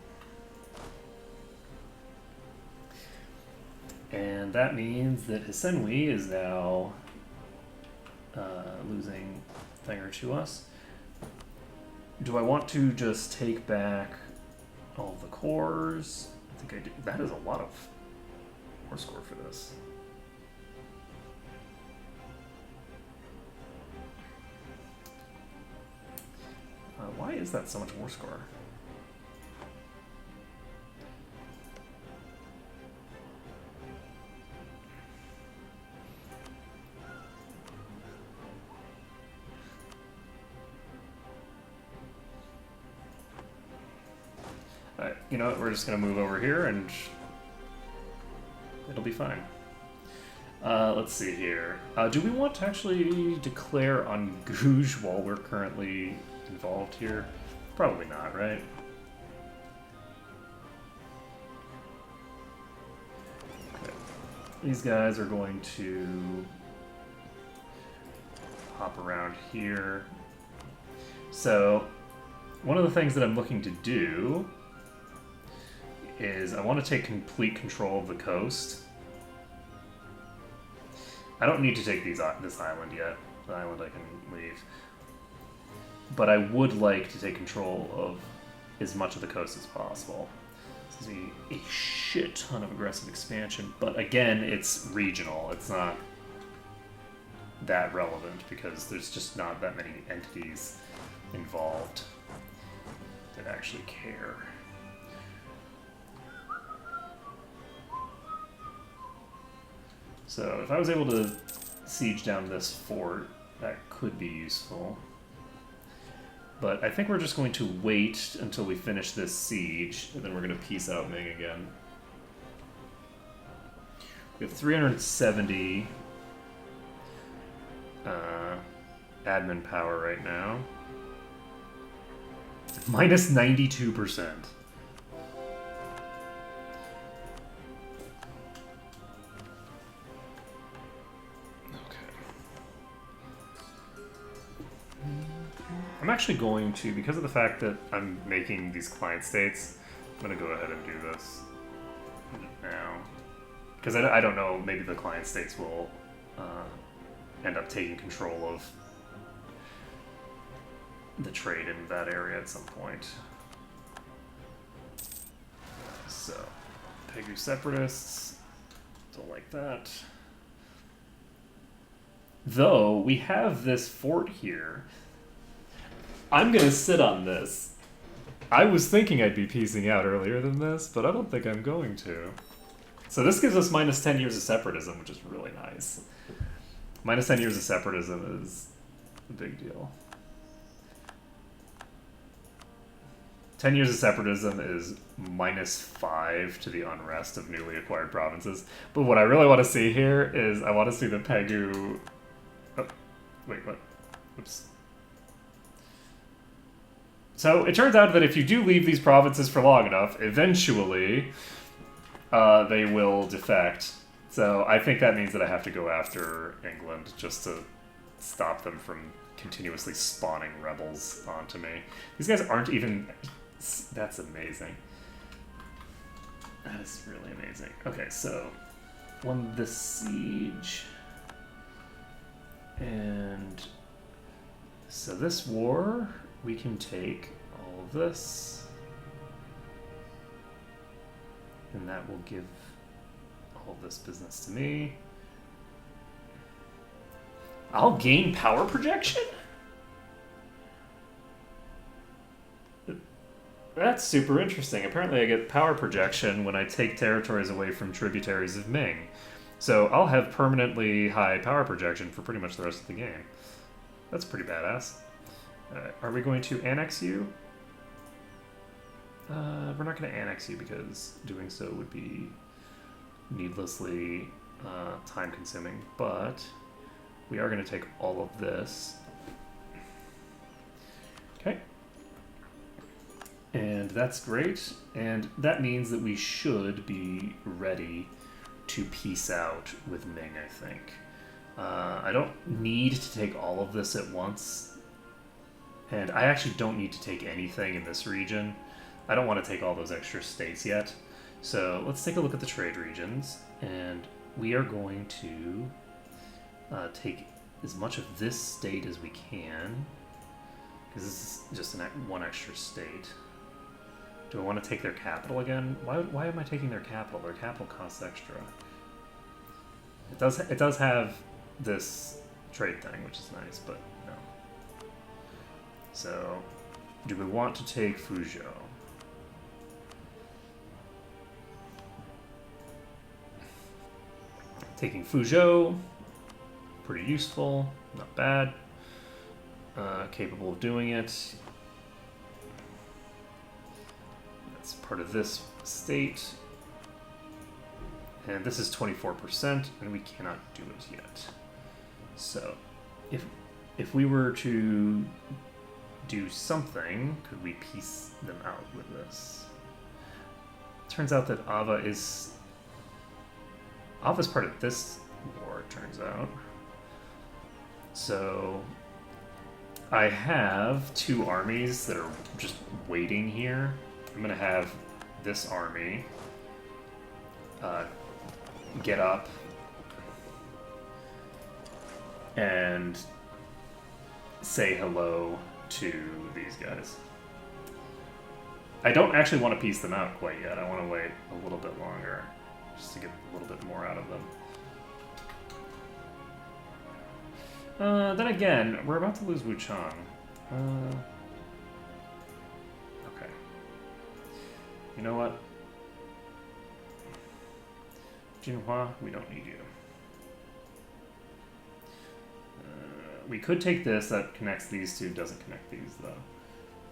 And that means that Hisenwi is now losing a thing or to us. Do I want to just take back all of the cores? I think I do. That is a lot of war score for this. Why is that so much war score? Alright, you know what, we're just going to move over here and it'll be fine. Let's see here. Do we want to actually declare on Gouge while we're currently involved here? Probably not, right? Okay. These guys are going to hop around here. So, one of the things that I'm looking to do is I want to take complete control of the coast. I don't need to take this island yet. The island I can leave. but I would like to take control of as much of the coast as possible. This is a shit ton of aggressive expansion, but again, it's regional. It's not that relevant because there's just not that many entities involved that actually care. So if I was able to siege down this fort, that could be useful. But I think we're just going to wait until we finish this siege, and then we're going to peace out Ming again. We have 370 admin power right now. Minus 92%. I'm actually going to, because of the fact that I'm making these client states, I'm going to go ahead and do this now. Because I don't know, maybe the client states will end up taking control of the trade in that area at some point. So, Pegu separatists, don't like that. Though, we have this fort here. I'm gonna sit on this. I was thinking I'd be piecing out earlier than this, but I don't think I'm going to. So this gives us minus 10 years of separatism, which is really nice. Minus 10 years of separatism is a big deal. 10 years of separatism is minus 5 to the unrest of newly acquired provinces. But what I really want to see here is I want to see the Pegu... Oh, wait, what? Oops. So it turns out that if you do leave these provinces for long enough, eventually they will defect. So I think that means that I have to go after England just to stop them from continuously spawning rebels onto me. These guys aren't even... That's amazing. That is really amazing. Okay, so won this siege. And so this war... We can take all of this, and that will give all of this business to me. I'll gain power projection? That's super interesting. Apparently I get power projection when I take territories away from tributaries of Ming. So I'll have permanently high power projection for pretty much the rest of the game. That's pretty badass. Are we going to annex you? We're not going to annex you because doing so would be needlessly time-consuming, but we are going to take all of this. Okay. And that's great, and that means that we should be ready to peace out with Ming, I think. I don't need to take all of this at once. And I actually don't need to take anything in this region. I don't want to take all those extra states yet. So let's take a look at the trade regions. And we are going to take as much of this state as we can. Because this is just one extra state. Do I want to take their capital again? Why am I taking their capital? Their capital costs extra. It does have this trade thing, which is nice, but no. So, do we want to take Fuzhou? Taking Fuzhou, pretty useful, not bad. Capable of doing it. That's part of this state. And this is 24%, and we cannot do it yet. So, if we were to do something, could we piece them out with this? Turns out that Ava's part of this war, it turns out. So I have two armies that are just waiting here. I'm gonna have this army get up and say hello to these guys. I don't actually want to piece them out quite yet. I want to wait a little bit longer just to get a little bit more out of them. Then again, we're about to lose Wuchang. Okay. You know what? Jinhua, we don't need you. We could take this, that connects these two, doesn't connect these though.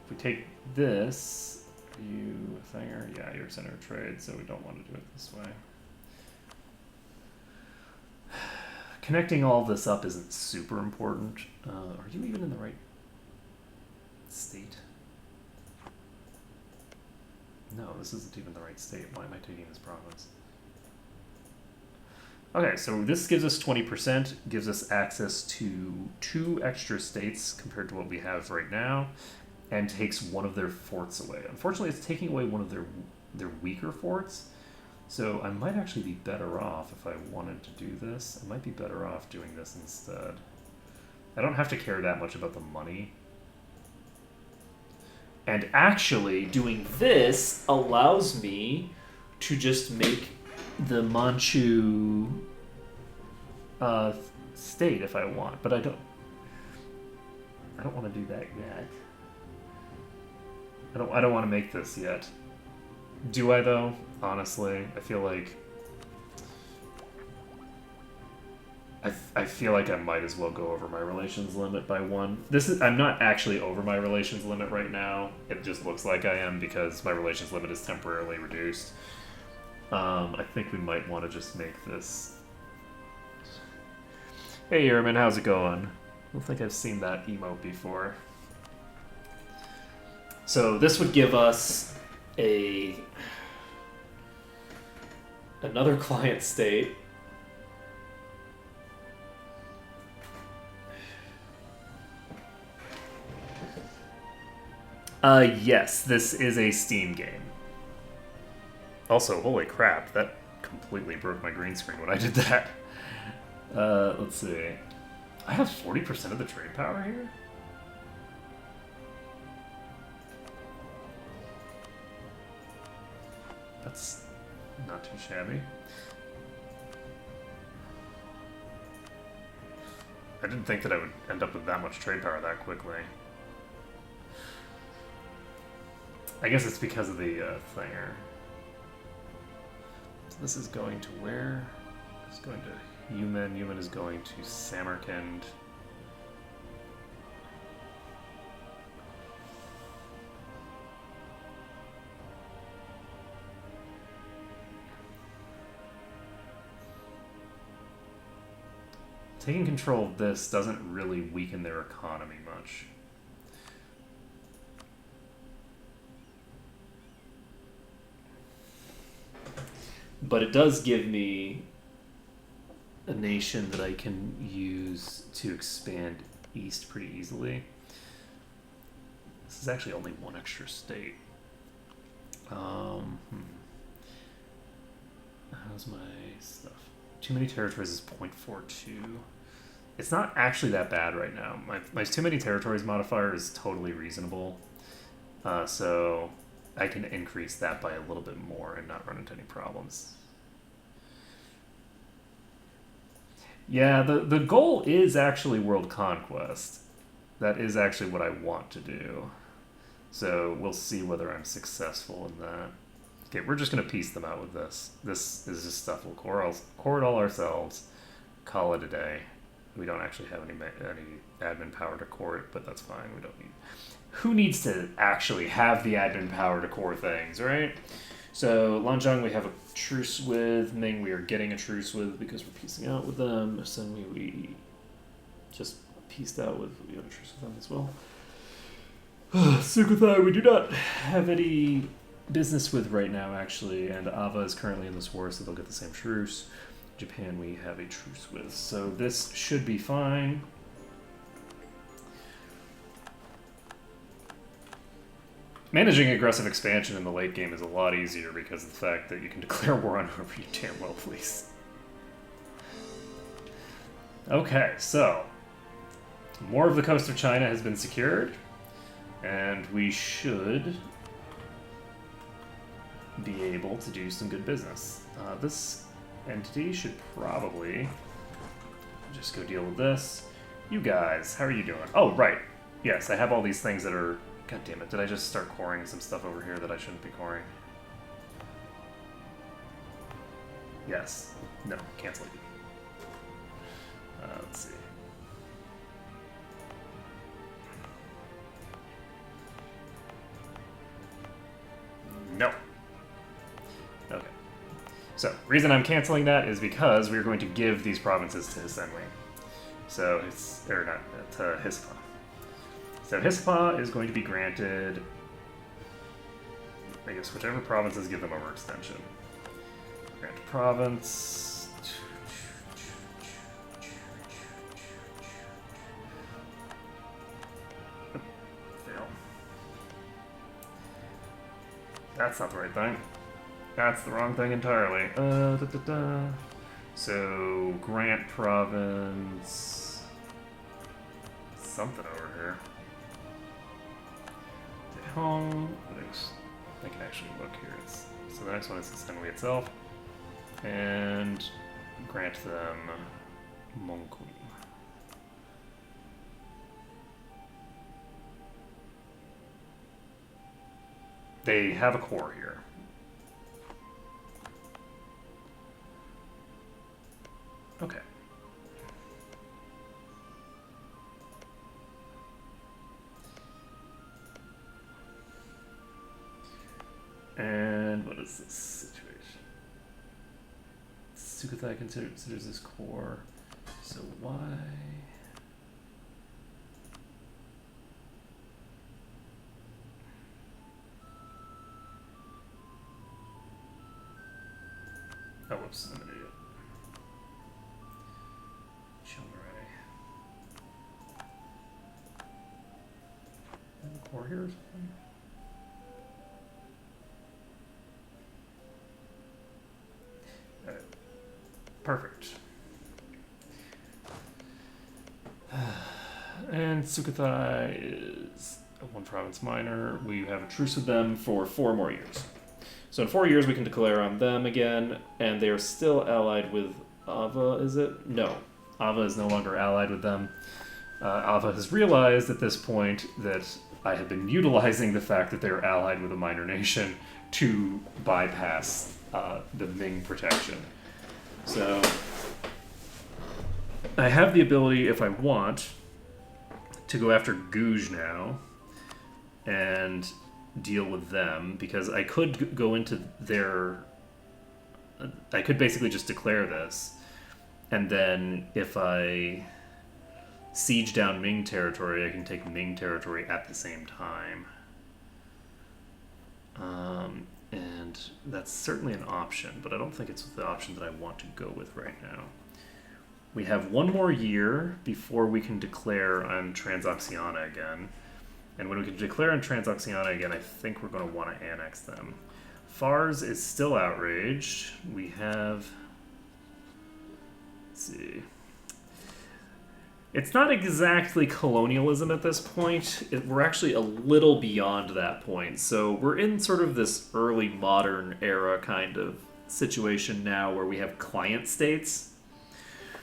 If we take this, you thinger, yeah, you're center of trade, so we don't want to do it this way. Connecting all this up isn't super important. Are you even in the right state? No, this isn't even the right state. Why am I taking this province? Okay, so this gives us 20%, gives us access to 2 extra states compared to what we have right now, and takes one of their forts away. Unfortunately, it's taking away one of their weaker forts, so I might actually be better off if I wanted to do this. I might be better off doing this instead. I don't have to care that much about the money. And actually, doing this allows me to just make the Manchu state if I want, but I don't want to do that yet. I don't want to make this yet. Do I though? Honestly, I feel like I feel like I might as well go over my relations limit by 1. I'm not actually over my relations limit right now. It just looks like I am because my relations limit is temporarily reduced. I think we might want to just make this. Hey, Yerman, how's it going? I don't think I've seen that emote before. So this would give us another client state. Yes, this is a Steam game. Also, holy crap, that completely broke my green screen when I did that. Let's see. I have 40% of the trade power here? That's not too shabby. I didn't think that I would end up with that much trade power that quickly. I guess it's because of the thinger. So this is going to where? It's going to Yumen. Yumen is going to Samarkand. Taking control of this doesn't really weaken their economy much. But it does give me a nation that I can use to expand east pretty easily. This is actually only 1 extra state. How's my stuff? Too many territories is 0.42. It's not actually that bad right now. My too many territories modifier is totally reasonable. So I can increase that by a little bit more and not run into any problems. Yeah, the goal is actually world conquest. That is actually what I want to do. So we'll see whether I'm successful in that. Okay, we're just going to piece them out with this. This is just stuff we'll core it all ourselves, call it a day. We don't actually have any admin power to core it, but that's fine. We don't need... Who needs to actually have the admin power to core things, right? So Lanzhang we have a truce with. Ming we are getting a truce with because we're piecing out with them. Sen we just pieced out with. We have a truce with them as well. Sukhothai we do not have any business with right now, actually, and Ava is currently in this war, so they'll get the same truce. Japan we have a truce with, so this should be fine. Managing aggressive expansion in the late game is a lot easier because of the fact that you can declare war on whoever you damn well please. Okay, so more of the coast of China has been secured. And we should be able to do some good business. This entity should probably just go deal with this. You guys, how are you doing? Oh, right. Yes, I have all these things that are... God damn it, did I just start coring some stuff over here that I shouldn't be coring? Yes. No, cancel it. Let's see. No. Okay. So, reason I'm canceling that is because we're going to give these provinces to Hisenwi. So, or not, to Hispa. So, Hispa is going to be granted, I guess, whichever provinces give them overextension. Grant province. Fail. That's not the right thing. That's the wrong thing entirely. So, grant province. Something over here. Home. I can actually look here. So the next one is Hisenwi itself. And grant them Monkum. They have a core here. Okay. And what is this situation? Sukhothai considers this core. So why? Oh, whoops, I'm an idiot. Chilray. Core here or something? Perfect. And Sukhothai is a one province minor. We have a truce with them for 4 more years. So in 4 years we can declare on them again, and they are still allied with Ava, is it? No. Ava is no longer allied with them. Ava has realized at this point that I have been utilizing the fact that they're allied with a minor nation to bypass the Ming protection. So, I have the ability, if I want, to go after Gouge now and deal with them, because I could go into their... I could basically just declare this, and then if I siege down Ming territory, I can take Ming territory at the same time. And that's certainly an option, but I don't think it's the option that I want to go with right now. We have 1 more year before we can declare on Transoxiana again. And when we can declare on Transoxiana again, I think we're going to want to annex them. Fars is still outraged. We have... Let's see... It's not exactly colonialism at this point. We're actually a little beyond that point. So we're in sort of this early modern era kind of situation now where we have client states.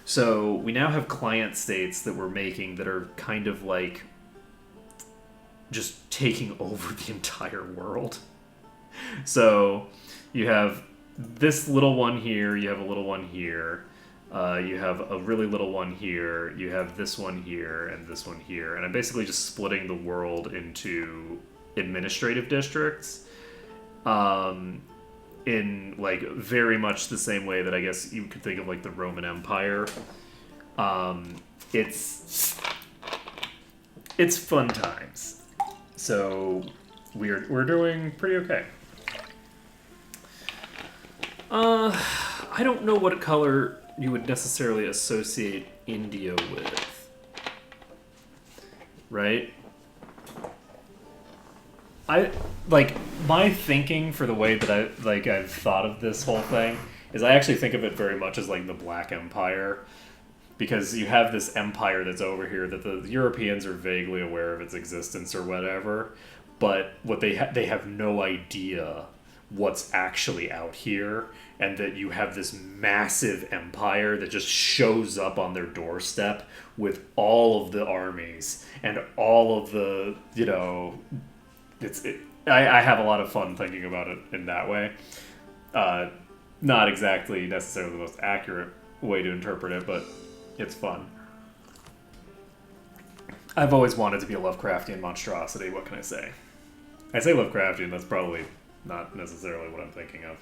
So we now have client states that we're making that are kind of like just taking over the entire world. So you have this little one here, you have a little one here. You have a really little one here, you have this one here, and this one here. And I'm basically just splitting the world into administrative districts in, like, very much the same way that I guess you could think of, like, the Roman Empire. It's fun times. So we're doing pretty okay. I don't know what color you would necessarily associate India with, right? My thinking for the way that I've thought of this whole thing is I actually think of it very much as like the Black Empire, because you have this empire that's over here that the Europeans are vaguely aware of its existence or whatever, but what they have no idea what's actually out here, and that you have this massive empire that just shows up on their doorstep with all of the armies and all of the, you know, I have a lot of fun thinking about it in that way. Not exactly necessarily the most accurate way to interpret it, but it's fun. I've always wanted to be a Lovecraftian monstrosity, what can I say? I say Lovecraftian, that's probably not necessarily what I'm thinking of.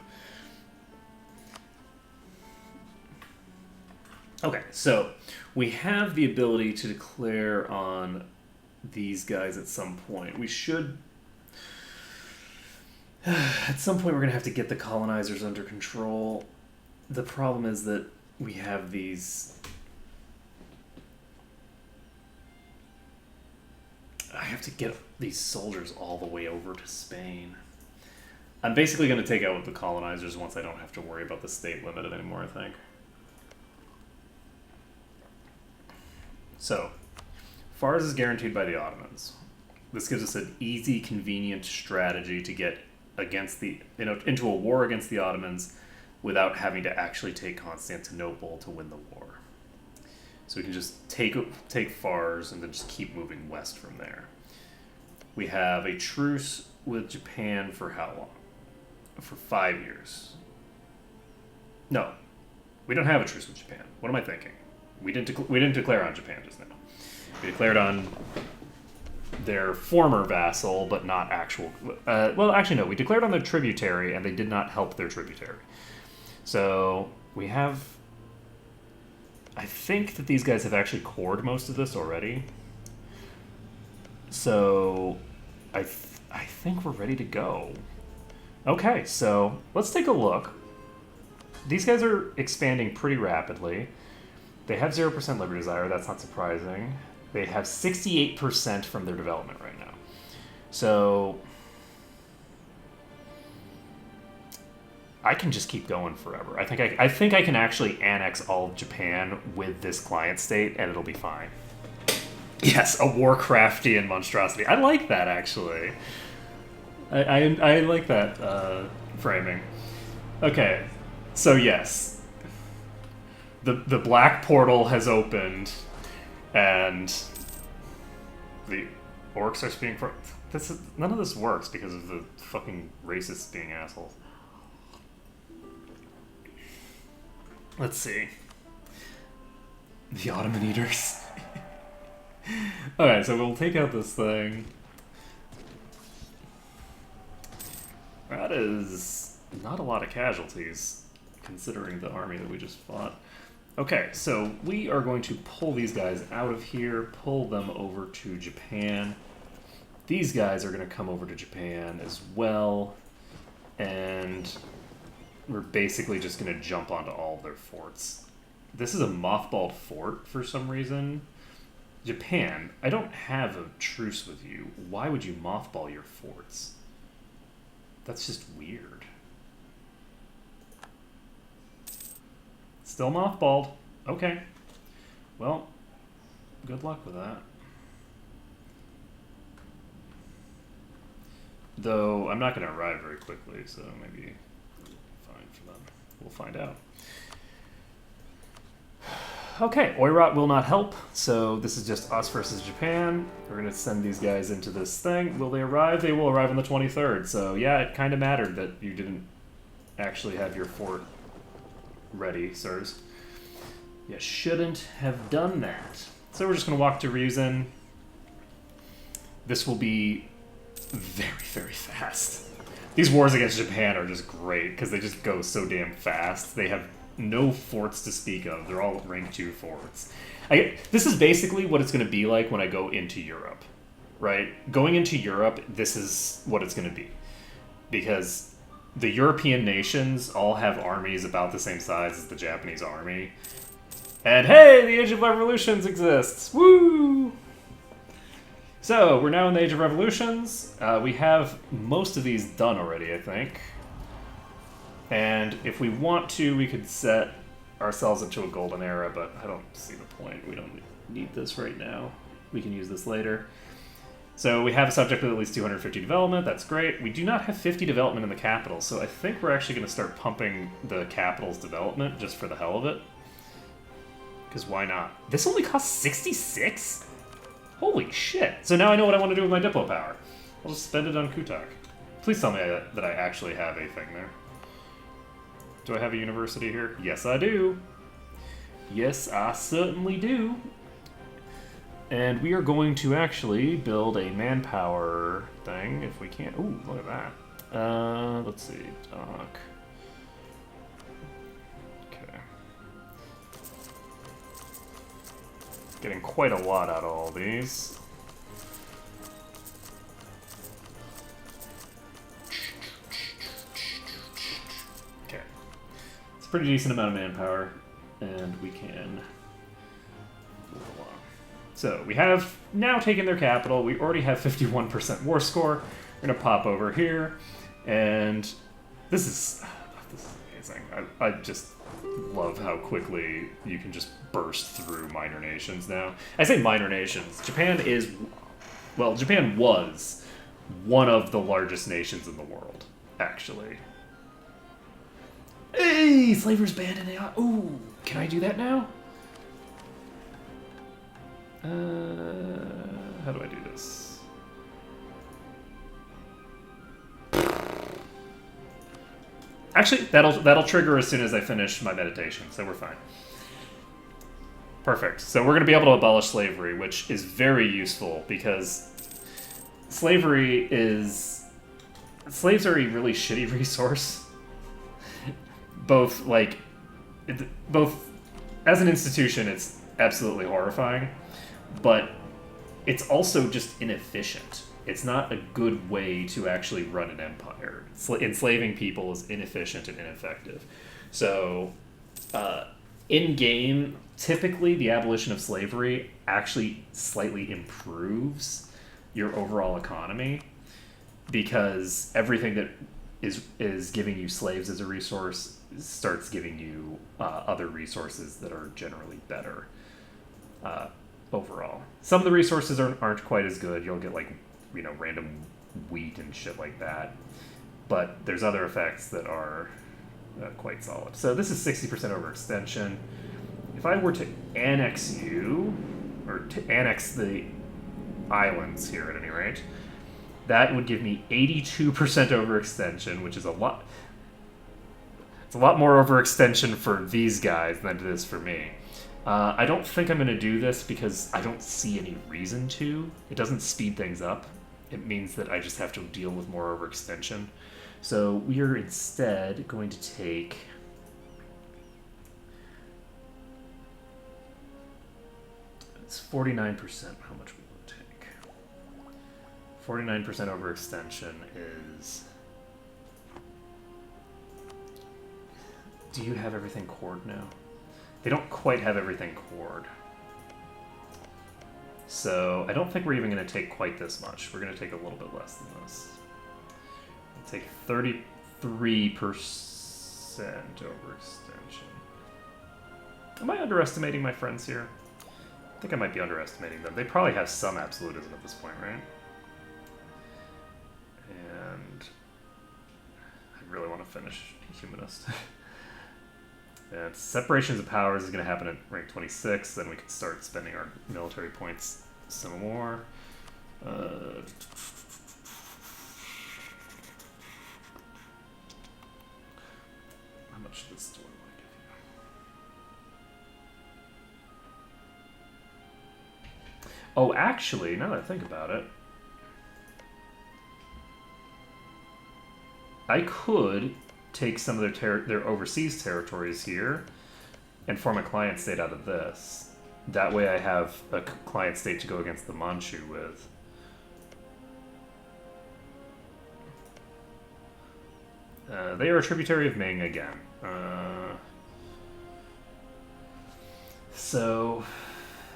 Okay, so we have the ability to declare on these guys at some point. We should... At some point we're going to have to get the colonizers under control. The problem is that we have these... I have to get these soldiers all the way over to Spain. I'm basically going to take out the colonizers once I don't have to worry about the state limited anymore, I think. So, Fars is guaranteed by the Ottomans. This gives us an easy, convenient strategy to get against the into a war against the Ottomans without having to actually take Constantinople to win the war. So we can just take Fars and then just keep moving west from there. We have a truce with Japan for how long? For 5 years. No, we don't have a truce with Japan. What am I thinking? We didn't declare on Japan just now. We declared on their former vassal, but not actual... well, actually, no. We declared on their tributary, and they did not help their tributary. So, we have... I think that these guys have actually cored most of this already. So, I think we're ready to go. Okay, so let's take a look. These guys are expanding pretty rapidly. They have 0% labor desire, that's not surprising. They have 68% from their development right now. So I can just keep going forever. I think I can actually annex all of Japan with this client state, and it'll be fine. Yes, a Warcraftian monstrosity. I like that, actually. I like that framing. Okay, so yes. The black portal has opened, and the orcs are speaking for... None of this works because of the fucking racists being assholes. Let's see. The Ottoman Eaters. Okay, so we'll take out this thing. That is not a lot of casualties, considering the army that we just fought. Okay, so we are going to pull these guys out of here, pull them over to Japan. These guys are going to come over to Japan as well, and we're basically just going to jump onto all of their forts. This is a mothballed fort for some reason. Japan, I don't have a truce with you. Why would you mothball your forts? That's just weird. Still mothballed. Okay. Well, good luck with that. Though, I'm not going to arrive very quickly, so maybe fine for them. We'll find out. Okay, Oirat will not help, so this is just us versus Japan. We're going to send these guys into this thing. Will they arrive? They will arrive on the 23rd, so yeah, it kind of mattered that you didn't actually have your fort ready, sirs. You shouldn't have done that. So we're just going to walk to Ryuzen. This will be very, very fast. These wars against Japan are just great, because they just go so damn fast. They have no forts to speak of. They're all rank 2 forts. This is basically what it's going to be like when I go into Europe, right? Going into Europe, this is what it's going to be. Because the European nations all have armies about the same size as the Japanese army. And hey, the Age of Revolutions exists! Woo! So, we're now in the Age of Revolutions. We have most of these done already, I think. And if we want to, we could set ourselves into a golden era, but I don't see the point. We don't need this right now. We can use this later. So we have a subject with at least 250 development. That's great. We do not have 50 development in the capital, so I think we're actually going to start pumping the capital's development just for the hell of it. Because why not? This only costs 66? Holy shit. So now I know what I want to do with my Diplo power. I'll just spend it on Kutak. Please tell me that I actually have a thing there. Do I have a university here? Yes, I do. Yes, I certainly do. And we are going to actually build a manpower thing if we can. Ooh, look at that. Let's see. Dock. Okay. Getting quite a lot out of all these. Okay. It's a pretty decent amount of manpower, and we can move along. So we have now taken their capital. We already have 51% war score. We're gonna pop over here, and this is amazing. I just love how quickly you can just burst through minor nations now. I say minor nations. Japan was one of the largest nations in the world, actually. Hey, slavery's banned in AI. Ooh, can I do that now? How do I do this? Actually, that'll trigger as soon as I finish my meditation, so we're fine. Perfect. So we're going to be able to abolish slavery, which is very useful because slaves are a really shitty resource. Both as an institution, it's absolutely horrifying. But it's also just inefficient. It's not a good way to actually run an empire. Enslaving people is inefficient and ineffective. So, in-game, typically the abolition of slavery actually slightly improves your overall economy because everything that is giving you slaves as a resource starts giving you other resources that are generally better. Overall, some of the resources aren't quite as good. You'll get random wheat and shit like that, but there's other effects that are quite solid. So this is 60% overextension. If I were to annex you, or to annex the islands here at any rate, that would give me 82% overextension, which is a lot. It's a lot more overextension for these guys than it is for me. I don't think I'm going to do this because I don't see any reason to. It doesn't speed things up. It means that I just have to deal with more overextension. So we are instead going to take... It's 49%. How much we will take? 49% overextension is... Do you have everything cored now? They don't quite have everything cored. So I don't think we're even going to take quite this much. We're going to take a little bit less than this. We'll take 33% overextension. Am I underestimating my friends here? I think I might be underestimating them. They probably have some absolutism at this point, right? And I really want to finish Humanist. And separations of powers is going to happen at rank 26. Then we can start spending our military points some more. How much of this do I want to give you? Oh, actually, now that I think about it, I could take some of their overseas territories here and form a client state out of this. That way I have a client state to go against the Manchu with. They are a tributary of Ming again. So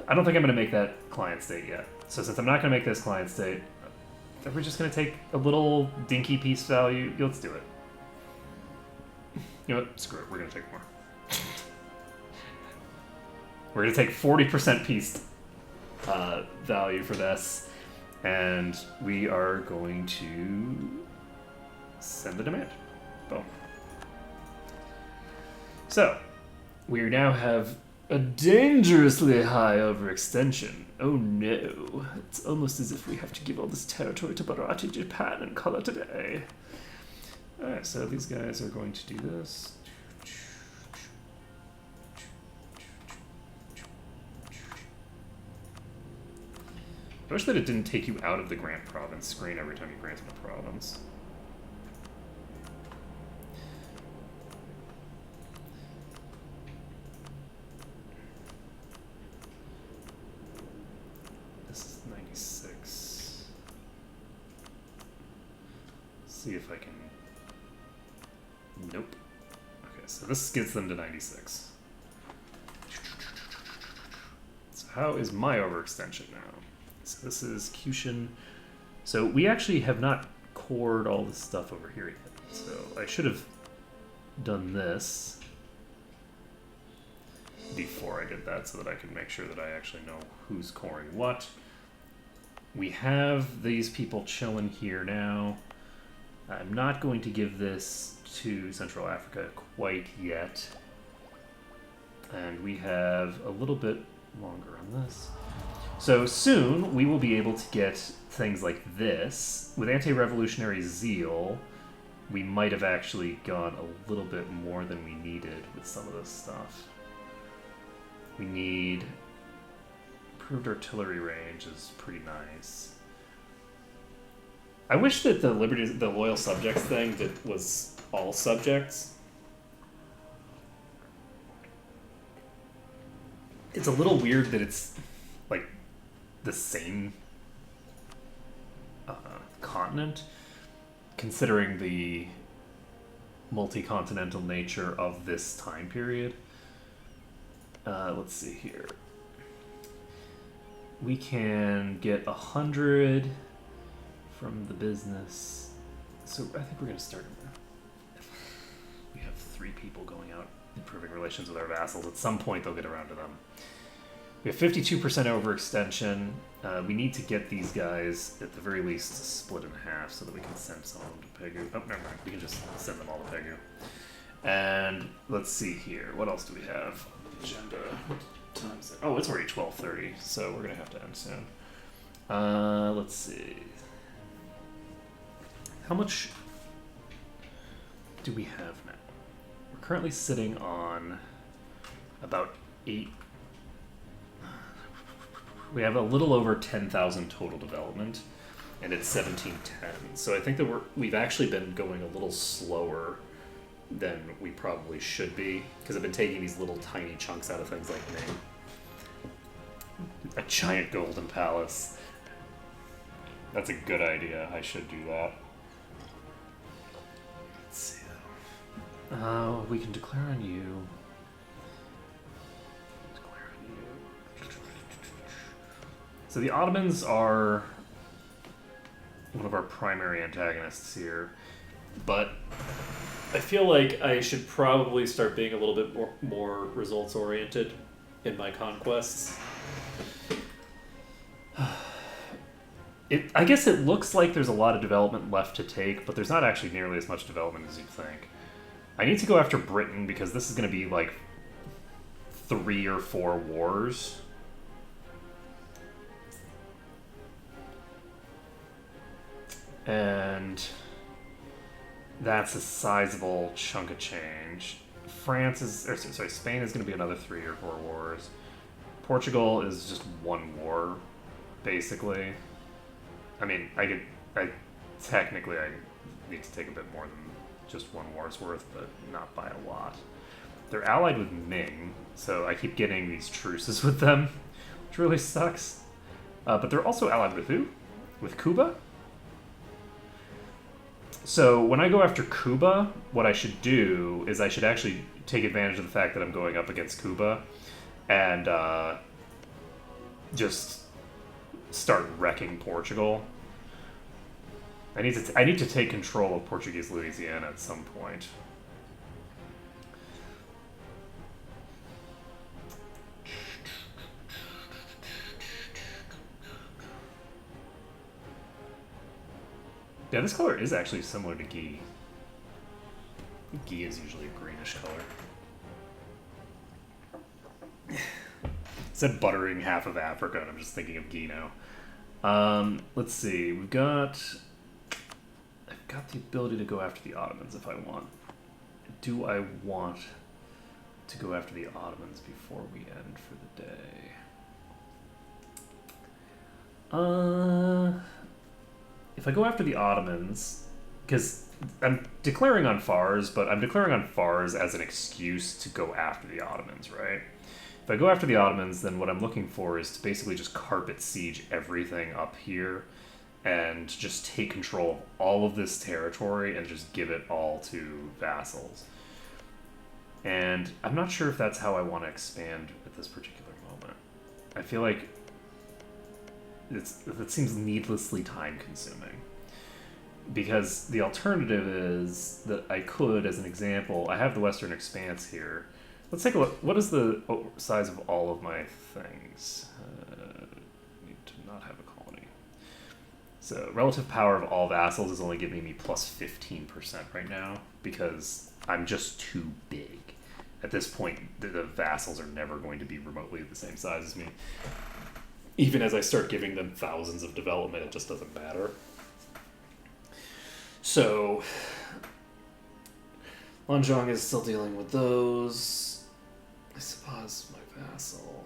I don't think I'm going to make that client state yet. So since I'm not going to make this client state, we're just going to take a little dinky piece value. Let's do it. You know what? Screw it. We're going to take more. We're going to take 40% peace value for this, and we are going to send the demand. Boom. So, we now have a dangerously high overextension. Oh no. It's almost as if we have to give all this territory to Bharati, Japan, and call it a day. Alright, so these guys are going to do this. I wish that it didn't take you out of the grant province screen every time you grant a province. This is 96. See if I can... Nope. Okay, so this gets them to 96. So how is my overextension now? So this is Cushion. So we actually have not cored all this stuff over here yet. So I should have done this before I did that so that I can make sure that I actually know who's coring what. We have these people chilling here now. I'm not going to give this to Central Africa quite yet. And we have a little bit longer on this. So soon we will be able to get things like this. With anti-revolutionary zeal, we might have actually gone a little bit more than we needed with some of this stuff. We need improved artillery range is pretty nice. I wish that the loyal subjects thing that was all subjects. It's a little weird that it's like the same continent, considering the multi-continental nature of this time period. Let's see here. We can get 100 from the business. So I think we're going to start. We have 3 people going out improving relations with our vassals. At some point they'll get around to them. We have 52% overextension. We need to get these guys, at the very least, split in half so that we can send some of them to Pegu. Oh, never mind. We can just send them all to Pegu. And let's see here. What else do we have? Agenda. What time is it? Oh, it's already 12:30, so we're going to have to end soon. Let's see. How much do we have now? We're currently sitting on about 8. We have a little over 10,000 total development, and it's 1710. So I think that we've actually been going a little slower than we probably should be, because I've been taking these little tiny chunks out of things like Ming. A giant golden palace. That's a good idea. I should do that. Let's see though. We can declare on you. So the Ottomans are one of our primary antagonists here, but I feel like I should probably start being a little bit more results-oriented in my conquests. I guess it looks like there's a lot of development left to take, but there's not actually nearly as much development as you think. I need to go after Britain because this is going to be like 3 or 4 wars. And that's a sizable chunk of change. Spain is going to be another 3 or 4 wars. Portugal is just 1 war, basically. I mean, I technically need to take a bit more than just 1 war's worth, but not by a lot. They're allied with Ming, so I keep getting these truces with them, which really sucks. But they're also allied with who? With Cuba? So when I go after Cuba, what I should do is I should actually take advantage of the fact that I'm going up against Cuba and just start wrecking Portugal. I need to take control of Portuguese Louisiana at some point. Yeah, this color is actually similar to ghee. Ghee is usually a greenish color. Said buttering half of Africa, and I'm just thinking of ghee now. Let's see. I've got the ability to go after the Ottomans if I want. Do I want to go after the Ottomans before we end for the day? If I go after the Ottomans, because I'm declaring on Fars, but I'm declaring on Fars as an excuse to go after the Ottomans, right? If I go after the Ottomans, then what I'm looking for is to basically just carpet siege everything up here and just take control of all of this territory and just give it all to vassals. And I'm not sure if that's how I want to expand at this particular moment. I feel like it seems needlessly time-consuming. Because the alternative is that I could, as an example, I have the Western Expanse here. Let's take a look. What is the size of all of my things? Need to not have a colony. So relative power of all vassals is only giving me plus 15% right now because I'm just too big. At this point, the vassals are never going to be remotely the same size as me. Even as I start giving them thousands of development, it just doesn't matter. So, Lanzhong is still dealing with those. I suppose my vassal.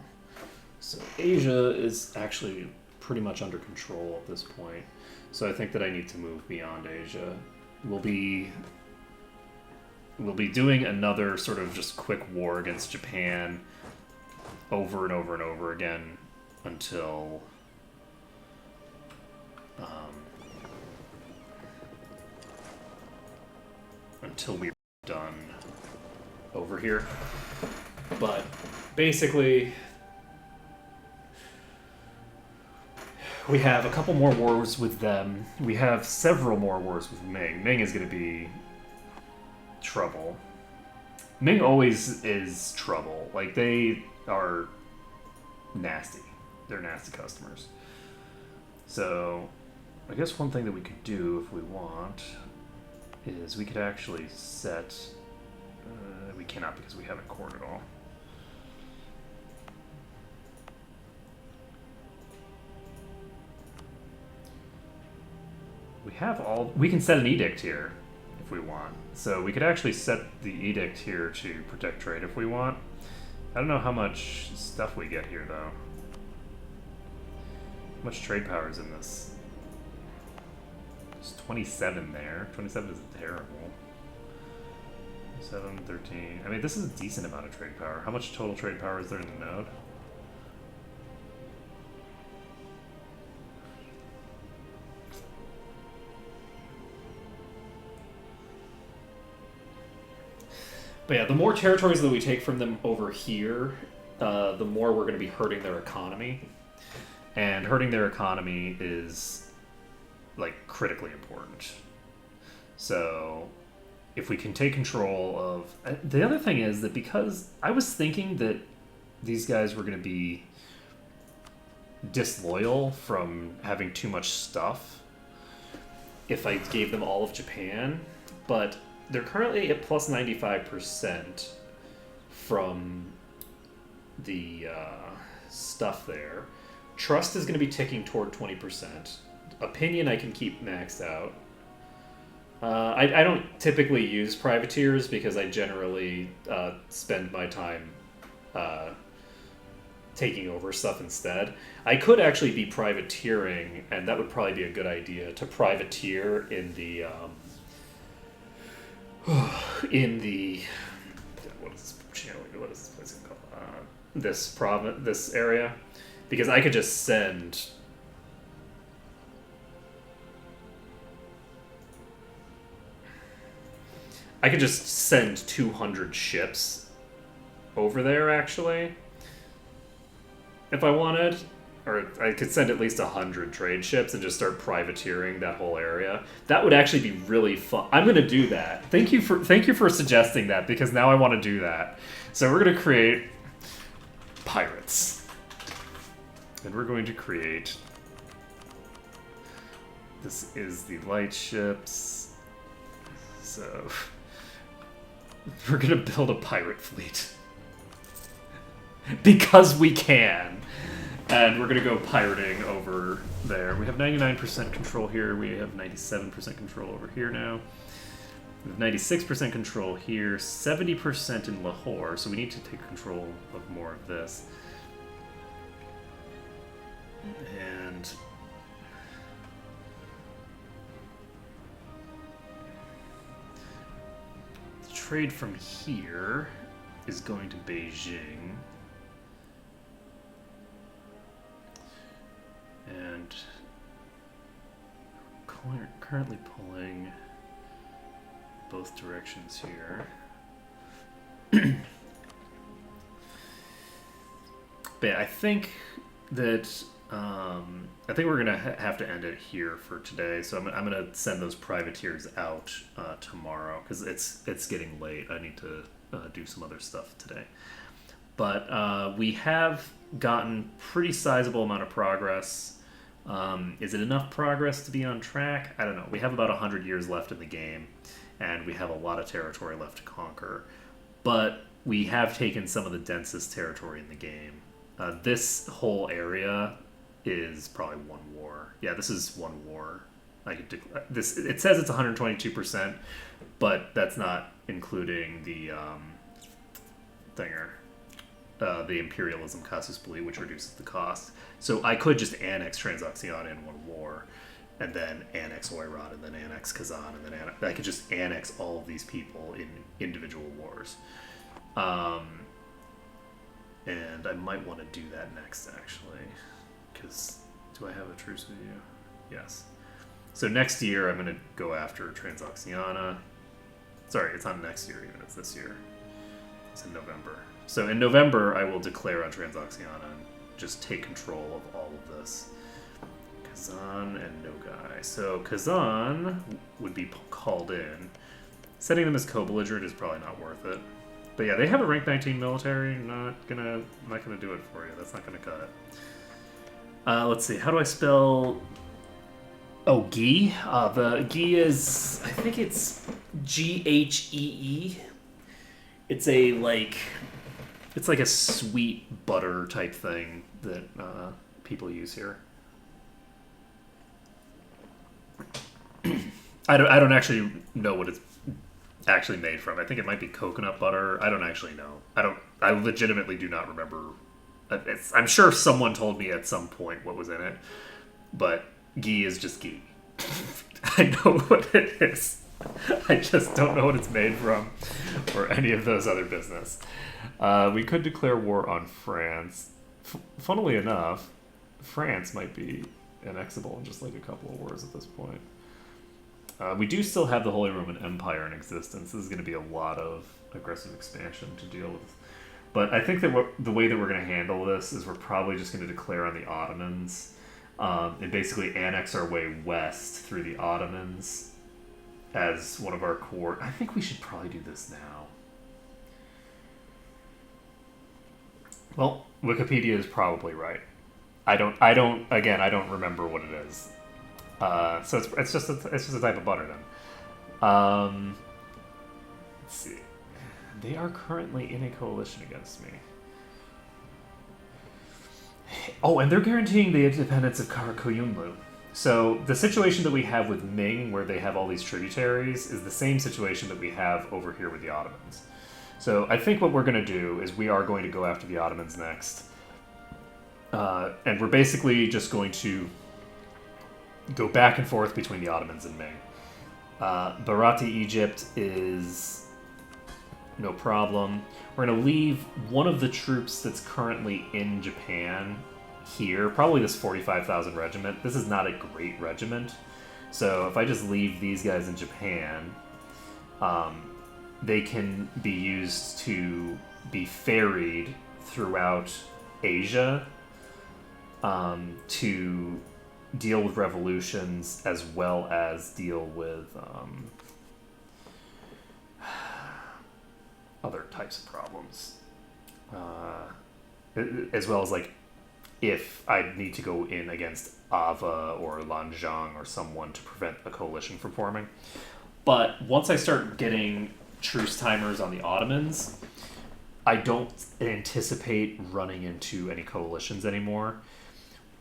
So Asia is actually pretty much under control at this point. So I think that I need to move beyond Asia. We'll be doing another sort of just quick war against Japan over and over and over again until we're done over here. But basically, we have a couple more wars with them. We have several more wars with Ming. Ming is going to be trouble. Ming always is trouble. Like, they are nasty. They're nasty customers. So, I guess one thing that we could do if we want is we could actually set... we cannot because we haven't cored at all. We have all... We can set an edict here if we want. So we could actually set the edict here to protect trade if we want. I don't know how much stuff we get here, though. How much trade power is in this? There's 27 there. 27 isn't terrible. 7, 13. I mean, this is a decent amount of trade power. How much total trade power is there in the node? But yeah, the more territories that we take from them over here, the more we're going to be hurting their economy. And hurting their economy is, like, critically important. So, if we can take control of... The other thing is that because I was thinking that these guys were going to be disloyal from having too much stuff if I gave them all of Japan, but they're currently at plus 95% from the stuff there. Trust is going to be ticking toward 20%. Opinion I can keep maxed out. I don't typically use privateers because I generally spend my time taking over stuff instead. I could actually be privateering, and that would probably be a good idea, to privateer in the what is this place called? This area, because I could just send. I could just send 200 ships over there, actually, if I wanted. Or I could send at least 100 trade ships and just start privateering that whole area. That would actually be really fun. I'm going to do that. Thank you for suggesting that, because now I want to do that. So we're going to create pirates. And we're going to create This is the light ships. So we're gonna build a pirate fleet. Because we can. And we're gonna go pirating over there. We have 99% control here. We have 97% control over here now. We have 96% control here. 70% in Lahore. So we need to take control of more of this. And the trade from here is going to Beijing. And currently pulling both directions here. But yeah, I think that we're gonna have to end it here for today. So I'm gonna send those privateers out tomorrow because it's getting late. I need to do some other stuff today. But we have gotten pretty sizable amount of progress. Is it enough progress to be on track? I don't know. We have about 100 years left in the game, and we have a lot of territory left to conquer. But we have taken some of the densest territory in the game. This whole area is probably one war. Yeah, this is one war. I could this. It says it's 122%, but that's not including the the Imperialism casus belli, which reduces the cost. So I could just annex Transoxiana in one war, and then annex Oirat, and then annex Kazan, and then I could just annex all of these people in individual wars. And I might want to do that next, actually, because do I have a truce with you? Yes. So next year I'm going to go after Transoxiana. Sorry, it's not next year even, it's this year. It's in November. So in November I will declare on Transoxiana and just take control of all of this. Kazan and Nogai. So Kazan would be called in. Setting them as co-belligerent is probably not worth it. But yeah, they have a rank 19 military. Not gonna do it for you. That's not gonna cut it. Let's see. How do I spell? Oh, Ghee. The Ghee is, I think it's Ghee. It's like a sweet butter type thing that people use here. I don't actually know what it's actually made from. I think it might be coconut butter. I don't actually know. I legitimately do not remember. I'm sure someone told me at some point what was in it, but ghee is just ghee. I know what it is. I just don't know what it's made from or any of those other business. We could declare war on France. Funnily enough, France might be annexable in just like a couple of wars at this point. We do still have the Holy Roman Empire in existence. This is going to be a lot of aggressive expansion to deal with. But I think that the way that we're going to handle this is we're probably just going to declare on the Ottomans and basically annex our way west through the Ottomans as one of our core. I think we should probably do this now. Well, Wikipedia is probably right. I don't remember what it is. So it's just a type of butter then. Let's see. They are currently in a coalition against me. Oh, and they're guaranteeing the independence of Karakoyunlu. So the situation that we have with Ming, where they have all these tributaries, is the same situation that we have over here with the Ottomans. So I think what we're going to do is we are going to go after the Ottomans next. And we're basically just going to go back and forth between the Ottomans and Ming. Bharati Egypt is no problem. We're going to leave one of the troops that's currently in Japan here, probably this 45,000 regiment. This is not a great regiment. So if I just leave these guys in Japan, they can be used to be ferried throughout Asia to deal with revolutions as well as deal with other types of problems. As well as, like, if I need to go in against Ava or Lanzhang or someone to prevent a coalition from forming. But once I start getting truce timers on the Ottomans, I don't anticipate running into any coalitions anymore.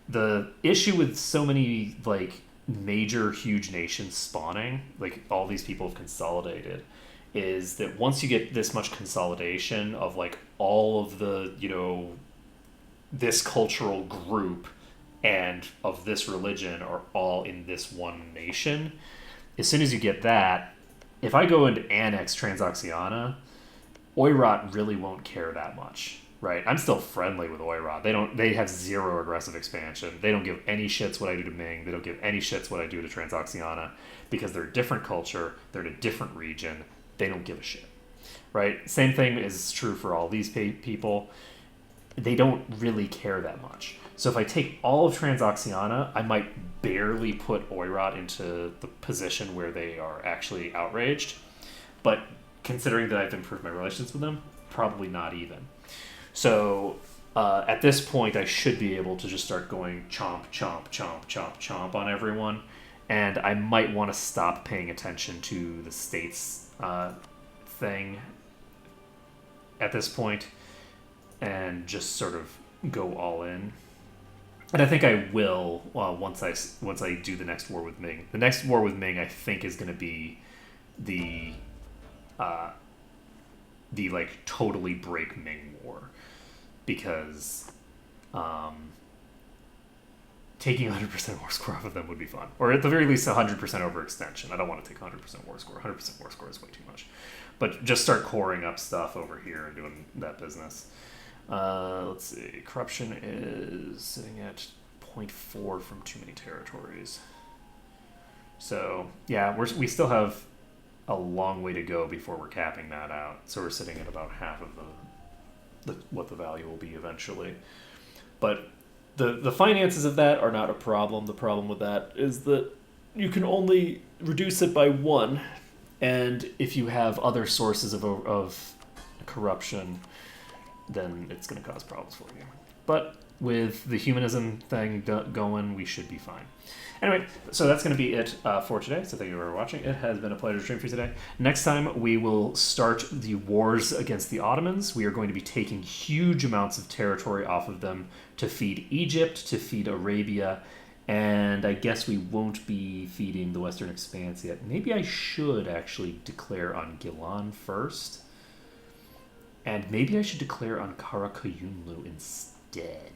The issue with so many like major huge nations spawning, like all these people have consolidated, is that once you get this much consolidation of like all of the, this cultural group and of this religion are all in this one nation, as soon as you get that, if I go and annex Transoxiana, Oirat really won't care that much, right? I'm still friendly with Oirat. They have zero aggressive expansion. They don't give any shits what I do to Ming. They don't give any shits what I do to Transoxiana because they're a different culture. They're in a different region. They don't give a shit, right? Same thing is true for all these people. They don't really care that much. So if I take all of Transoxiana, I might barely put Oirat into the position where they are actually outraged. But considering that I've improved my relations with them, probably not even. So at this point, I should be able to just start going chomp, chomp, chomp, chomp, chomp on everyone. And I might want to stop paying attention to the states thing at this point and just sort of go all in. And I think I will once I do the next war with Ming. The next war with Ming, I think, is going to be the like totally break Ming war, because taking 100% war score off of them would be fun, or at the very least 100% overextension. I don't want to take 100% war score. 100% war score is way too much, but just start coring up stuff over here and doing that business. Let's see. Corruption is sitting at 0.4 from too many territories. So yeah, we still have a long way to go before we're capping that out. So we're sitting at about half of what the value will be eventually. But the finances of that are not a problem. The problem with that is that you can only reduce it by 1, and if you have other sources of corruption, then it's going to cause problems for you. But with the humanism thing going, we should be fine. Anyway, so that's going to be it for today. So thank you for watching. It has been a pleasure to stream for you today. Next time, we will start the wars against the Ottomans. We are going to be taking huge amounts of territory off of them to feed Egypt, to feed Arabia, and I guess we won't be feeding the Western Expanse yet. Maybe I should actually declare on Gilan first. And maybe I should declare on Karakoyunlu instead.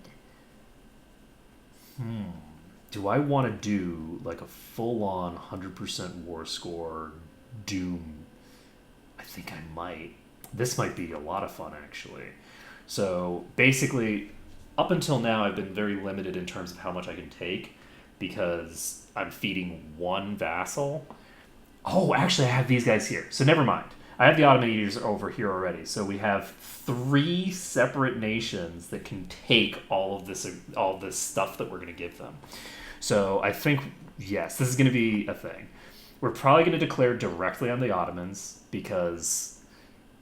Do I want to do like a full-on 100% war score Doom? I think I might. This might be a lot of fun, actually. So basically, up until now, I've been very limited in terms of how much I can take because I'm feeding one vassal. Oh, actually, I have these guys here. So never mind. I have the Ottoman Eaters over here already, so we have 3 separate nations that can take all of this stuff that we're going to give them. So I think, yes, this is going to be a thing. We're probably going to declare directly on the Ottomans because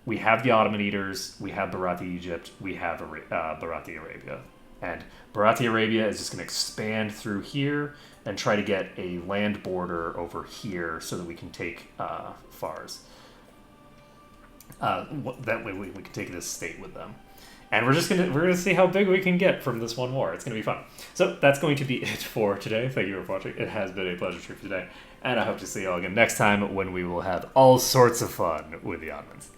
we have the Ottoman Eaters, we have Bharati Egypt, we have Bharati Arabia. And Bharati Arabia is just going to expand through here and try to get a land border over here so that we can take Fars. That way we can take this state with them, and we're gonna see how big we can get from this one war. It's gonna be fun. So that's going to be it for today. Thank you for watching. It has been a pleasure for today, and I hope to see you all again next time when we will have all sorts of fun with the Ottomans.